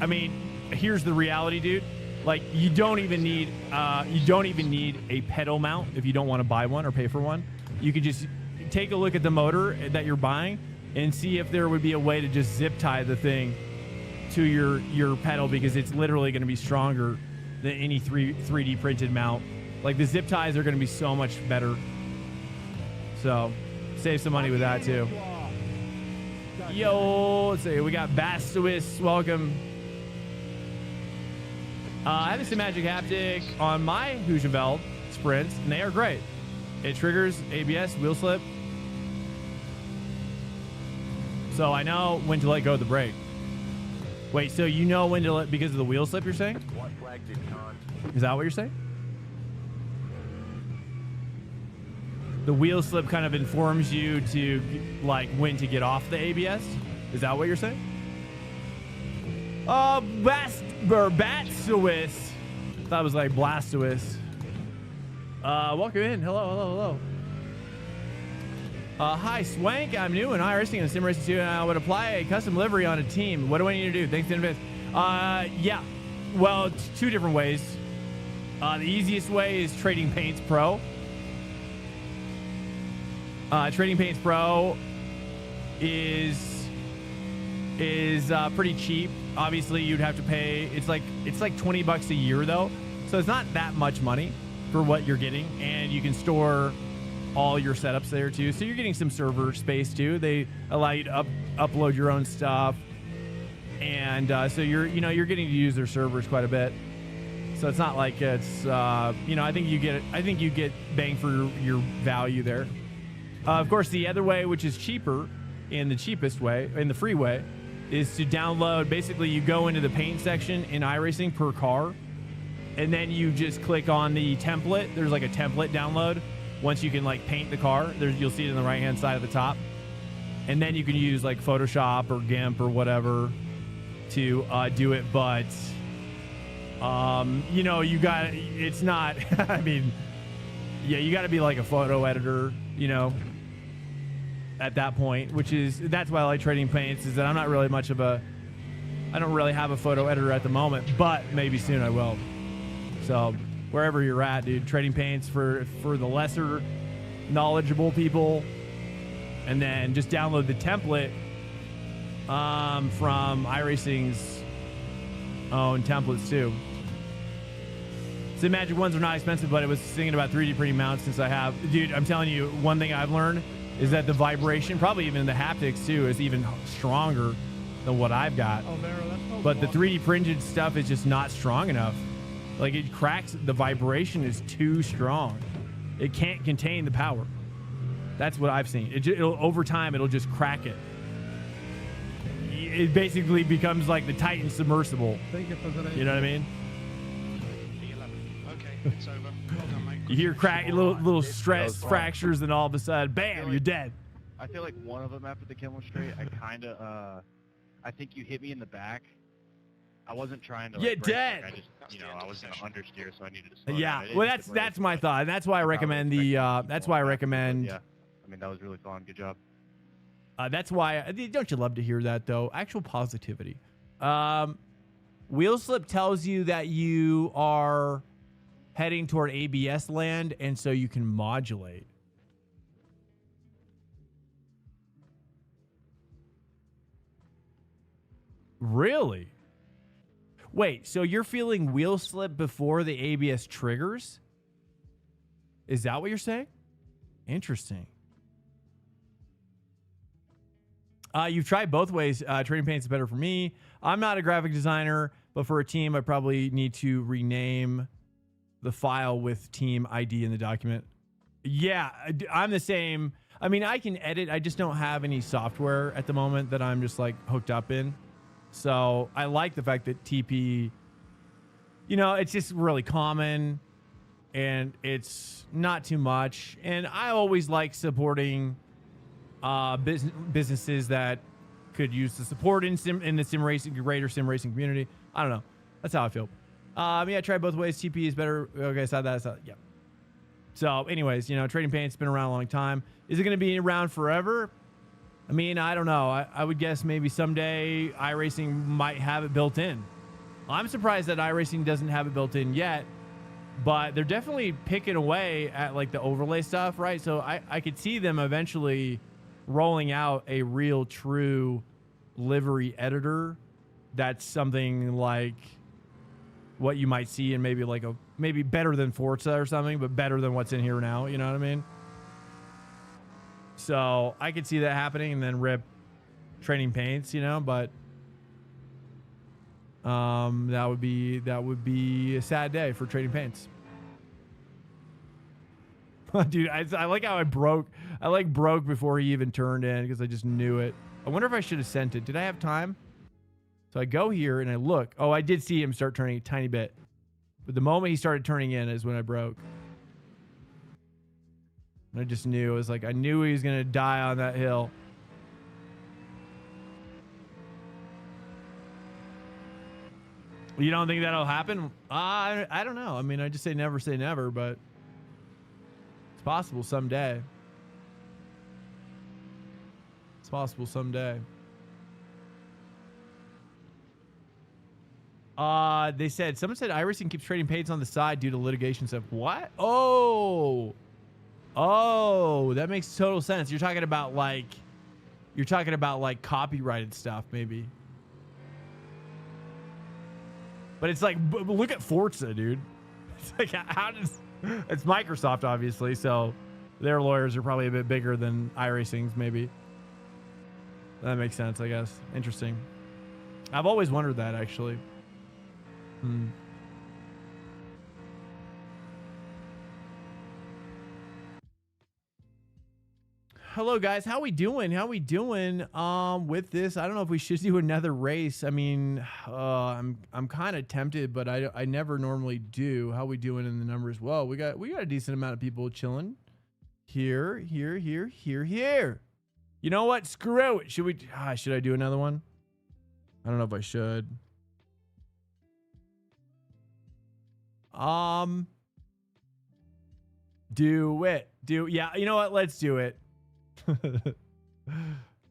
Speaker 1: I mean, here's the reality, dude. Like, you don't even need a pedal mount if you don't want to buy one or pay for one. You can just take a look at the motor that you're buying and see if there would be a way to just zip tie the thing to your pedal, because it's literally going to be stronger than any 3D printed mount. Like, the zip ties are going to be so much better. So save some money with that too. Yo, let's see, we got Bastuis, welcome. I have a Sim Magic Haptic on my Heusinkveld Sprints, and they are great. It triggers ABS, wheel slip. So I know when to let go of the brake. Wait, so you know when to let, because of the wheel slip, you're saying? Is that what you're saying? the wheel slip kind of informs you to like when to get off the ABS. Is that what you're saying? Batsuis. Thought it was like Blastoise. Welcome in. Hello. Hi, Swank. I'm new in iRacing and Sim Racing 2, and I would apply a custom livery on a team. What do I need to do? Thanks in advance. Yeah. Well, it's two different ways. The easiest way is Trading Paints Pro. Trading Paints Pro is pretty cheap. Obviously, you'd have to pay. It's like $20 a year though, so it's not that much money for what you're getting, and you can store all your setups there too. So you're getting some server space too. They allow you to upload your own stuff, and so you're getting to use their servers quite a bit. So it's not like it's I think you get bang for your value there. Of course, the other way, which is cheaper, and the cheapest way, in the free way, is to download. Basically, you go into the paint section in iRacing per car, and then you just click on the template. There's like a template download. Once you can like paint the car, you'll see it in the right-hand side at the top, and then you can use like Photoshop or GIMP or whatever to do it. But you got it's not. I mean, yeah, you got to be like a photo editor, at that point, that's why I like Trading Paints, is that I'm not really I don't really have a photo editor at the moment, but maybe soon I will. So wherever you're at, dude, Trading Paints for the lesser knowledgeable people, and then just download the template from iRacing's own templates too. So Magic ones are not expensive, but I was thinking about 3D printing mounts since I have. Dude, I'm telling you, one thing I've learned is that the vibration, probably even the haptics too, is even stronger than what I've got.
Speaker 2: Oh, Vero, that's no
Speaker 1: but the 3D printed stuff is just not strong enough. Like, it cracks. The vibration is too strong. It can't contain the power. That's what I've seen. It'll over time, it'll just crack it. It basically becomes like the Titan submersible. You know what I mean?
Speaker 2: P11. Okay, it's over. Well done, mate.
Speaker 1: You hear crack, little stress fractures, and all of a sudden, bam, you're dead.
Speaker 9: I feel like one of them after the kill was straight. I think you hit me in the back. I wasn't trying to.
Speaker 1: You're dead.
Speaker 9: I just, I was gonna understeer, so I needed to slow
Speaker 1: Yeah,
Speaker 9: down.
Speaker 1: well, that's my thought. That's why I recommend the. That's why I recommend.
Speaker 9: Yeah, I mean that was really fun. Good job.
Speaker 1: That's why. Don't you love to hear that though? Actual positivity. Wheel slip tells you that you are heading toward ABS land, and so you can modulate. Really? Wait, so you're feeling wheel slip before the ABS triggers? Is that what you're saying? Interesting. You've tried both ways. Trading Paints is better for me. I'm not a graphic designer, but for a team, I probably need to rename the file with team ID in the document. Yeah, I'm the same. I mean, I can edit. I just don't have any software at the moment that I'm just like hooked up in. So I like the fact that TP, it's just really common and it's not too much. And I always like supporting businesses that could use the support in the sim racing, greater sim racing community. I don't know. That's how I feel. Yeah, I tried both ways. TP is better. Okay, so that's yeah. So anyways, Trading Paint's been around a long time. Is it going to be around forever? I mean, I don't know. I would guess maybe someday iRacing might have it built in. I'm surprised that iRacing doesn't have it built in yet, but they're definitely picking away at like the overlay stuff, right? So I could see them eventually rolling out a real true livery editor that's something like what you might see in maybe better than Forza or something, but better than what's in here now. You know what I mean? So I could see that happening, and then rip Trading Paints, but that would be a sad day for Trading Paints. Dude, I like how I broke before he even turned in because I just knew it. I wonder if I should have sent it. Did I have time? So I go here and I look. Oh, I did see him start turning a tiny bit, but the moment he started turning in is when I broke. And I just knew. It was like, I knew he was going to die on that hill. You don't think that'll happen? I don't know. I mean, I just say never, but it's possible someday. It's possible someday. They said, someone said iRacing keeps trading pages on the side due to litigation stuff. What? Oh, that makes total sense. You're talking about like copyrighted stuff, maybe. But it's like, look at Forza, dude. It's like, how does... It's Microsoft, obviously, so their lawyers are probably a bit bigger than iRacing's, maybe. That makes sense, I guess. Interesting. I've always wondered that, actually. Hello guys, how we doing? With this? I don't know if we should do another race. I mean, I'm kind of tempted, but I never normally do. How we doing in the numbers? Well, we got a decent amount of people chilling. Here. You know what? Screw it. Should I do another one? I don't know if I should. Do it. Yeah, you know what? Let's do it.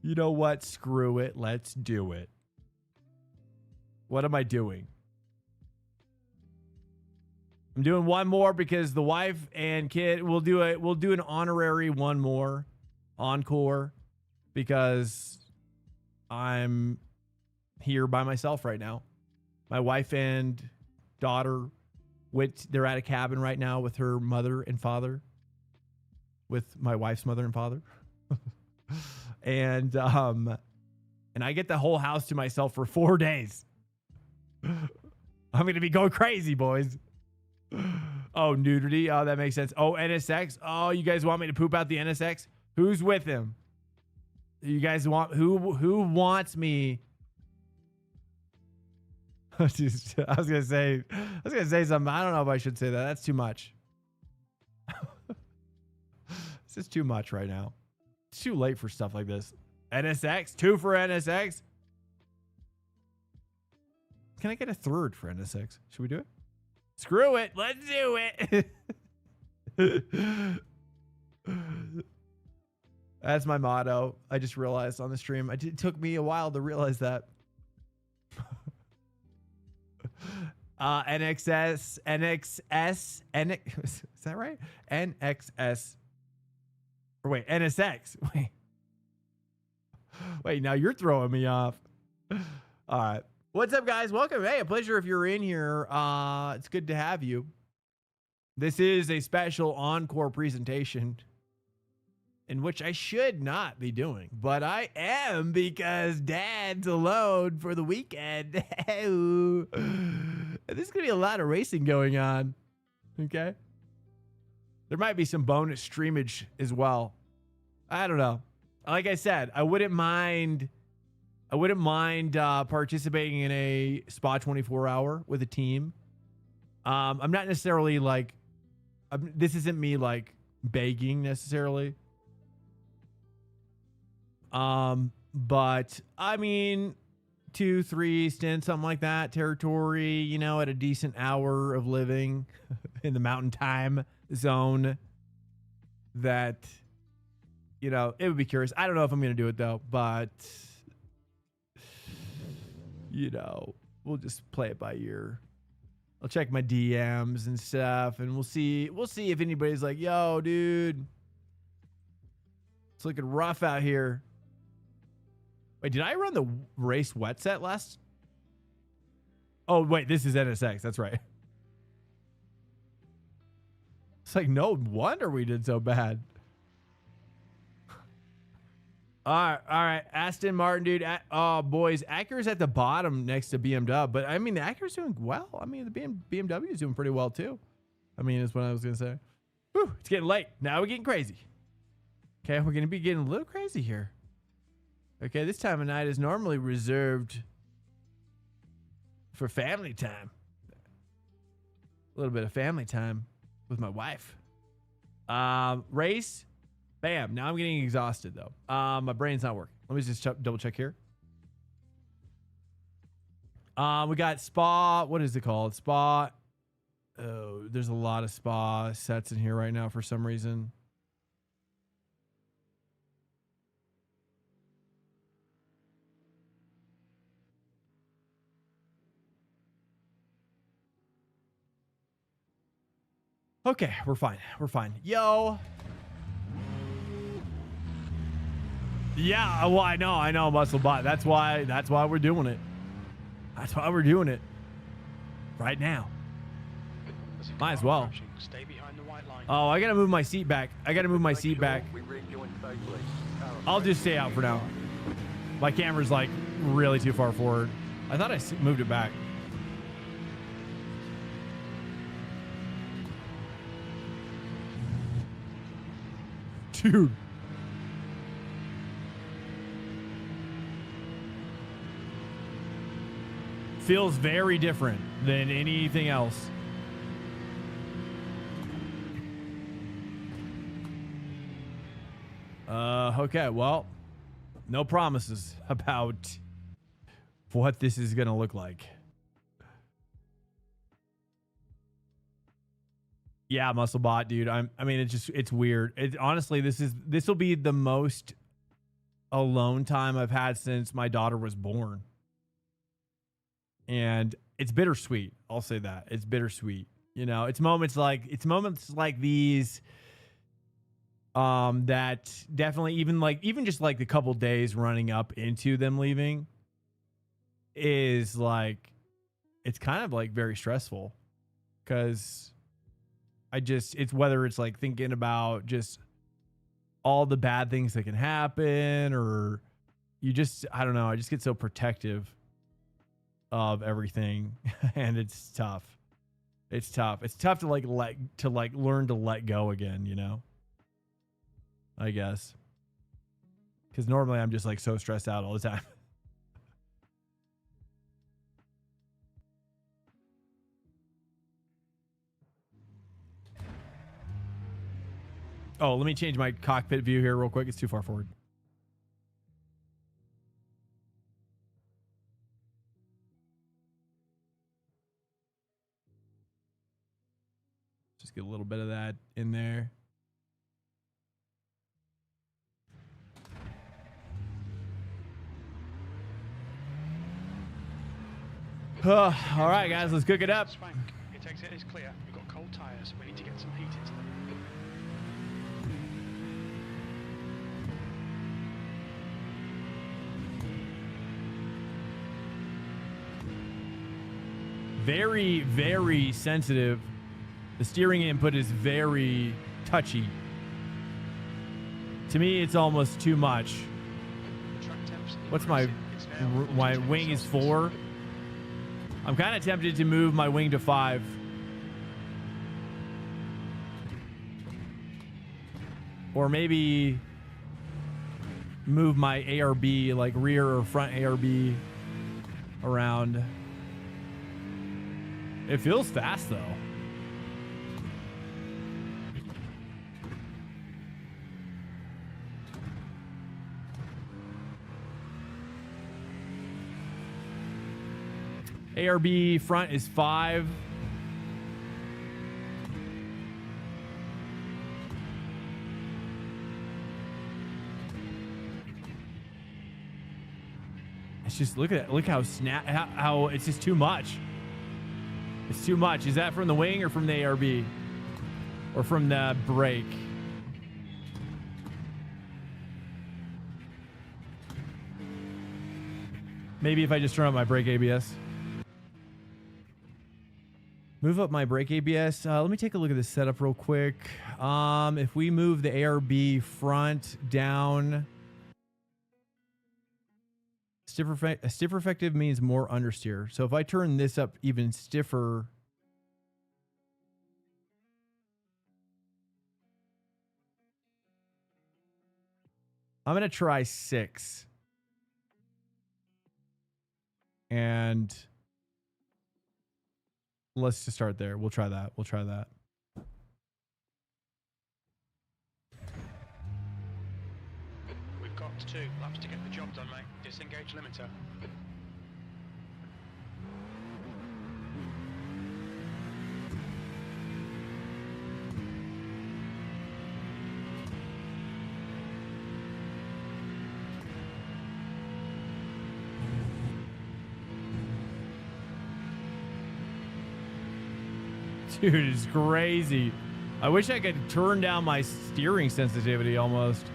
Speaker 1: You know what? Screw it. Let's do it. What am I doing? I'm doing one more because the wife and kid we'll do an honorary one more encore because I'm here by myself right now. My wife and daughter they're at a cabin right now with her mother and father. With my wife's mother and father. And I get the whole house to myself for 4 days. I'm gonna be going crazy, boys. Oh, nudity. Oh, that makes sense. Oh, NSX. Oh, you guys want me to poop out the NSX? Who's with him? You guys want who wants me? I was gonna say something. I don't know if I should say that. That's too much. This is too much right now. It's too late for stuff like this. NSX? 2 for NSX? Can I get a 3rd for NSX? Should we do it? Screw it. Let's do it. That's my motto. I just realized on the stream. It took me a while to realize that. NXS. Is that right? NXS. Or wait, NSX. Wait, now you're throwing me off. All right. What's up, guys? Welcome. Hey, a pleasure if you're in here. It's good to have you. This is a special encore presentation in which I should not be doing, but I am because Dad's alone for the weekend. There's going to be a lot of racing going on. Okay. There might be some bonus streamage as well. I don't know. Like I said, I wouldn't mind participating in a Spa 24 hour with a team. I'm not necessarily like, this isn't me like begging necessarily. But I mean, 2-3 stints, something like that, territory, you know, at a decent hour of living in the mountain time zone that, you know, it would be curious. I don't know if I'm going to do it though, but you know, we'll just play it by ear. I'll check my DMs and stuff and we'll see if anybody's like, yo, dude, it's looking rough out here. Wait, did I run the race wet set last? Oh, wait, this is NSX. That's right. It's like, no wonder we did so bad. All right. Aston Martin, dude. Oh, boys. Acura's at the bottom next to BMW. But, I mean, the Acura's doing well. I mean, the BMW is doing pretty well, too. I mean, that's what I was going to say. Whew, it's getting late. Now we're getting crazy. Okay, we're going to be getting a little crazy here. Okay, this time of night is normally reserved for family time. A little bit of family time with my wife. Race Bam. Now I'm getting exhausted though. My brain's not working. Let me just double check here. We got spa. What is it called? Spa. Oh, there's a lot of spa sets in here right now for some reason. Okay, we're fine. We're fine. Yo. Yeah, well, I know, Muscle Bot. That's why we're doing it. That's why we're doing it. Right now. Might as well.
Speaker 2: Stay behind the white line.
Speaker 1: Oh, I gotta move my seat back.
Speaker 3: We rejoin safely.
Speaker 1: I'll just stay out for now. My camera's like really too far forward. I thought I moved it back. Dude. Feels very different than anything else. Okay, well, no promises about what this is gonna look like. Yeah, Muscle Bot, dude. I mean, it's weird. Honestly, this will be the most alone time I've had since my daughter was born. And it's bittersweet. I'll say that. It's bittersweet. You know, it's moments like these that definitely even just like the couple days running up into them leaving is like, it's kind of like very stressful, because it's whether it's like thinking about just all the bad things that can happen, or I don't know, I just get so protective of everything. And it's tough. It's tough to learn to let go again, you know, I guess, because normally I'm just like so stressed out all the time. Oh, let me change my cockpit view here real quick. It's too far forward. Just get a little bit of that in there. All right, guys, let's cook it up.
Speaker 2: Swank, its exit is clear. We've got cold tyres. We need to get some heat into them.
Speaker 1: Very, very sensitive. The steering input is very touchy. To me, it's almost too much.
Speaker 2: The track temps
Speaker 1: What's my wing is 4? I'm kind of tempted to move my wing to 5. Or maybe move my ARB, like rear or front ARB, around. It feels fast though. ARB front is 5. It's just, look at it. Look how how it's just too much. It's too much. Is that from the wing or from the ARB? Or from the brake? Maybe if I just turn on my brake ABS. Move up my brake ABS. Let me take a look at this setup real quick. If we move the ARB front down, stiffer effective means more understeer. So if I turn this up even stiffer, I'm gonna try 6. And let's just start there. We'll try that. We'll try that.
Speaker 2: Clocked 2 laps to get the job done, mate. Disengage limiter.
Speaker 1: Dude, it's crazy. I wish I could turn down my steering sensitivity almost.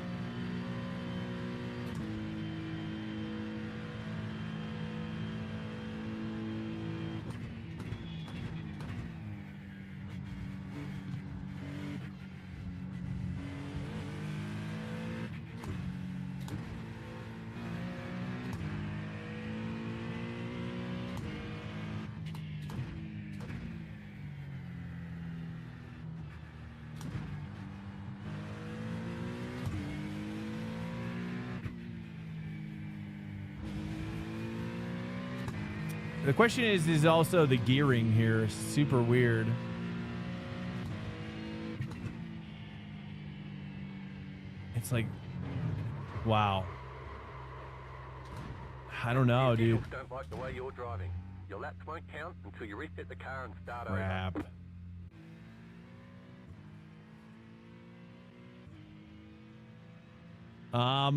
Speaker 1: The question is also the gearing here super weird. It's like, wow. I don't know,
Speaker 3: The
Speaker 1: dude.
Speaker 3: officials don't like the way you're driving. Your laps won't count until you reset the car and start
Speaker 1: Crap.
Speaker 3: over.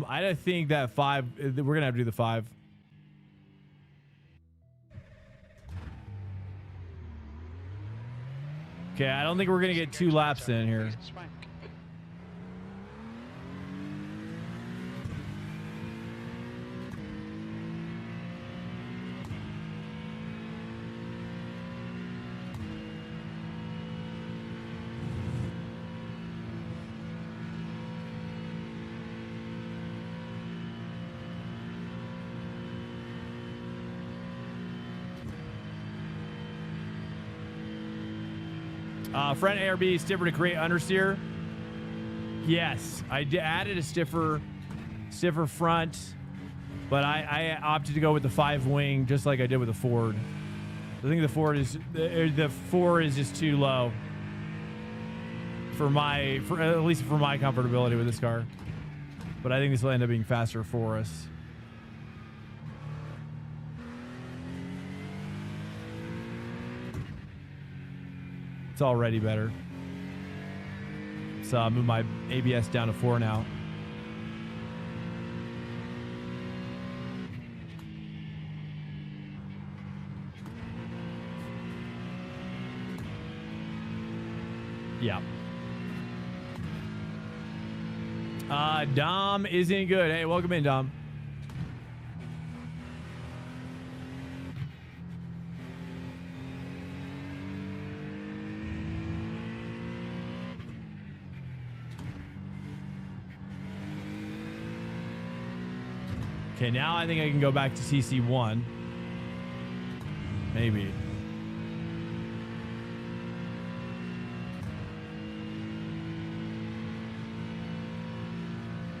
Speaker 1: I think that 5, we're gonna have to do the 5. Okay, I don't think we're gonna get 2 laps in here.
Speaker 2: Swank.
Speaker 1: Front ARB stiffer to create understeer. Yes, I added a stiffer front, but I opted to go with the 5 wing, just like I did with the Ford. I think the 4 is just too low for at least for my comfortability with this car. But I think this will end up being faster for us. It's already better. So I'll move my ABS down to 4 now. Yeah. Dom isn't good. Hey, welcome in, Dom. Okay, now I think I can go back to CC1. Maybe.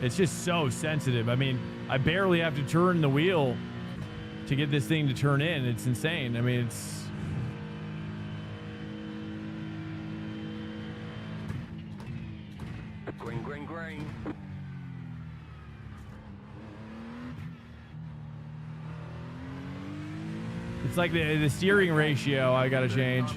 Speaker 1: It's just so sensitive. I mean, I barely have to turn the wheel to get this thing to turn in. It's insane. I mean, it's...
Speaker 3: Green, green, green.
Speaker 1: It's like the steering ratio I gotta change.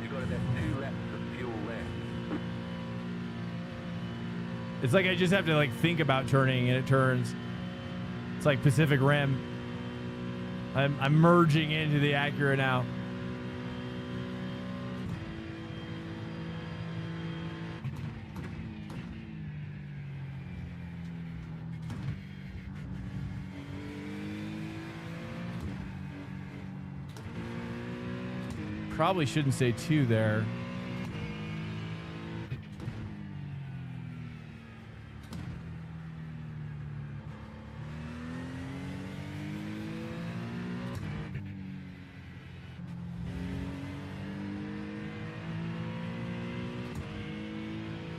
Speaker 3: You got about 2 laps of fuel left.
Speaker 1: It's like I just have to like think about turning and it turns. It's like Pacific Rim. I'm merging into the Acura now. Probably shouldn't say 2 there.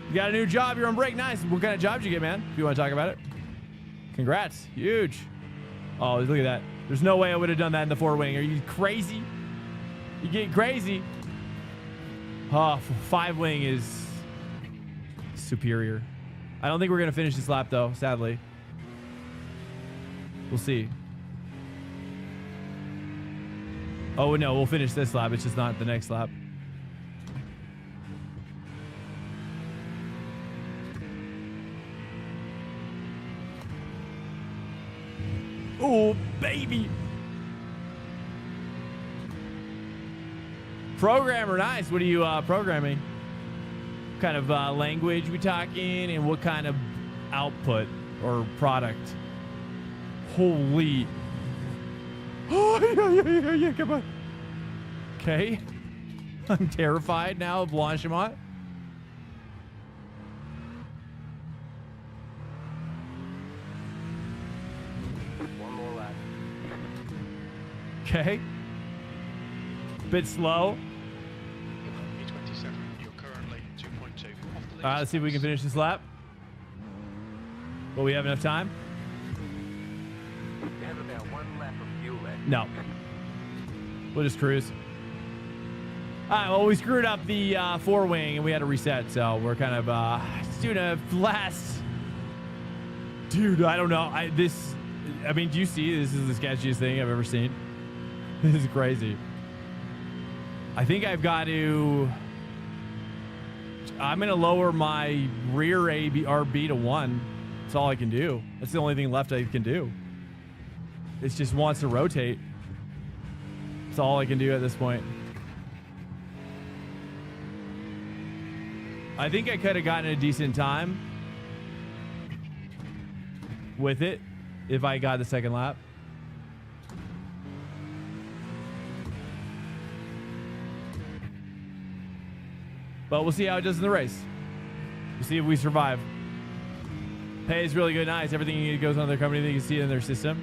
Speaker 1: You got a new job. You're on break. Nice. What kind of job did you get, man? If you want to talk about it. Congrats. Huge. Oh, look at that. There's no way I would have done that in the 4-wing. Are you crazy? You getting crazy? Oh, 5-wing is superior. I don't think we're going to finish this lap, though, sadly. We'll see. Oh, no, we'll finish this lap. It's just not the next lap. Oh, baby. Programmer, nice. What are you programming? What kind of language we talking and what kind of output or product? Holy. Oh, yeah, come on. Okay. I'm terrified now of Blanchimont.
Speaker 3: One more lap.
Speaker 1: Okay. Bit slow.
Speaker 2: P27, you're currently 2.2 off the lead.
Speaker 1: Let's see if we can finish this lap. Will we have enough time?
Speaker 3: You have about 1 lap of fuel left.
Speaker 1: No. We'll just cruise. All right, well, we screwed up the 4-wing and we had to reset, so we're kind of doing a last. Dude, I don't know. I mean, do you see this is the sketchiest thing I've ever seen? This is crazy. I think I've got to. I'm going to lower my rear RB to 1. That's all I can do. That's the only thing left I can do. It just wants to rotate. That's all I can do at this point. I think I could have gotten a decent time with it if I got the second lap. But we'll see how it does in the race. We'll see if we survive. Pay is really good. Nice. Everything goes on their company. They can see it in their system.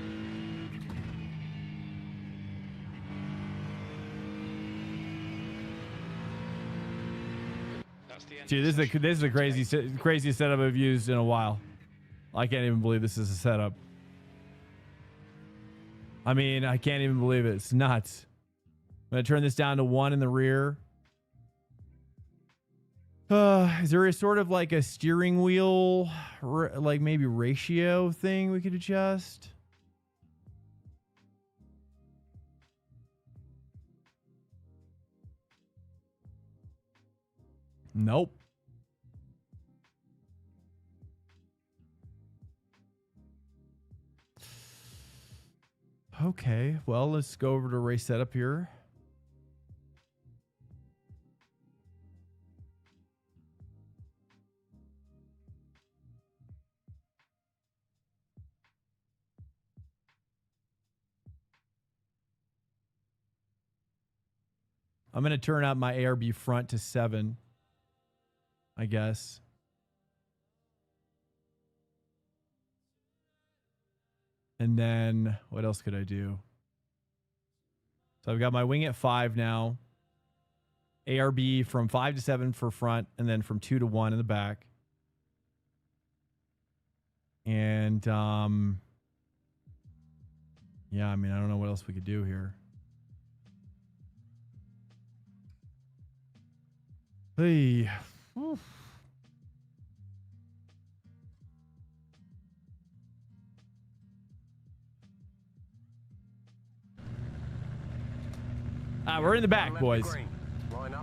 Speaker 1: Dude, this is a crazy setup I've used in a while. I can't even believe this is a setup. I mean, I can't even believe it. It's nuts. I'm going to turn this down to 1 in the rear. Is there a sort of like a steering wheel, like maybe ratio thing we could adjust? Nope. Okay, well, let's go over to race setup here. I'm going to turn up my ARB front to 7, I guess. And then what else could I do? So I've got my wing at 5 now. ARB from 5 to 7 for front, and then from 2 to 1 in the back. And yeah, I mean, I don't know what else we could do here. Hey. Oof. We're in the back, boys.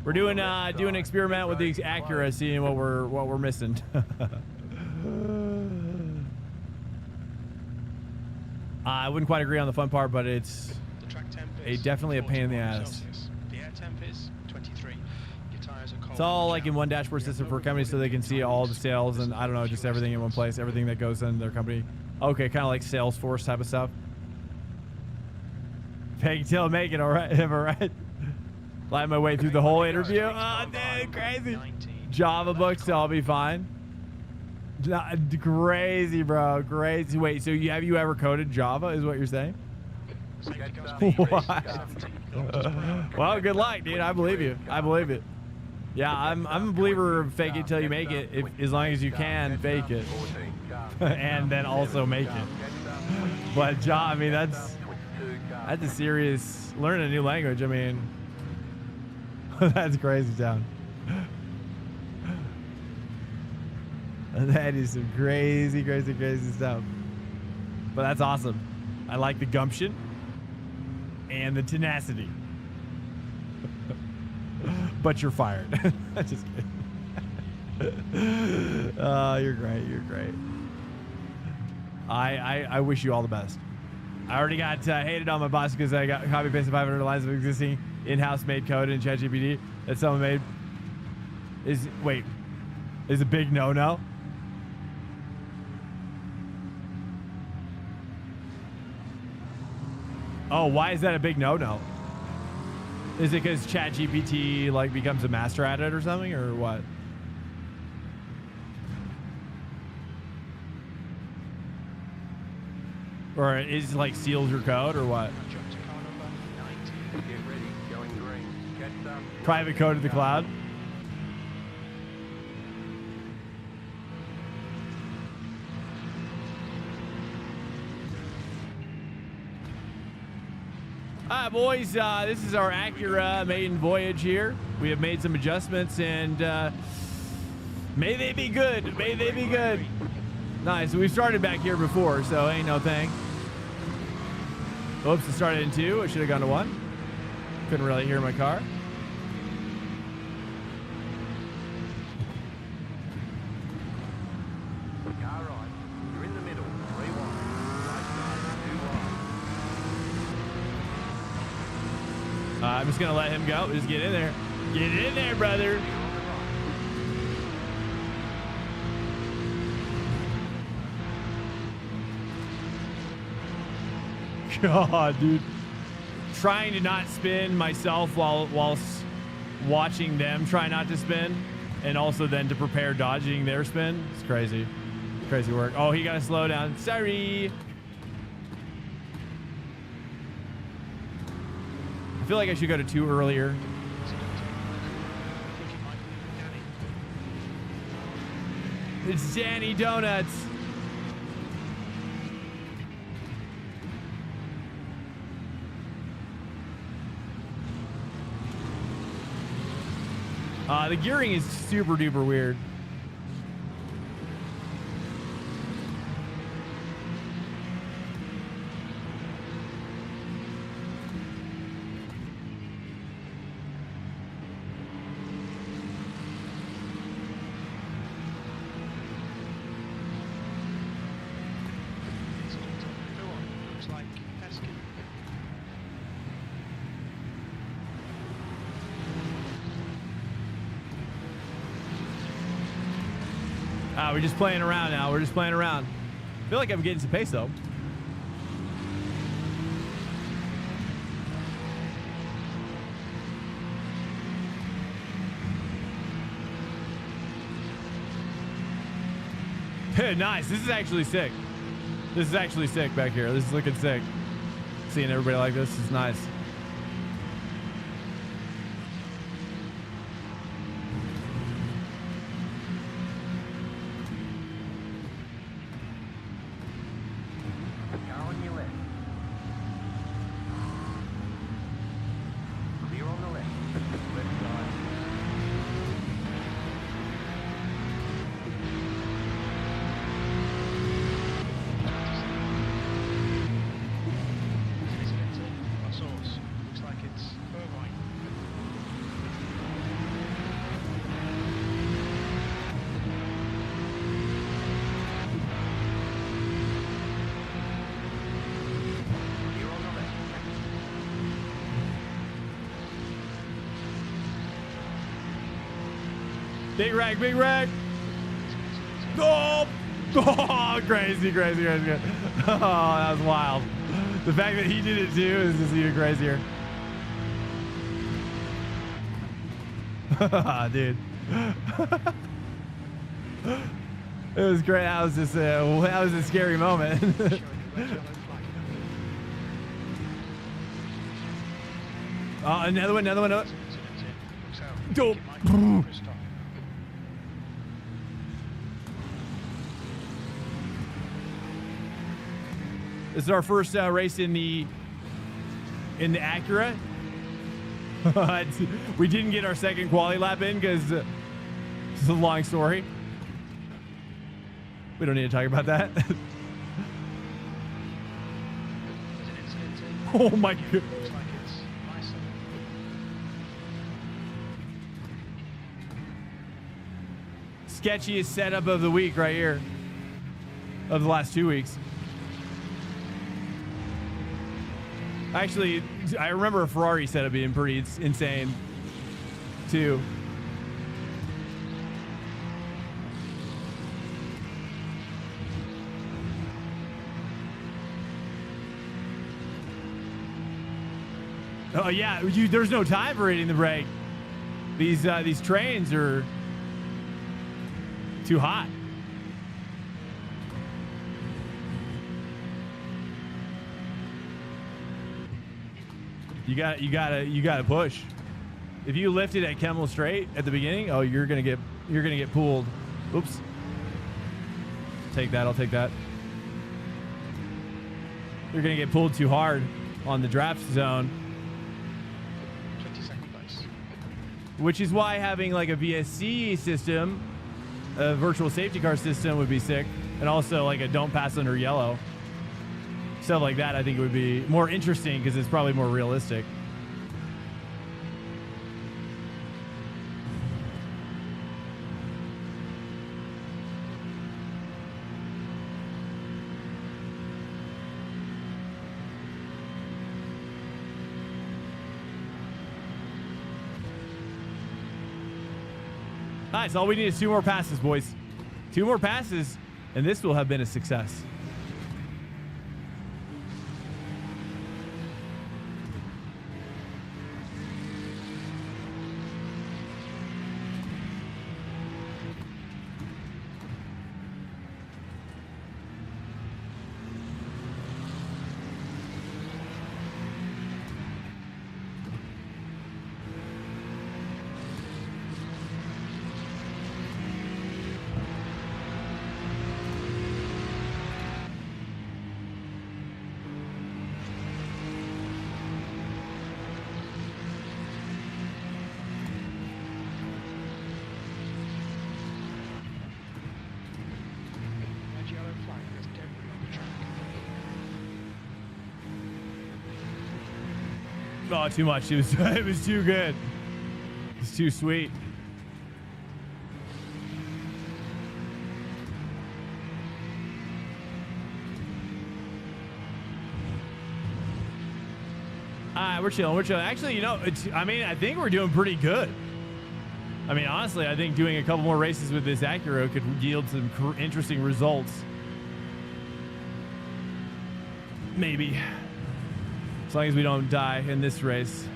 Speaker 1: We're doing an experiment with the accuracy and what we're missing. I wouldn't quite agree on the fun part, but it's definitely a pain in the ass.
Speaker 2: The air temp is 23. Your tires are cold.
Speaker 1: It's all like in one dashboard system for companies, so they can see all the sales and I don't know, just everything in one place, everything that goes in their company. Okay, kind of like Salesforce type of stuff. Peg till make it, all right? Am I right? Light my way through the whole interview. Oh, dude, crazy. Java books, so I'll be fine. Crazy, bro, crazy. Wait, so have you ever coded Java? Is what you're saying? What? Well, good luck, dude. I believe you. I believe it. Yeah, I'm a believer of fake it till you make it. If, as long as you can fake it, and then also make it. But John, I mean that's a serious learn a new language. I mean, that's crazy town. That is some crazy, crazy, crazy stuff. But that's awesome. I like the gumption and the tenacity. But you're fired. Just kidding. You're great. You're great. I wish you all the best. I already got hated on my boss because I got copy pasted 500 lines of existing in-house made code in ChatGPT that someone made. Is a big no-no. Oh, why is that a big no-no? Is it because ChatGPT like becomes a master at it or something, or what? Or is like seals your code or what?
Speaker 3: Get ready, going green. Catch some.
Speaker 1: Private code to the cloud? All right, boys, this is our Acura maiden voyage here. We have made some adjustments, and may they be good. May they be good. Nice. We've started back here before, so ain't no thing. Oops, it started in 2. I should have gone to 1. Couldn't really hear my car.
Speaker 3: Car right. You're in the middle. 3 wide. Right side, 2 wide.
Speaker 1: I'm just going to let him go. Just get in there. Get in there, brother. God, dude. Trying to not spin myself whilst watching them try not to spin, and also then to prepare dodging their spin. It's crazy. Crazy work. Oh, he got to slow down. Sorry. I feel like I should go to 2 earlier. It's Danny Donuts. The gearing is super duper weird.
Speaker 2: Looks like Peskin.
Speaker 1: We're just playing around now. We're just playing around. I feel like I'm getting some pace though. Nice. This is actually sick. This is actually sick back here. This is looking sick. Seeing everybody like this is nice.
Speaker 3: Car on your left. Clear on the left. Left side.
Speaker 2: My source. Looks like it's Irvine.
Speaker 3: Clear on the left.
Speaker 1: Big rack, big rack. Oh, oh crazy, crazy, crazy. Oh, that was wild. The fact that he did it too is just even crazier. Dude. It was great. That was just that was a scary moment. Oh, another one, another one. Dope.
Speaker 2: It might be for a start.
Speaker 1: This is our first race in the Acura. We didn't get our second quali lap in because this is a long story. We don't need to talk about that.
Speaker 2: There's an incident in.
Speaker 1: Oh my god.
Speaker 2: Looks like it's nicer.
Speaker 1: Sketchiest setup of the week right here. Of the last 2 weeks. Actually, I remember a Ferrari setup being pretty insane, too. Oh yeah, there's no time for hitting the brake. These trains are too hot. You gotta push. If you lift it at Kemmel Straight at the beginning, oh, you're gonna get pulled. Oops. Take that. I'll take that. You're gonna get pulled too hard on the draft zone.
Speaker 2: 22nd place.
Speaker 1: Which is why having like a VSC system, a virtual safety car system, would be sick, and also like a don't pass under yellow. Stuff like that, I think it would be more interesting because it's probably more realistic. Nice. All we need is 2 more passes, boys. 2 more passes, and this will have been a success.
Speaker 2: Red yellow flag. There's debris on the track.
Speaker 1: Oh, too much. It was too good. It's too sweet. All right, we're chilling. We're chilling. Actually, you know, I think we're doing pretty good. I mean, honestly, I think doing a couple more races with this Acura could yield some interesting results. Maybe. As long as we don't die in this race.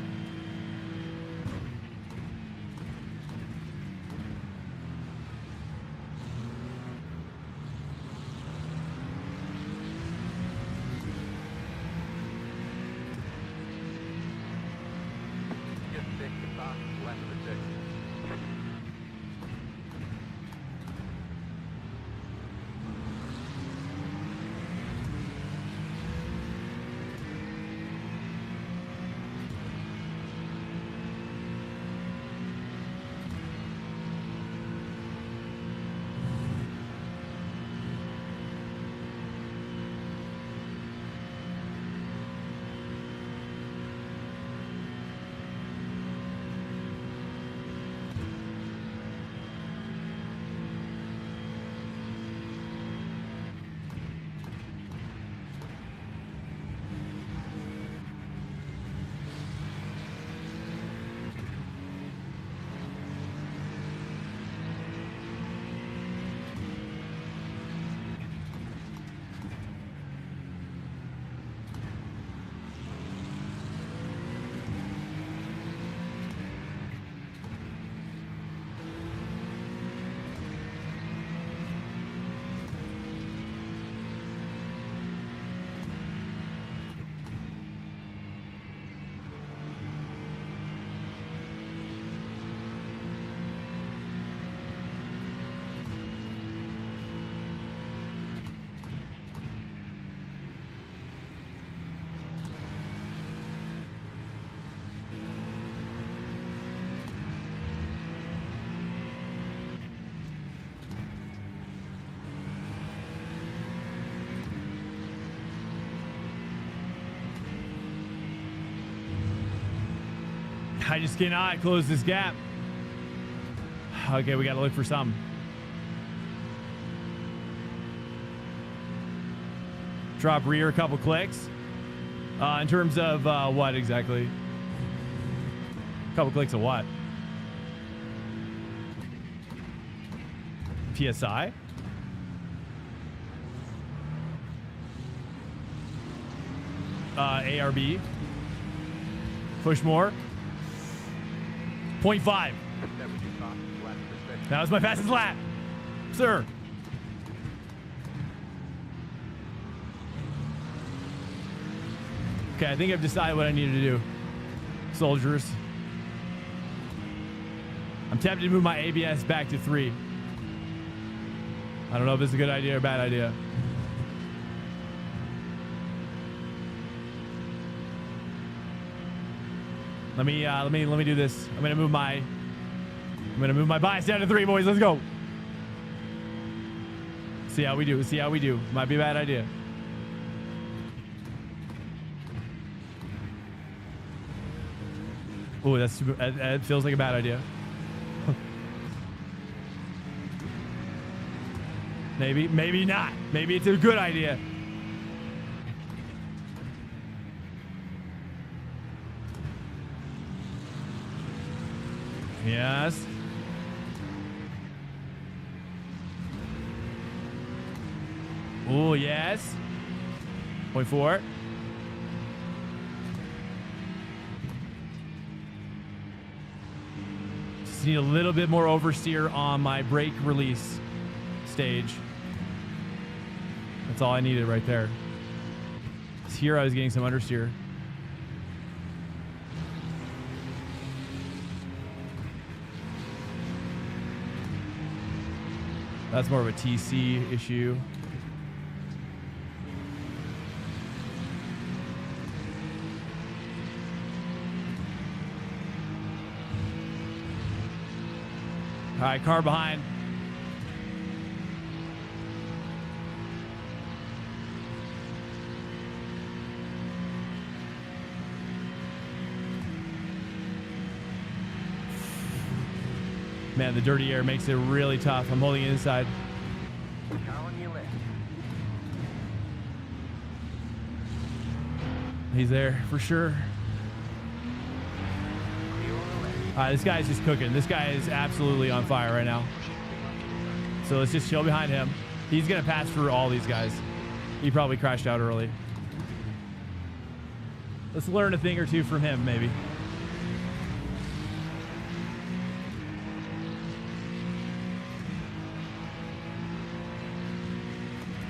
Speaker 3: Get thick and fast, left of the tick.
Speaker 1: I just cannot close this gap. Okay, we got to look for some. Drop rear a couple clicks. In terms of what exactly? A couple clicks of what? PSI? ARB. Push more. 0.5. That was my fastest lap, sir. Okay, I think I've decided what I need to do. Soldiers. I'm tempted to move my ABS back to 3. I don't know if it's a good idea or a bad idea. Let me do this. I'm gonna move my bias down to 3, boys. Let's go. See how we do. See how we do. Might be a bad idea. Oh, that feels like a bad idea. Maybe not. Maybe it's a good idea. Yes. Oh, yes. 0.4. Just need a little bit more oversteer on my brake release stage. That's all I needed right there. Here I was getting some understeer. That's more of a TC issue. All right, car behind. Man, the dirty air makes it really tough. I'm holding it inside. He's there for sure. This guy's just cooking. This guy is absolutely on fire right now. So let's just chill behind him. He's going to pass through all these guys. He probably crashed out early. Let's learn a thing or two from him, maybe.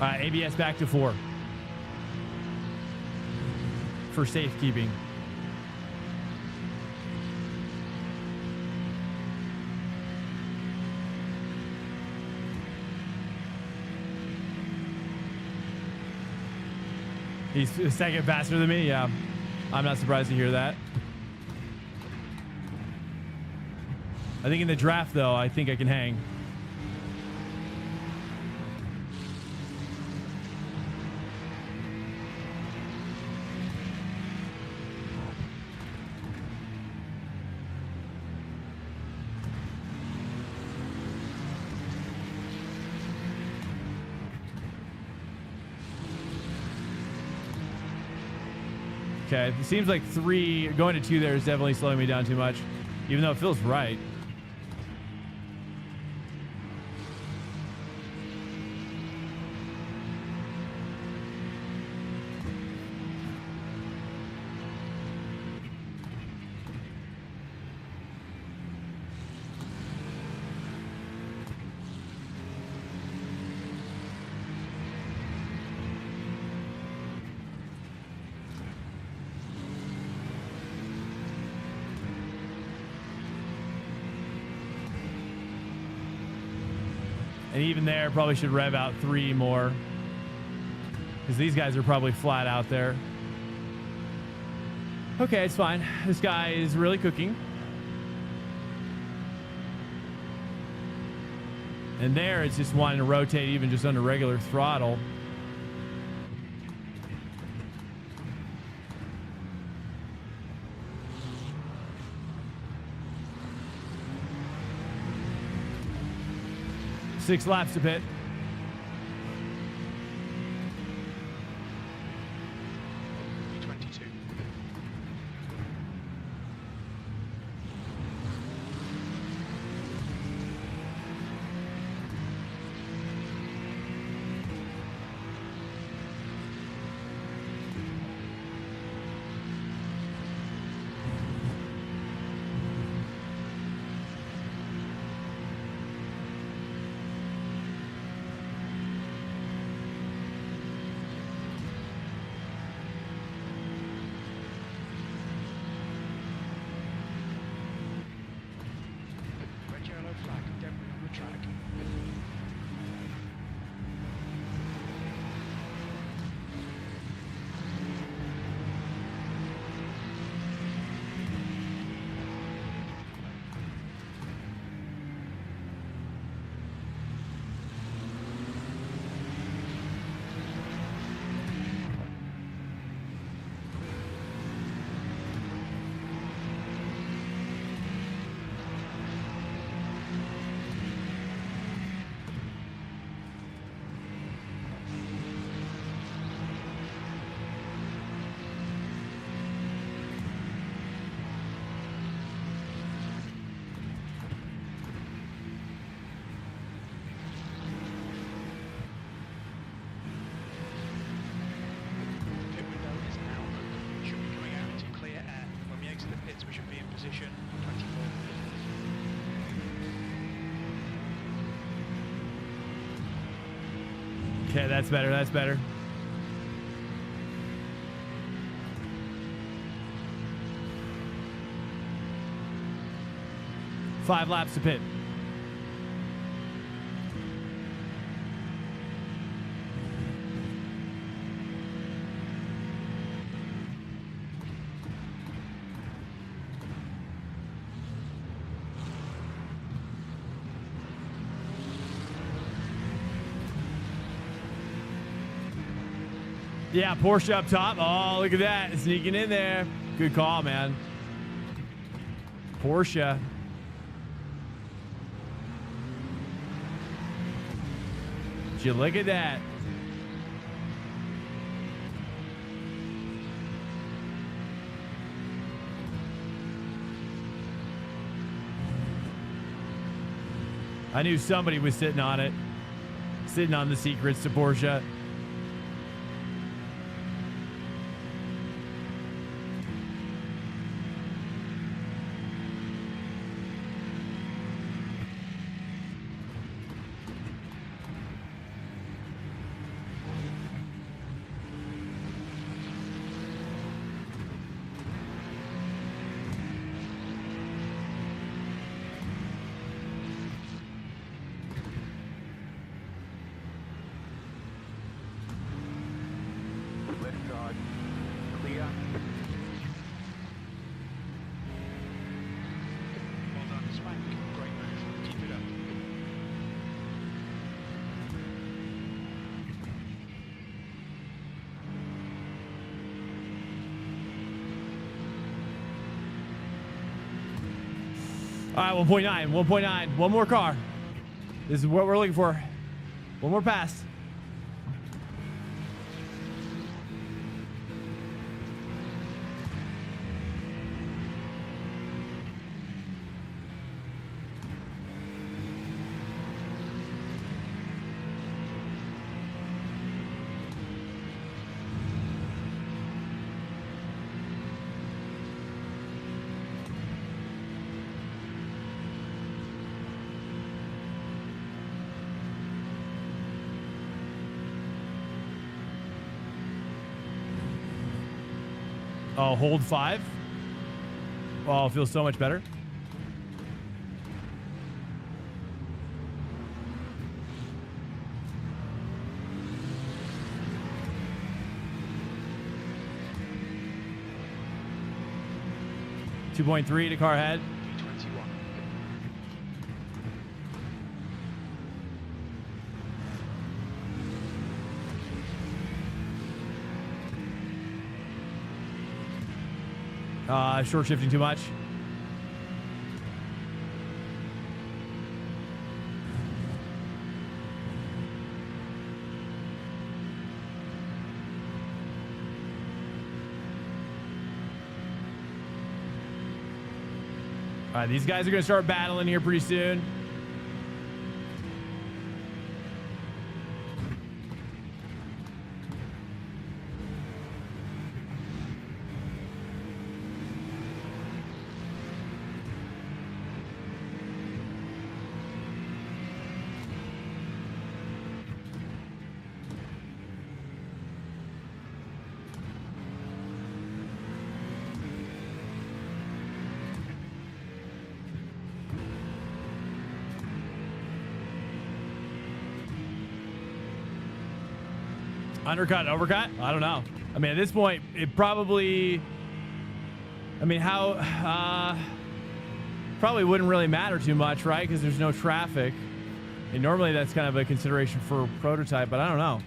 Speaker 1: ABS back to 4 for safekeeping. He's a second faster than me. Yeah, I'm not surprised to hear that. I think in the draft, though, I think I can hang. Okay, it seems like 3 going to 2 there is definitely slowing me down too much, even though it feels right. And even there, probably should rev out 3 more, because these guys are probably flat out there. Okay, it's fine. This guy is really cooking. And there, it's just wanting to rotate even just under regular throttle. 6 laps to pit.
Speaker 2: V22. Red yellow flag, debris on the track. Pit window is now open. We should be coming out into clear air. When we exit the pits, we should be in position 24.
Speaker 1: Okay, that's better. That's better. Five laps to pit. Yeah, Porsche up top. Oh, look at that. Sneaking in there. Good call, man. Porsche. Did you look at that? I knew somebody was sitting on it. Sitting on the secrets to Porsche.
Speaker 3: Left side. Clear.
Speaker 2: Well done, Swank. Great move. Keep it up.
Speaker 1: All right, 1.9, 1.9. One more car. This is what we're looking for. One more pass. Oh, hold 5. Oh, it feels so much better. .3 to car ahead.
Speaker 2: V21.
Speaker 1: Short shifting too much. All right, these guys are going to start battling here pretty soon. Undercut, overcut? I don't know. I mean, at this point, it probably... I mean, how... probably wouldn't really matter too much, right? Because there's no traffic. And normally that's kind of a consideration for a prototype, but I don't know.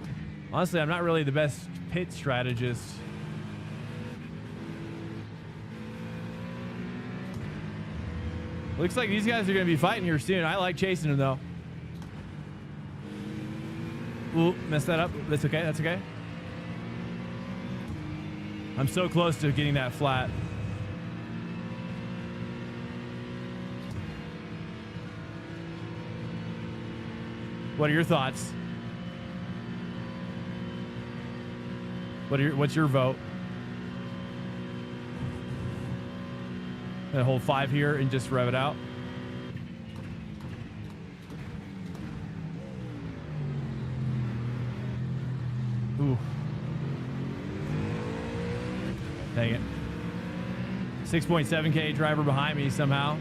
Speaker 1: Honestly, I'm not really the best pit strategist. Looks like these guys are going to be fighting here soon. I like chasing them, though. Ooh, messed that up. That's okay. That's okay. I'm so close to getting that flat. What are your thoughts? What's your vote? Gonna hold 5 here and just rev it out. Ooh. Dang it. 6.7K driver behind me somehow.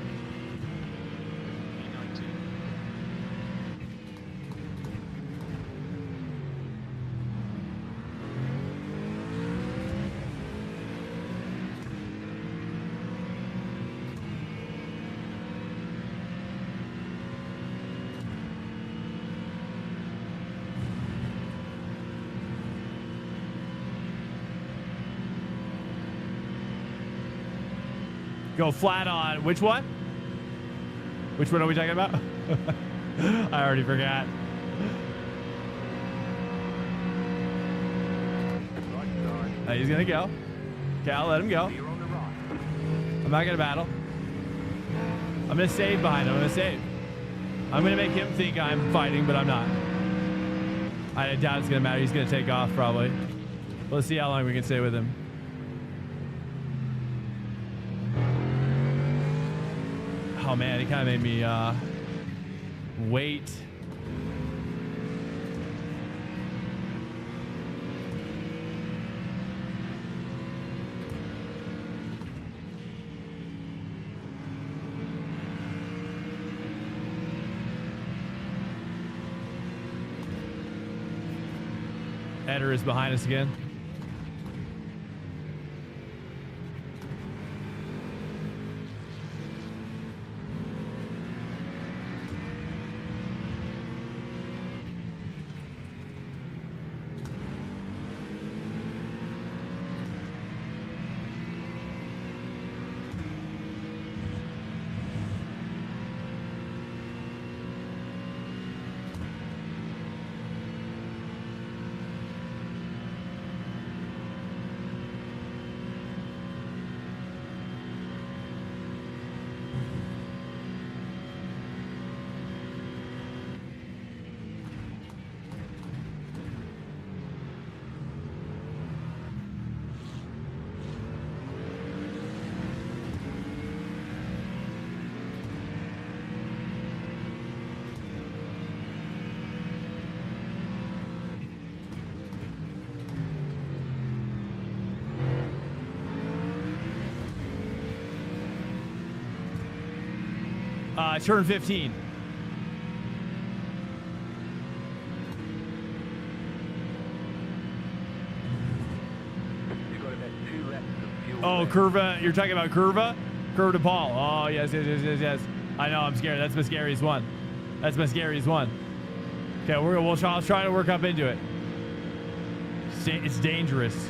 Speaker 1: Go flat on which one? Which one are we talking about? I already forgot. He's gonna go. Okay, I'll let him go. I'm not gonna battle. I'm gonna save behind him. I'm gonna save. I'm gonna make him think I'm fighting, but I'm not. I doubt it's gonna matter. He's gonna take off probably. Let's see how long we can stay with him. Oh man, it kind of made me wait. Eder is behind us again. Turn 15. Oh, Curva. You're talking about Curva? Curva to Paul. Oh, yes. I know, I'm scared. That's my scariest one. That's my scariest one. Okay, we'll try to work up into it. It's dangerous.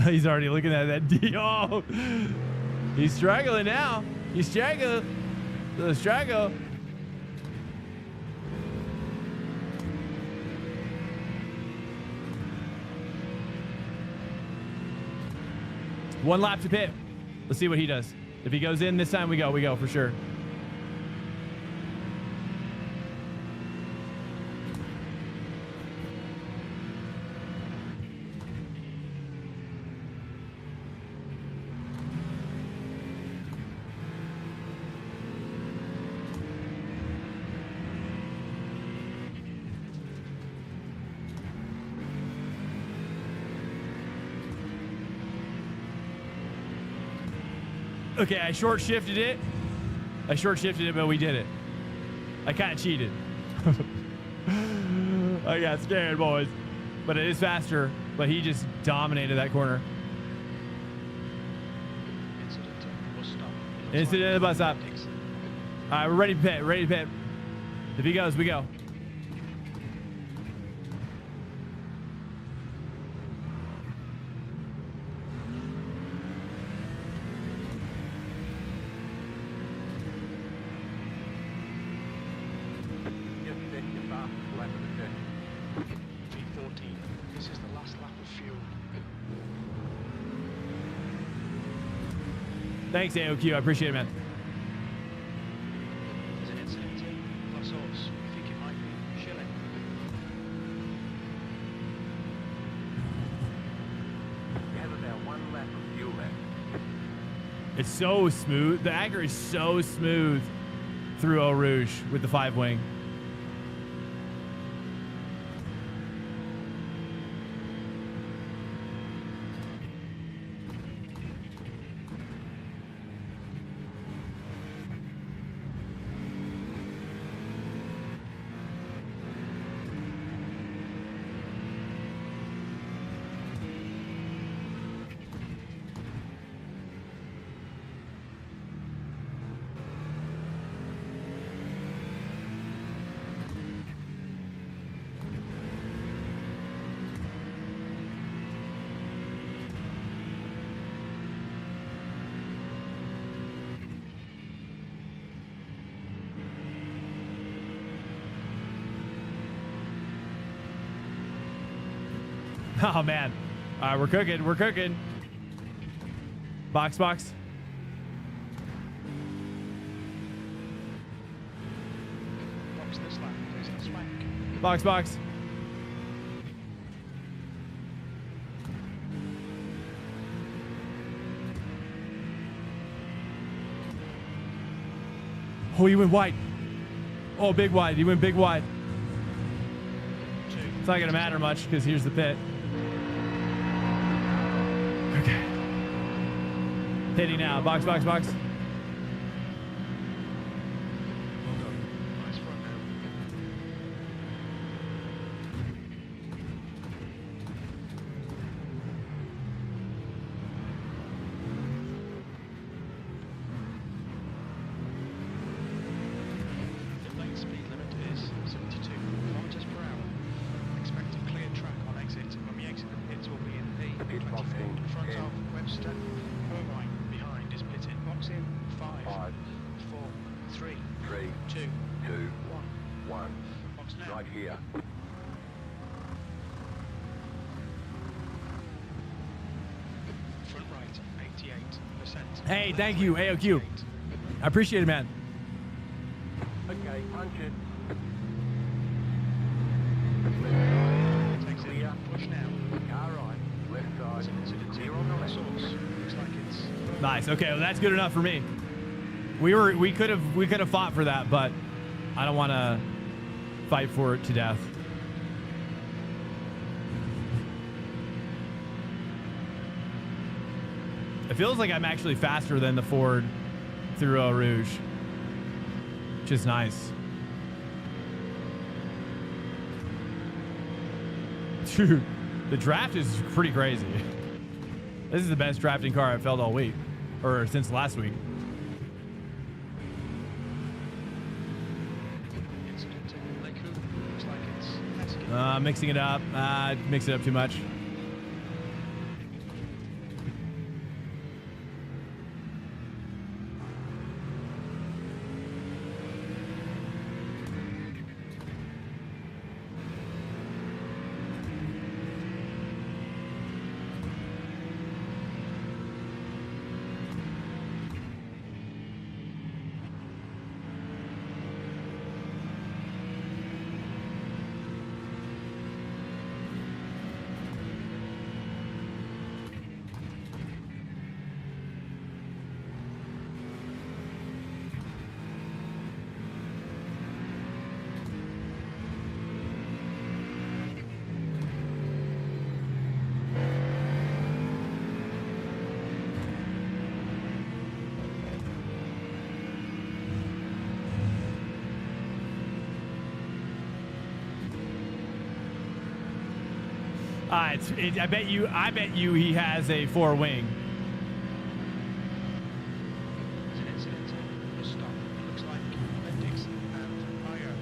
Speaker 1: He's already looking at that D. Oh, he's struggling now. He's struggling. The struggle. One lap to pit. Let's see what he does. If he goes in this time, we go for sure. Okay, I short shifted it, but we did it. I kind of cheated. I got scared, boys. But it is faster, but he just dominated that corner. Incident at the bus stop. All right, we're ready to pit, If he goes, we go. Thanks, AOQ. I appreciate it, man.
Speaker 2: There's an incident in La Source. I think it might be Chillhop.
Speaker 3: You have about 1 lap of fuel left.
Speaker 1: It's so smooth. The Acura is so smooth through Eau Rouge with the 5-wing. Oh, man. All right, we're cooking. We're cooking. Box.
Speaker 2: Box this lap. There's a swank.
Speaker 1: Box. Oh, he went wide. Oh, big wide. He went big wide. It's not going to matter much because here's the pit. Okay. Pitting now. Box.
Speaker 2: Nice front now. The lane speed limit is 72 kilometers per hour. Expected clear track on exit. When we exit the pits, we'll be in P24. Front half Webster. Irvine behind is pit in. Box in 5, 4, 3, 2, 1. Box now.
Speaker 3: Right here.
Speaker 2: Front right, 88%.
Speaker 1: Hey, thank you, AOQ. I appreciate it, man.
Speaker 3: Okay, punch it.
Speaker 2: Takes it. Push now.
Speaker 3: Car right. Left side.
Speaker 2: Incident
Speaker 3: Clear on the left.
Speaker 2: source. Looks like it's
Speaker 1: Nice. Okay, well, that's good enough for me. We could have fought for that, but I don't want to fight for it to death. It feels like I'm actually faster than the Ford through Eau Rouge, which is nice. Dude, the draft is pretty crazy. This is the best drafting car I've felt all week, or since last week.
Speaker 2: incident in Lake Hoop. Looks like it's Mexican.
Speaker 1: Mixing it up. Mix it up too much. I bet you he has a 4 wing.
Speaker 2: There's an incident on the stop. It looks like Bendix and Io.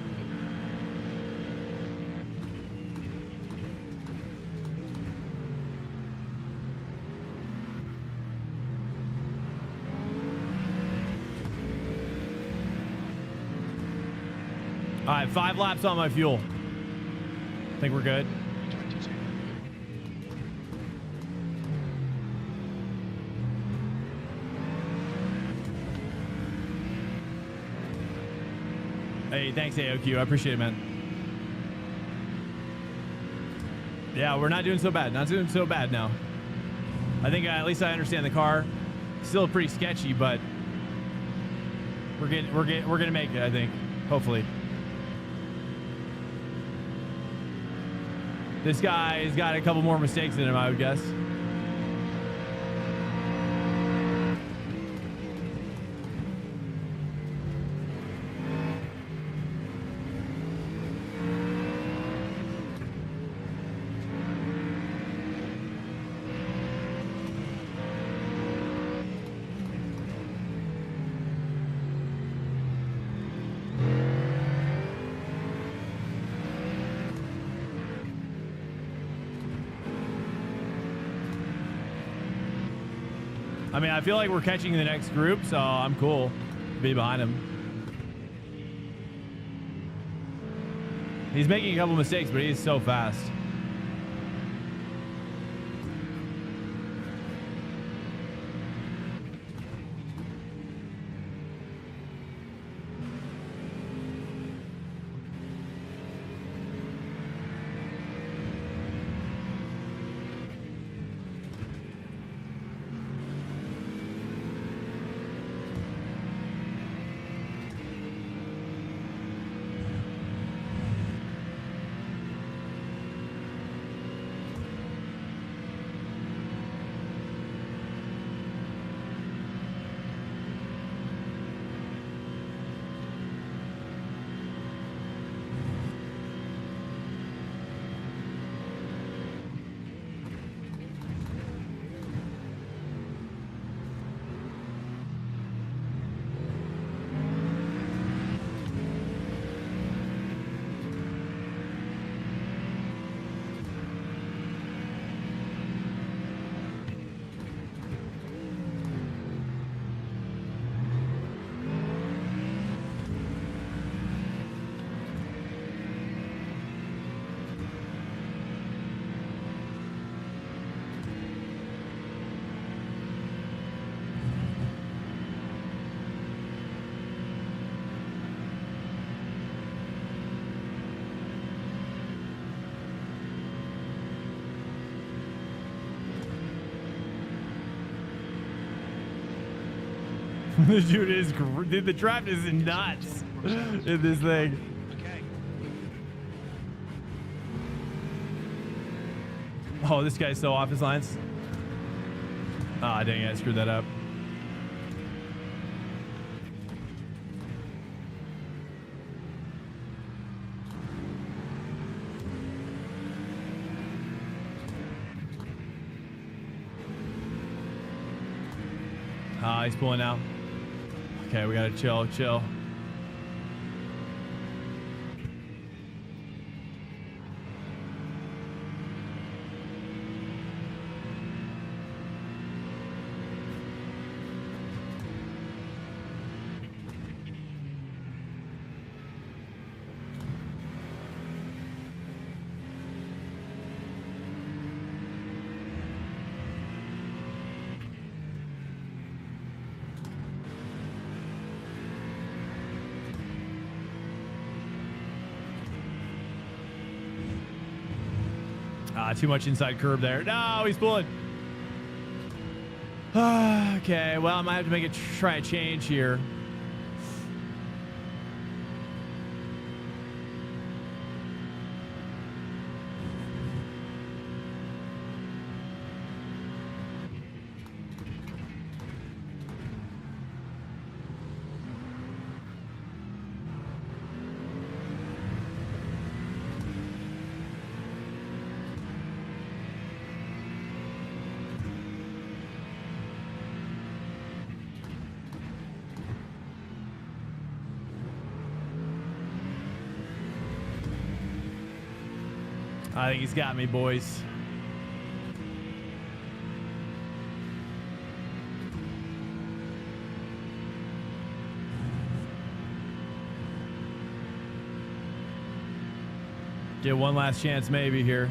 Speaker 1: All right, 5 laps on my fuel. Think we're good.
Speaker 2: 22.
Speaker 1: Hey, thanks, AOQ. I appreciate it, man. Yeah, we're not doing so bad. Not doing so bad now. I think at least I understand the car. Still pretty sketchy, but we're gonna make it. I think, hopefully. This guy has got a couple more mistakes in him, I would guess. I mean, I feel like we're catching the next group, so I'm cool to be behind him. He's making a couple mistakes, but he's so fast. Dude, dude, the draft is nuts in this thing.
Speaker 2: Okay.
Speaker 1: Oh, this guy's so off his lines. Ah, dang it, I screwed that up. Ah, he's pulling out. Okay, we gotta chill. Too much inside curve there. No, he's pulling. Okay, well, I might have to try a change here. I think he's got me, boys. Get one last chance maybe here.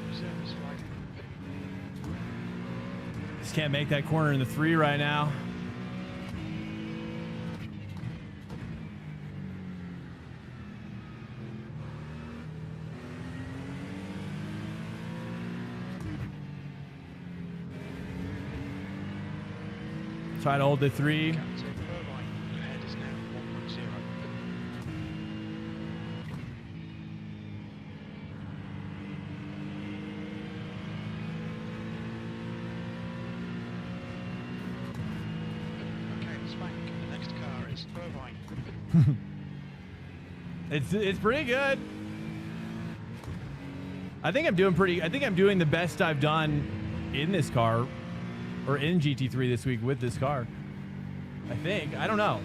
Speaker 2: Reservist flag.
Speaker 1: Just can't make that corner in the 3 right now. Try to hold the 3.
Speaker 2: Captain Irvine, your head is now 1.0. Okay, spank. The next car is Irvine.
Speaker 1: It's pretty good. I think I'm doing the best I've done in this car, or in GT3 this week with this car. I think. I don't know.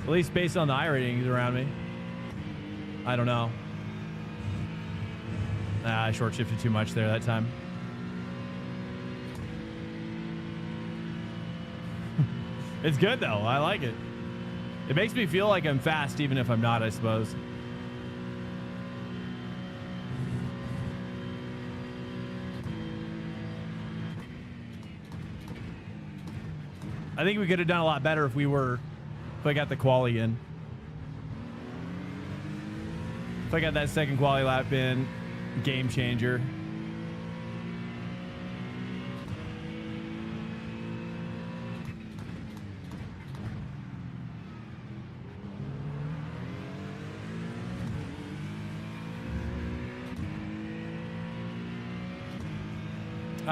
Speaker 1: At least based on the iRatings around me. I don't know. I short shifted too much there that time. It's good though. I like it. It makes me feel like I'm fast even if I'm not, I suppose. I think we could have done a lot better if I got the quali in. If I got that second quali lap in, game changer.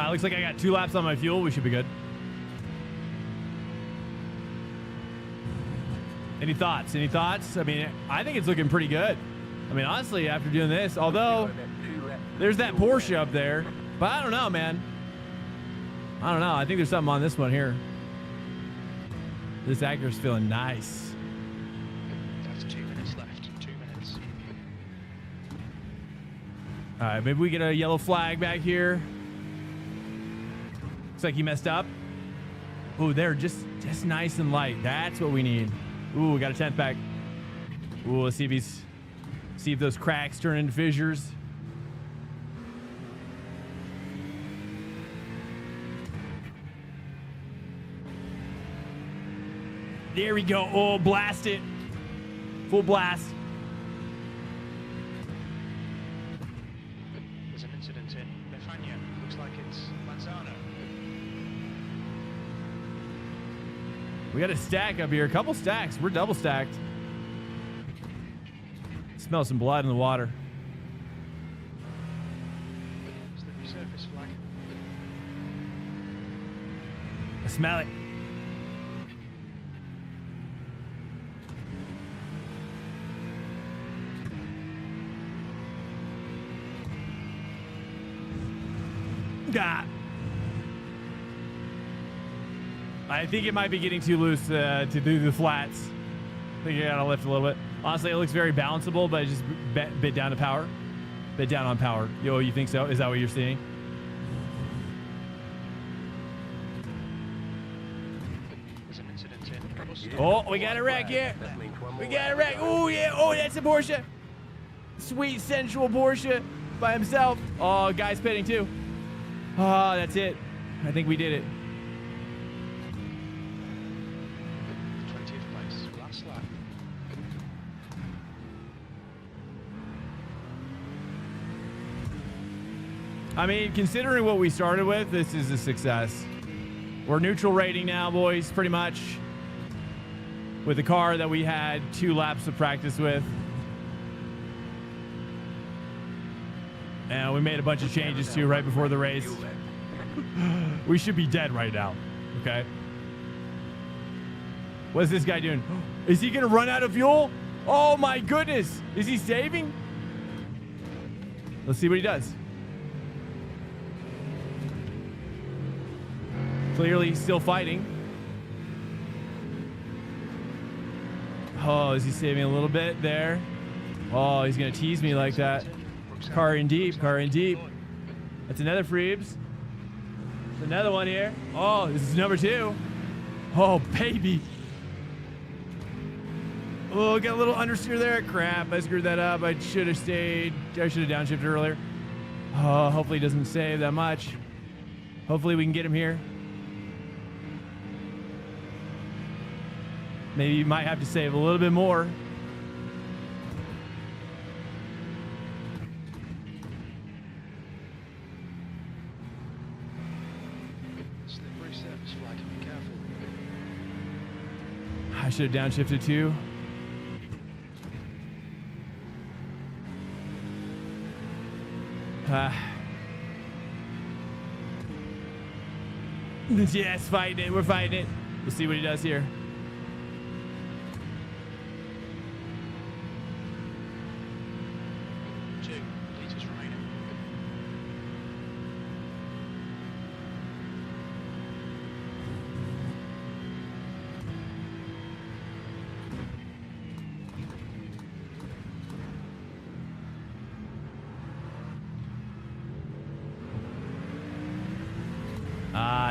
Speaker 1: Looks like I got 2 laps on my fuel. We should be good. Any thoughts? Any thoughts? I mean, I think it's looking pretty good. I mean, honestly, after doing this, although there's that Porsche up there, but I don't know, man. I don't know. I think there's something on this one here. This Acura's feeling nice.
Speaker 2: That's 2 minutes left. 2 minutes.
Speaker 1: All right, maybe we get a yellow flag back here. Looks like he messed up. Ooh, they're just nice and light. That's what we need. Ooh, we got a 10th back. Ooh, let's see if those cracks turn into fissures. There we go. Oh, blast it. Full blast.
Speaker 2: There's an incident in Befania. Looks like it's Manzano.
Speaker 1: We got a stack up here. A couple stacks. We're double stacked. Smell some blood in the water.
Speaker 2: It's the resurface flag.
Speaker 1: I smell it. God. I think it might be getting too loose to do the flats. I think I gotta lift a little bit. Honestly, it looks very balanceable, but it's just bit down to power. Bit down on power. Yo, you think so? Is that what you're seeing?
Speaker 2: There's an incident in
Speaker 1: Oh, we got a wreck here. We got a wreck. Oh, yeah. Oh, that's a Porsche. Sweet, sensual Porsche by himself. Oh, guy's pitting too. Oh, that's it. I think we did it.
Speaker 2: 20th place. Last lap.
Speaker 1: I mean, considering what we started with, this is a success. We're neutral rating now, boys, pretty much. With the car that we had 2 laps of practice with. And we made a bunch of changes too right before the race. We should be dead right now. Okay. What's this guy doing? Is he gonna run out of fuel? Oh my goodness. Is he saving? Let's see what he does. Clearly still fighting. Oh, is he saving a little bit there? Oh, he's going to tease me like that. Car in deep, car in deep. That's another Freebs. There's another one here. Oh, this is number 2. Oh, baby. Oh, got a little understeer there. Crap, I screwed that up. I should have stayed. I should have downshifted earlier. Oh, hopefully he doesn't save that much. Hopefully we can get him here. Maybe you might have to save a little bit more.
Speaker 2: Slippery surface, flag. Be careful.
Speaker 1: I should have downshifted too. Yes, fighting it. We're fighting it. We'll see what he does here.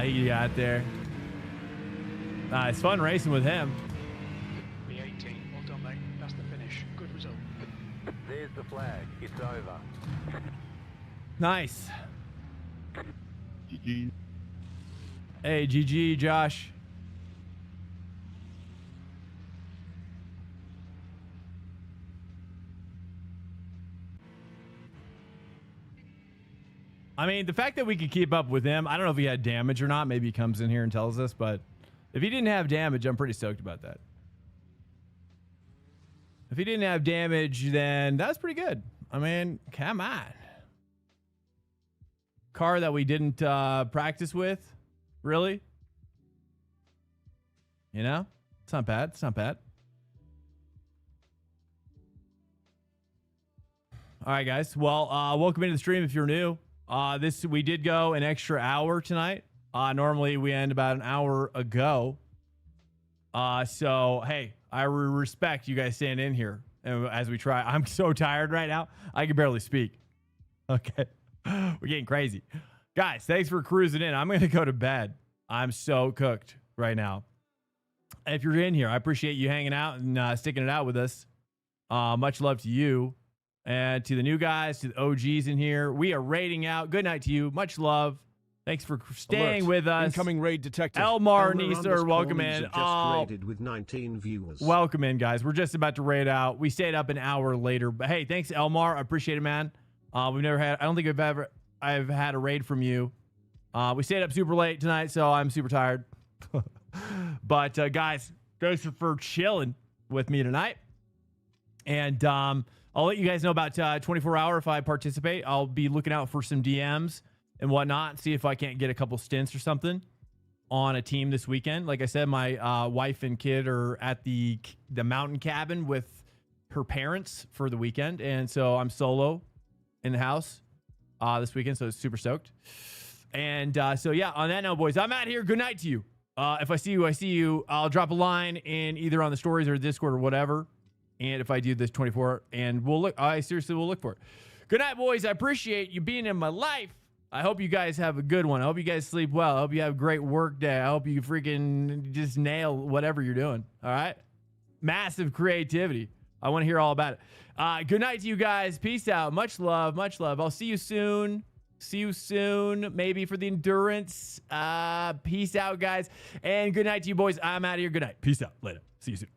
Speaker 1: He got there. It's fun racing with him.
Speaker 2: B18. Well done, mate. That's the finish. Good result.
Speaker 3: There's the flag. It's over.
Speaker 1: Nice.
Speaker 9: GG.
Speaker 1: Hey, GG, Josh. I mean, the fact that we could keep up with him, I don't know if he had damage or not. Maybe he comes in here and tells us, but if he didn't have damage, I'm pretty stoked about that. If he didn't have damage, then that's pretty good. I mean, come on. Car that we didn't practice with, really? You know? It's not bad. It's not bad. All right, guys. Well, welcome into the stream if you're new. We did go an extra hour tonight. Normally we end about an hour ago. So hey, I respect you guys staying in here as we try. I'm so tired right now. I can barely speak. Okay. We're getting crazy. Guys, thanks for cruising in. I'm going to go to bed. I'm so cooked right now. If you're in here, I appreciate you hanging out and sticking it out with us. Much love to you. And to the new guys, to the OGs in here, we are raiding out. Good night to you. Much love. Thanks for staying with us.
Speaker 8: Incoming raid detected.
Speaker 1: Elmar Neeser, welcome in.
Speaker 6: Raided with 19 viewers.
Speaker 1: Welcome in, guys. We're just about to raid out. We stayed up an hour later, but hey, thanks, Elmar. I appreciate it, man. We've never had. I don't think I've had a raid from you. We stayed up super late tonight, so I'm super tired. But guys, thanks for chilling with me tonight. And I'll let you guys know about 24 Hour if I participate. I'll be looking out for some DMs and whatnot. See if I can't get a couple stints or something on a team this weekend. Like I said, my wife and kid are at the mountain cabin with her parents for the weekend. And so I'm solo in the house this weekend. So super stoked. And so, yeah, on that note, boys, I'm out here. Good night to you. If I see you, I see you. I'll drop a line in either on the stories or Discord or whatever. And if I do this 24, and we'll look, I seriously will look for it. Good night, boys. I appreciate you being in my life. I hope you guys have a good one. I hope you guys sleep well. I hope you have a great work day. I hope you freaking just nail whatever you're doing. All right. Massive creativity. I want to hear all about it. Good night to you guys. Peace out. Much love. Much love. I'll see you soon. See you soon. Maybe for the endurance. Peace out, guys. And good night to you, boys. I'm out of here. Good night. Peace out. Later. See you soon.